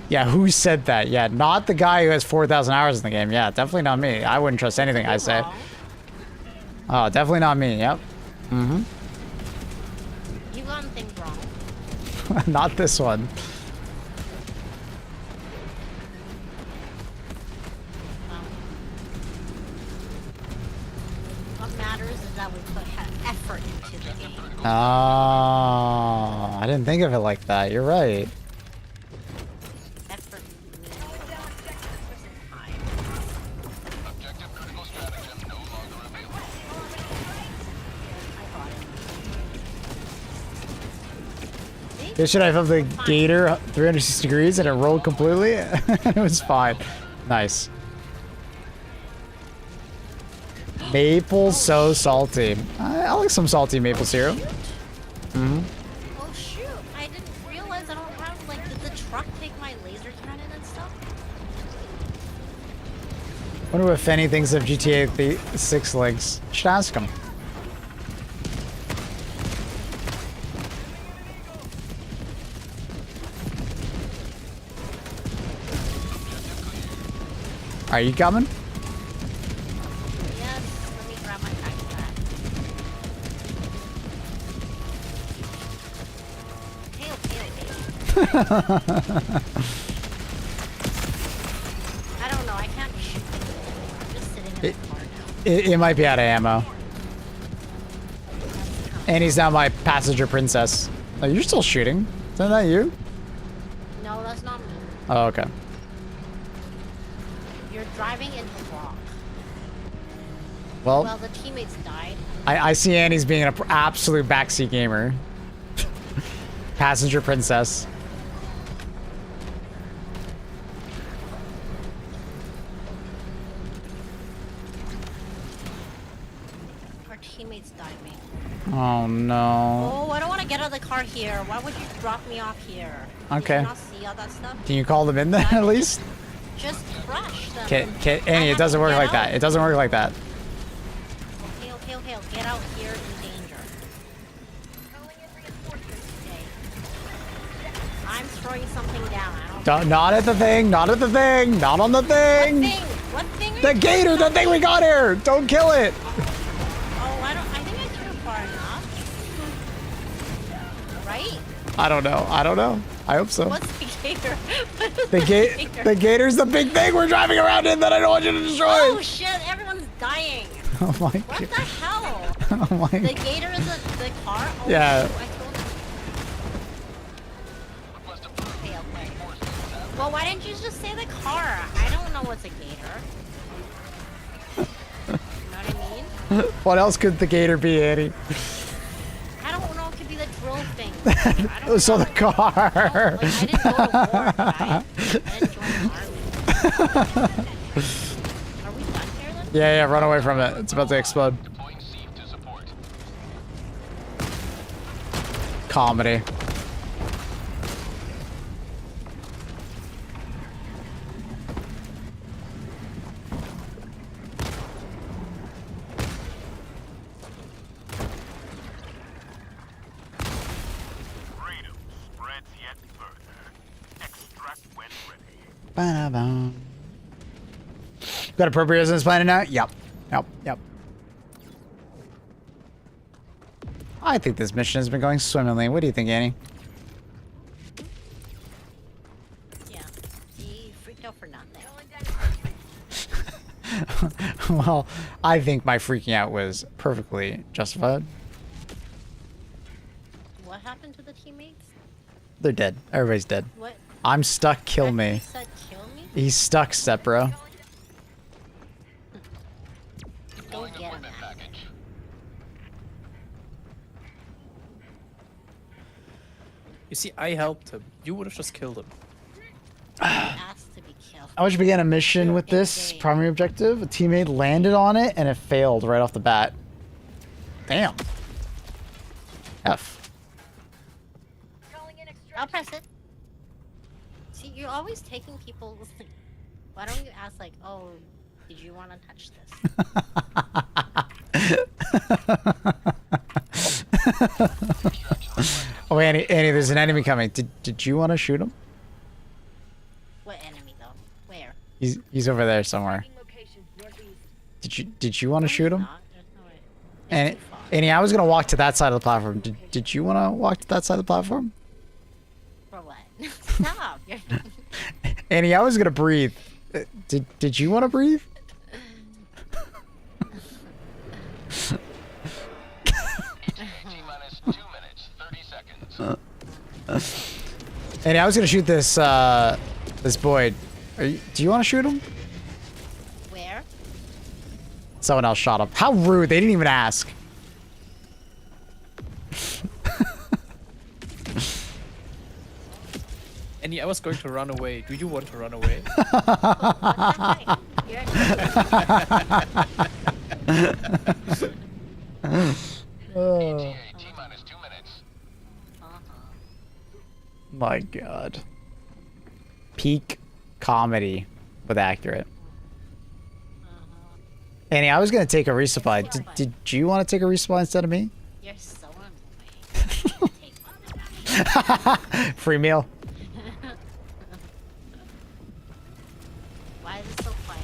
Yeah, who said that? Yeah, not the guy who has 4,000 hours in the game. Yeah, definitely not me. I wouldn't trust anything I say. Wrong. Oh, definitely not me. Yep. Mm-hmm. You've gotten things wrong. Not this one. What matters is that we put effort into the game. Oh, I didn't think of it like that. You're right. Effort. Time. Objective critical stratagem no longer available. I got it. See? Should I have the gator 360 degrees and it rolled completely? It was fine. Nice. Maple so salty. I like some salty maple syrup. Mm-hmm. Oh shoot! I didn't realize I don't have like did the truck take my laser cannon and stuff? Wonder if any thinks of GTA 6 links. Should ask him. Are you coming? Yes. Let me grab my backpack. Okay. I don't know. I can't shoot. I'm just sitting in the car now. It might be out of ammo. And he's now my passenger princess. Oh, you're still shooting. Isn't that you? No, that's not me. Oh, okay. You're driving into rock. Well, Well, the teammates died. I see Annie's being an absolute backseat gamer. Passenger princess. Our teammates died, me. Oh no. Oh, I don't want to get out of the car here. Why would you drop me off here? Okay. Did you not see all that stuff? Can you call them in then at least? Just crush them. Annie, it doesn't work like that. It doesn't work like that. Okay, okay, okay. I'll get out here in danger. Okay. I'm throwing something down. I don't. Not at the thing. Not at the thing. Not on the thing. What thing? What thing? The gator. The thing we got here. Don't kill it. Oh, I don't. I right? I don't know. I don't know. I hope so. What's the gator? The gator's the big thing we're driving around in that I don't want you to destroy. Oh shit! Everyone's dying. Oh my What god. the hell? Oh my The god. gator is the car? Oh, Yeah. I told you. Okay, okay. Well, why didn't you just say the car? I don't know what's a gator. You know what I mean? What else could the gator be, Annie? I don't know. It could be the drill thing. I don't So know. the car. Like, I didn't go to war, guys. I didn't join the army. Are we done here then? Yeah, run away from it. It's about to explode. Deploying seed to support. Comedy. Freedom spreads yet further. Extract when ready. Ba-da-bum. Got appropriate business planning now? Yep. Yep. I think this mission has been going swimmingly. What do you think, Annie? Yeah. He freaked out for nothing. Well, I think my freaking out was perfectly justified. What happened to the teammates? They're dead. Everybody's dead. What? I'm stuck. Kill He me. said kill me? He's stuck, step bro. Go get him. Equipment package. You see, I helped him. You would have just killed him. He asked to be killed. I want you to begin a mission with this Engage. primary objective. A teammate landed on it and it failed right off the bat. Damn. F. I'll press it. See, you're always taking people's. Why don't you ask like, oh, did you want to touch this? Oh, Annie, there's an enemy coming. Did you want to shoot him? What enemy though? Where? He's over there somewhere. Did you want to shoot him? Not. There's no way. It's too far. Annie, I was gonna walk to that side of the platform. Did you want to walk to that side of the platform? For what? Stop. You're... Annie, I was gonna breathe. Did you want to breathe? 2 minutes, 30 seconds. Annie, I was gonna shoot this this Boyd. Do you want to shoot him? Where? Someone else shot him. How rude! They didn't even ask. Annie, I was going to run away. Do you want to run away? You're... ETA, T-minus 2 minutes. My God. Peak comedy with accurate. Annie, I was gonna take a resupply. Did you want to take a resupply instead of me? You're so annoying. Free meal. Why is it so quiet?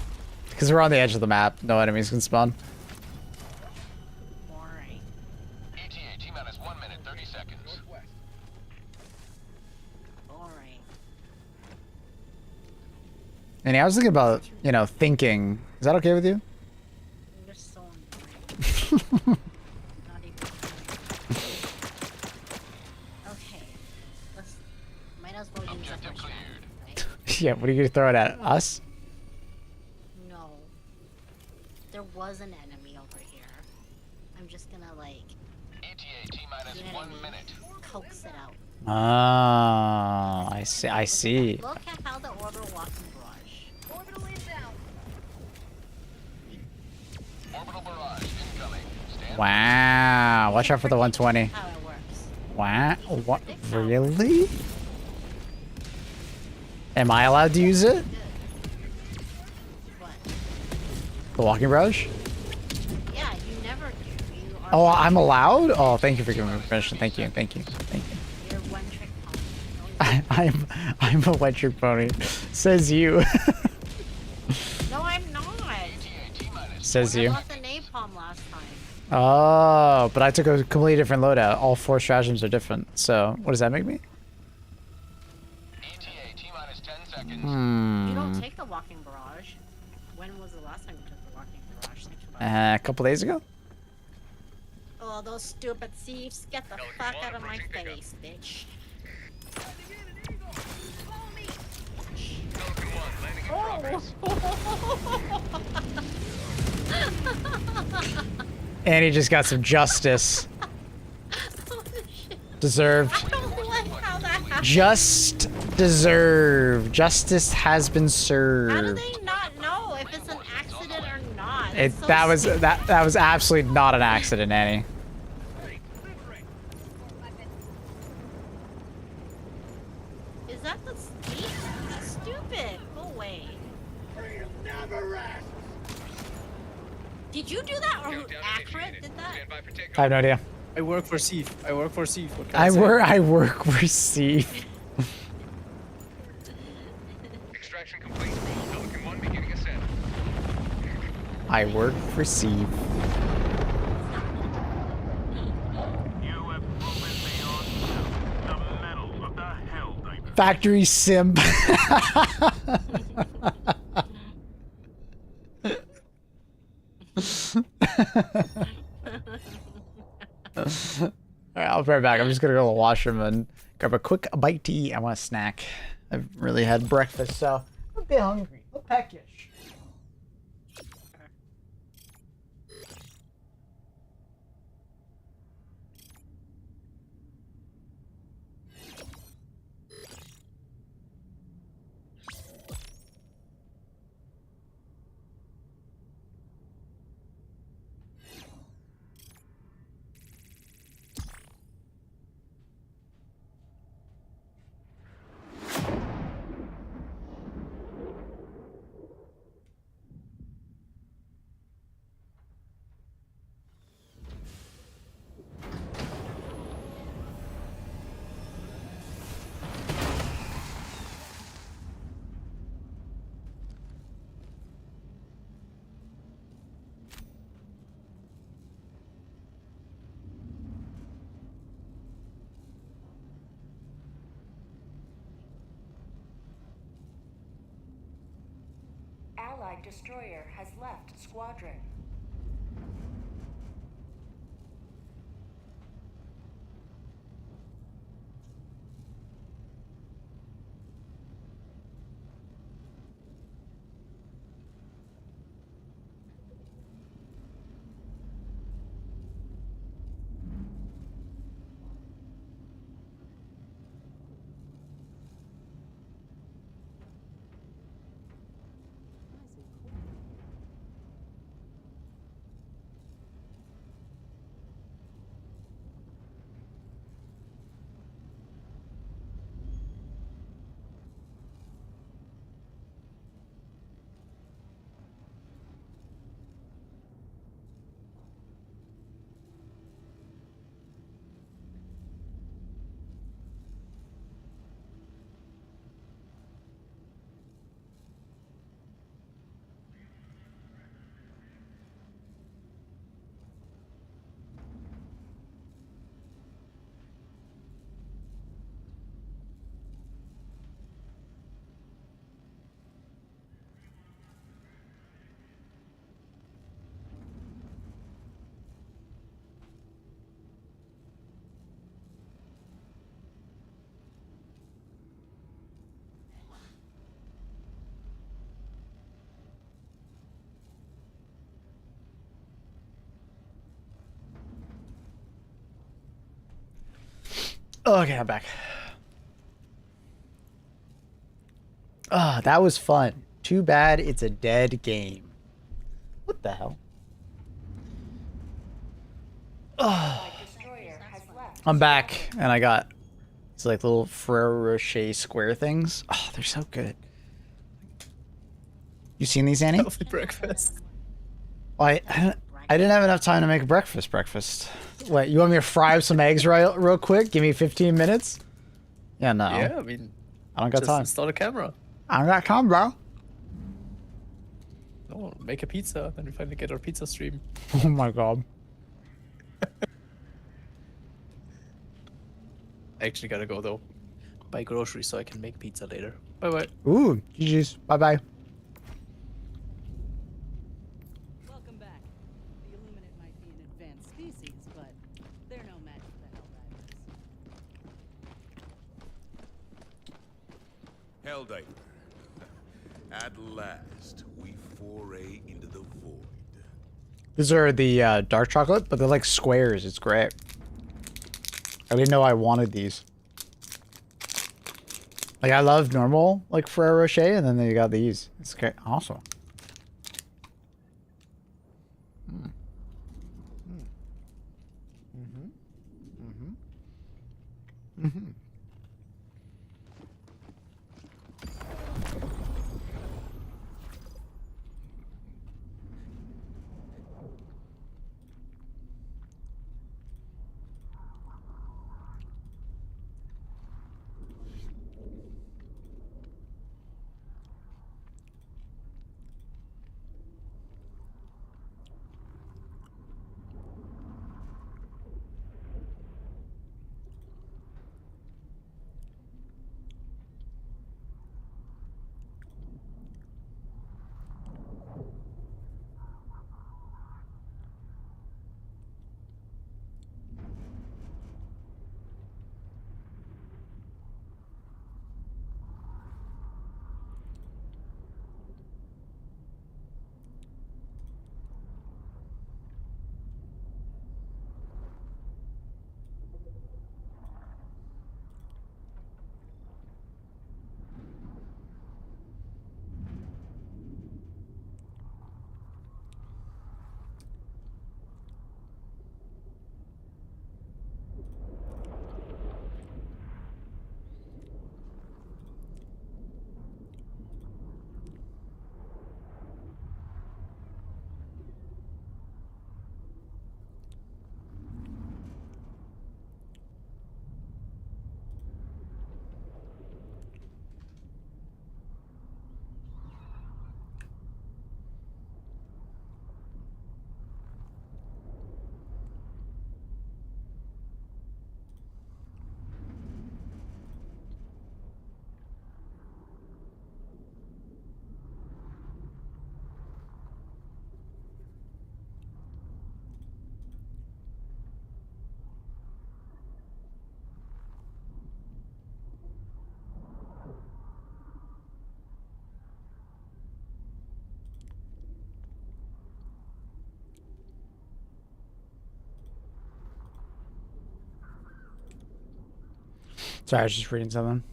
Because we're on the edge of the map. No enemies can spawn. Boring. ETA, T-minus 1 minute, 30 seconds. Boring. Annie, I was thinking about, thinking. Is that okay with you? You're so annoying. Not even okay. Let's might as well use a Objective first cleared. round, right? Yeah, what are you gonna throw it at? Us? No. There was an enemy over here. I'm just gonna like ETA, T-minus you know what 1 I mean? minute. Coax it out. Oh, I see. Look at how the orbital walks in barrage. Orbital barrage incoming. Stand Wow. Watch out for the 120. How it works. Wow. What? Really? Am I allowed to use it? What? The walking brush? Yeah, you never do. You are Oh, I'm allowed? Oh, thank you for giving me permission. Thank you. you're one trick pony. I'm a one trick pony. Says you. No, I'm not. ETA, T-minus Says I you. left the napalm last time. Oh, but I took a completely different loadout. All 4 stratagems are different. So, what does that make me? ETA, T-minus 10 seconds. You don't take the walking barrage. When was the last time you took the walking barrage? Think about it. A couple days ago? Oh, those stupid thieves. Get the fuck out of my face, bitch. And he just got some justice. Deserved. I don't like how that happened. Just deserved. Justice has been How do served. they not know if it's an accident or not? It, It's so that was stupid. that was absolutely not an accident, Annie. Is that the thief? That's stupid. Go away. Did you do that or accurate did that? I have no idea. I work for Seif. I work for Seif. What can I say? work for Steve. Extraction complete. Pelican 1 beginning ascent. I work for Steve. You have proven beyond doubt the mettle of the Helldivers. Factory simp. Alright, I'll be right back. I'm just gonna go to the washroom and grab a quick bite to eat. I want a snack. I've really had breakfast, so I'm a bit hungry. A little peckish. Allied destroyer has left squadron. Okay, I'm back. Ah, that was fun. Too bad it's a dead game. What the hell? Oh, Destroyer has left. I'm back, and I got these like little Ferrero Rocher square things. Oh, they're so good. You seen these, Annie? Healthy breakfast. Well, I didn't have enough time to make a breakfast. Wait, you want me to fry up some eggs real quick? Give me 15 minutes? Yeah, no. Yeah, I mean, I don't got just time. install a camera. I don't got time, bro. No, make a pizza, then we finally get our pizza stream. Oh my god. I actually gotta go though. Buy groceries so I can make pizza later. Bye bye. Ooh, GG's. Bye bye. Welcome back. The Illuminate might be an advanced species, but they're no match for the Helldiver. Helldiver. At last, we foray into the void. These are the dark chocolate, but they're like squares. It's great. I didn't know I wanted these. Like, I love normal, like, Ferrero Rocher, and then they got these. It's great. Awesome. Mm. Mm. Mm-hmm. Mm-hmm. Mm-hmm. Sorry, I was just reading something.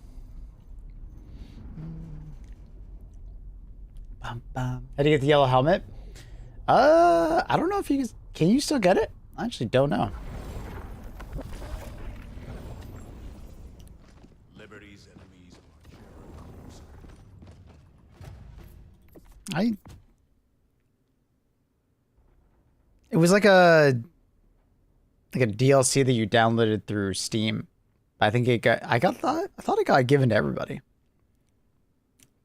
Bum, bum. How do you get the yellow helmet? I don't know if you can you still get it? I actually don't know. Liberty's enemies march ever closer. It was like a DLC that you downloaded through Steam. I think I thought it got given to everybody.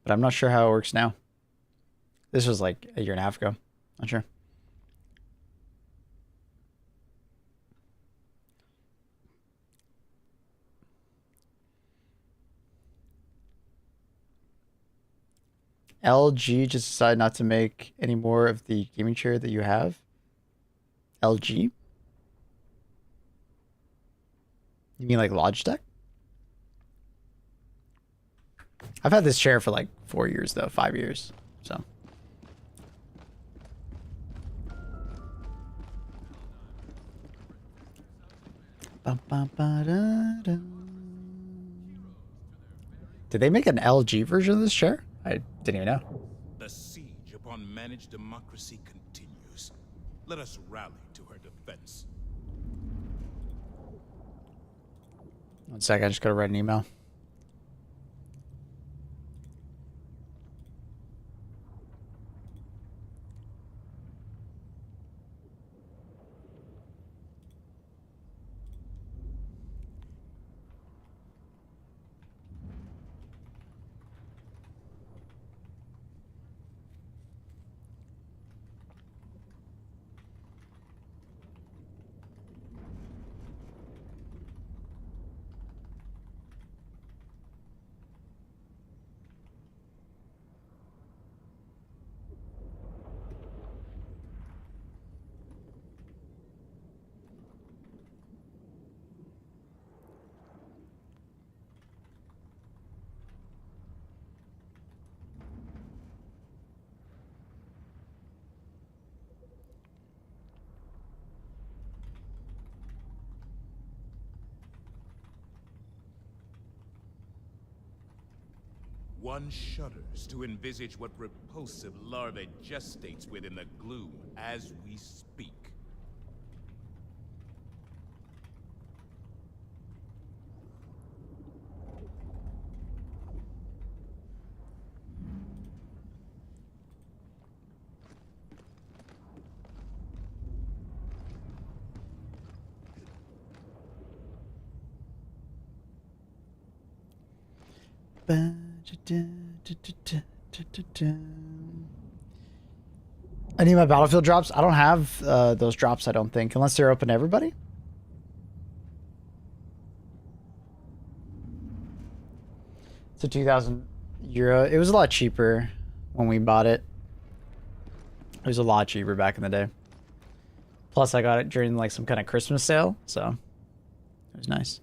But I'm not sure how it works now. This was like a year and a half ago. Not sure. LG just decided not to make any more of the gaming chair that you have. LG? You mean like Logitech? I've had this chair for like 4 years though, 5 years. So. Did they make an LG version of this chair? I didn't even know. The siege upon managed democracy continues. Let us rally to her defense. 1 sec, I just gotta write an email. One shudders to envisage what repulsive larvae gestates within the gloom as we speak. I need my Battlefield drops. I don't have those drops, I don't think, unless they're open to everybody. It's a 2,000 euro. It was a lot cheaper when we bought it. It was a lot cheaper back in the day. Plus, I got it during like some kind of Christmas sale, so it was nice.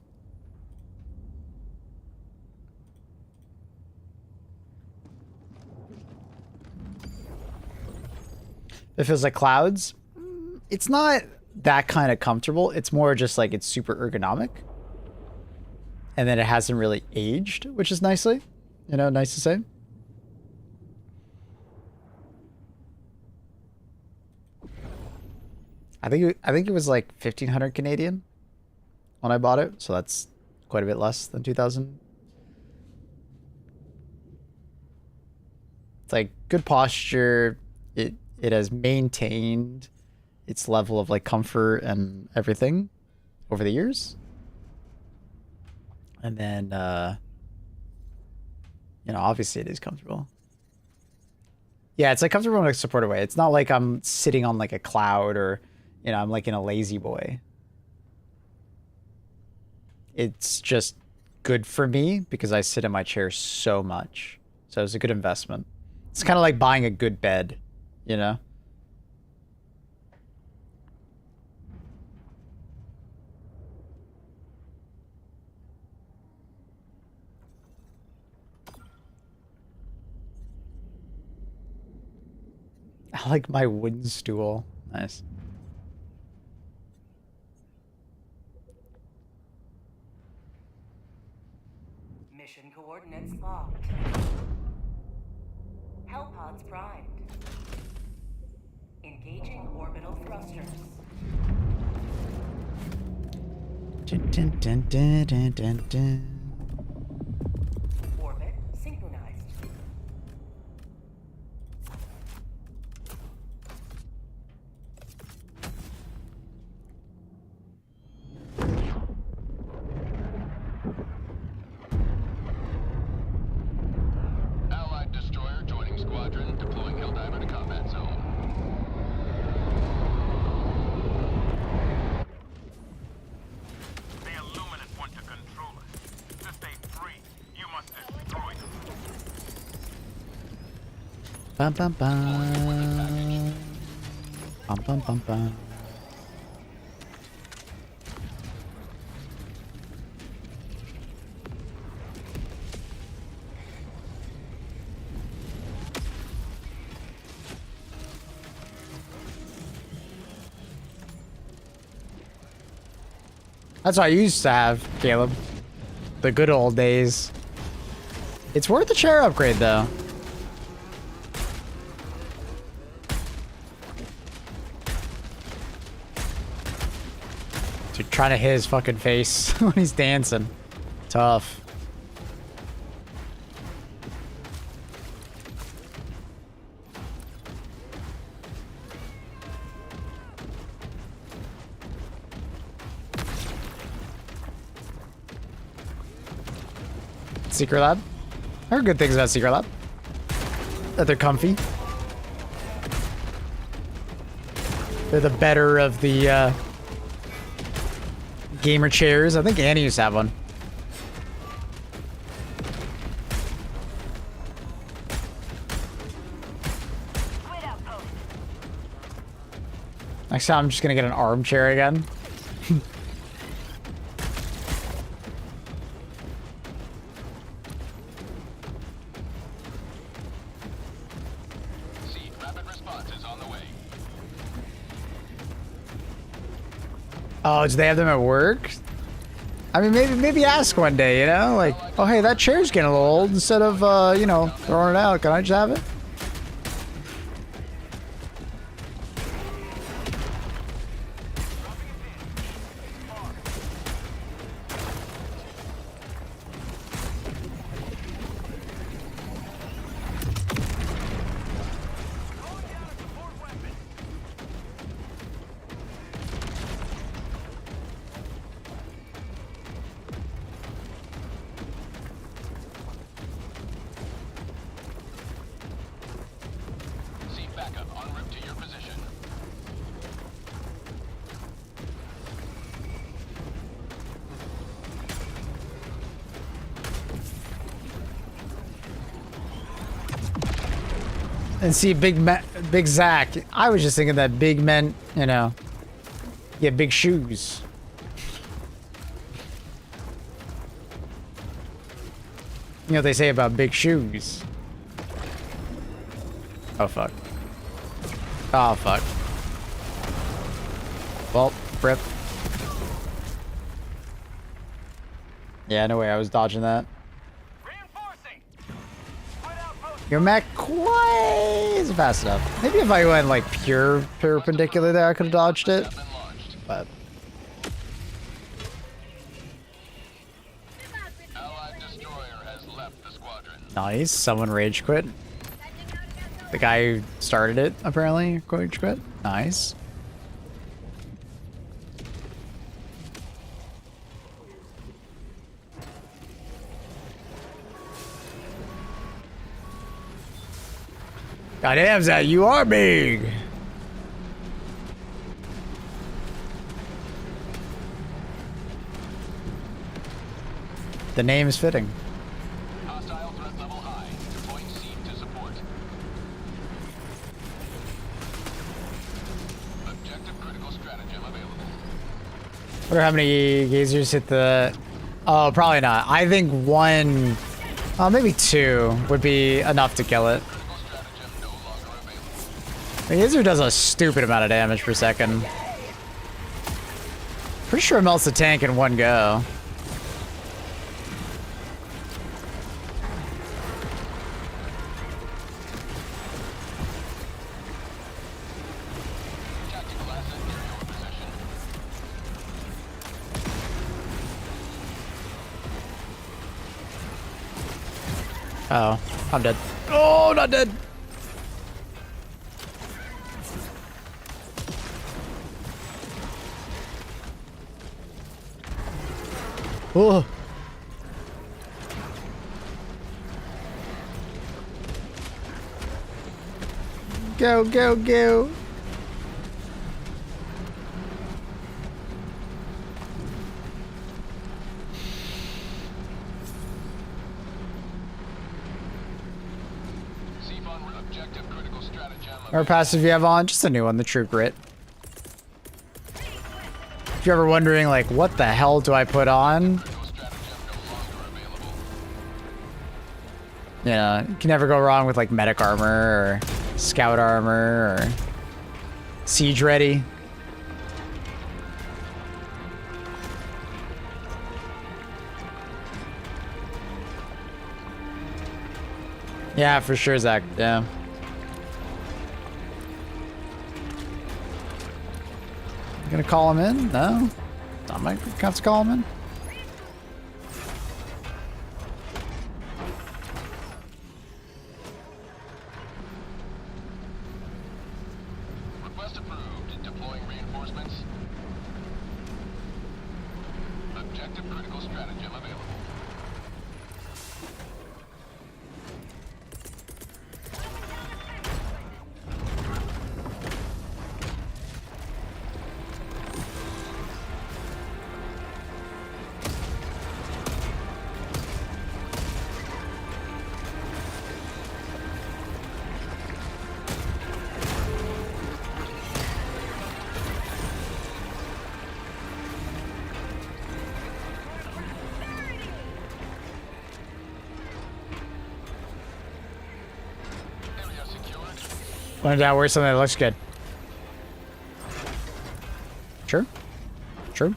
It feels like clouds. It's not that kind of comfortable. It's more just like it's super ergonomic. And then it hasn't really aged, which is nicely, you know, nice to say. I think it was like 1,500 Canadian when I bought it, so that's quite a bit less than 2,000. It's like good posture. It has maintained its level of like comfort and everything over the years. And then, you know, obviously it is comfortable. Yeah, it's like comfortable in a supported way. It's not like I'm sitting on like a cloud or, you know, I'm like in a lazy boy. It's just good for me because I sit in my chair so much. So it's a good investment. It's kind of like buying a good bed, you know? I like my wooden stool. Nice. Mission coordinates locked. Hellpods primed. Engaging orbital thrusters. Dun, dun, dun, dun, dun, dun, dun. Orbit synchronized. Allied destroyer joining squadron, deploying Helldiver to combat zone. The Illuminate want to control us. To stay free, you must destroy them. Bum, bum, bum. Bum, bum, bum, bum. That's what I used to have, Caleb. The good old days. It's worth the chair upgrade, though. Dude, trying to hit his fucking face when he's dancing. Tough. Secret Lab. I heard good things about Secret Lab. That they're comfy. They're the better of the gamer chairs. I think Annie used to have one. Next time I'm just gonna get an armchair again. Oh, do they have them at work? I mean, maybe ask one day, you know? Like, oh, hey, that chair's getting a little old. Instead of, you know, throwing it out, can I just have it? Seek backup en route to your position. And see, Big Zach. I was just thinking that big meant, you know, yeah, big shoes. You know what they say about big shoes. Oh, fuck. Oh, fuck. Well, rip. Yeah, no way I was dodging that. Your mech quite isn't fast enough. Maybe if I went like pure perpendicular there, I could have dodged it. But Allied destroyer has left the squadron. nice, someone rage quit. The guy who started it apparently rage quit. Nice. Goddamn, Zach, you are big. The name is fitting. Hostile threat level high. Deploying seed to support. Objective critical stratagem available. Wonder how many gazers hit the... Oh, probably not. I think one... Oh, maybe two would be enough to kill it. The gazer does a stupid amount of damage per second. Pretty sure it melts the tank in one go. Oh, I'm dead. Oh, not dead. Oh. Go, go, go. Or passive you have on? Just a new one, the True Grit. If you're ever wondering, like, what the hell do I put on? Yeah, you can never go wrong with, like, medic armor or scout armor or siege ready. Yeah, for sure, Zach. Yeah. You gonna call him in? No? I might have to call him in. Request approved. Deploying reinforcements. Objective critical stratagem available. Wanna die where something that looks good. Sure. True.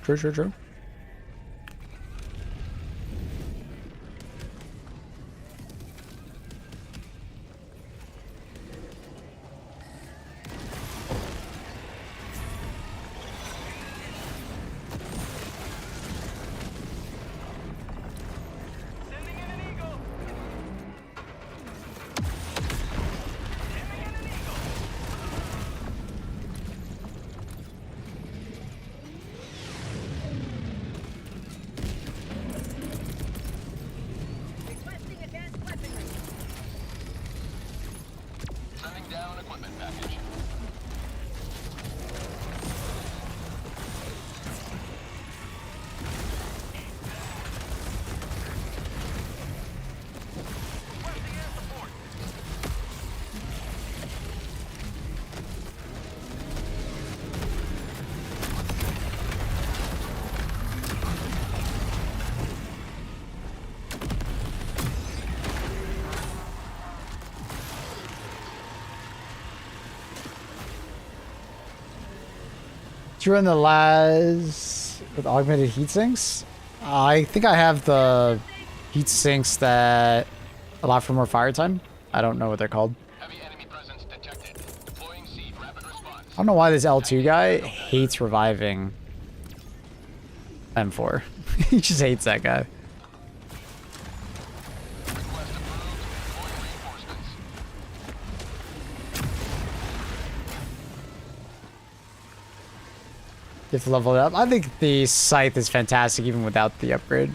to run the las with augmented heat sinks? I think I have the heat sinks that allow for more fire time. I don't know what they're called. Heavy enemy presence detected. Deploying seed rapid response. I don't know why this L2 guy hates reviving M4. He just hates that guy. Request approved. Deploying reinforcements. You have to level it up. I think the scythe is fantastic even without the upgrade.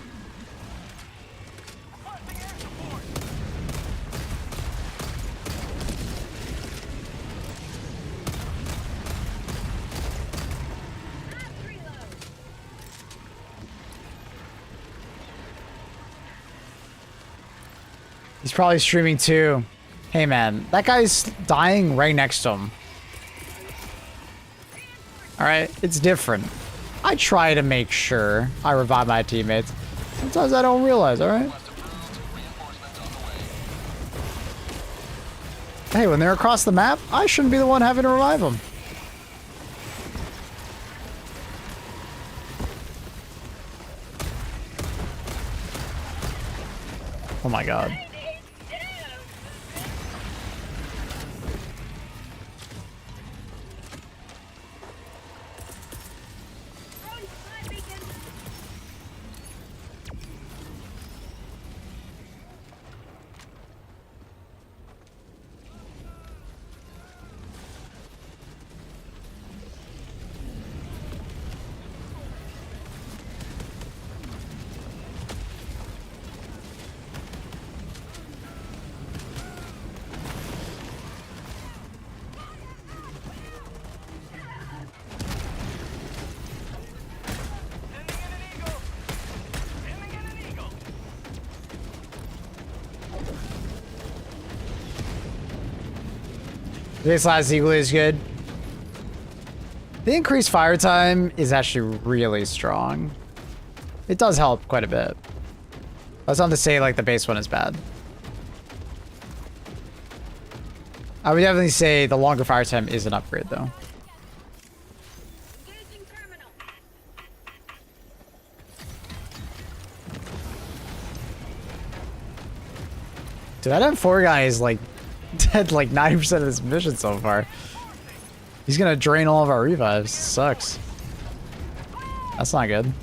He's probably streaming too. Hey man, that guy's dying right next to him. Alright, it's different. I try to make sure I revive my teammates. Sometimes I don't realize, alright? Hey, when they're across the map, I shouldn't be the one having to revive them. Oh my god. This last eagle is good. The increased fire time is actually really strong. It does help quite a bit. That's not to say like the base one is bad. I would definitely say the longer fire time is an upgrade though. Dude, that M4 guy is like dead like 90% of this mission so far. He's gonna drain all of our revives. Sucks. That's not good.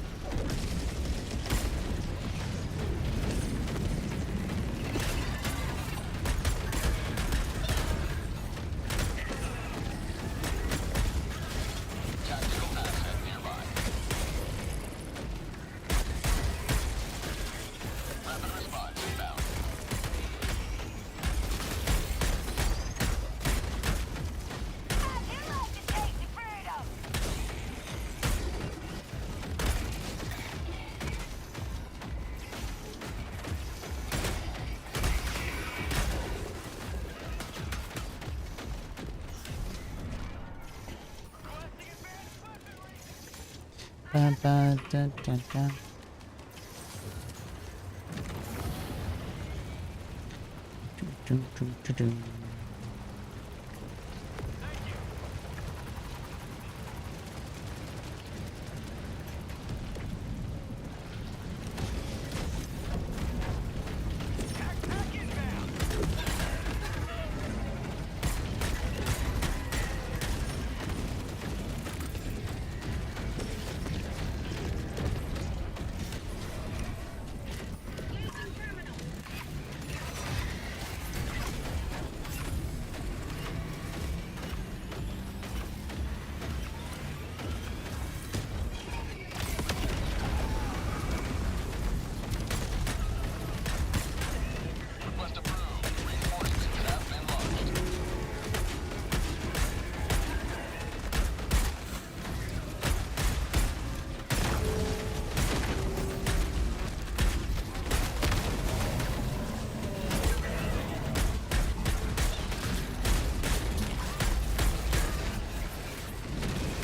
Dun, dun, dun, dun, dun. Dun, dun, dun, dun.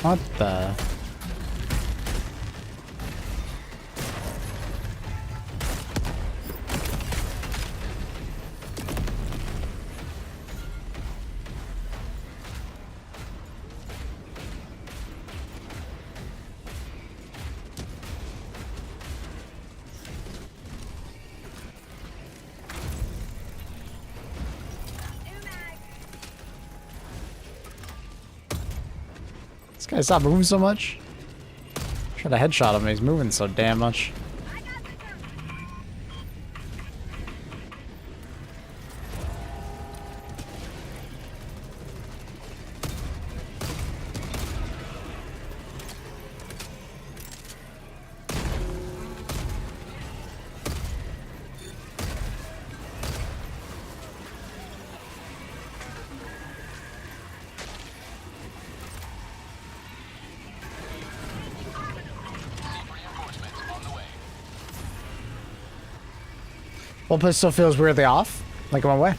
What the? This guy stop moving so much. Try to headshot him. He's moving so damn much. One place still feels weirdly off. Like I'm away.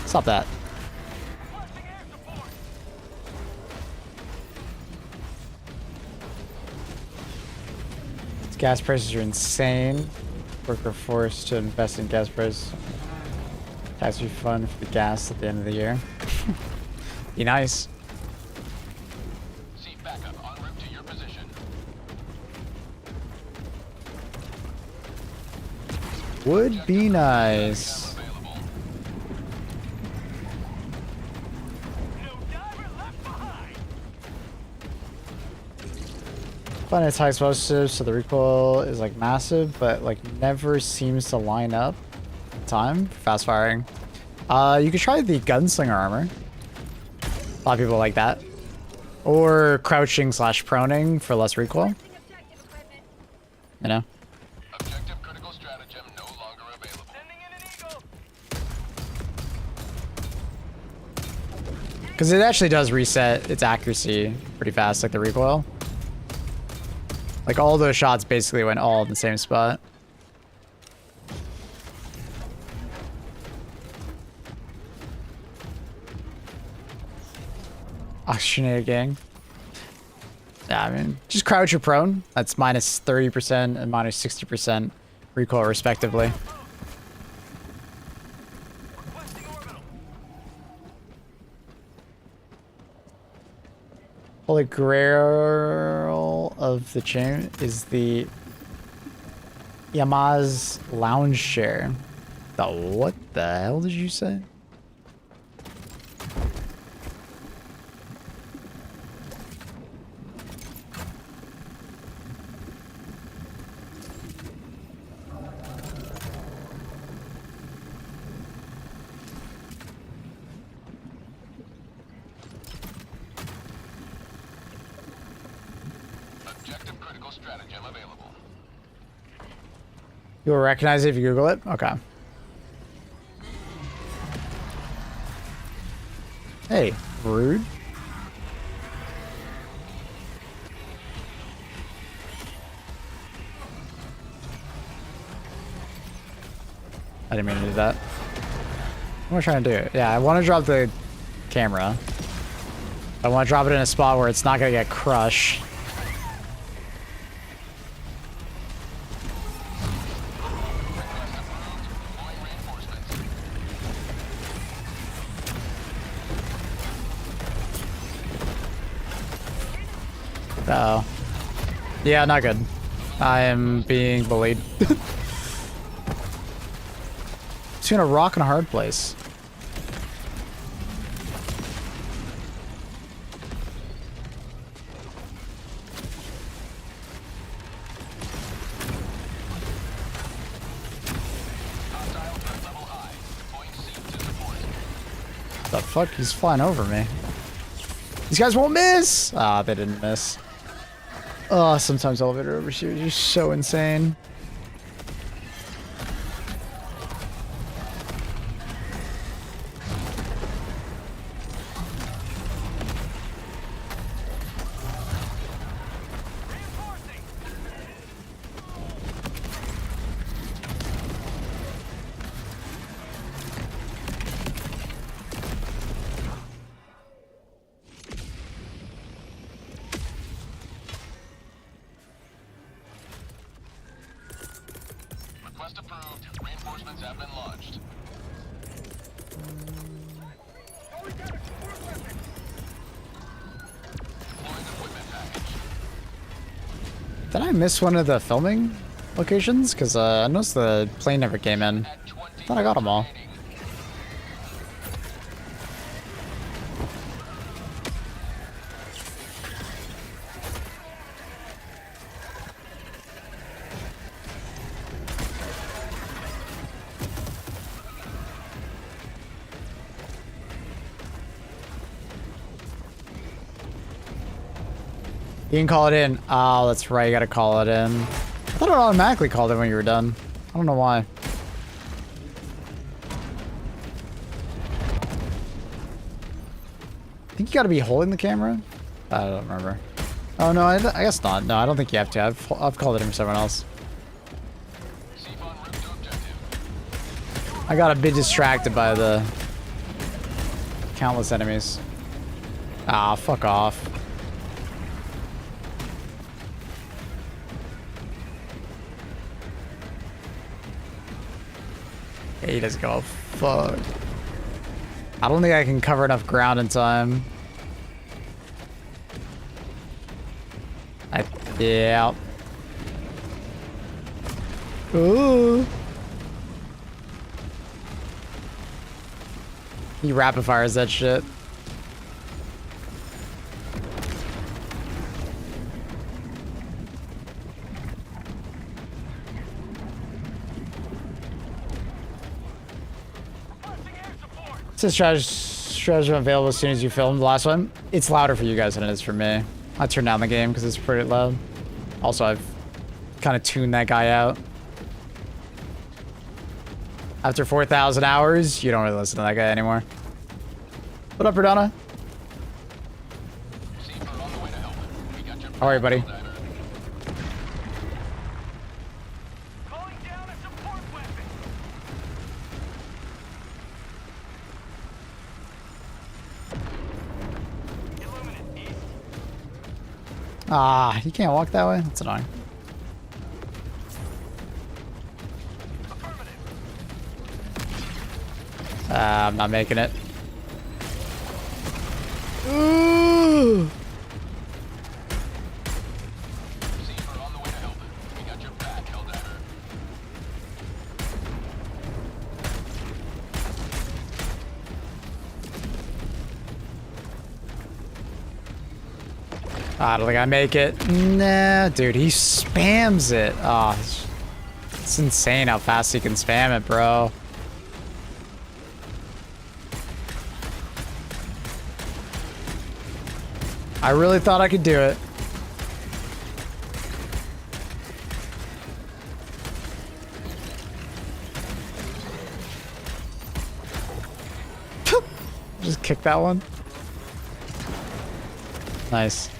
Stop that. These gas prices are insane. Worker forced to invest in gas price. Tax refund for the gas at the end of the year. Be nice. Seat backup en route to your position. Would be nice. Fun, it's high explosive, so the recoil is like massive, but like never seems to line up. Time for fast firing. You could try the gunslinger armor. A lot of people like that. Or crouching / proning for less recoil. You know? Objective critical stratagem no longer available. Because it actually does reset its accuracy pretty fast, like the recoil. Like all those shots basically went all in the same spot. Oxygenated gang. Yeah, I mean, just crouch or prone. That's minus 30% and minus 60% recoil respectively. Holy grail of the chain is the Yamaz lounge chair. The what the hell did you say? Objective critical stratagem available. You will recognize it if you Google it? Okay. Hey, rude. I didn't mean to do that. What am I trying to do? Yeah, I want to drop the camera. I want to drop it in a spot where it's not going to get crushed. Uh oh. Yeah, not good. I am being bullied. It's gonna rock in a hard place. The fuck? He's flying over me. These guys won't miss! Ah, they didn't miss. Oh, sometimes elevator overshoot is just so insane. Request approved. Reinforcements have been launched. Deploying equipment package. Did I miss one of the filming locations? Because I noticed the plane never came in. Thought I got them all. You can call it in. Oh, that's right. You gotta call it in. I thought it automatically called it when you were done. I don't know why. I think you gotta be holding the camera? I don't remember. Oh, no, I guess not. No, I don't think you have to. I've called it in for someone else. I got a bit distracted by the countless enemies. Ah, fuck off. Yeah, he doesn't go. Fuck. I don't think I can cover enough ground in time. Yeah. Ooh. He rapid fires that shit. It says strategy available as soon as you film the last one. It's louder for you guys than it is for me. I turned down the game because it's pretty loud. Also, I've kind of tuned that guy out. After 4,000 hours, you don't really listen to that guy anymore. What up, Radana? How are you, buddy? Ah, you can't walk that way? That's annoying. I'm not making it. Ooh. I don't think I make it. Nah, dude, he spams it. Oh, it's insane how fast he can spam it, bro. I really thought I could do it. Just kick that one. Nice.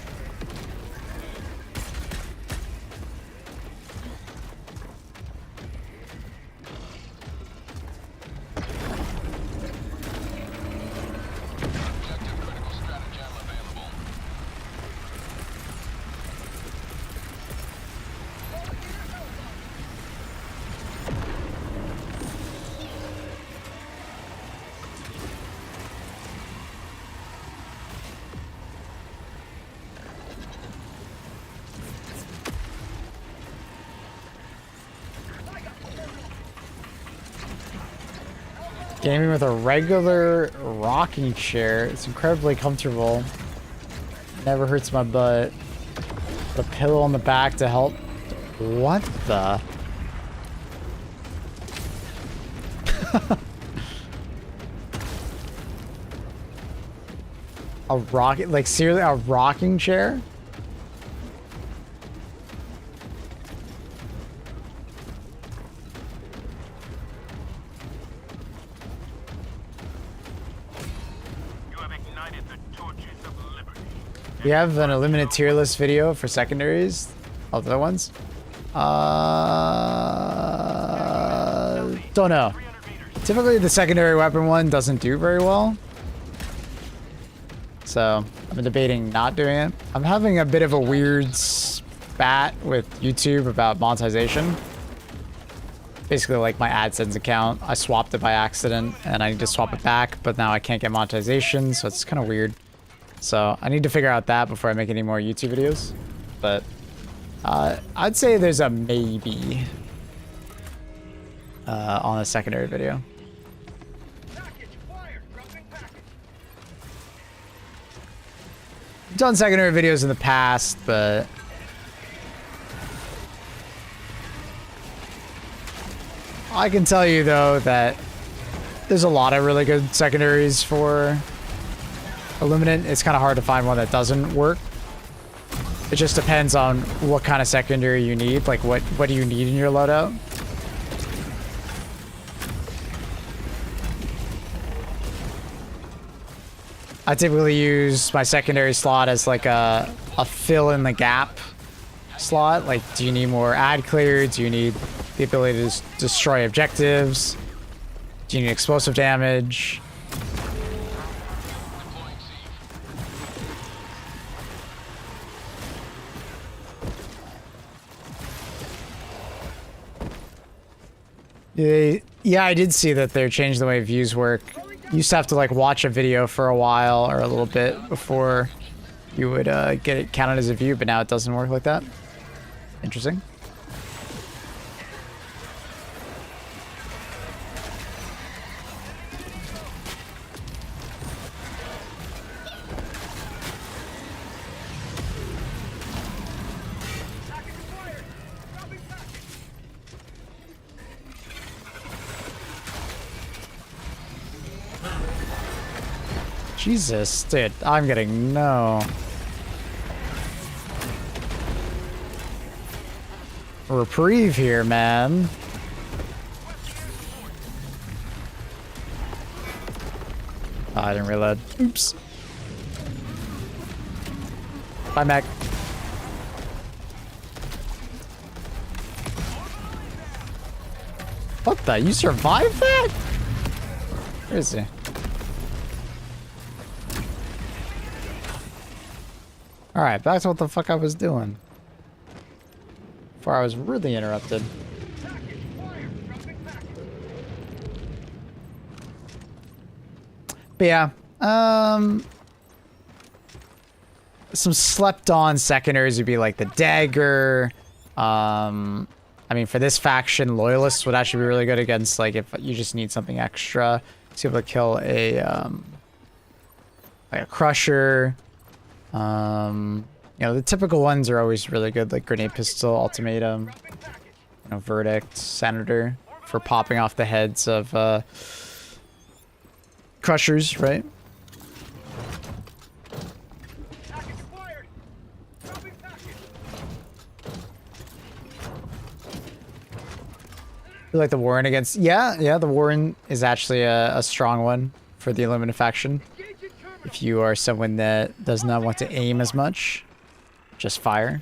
Gaming with a regular rocking chair. It's incredibly comfortable. Never hurts my butt. A pillow on the back to help. What the? A rocket, like seriously, a rocking chair? We have an eliminate tier list video for secondaries of the other ones. Don't know. Typically the secondary weapon one doesn't do very well. So I'm debating not doing it. I'm having a bit of a weird spat with YouTube about monetization. Basically like my AdSense account. I swapped it by accident and I need to swap it back, but now I can't get monetization, so it's kind of weird. So I need to figure out that before I make any more YouTube videos. But I'd say there's a maybe on a secondary video. I've done secondary videos in the past, but I can tell you though that there's a lot of really good secondaries for Illuminate. It's kind of hard to find one that doesn't work. It just depends on what kind of secondary you need. Like, what do you need in your loadout? I typically use my secondary slot as like a fill in the gap slot. Like, do you need more ad clear? Do you need the ability to destroy objectives? Do you need explosive damage? Yeah, I did see that they're changing the way views work. You used to have to like watch a video for a while or a little bit before you would get it counted as a view, but now it doesn't work like that. Interesting. Jesus, dude, I'm getting no reprieve here, man. Oh, I didn't reload. Oops. Bye, Mac. What the? You survived that? Where is he? Alright, back to what the fuck I was doing. Before I was really interrupted. But yeah, some slept on secondaries would be like the dagger. I mean, for this faction, loyalists would actually be really good against, like, if you just need something extra to be able to kill a like a crusher. You know, the typical ones are always really good, like grenade pistol, ultimatum, you know, verdict, senator, for popping off the heads of crushers, right? You like the Warren against... Yeah, the Warren is actually a strong one for the Illumina faction. If you are someone that does not want to aim as much, just fire.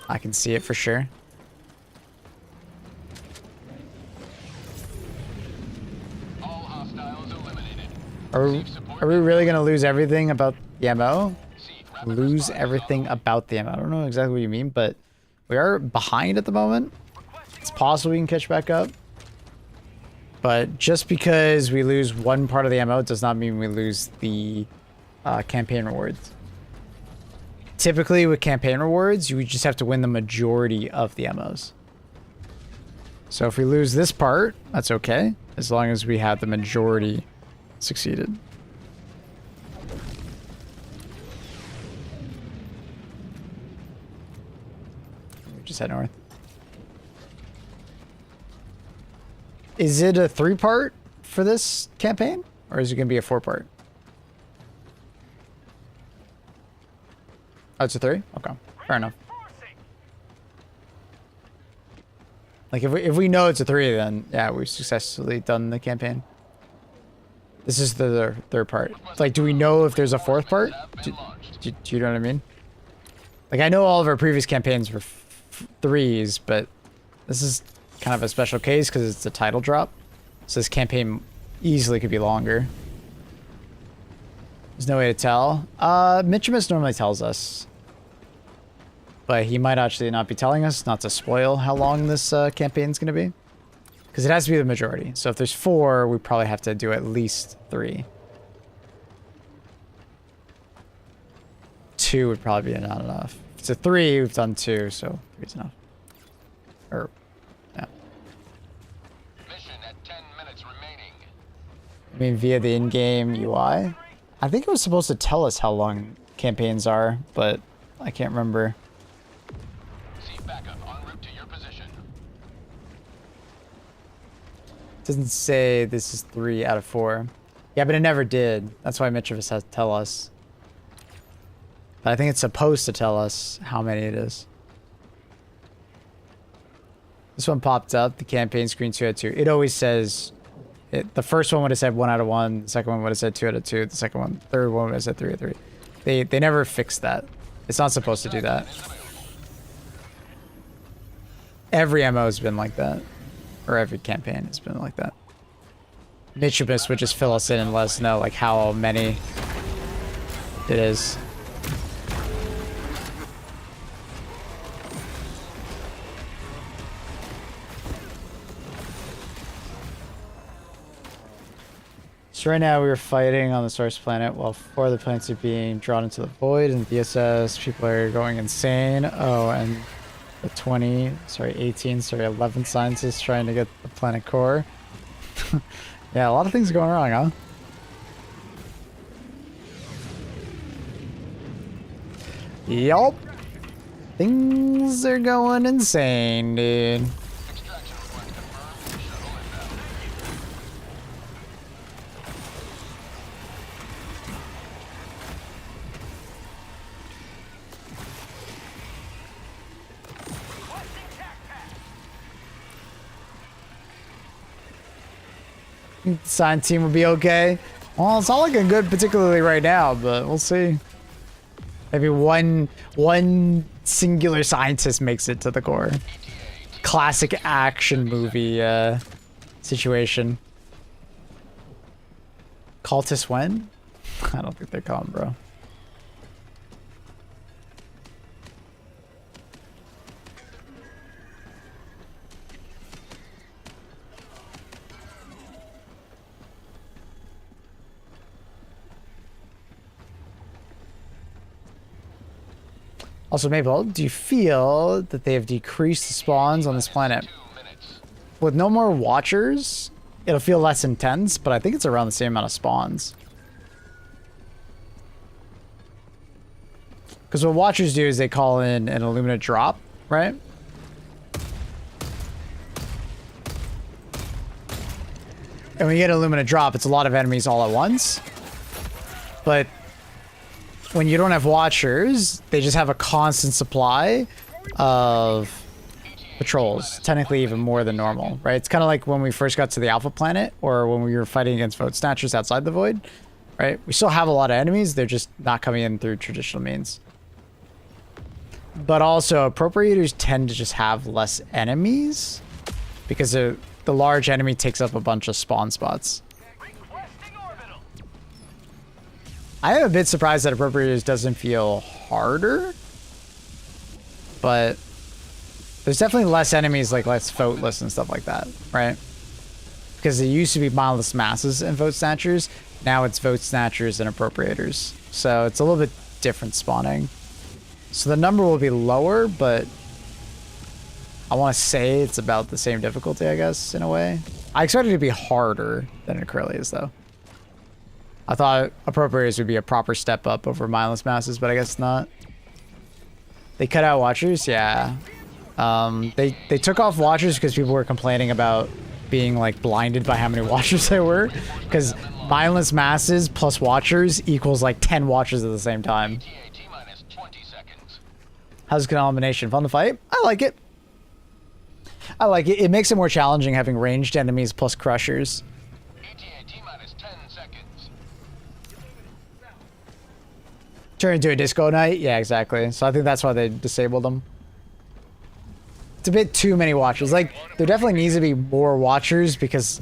I can see it for sure. All hostiles eliminated. Are we really going to lose everything about the MO? Lose everything about the MO. I don't know exactly what you mean, but we are behind at the moment. It's possible we can catch back up. But just because we lose one part of the MO does not mean we lose the campaign rewards. Typically with campaign rewards, you just have to win the majority of the MOs. So if we lose this part, that's okay, as long as we have the majority succeeded. Just head north. Is it a 3-part for this campaign? Or is it going to be a 4-part? Oh, it's a 3? Okay, fair enough. Like, if we know it's a 3, then yeah, we've successfully done the campaign. This is the third part. Like, do we know if there's a 4th part? Do you know what I mean? Like, I know all of our previous campaigns were 3s, but this is kind of a special case because it's a title drop. So this campaign easily could be longer. There's no way to tell. Mitchimus normally tells us. But he might actually not be telling us, not to spoil how long this campaign's going to be. Because it has to be the majority. So if there's 4, we probably have to do at least 3. 2 would probably be not enough. If it's a 3, we've done 2, so 3's enough. Or, yeah. Mission at 10 minutes remaining. I mean, via the in-game UI? I think it was supposed to tell us how long campaigns are, but I can't remember. See backup en route to your position. It doesn't say this is 3 out of 4. Yeah, but it never did. That's why Mitchivus has to tell us. But I think it's supposed to tell us how many it is. This one popped up, the campaign screen 2 out of 2. It always says, the first one would have said 1 out of 1, the second one would have said 2 out of 2, the third one would have said 3 out of 3. They never fixed that. It's not supposed to do that. Every MO has been like that. Or every campaign has been like that. Mitchubus would just fill us in and let us know like how many it is. So right now we were fighting on the source planet while 4 of the planets are being drawn into the void and DSS. People are going insane. Oh, and the 11 scientists trying to get the planet core. Yeah, a lot of things going wrong, huh? Yup. Things are going insane, dude. Sign team will be okay. Well, it's not looking good particularly right now, but we'll see. Maybe one singular scientist makes it to the core. Classic action movie situation. Cultists when? I don't think they're coming, bro. Also, Mabel, do you feel that they have decreased the spawns on this planet? With no more watchers, it'll feel less intense, but I think it's around the same amount of spawns. Because what watchers do is they call in an Illumina drop, right? And when you get an Illumina drop, it's a lot of enemies all at once. But when you don't have watchers, they just have a constant supply of patrols, technically even more than normal, right? It's kind of like when we first got to the Alpha planet or when we were fighting against Vote Snatchers outside the Void, right? We still have a lot of enemies, they're just not coming in through traditional means. But also, appropriators tend to just have less enemies because the large enemy takes up a bunch of spawn spots. I am a bit surprised that Appropriators doesn't feel harder, but there's definitely less enemies, like less Voteless and stuff like that, right? Because it used to be mindless masses and Vote Snatchers, now it's Vote Snatchers and Appropriators. So it's a little bit different spawning. So the number will be lower, but I want to say it's about the same difficulty, I guess, in a way. I expect it to be harder than it currently is, though. I thought Appropriators would be a proper step up over mindless masses, but I guess not. They cut out watchers, yeah. They took off watchers because people were complaining about being like blinded by how many watchers there were. Because mindless masses plus watchers equals like 10 watchers at the same time. How's Elimination? Fun to fight? I like it. I like it. It makes it more challenging having ranged enemies plus crushers. Turn into a disco night? Yeah, exactly. So I think that's why they disabled them. It's a bit too many watchers. Like, there definitely needs to be more watchers because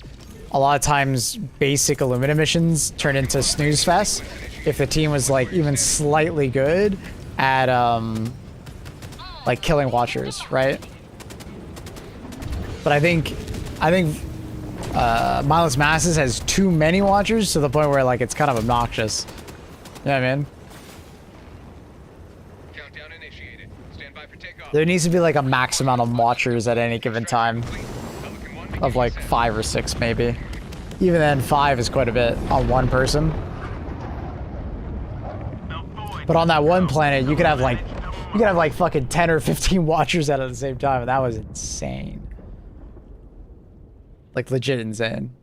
a lot of times basic Illumina missions turn into snooze fest if the team was like even slightly good at like killing watchers, right? But I think Mindless Masses has too many watchers to the point where like it's kind of obnoxious. You know what I mean? There needs to be like a max amount of watchers at any given time. Of like 5 or 6 maybe. Even then 5 is quite a bit on one person. But on that one planet you could have like fucking 10 or 15 watchers out at the same time, and that was insane. Like legit insane.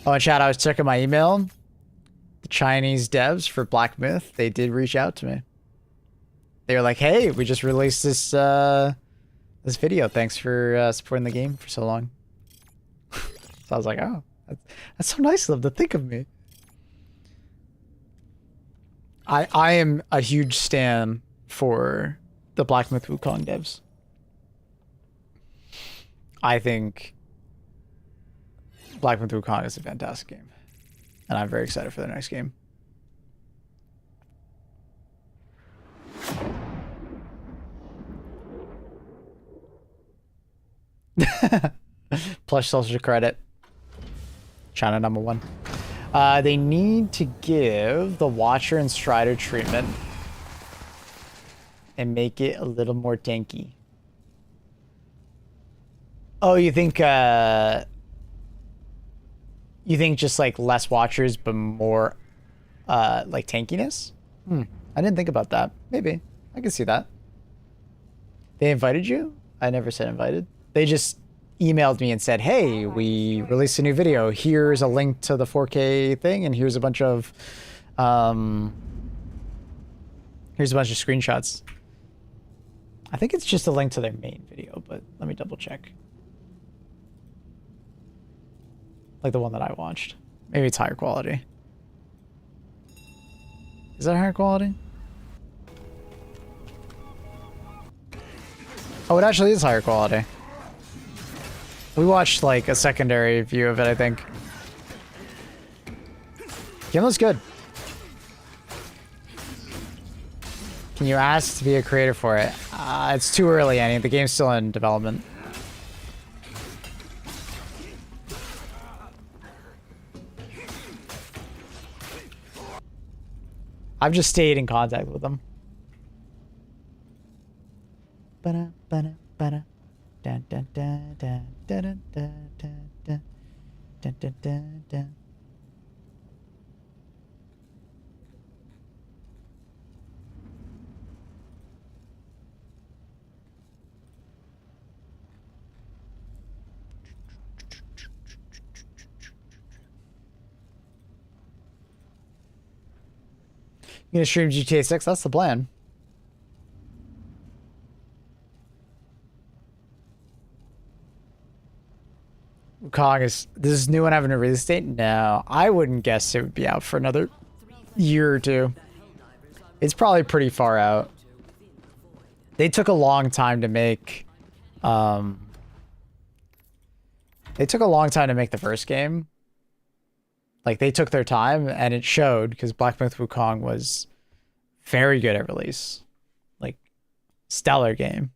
Oh, and chat, I was checking my email. The Chinese devs for Black Myth, they did reach out to me. They were like, "Hey, we just released this this video. Thanks for supporting the game for so long." So I was like, "Oh, that's so nice of them to think of me." I am a huge stan for the Black Myth Wukong devs. I think Black Myth Wukong is a fantastic game, and I'm very excited for the next game. Plush social credit. China #1. They need to give the Watcher and Strider treatment and make it a little more tanky. Oh, you think just like less Watchers but more like tankiness? I didn't think about that. Maybe. I can see that. They invited you? I never said invited. They just emailed me and said, "Hey, we released a new video. Here's a link to the 4K thing, and here's a bunch of screenshots." I think it's just a link to their main video, but let me double check. Like the one that I watched. Maybe it's higher quality. Is that higher quality? Oh, it actually is higher quality. We watched like a secondary view of it, I think. Game looks good. Can you ask to be a creator for it? It's too early, Annie. The game's still in development. I've just stayed in contact with them. Ba-da, ba-da, ba-da. Dun, dun, dun, dun, dun, dun, dun, dun, dun, dun, dun, dun. You gonna stream GTA 6? That's the plan. Wukong is this new one having a release date? No, I wouldn't guess it would be out for another year or two. It's probably pretty far out. They took a long time to make. They took a long time to make the first game. Like they took their time, and it showed because Black Myth Wukong was very good at release, like stellar game.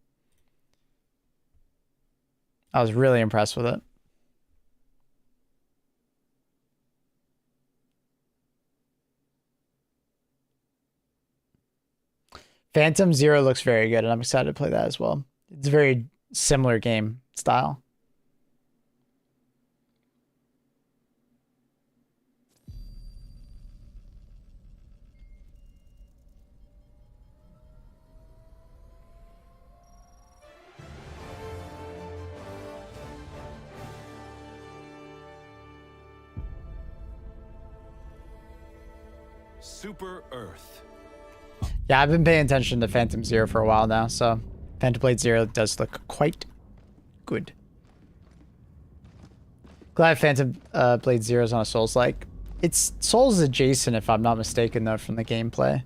I was really impressed with it. Phantom Zero looks very good, and I'm excited to play that as well. It's a very similar game style. Super Earth. Yeah, I've been paying attention to Phantom Zero for a while now, so Phantom Blade Zero does look quite good. Glad Phantom Blade Zero is on a Souls-like. It's Souls adjacent, if I'm not mistaken, though, from the gameplay.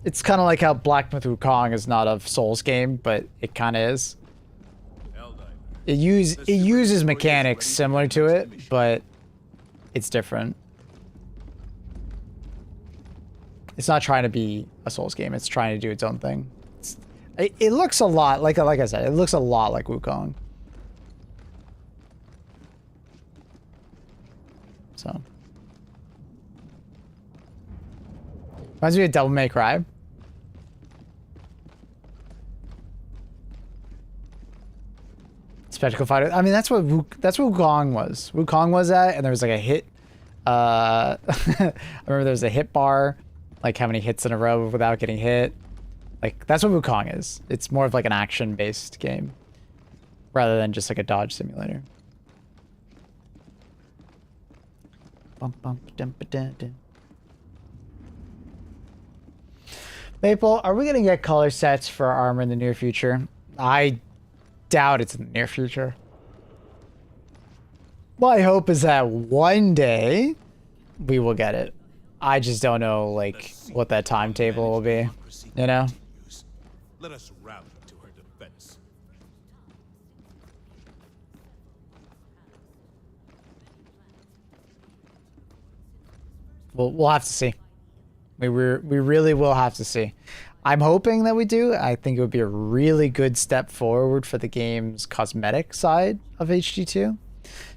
It's kind of like how Black Myth Wukong is not a Souls game, but it kind of is. It uses mechanics similar to it, but it's different. It's not trying to be a Souls game. It's trying to do its own thing. It looks a lot like I said. It looks a lot like Wukong. So reminds me of Devil May Cry. Spectacle fighter. I mean, that's what Wukong was. Wukong was that, and there was like a hit. I remember there was a hit bar, like how many hits in a row without getting hit. Like that's what Wukong is. It's more of like an action-based game, rather than just like a dodge simulator. Bum, bum, dum, ba, dun, dun. Maple, are we gonna get color sets for our armor in the near future? I doubt it's in the near future. My hope is that one day we will get it. I just don't know, like, what that timetable will be, you know? Let us rally to her defense. We'll have to see. We really will have to see. I'm hoping that we do. I think it would be a really good step forward for the game's cosmetic side of HD2.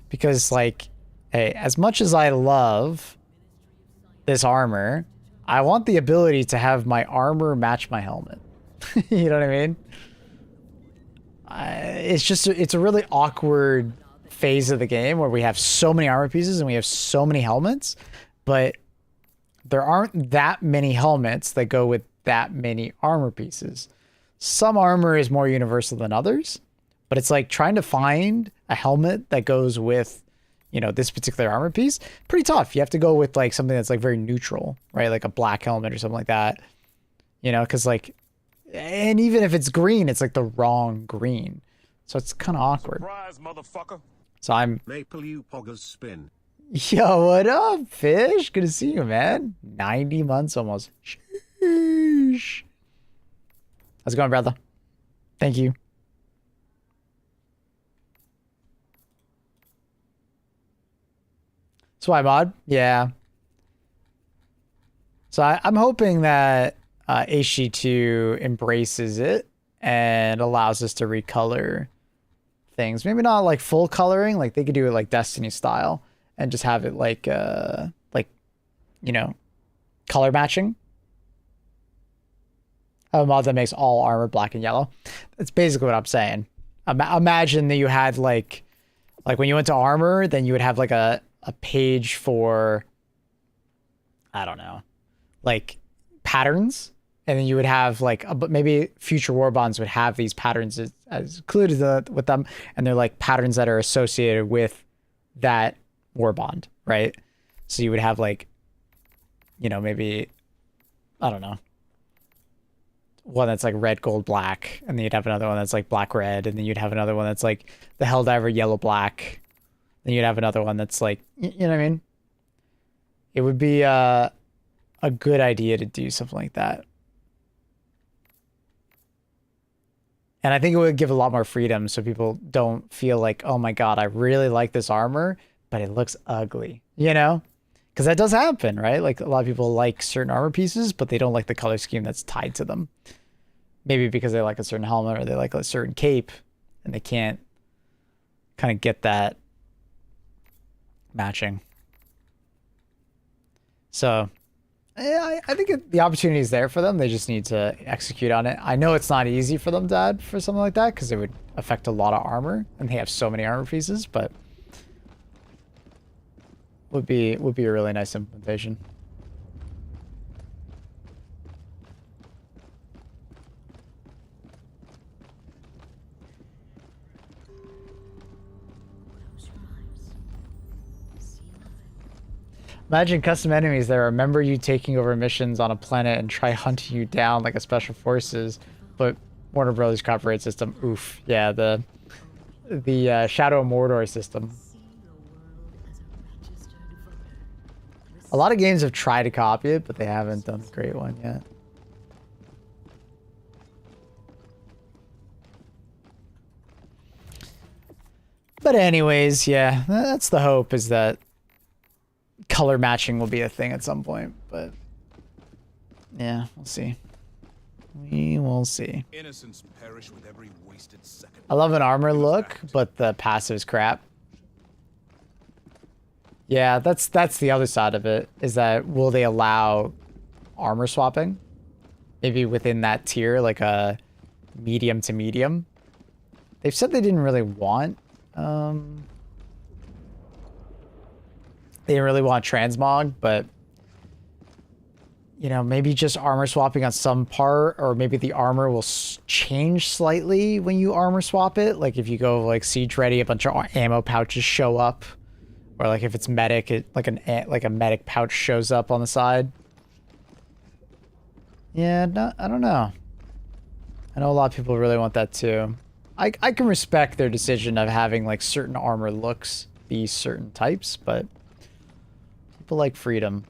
Because, like, hey, as much as I love this armor, I want the ability to have my armor match my helmet. You know what I mean? It's a really awkward phase of the game where we have so many armor pieces and we have so many helmets, but there aren't that many helmets that go with that many armor pieces. Some armor is more universal than others, but it's like trying to find a helmet that goes with, you know, this particular armor piece. Pretty tough. You have to go with like something that's like very neutral, right? Like a black helmet or something like that, you know, because like, and even if it's green, it's like the wrong green. So it's kind of awkward. Surprise, motherfucker. So I'm... Maple you poggers spin. Yo, what up, Fish? Good to see you, man. 90 months almost. Sheesh. How's it going, brother? Thank you. So I mod? Yeah. So I'm hoping that HG2 embraces it and allows us to recolor things. Maybe not like full coloring, like they could do it like Destiny style and just have it like you know, color matching. A mod that makes all armor black and yellow. That's basically what I'm saying. Imagine that you had like when you went to armor, then you would have like a page for, I don't know, like patterns, and then you would have like but maybe future war bonds would have these patterns as included with them, and they're like patterns that are associated with that war bond, right? So you would have like, you know, maybe, I don't know, one that's like red, gold, black, and then you'd have another one that's like black, red, and then you'd have another one that's like the Helldiver yellow, black. Then you'd have another one that's like, you know what I mean? It would be a good idea to do something like that. And I think it would give a lot more freedom so people don't feel like, oh my God, I really like this armor, but it looks ugly, you know? Because that does happen, right? Like a lot of people like certain armor pieces, but they don't like the color scheme that's tied to them. Maybe because they like a certain helmet or they like a certain cape and they can't kind of get that matching. So yeah, I think the opportunity is there for them. They just need to execute on it. I know it's not easy for them to add for something like that because it would affect a lot of armor and they have so many armor pieces, but would be a really nice implementation. Imagine custom enemies that remember you taking over missions on a planet and try hunting you down like a special forces, but Warner Brothers copyright system. Oof. Yeah, the Shadow of Mordor system. A lot of games have tried to copy it, but they haven't done a great one yet. But anyways, yeah, that's the hope, is that color matching will be a thing at some point, but yeah, we'll see. We will see. Innocents perish with every wasted second. I love an armor look, but the passive's crap. Yeah, that's the other side of it, is that will they allow armor swapping? Maybe within that tier, like a medium to medium. They've said they didn't really want transmog, but you know, maybe just armor swapping on some part, or maybe the armor will change slightly when you armor swap it. Like if you go like siege ready, a bunch of ammo pouches show up, Or like if it's medic, like a medic pouch shows up on the side. Yeah, no, I don't know. I know a lot of people really want that too. I can respect their decision of having like certain armor looks be certain types, but people like freedom.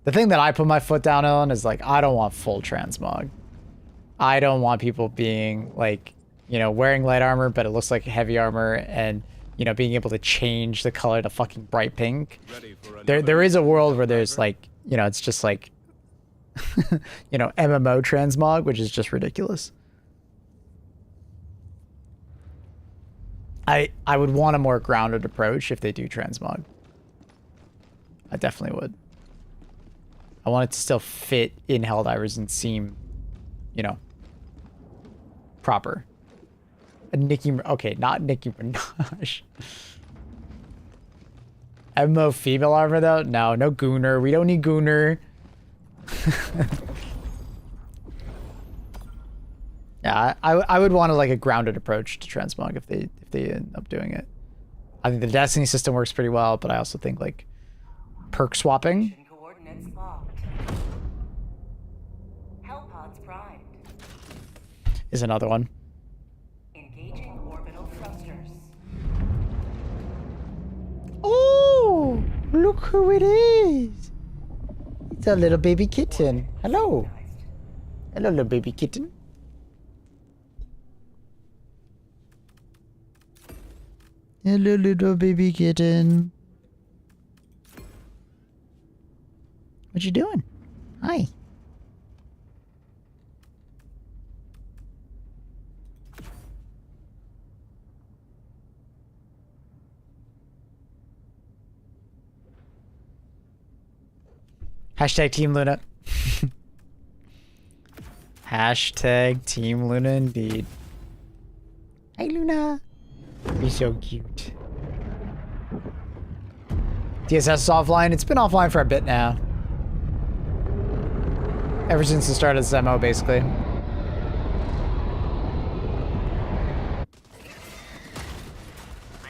The thing that I put my foot down on is like, I don't want full transmog. I don't want people being like, you know, wearing light armor, but it looks like heavy armor, and, you know, being able to change the color to fucking bright pink. There is a world where there's like, you know, it's just like, you know, MMO transmog, which is just ridiculous. I would want a more grounded approach if they do transmog. I definitely would. I want it to still fit in Helldivers and seem, you know, proper. Okay, not Nicki Minaj. MMO female armor though? No Gooner. We don't need Gooner. Yeah, I would want like a grounded approach to transmog if they end up doing it. I think the Destiny system works pretty well, but I also think like perk swapping Coordinates locked. Hellpods primed. is another one. Engaging orbital thrusters. Oh, look who it is. It's a little baby kitten. Hello. Hello, little baby kitten. Hello, little baby kitten. What you doing? Hi. Hashtag Team Luna. Hashtag Team Luna indeed. Hi, Luna. You're so cute. DSS is offline. It's been offline for a bit now. Ever since the start of this MO, basically. The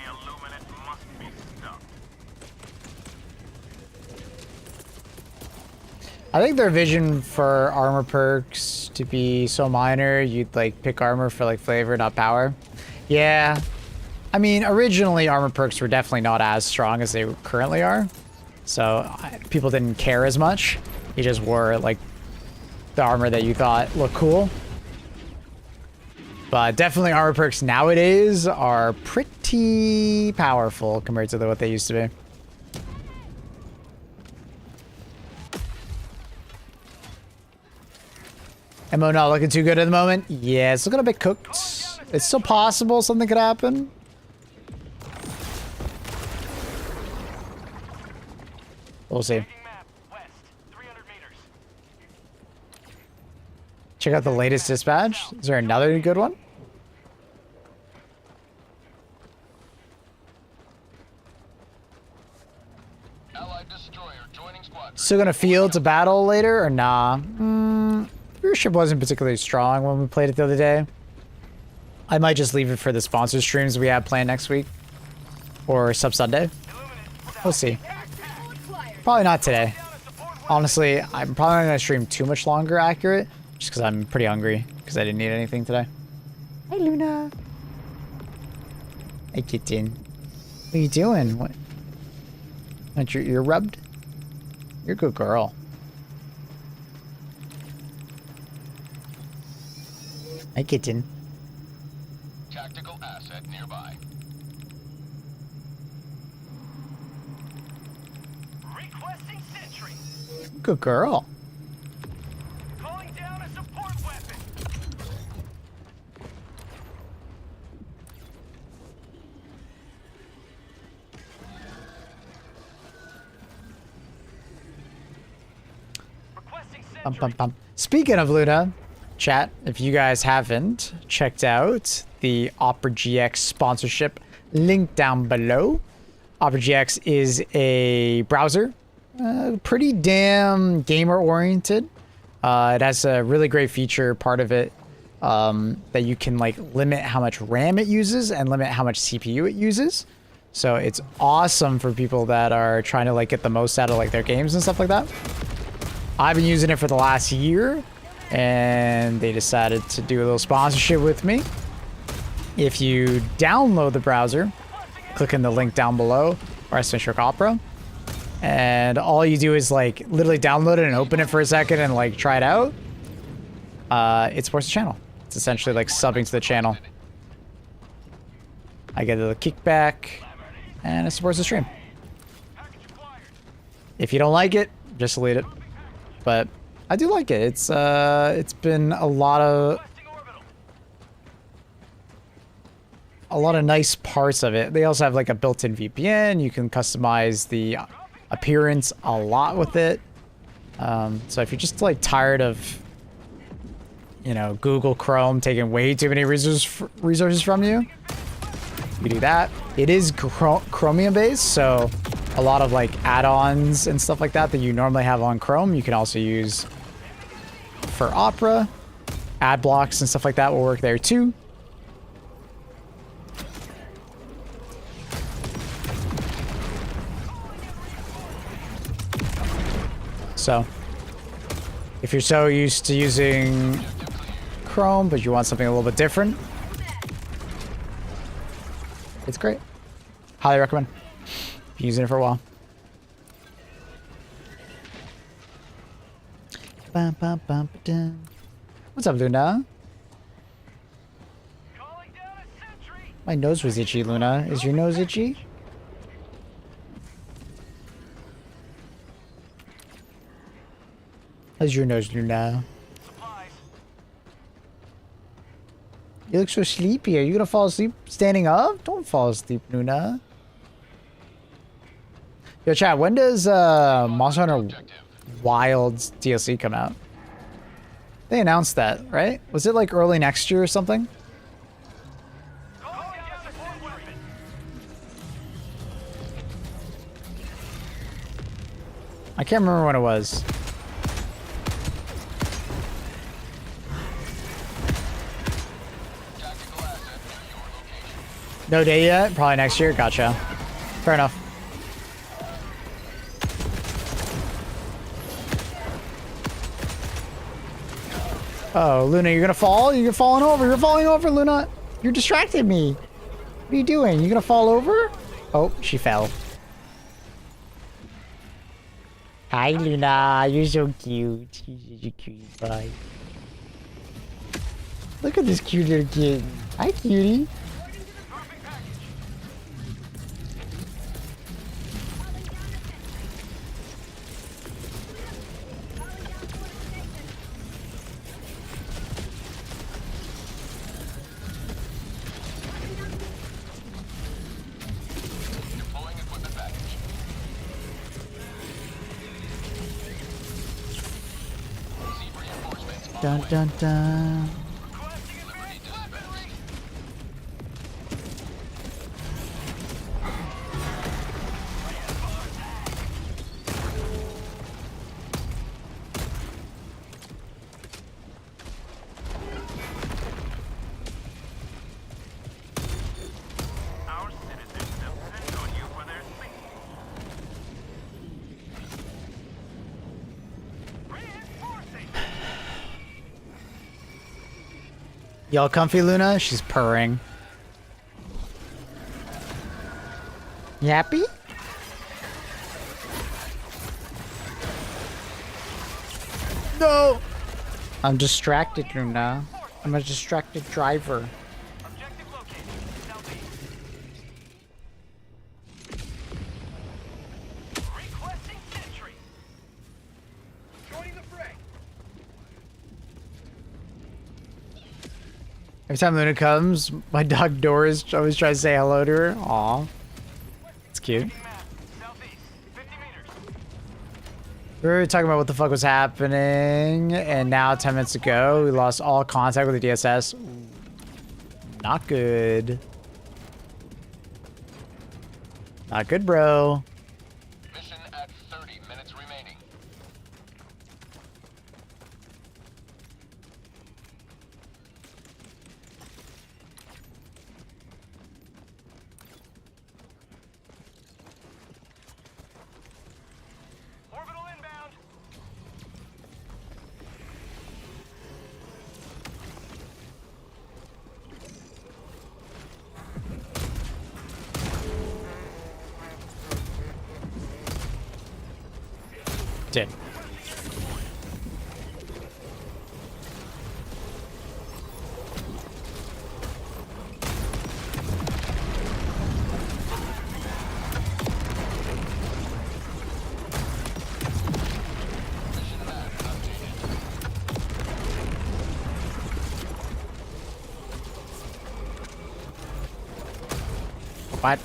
Illuminate must be stopped. I think their vision for armor perks to be so minor, you'd like pick armor for like flavor, not power. Yeah. I mean, originally armor perks were definitely not as strong as they currently are. So people didn't care as much. You just wore like the armor that you thought looked cool. But definitely armor perks nowadays are pretty powerful compared to what they used to be. MO not looking too good at the moment. Yeah, it's looking a bit cooked. It's still possible something could happen. We'll see. Check out the latest dispatch. Is there another good one? Allied destroyer joining squadron. Still gonna field to battle later or nah? Viewership wasn't particularly strong when we played it the other day. I might just leave it for the sponsor streams we have planned next week. Or sub Sunday. We'll see. Probably not today. Honestly, I'm probably not gonna stream too much longer accurate. Just because I'm pretty hungry. Because I didn't eat anything today. Hey, Luna. Hey, kitten. What are you doing? What? Want your ear rubbed? You're a good girl. Hey, kitten. Tactical asset nearby. Requesting sentry. Good girl. Calling down a support weapon. Requesting sentry. Speaking of Luna, chat, if you guys haven't checked out the Opera GX sponsorship, link down below. Opera GX is a browser, pretty damn gamer oriented. It has a really great feature, part of it, that you can like limit how much RAM it uses and limit how much CPU it uses. So it's awesome for people that are trying to like get the most out of like their games and stuff like that. I've been using it for the last year, and they decided to do a little sponsorship with me. If you download the browser, click in the link down below, or Centric Opera, and all you do is like literally download it and open it for a second and like try it out. It supports the channel. It's essentially like subbing to the channel. I get a little kickback, and it supports the stream. If you don't like it, just delete it. But I do like it. It's been a lot of nice parts of it. They also have like a built-in VPN. You can customize the appearance a lot with it. So if you're just like tired of, you know, Google Chrome taking way too many resources from you, you do that. It is Chromium based, so a lot of like add-ons and stuff like that that you normally have on Chrome, you can also use for Opera. Ad blocks and stuff like that will work there too. So if you're so used to using Chrome, but you want something a little bit different, it's great. Highly recommend. Been using it for a while. What's up, Luna? My nose was itchy, Luna. Is your nose itchy? How's your nose, Luna? You look so sleepy. Are you gonna fall asleep standing up? Don't fall asleep, Luna. Yo, chat, when does Monster Hunter Wilds DLC come out? They announced that, right? Was it like early next year or something? I can't remember when it was. No day yet? Probably next year? Gotcha. Fair enough. Oh, Luna, you're gonna fall? You're falling over. You're falling over, Luna. You're distracting me. What are you doing? You gonna fall over? Oh, she fell. Hi, Luna. You're so cute. You're such a cutie pie. Look at this cute little kid. Hi, cutie. Dun dun dun. Our citizens depend on you for their safety. Reinforcing. Y'all comfy, Luna? She's purring. You happy? No! I'm distracted, Luna. I'm a distracted driver. Objective located. Southeast. Requesting sentry. Joining the fray. Every time Luna comes, my dog Doris always tries to say hello to her. Aw. It's cute. Southeast. 50 meters. We were talking about what the fuck was happening, and now 10 minutes ago, we lost all contact with the DSS. Not good. Not good, bro. Mission at 30 minutes remaining. Did. What?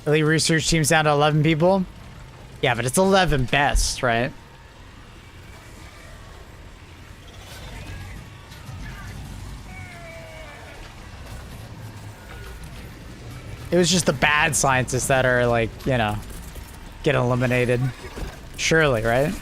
Elite research team's down to 11 people? Yeah, but it's 11 best, right? It was just the bad scientists that are like, you know, get eliminated. Surely, right?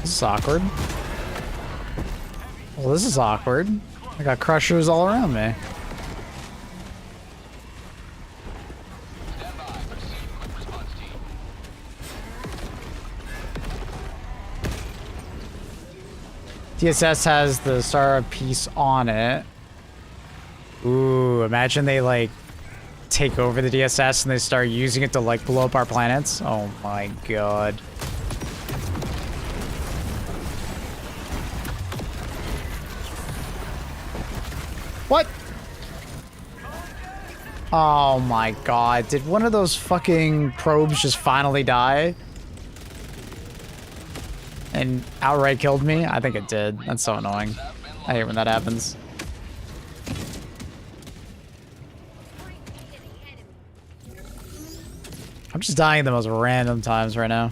This is awkward. Well, this is awkward. I got crushers all around me. DSS has the Star piece on it. Ooh, imagine they like take over the DSS and they start using it to like blow up our planets. Oh my god. What? Oh my god. Did one of those fucking probes just finally die? And outright killed me? I think it did. That's so annoying. I hate when that happens. I'm just dying at the most random times right now.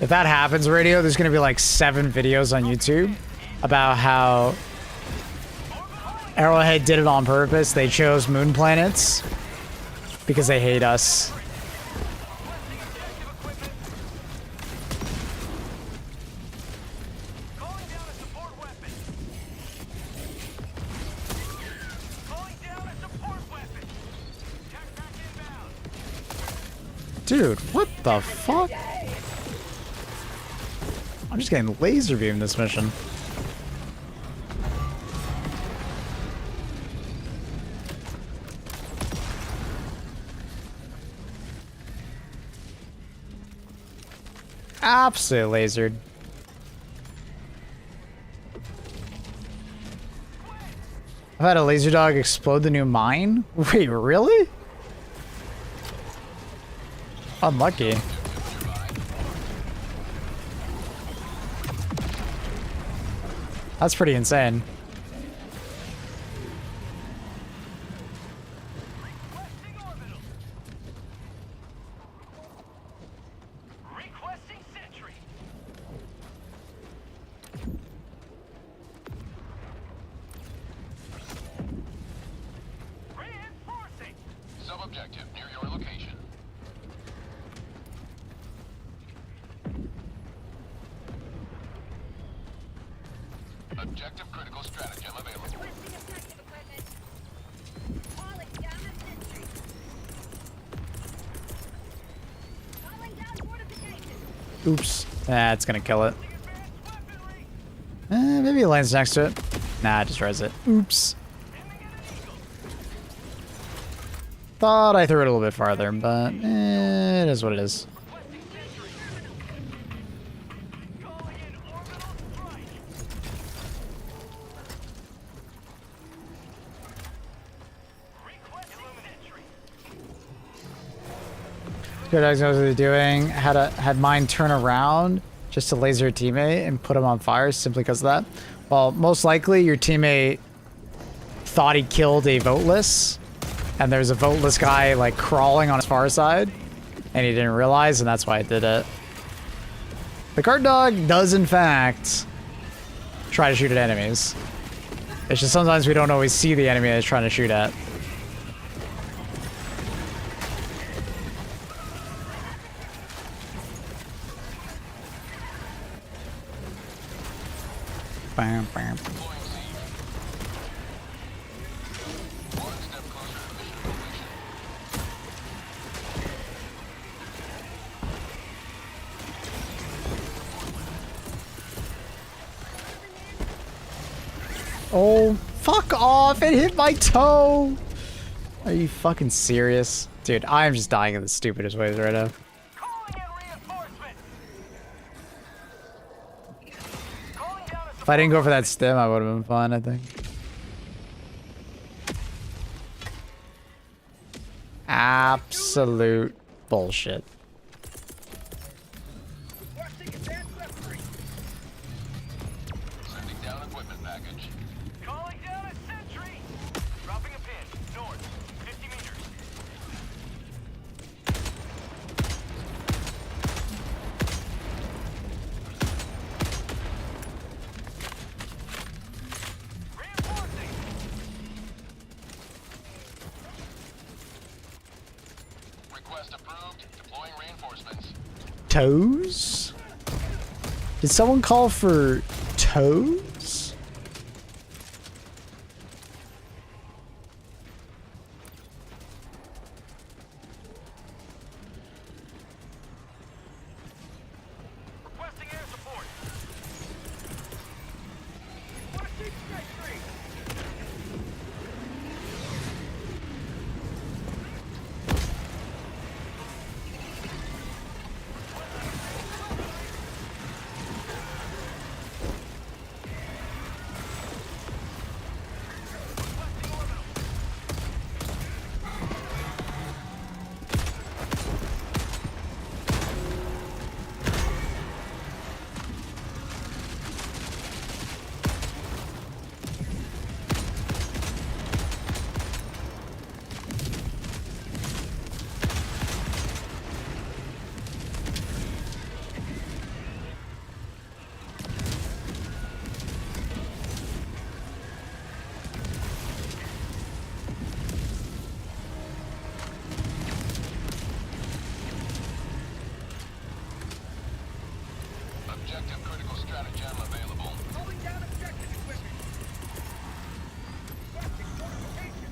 If that happens, Radio, there's gonna be like 7 videos on YouTube about how Arrowhead did it on purpose. They chose moon planets because they hate us. Dude, what the fuck? I'm just getting laser beamed this mission. Absolutely lasered. I've had a laser dog explode the new mine? Wait, really? Unlucky. That's pretty insane. Sub-objective near your location. Objective critical stratagem available. Oops. That's gonna kill it. Maybe it lands next to it. Nah, it destroys it. Oops. Thought I threw it a little bit farther, but it is what it is. Good guys knows what they're doing. Had mine turn around just to laser a teammate and put him on fire simply because of that. Well, most likely your teammate thought he killed a voteless, and there's a voteless guy like crawling on his far side, and he didn't realize, and that's why I did it. The guard dog does in fact try to shoot at enemies. It's just sometimes we don't always see the enemy that it's trying to shoot at. Bam, bam. Oh, fuck off! It hit my toe! Are you fucking serious? Dude, I am just dying in the stupidest ways right now. If I didn't go for that stim, I would have been fine, I think. Absolute bullshit. Sending down equipment package. Calling down a sentry. Dropping a pin. North. 50 meters. Request approved. Deploying reinforcements. Toes? Did someone call for toes? Requesting air support. Objective critical stratagem available. Calling down objective equipment. Requesting fortification.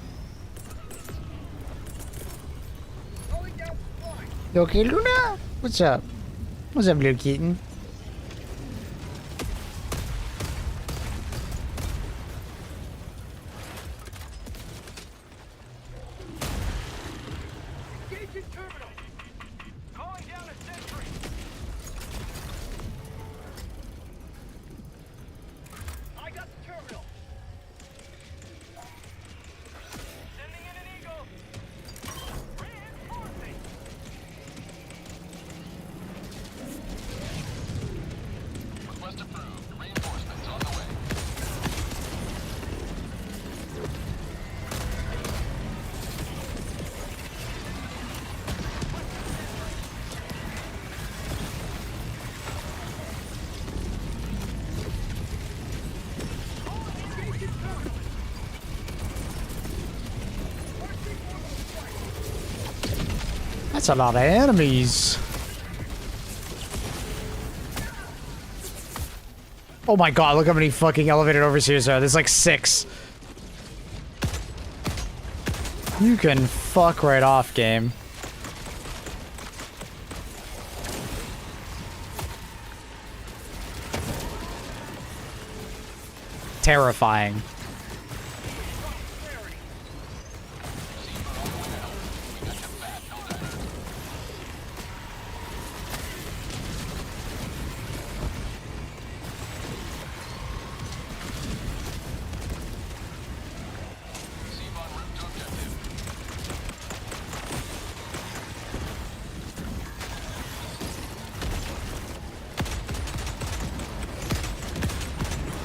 Calling down supply. You okay, Luna? What's up? What's up, little kitten? Engaging terminal. Calling down a sentry. I got the terminal. Sending in an eagle. Reinforcing. Request approved. Reinforcements on the way. That's a lot of enemies. Oh my god, look how many fucking elevated overseers there are. There's like 6. You can fuck right off, game. Terrifying.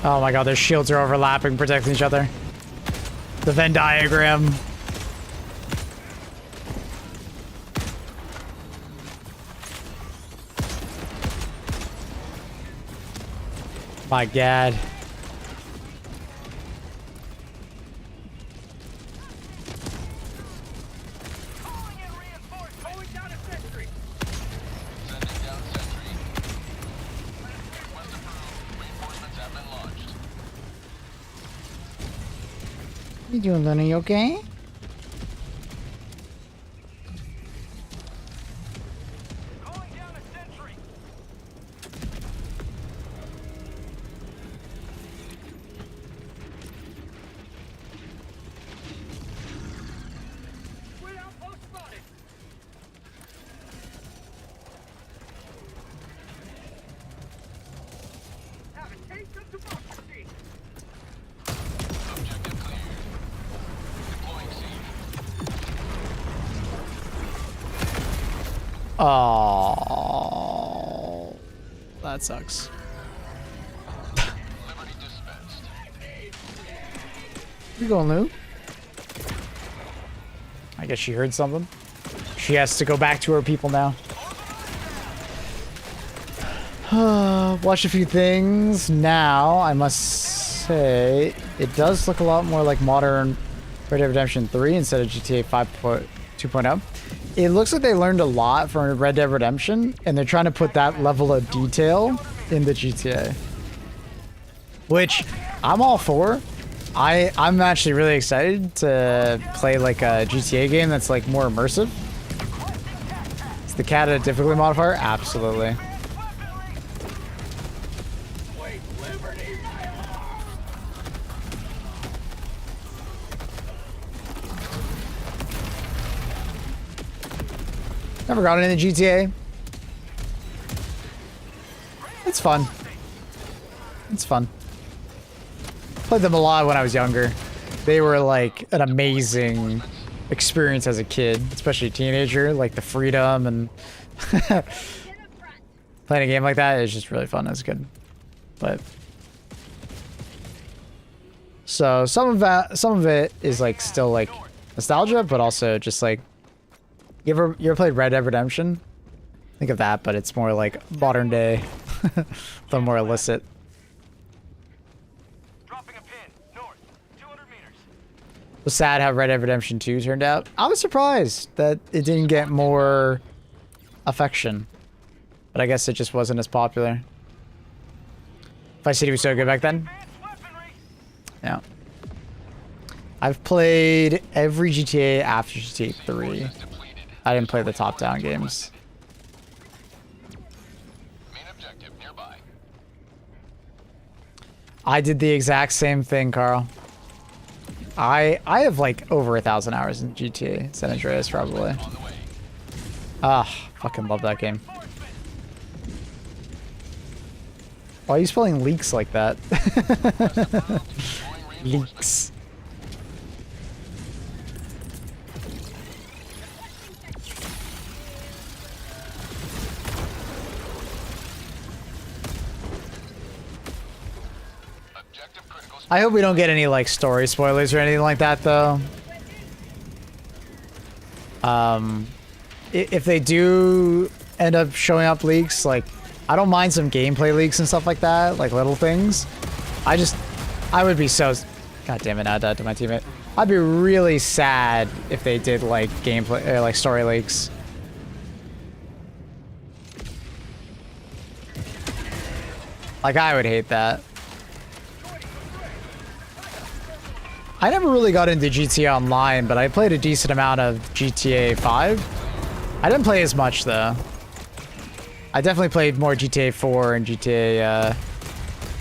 Oh my god, their shields are overlapping, protecting each other. The Venn diagram. My god. You doing, Luna? You okay? Oh, that sucks. You going, Lou? I guess she heard something. She has to go back to her people now. Watch a few things. Now, I must say, it does look a lot more like modern Red Dead Redemption 3 instead of GTA 5.2.0. It looks like they learned a lot from Red Dead Redemption, and they're trying to put that level of detail in the GTA. Which, I'm all for. I'm actually really excited to play like a GTA game that's like more immersive. Is the cat a difficulty modifier? Absolutely. Never got into GTA. It's fun. It's fun. Played them a lot when I was younger. They were like an amazing experience as a kid, especially a teenager. Like the freedom and playing a game like that is just really fun as a kid. But so some of it is like still like nostalgia, but also just like you ever played Red Dead Redemption? Think of that, but it's more like modern day, but more illicit. It was sad how Red Dead Redemption 2 turned out. I was surprised that it didn't get more affection, but I guess it just wasn't as popular. Vice City was so good back then. Yeah. I've played every GTA after GTA 3. I didn't play the top-down games. Main objective nearby. I did the exact same thing, Carl. I have like over 1,000 hours in GTA San Andreas probably. Ah, fucking love that game. Why are you spelling leaks like that? Leaks. I hope we don't get any like story spoilers or anything like that though. If they do end up showing up leaks, like I don't mind some gameplay leaks and stuff like that, like little things. I would be so, god damn it, I died to my teammate. I'd be really sad if they did like gameplay or like story leaks. Like I would hate that. I never really got into GTA Online, but I played a decent amount of GTA 5. I didn't play as much, though. I definitely played more GTA 4 and GTA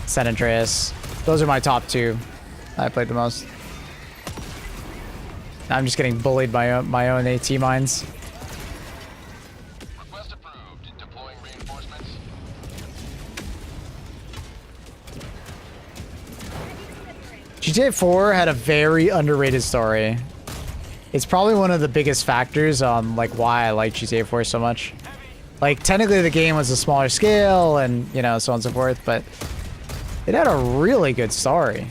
San Andreas. Those are my top two I played the most. I'm just getting bullied by my own AT mines. Request approved. Deploying reinforcements. GTA 4 had a very underrated story. It's probably one of the biggest factors on like why I like GTA 4 so much. Like technically the game was a smaller scale and you know so on and so forth, but it had a really good story.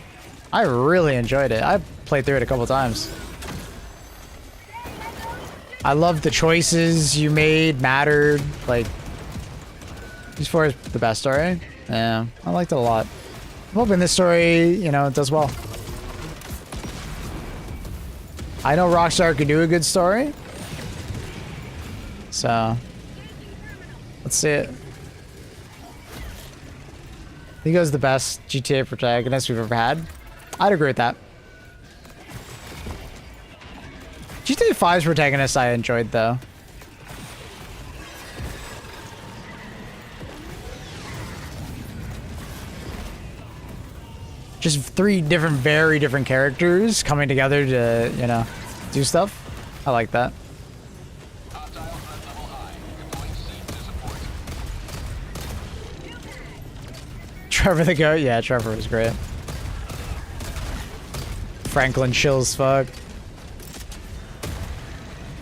I really enjoyed it. I played through it a couple times. I loved the choices you made mattered. Like GTA 4 is the best story. Yeah, I liked it a lot. I'm hoping this story, you know, does well. I know Rockstar could do a good story. So, let's see it. Nico's the best GTA protagonist we've ever had. I'd agree with that. GTA 5's protagonist I enjoyed, though. Just three different, very different characters coming together to, you know, do stuff. I like that. Trevor the Goat? Yeah, Trevor was great. Franklin chill as fuck.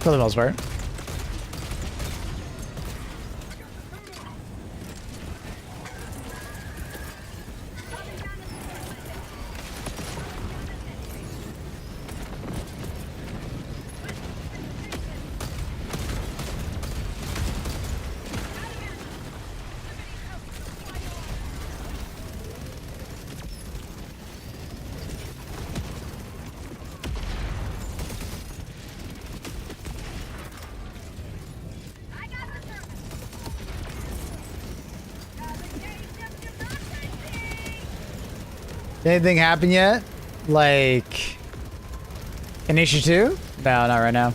For the most part. Anything happen yet? Like in issue 2? No, not right now.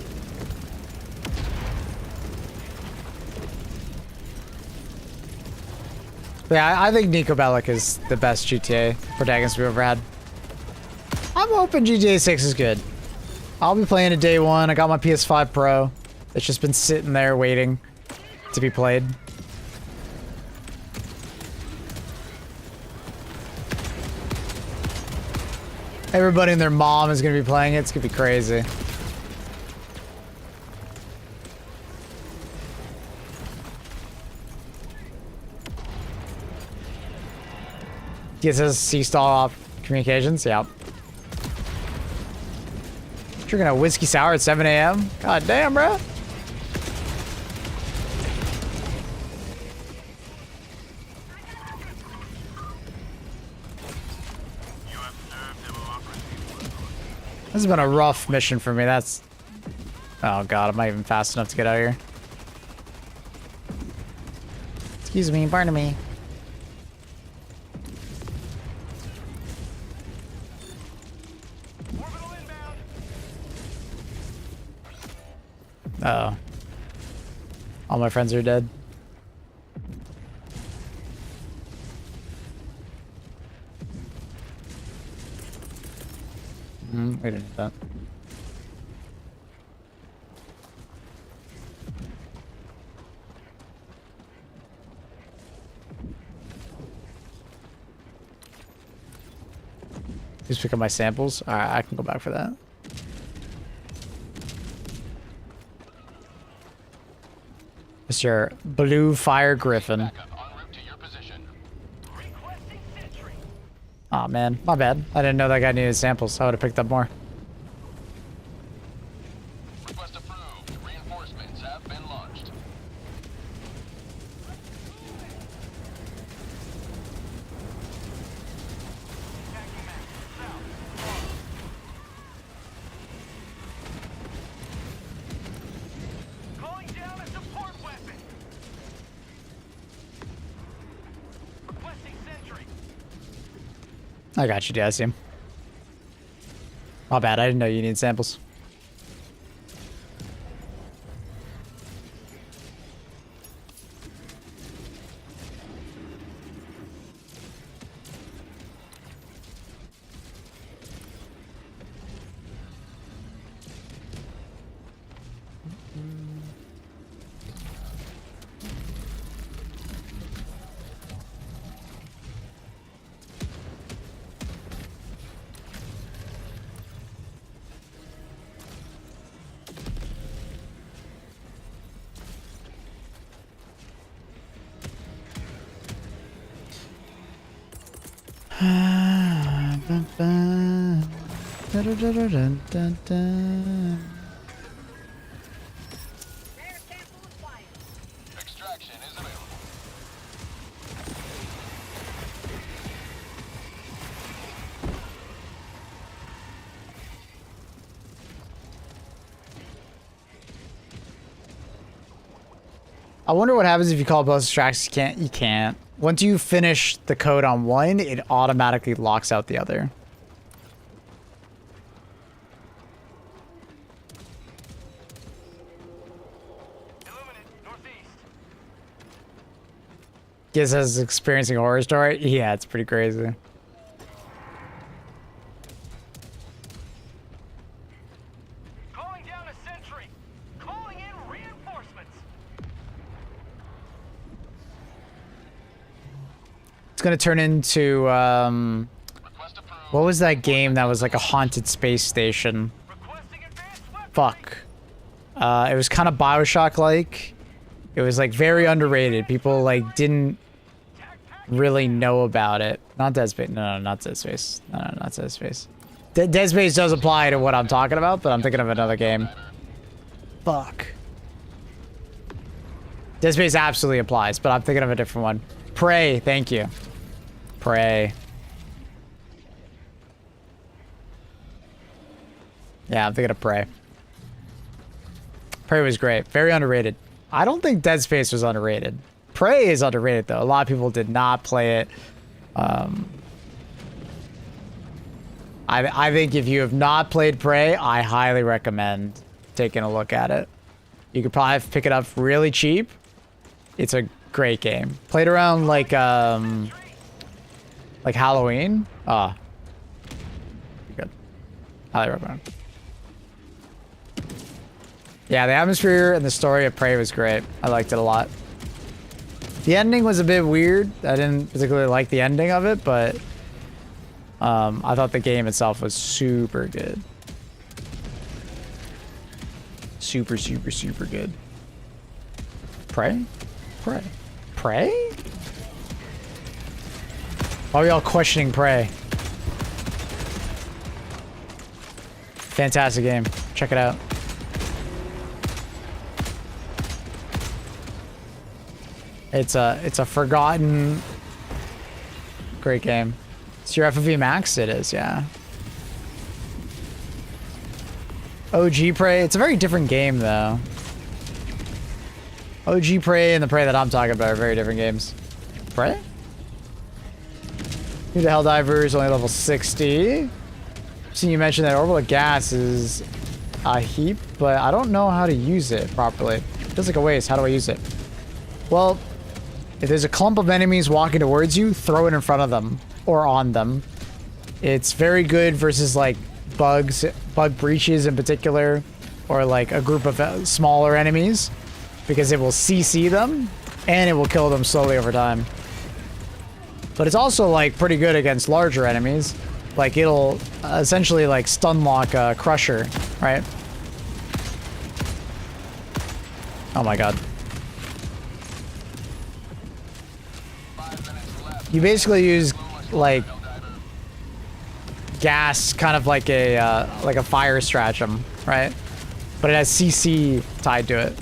But yeah, I think Nico Bellic is the best GTA protagonist we've ever had. I'm hoping GTA 6 is good. I'll be playing it day one. I got my PS5 Pro. It's just been sitting there waiting to be played. Everybody and their mom is going to be playing it. It's going to be crazy. He says C-stall off communications. Yep. Drinking a whiskey sour at 7 a.m. God damn, bro. This has been a rough mission for me. That's... Oh god, I'm not even fast enough to get out of here. Excuse me, pardon me. Uh-oh. All my friends are dead. We didn't do that. Just pick up my samples. Alright, I can go back for that. Mr. Blue Fire Griffin. Aw, man. My bad. I didn't know that guy needed samples. I would have picked up more. Request approved. Reinforcements have been launched. Calling down a support weapon. Requesting sentry. I got you, Dasim. My bad. I didn't know you need samples. Extraction is available. I wonder what happens if you call both extracts. You can't. Once you finish the code on one, it automatically locks out the other. Giz is experiencing a horror story. Yeah, it's pretty crazy. Calling down a sentry. Calling in reinforcements. It's gonna turn into what was that game that was like a haunted space station? Fuck. It was kind of BioShock-like. It was like very underrated. People like didn't really know about it. Not Dead Space. No, not Dead Space. No, not Dead Space. Dead Space does apply to what I'm talking about, but I'm thinking of another game. Fuck. Dead Space absolutely applies, but I'm thinking of a different one. Prey, thank you. Prey. Yeah, I'm thinking of Prey. Prey was great. Very underrated. I don't think Dead Space was underrated. Prey is underrated, though. A lot of people did not play it. I think if you have not played Prey, I highly recommend taking a look at it. You could probably pick it up really cheap. It's a great game. Played around like Halloween. Ah, good. Highly recommend. Yeah, the atmosphere and the story of Prey was great. I liked it a lot. The ending was a bit weird. I didn't particularly like the ending of it, but I thought the game itself was super good. Super, super, super good. Prey? Prey. Prey? Why are we all questioning Prey? Fantastic game. Check it out. It's a forgotten great game. It's your FFV Max? It is, yeah. OG Prey, it's a very different game though. OG Prey and the Prey that I'm talking about are very different games. Prey? New to Helldivers, only level 60. I've seen you mention that orbital gas is a heap, but I don't know how to use it properly. It feels like a waste. How do I use it? Well, if there's a clump of enemies walking towards you, throw it in front of them or on them. It's very good versus like bug breaches in particular, or like a group of smaller enemies, because it will CC them and it will kill them slowly over time. But it's also like pretty good against larger enemies. Like it'll essentially like stun lock a Crusher, right? Oh my god. You basically use like gas, kind of like a fire stratagem, right? But it has CC tied to it.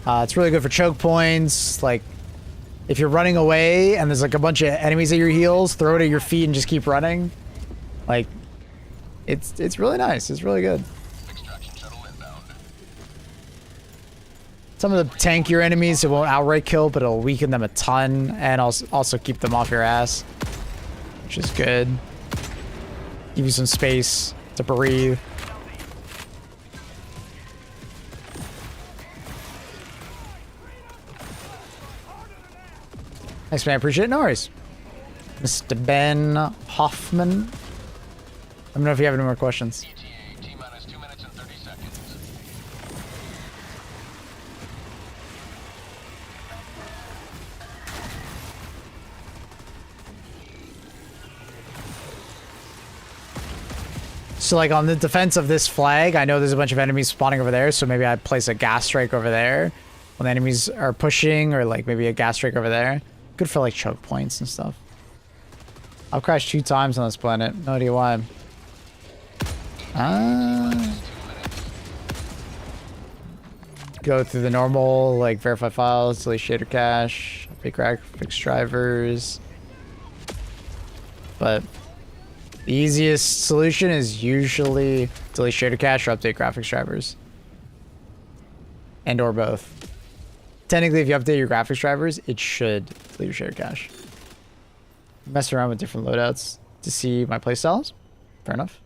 It's really good for choke points. Like, if you're running away and there's like a bunch of enemies at your heels, throw it at your feet and just keep running. Like, it's really nice. It's really good. Extraction shuttle inbound. Some of the tankier enemies, it won't outright kill, but it'll weaken them a ton and also keep them off your ass, which is good. Give you some space to breathe. Thanks, man. I appreciate it. No worries. Mr. Ben Hoffman. Let me know if you have any more questions. ETA, T-minus 2 minutes and 30 seconds. So like on the defense of this flag, I know there's a bunch of enemies spawning over there, so maybe I place a gas strike over there when the enemies are pushing, or like maybe a gas strike over there. Good for like choke points and stuff. I've crashed 2 times on this planet. No idea why. Go through the normal, like verify files, delete shader cache, update graphics drivers. But the easiest solution is usually delete shader cache or update graphics drivers. And or both. Technically, if you update your graphics drivers, it should delete your shader cache. Mess around with different loadouts to see my playstyles. Fair enough.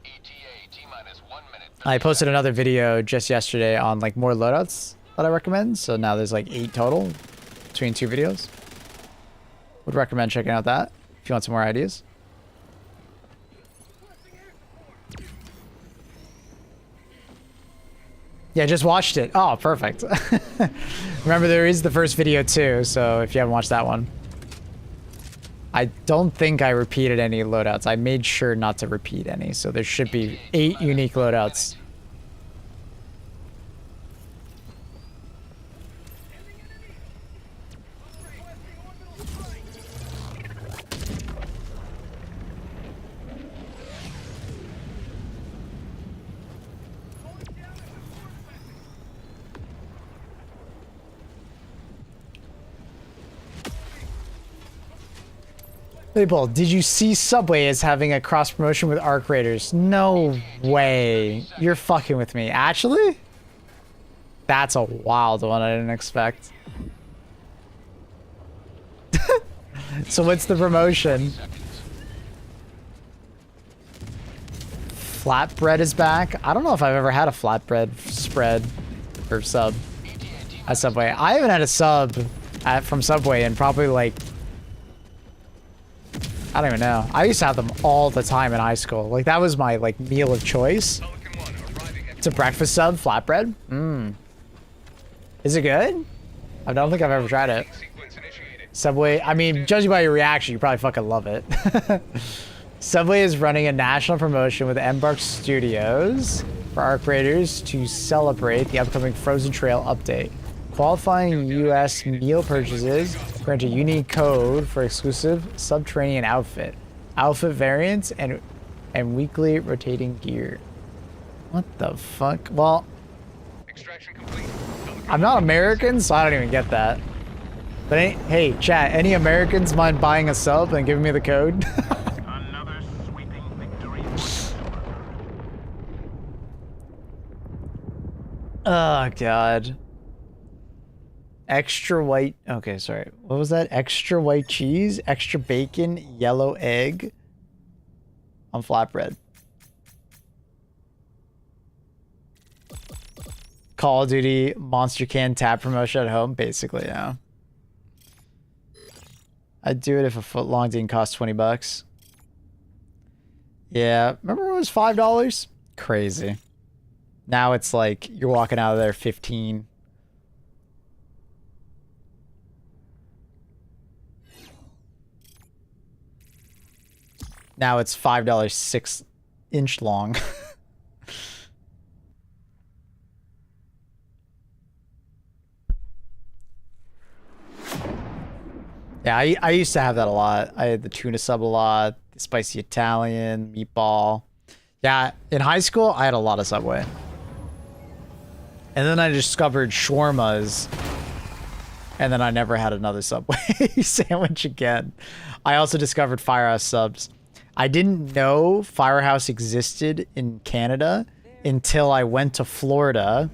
ETA, T-minus 1 minute. I posted another video just yesterday on like more loadouts that I recommend. So now there's like 8 total between 2 videos. Would recommend checking out that if you want some more ideas. Yeah, just watched it. Oh, perfect. Remember, there is the first video too, so if you haven't watched that one. I don't think I repeated any loadouts. I made sure not to repeat any, so there should be 8 unique loadouts. People, did you see Subway is having a cross promotion with Arc Raiders? No way. You're fucking with me. Actually? That's a wild one I didn't expect. So what's the promotion? Flatbread is back. I don't know if I've ever had a flatbread spread or sub at Subway. I haven't had a sub from Subway in probably like, I don't even know. I used to have them all the time in high school. Like that was my like meal of choice. It's a breakfast sub, flatbread. Is it good? I don't think I've ever tried it. Subway, I mean, judging by your reaction, you probably fucking love it. Subway is running a national promotion with Embark Studios for Arc Raiders to celebrate the upcoming Frozen Trail update. Qualifying U.S. meal purchases grant a unique code for exclusive subterranean outfit variants, and weekly rotating gear. What the fuck? Well, I'm not American, so I don't even get that. But hey, chat, any Americans mind buying a sub and giving me the code? Another sweeping victory. Oh, God. Extra white. Okay, sorry. What was that? Extra white cheese, extra bacon, yellow egg on flatbread. Call of Duty Monster Can tab promotion at home, basically, yeah. I'd do it if a foot long didn't cost 20 bucks. Yeah, remember when it was $5? Crazy. Now it's like you're walking out of there 15. Now it's $5 6-inch long. Yeah, I used to have that a lot. I had the tuna sub a lot, the spicy Italian, meatball. Yeah, in high school, I had a lot of Subway. And then I discovered shawarmas. And then I never had another Subway sandwich again. I also discovered Firehouse subs. I didn't know Firehouse existed in Canada until I went to Florida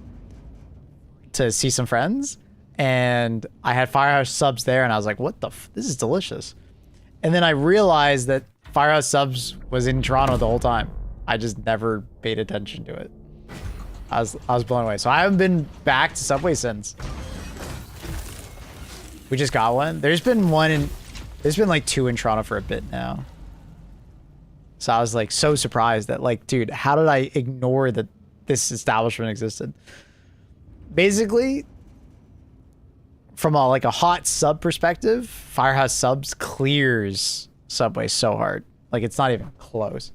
to see some friends, and I had Firehouse Subs there, and I was like, what the this is delicious. And then I realized that Firehouse Subs was in Toronto the whole time. I just never paid attention to it. I was blown away. So I haven't been back to Subway since. We just got one. There's been like 2 in Toronto for a bit now. So I was like so surprised that like, dude, how did I ignore that this establishment existed? Basically, from a hot sub perspective, Firehouse Subs clears Subway so hard. Like, it's not even close.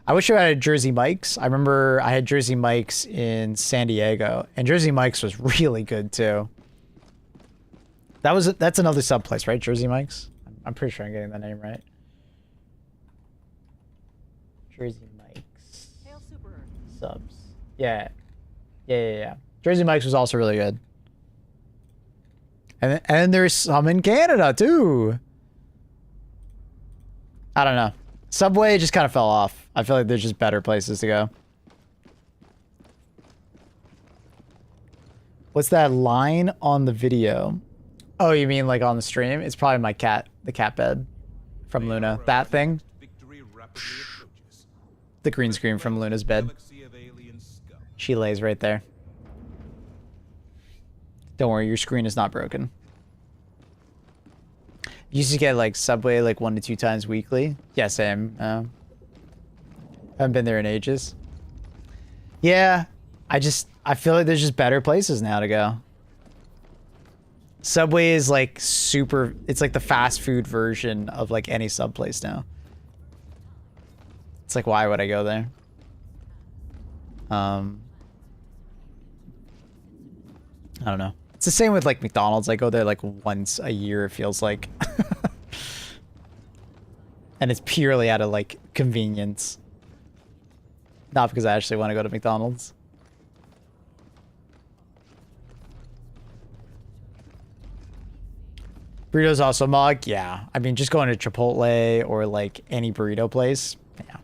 I wish I had Jersey Mike's. I remember I had Jersey Mike's in San Diego, and Jersey Mike's was really good too. That's another sub place, right? Jersey Mike's? I'm pretty sure I'm getting the name right. Jersey Mike's. Hail Super Earth. Subs. Yeah. Yeah. Jersey Mike's was also really good. And there's some in Canada too. I don't know. Subway just kind of fell off. I feel like there's just better places to go. What's that line on the video? Oh, you mean like on the stream? It's probably my cat, the cat bed from Luna. That thing. The green screen from Luna's bed. She lays right there. Don't worry, your screen is not broken. You used to get like Subway like 1 to 2 times weekly. Yeah, same. Haven't been there in ages. Yeah, I feel like there's just better places now to go. Subway is like super, it's like the fast food version of like any sub place now. It's like, why would I go there? I don't know. It's the same with like McDonald's. I go there like once a year, it feels like. And it's purely out of like convenience. Not because I actually want to go to McDonald's. Burritos also mug? Yeah. I mean, just going to Chipotle or like any burrito place. Yeah.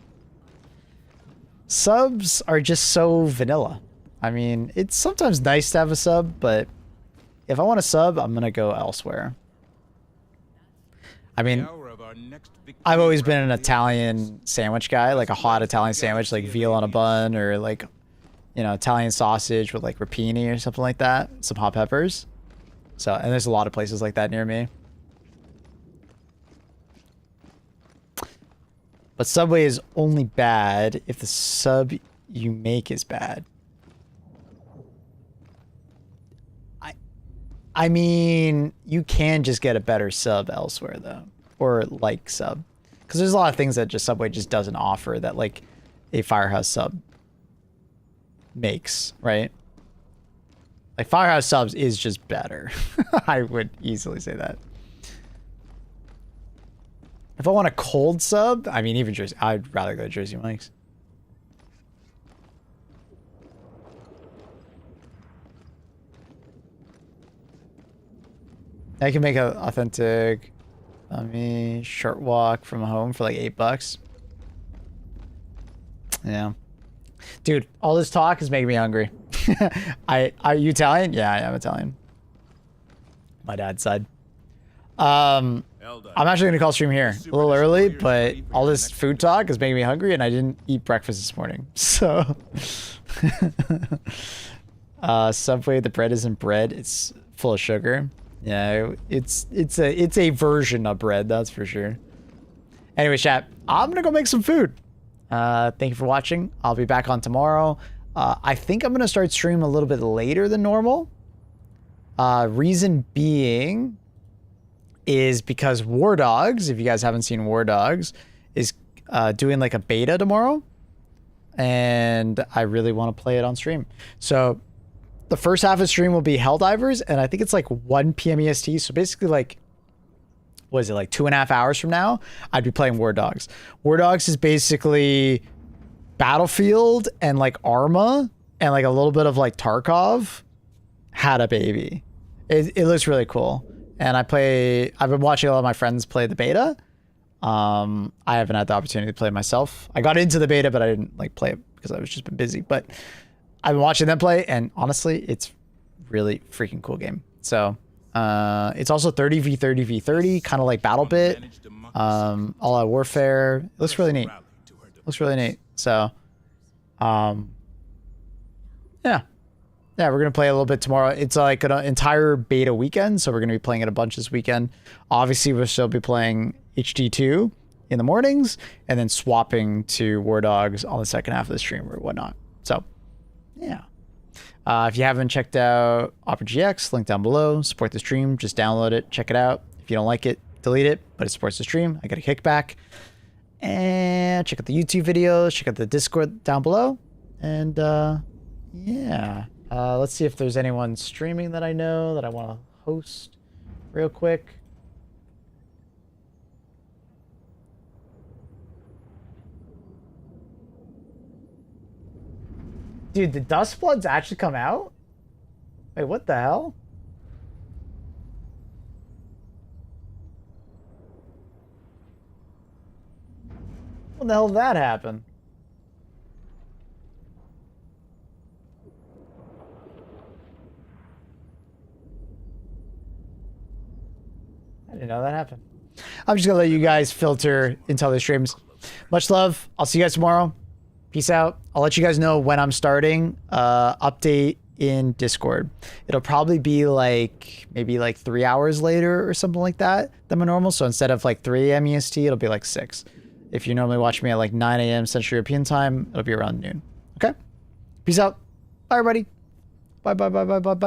Subs are just so vanilla. I mean, it's sometimes nice to have a sub, but if I want a sub, I'm going to go elsewhere. I mean, I've always been an Italian sandwich guy, like a hot Italian sandwich, like veal on a bun or like, you know, Italian sausage with like rapini or something like that. Some hot peppers. So, and there's a lot of places like that near me. But Subway is only bad if the sub you make is bad. I mean, you can just get a better sub elsewhere though, or like sub, because there's a lot of things that just Subway just doesn't offer that like a Firehouse sub makes, right? Like Firehouse Subs is just better. I would easily say that. If I want a cold sub, I mean, even Jersey, I'd rather go to Jersey Mike's. I can make an authentic, short walk from home for like $8. Yeah. Dude, all this talk is making me hungry. Are you Italian? Yeah, I am Italian. My dad's side. I'm actually gonna call stream here a little early, but all this food talk is making me hungry, and I didn't eat breakfast this morning. So, Subway, the bread isn't bread; it's full of sugar. Yeah, it's a version of bread, that's for sure. Anyway, chat, I'm gonna go make some food. Thank you for watching. I'll be back on tomorrow. I think I'm gonna start streaming a little bit later than normal. Reason being is because War Dogs, if you guys haven't seen War Dogs, is doing like a beta tomorrow, and I really want to play it on stream. So the first half of the stream will be Helldivers, and I think it's like 1 p.m. EST. So basically, like, what is it, like 2.5 hours from now, I'd be playing War Dogs. War Dogs is basically Battlefield and like Arma and like a little bit of like Tarkov had a baby. It looks really cool. And I've been watching a lot of my friends play the beta. I haven't had the opportunity to play it myself. I got into the beta, but I didn't like play it because I was just been busy. But I've been watching them play, and honestly, it's really freaking cool game. So it's also 30v30v30, kind of like BattleBit, all out warfare. It looks really neat. Looks really neat. So yeah, we're gonna play a little bit tomorrow. It's like an entire beta weekend, so we're gonna be playing it a bunch this weekend. Obviously, we'll still be playing HD2 in the mornings, and then swapping to War Dogs on the second half of the stream or whatnot. So yeah. If you haven't checked out Opera GX, link down below. Support the stream. Just download it. Check it out. If you don't like it, delete it. But it supports the stream. I get a kickback. And check out the YouTube videos. Check out the Discord down below. And yeah. Let's see if there's anyone streaming that I know that I want to host real quick. Dude, the Dust Bloods actually come out? Wait, what the hell? When the hell did that happen? I didn't know that happened. I'm just gonna let you guys filter into other streams. Much love. I'll see you guys tomorrow. Peace out. I'll let you guys know when I'm starting. Update in Discord. It'll probably be like maybe like 3 hours later or something like that than my normal. So instead of like 3 a.m. EST, it'll be like 6. If you normally watch me at like 9 a.m. Central European time, it'll be around noon. Okay? Peace out. Bye, everybody. Bye, bye, bye, bye, bye, bye.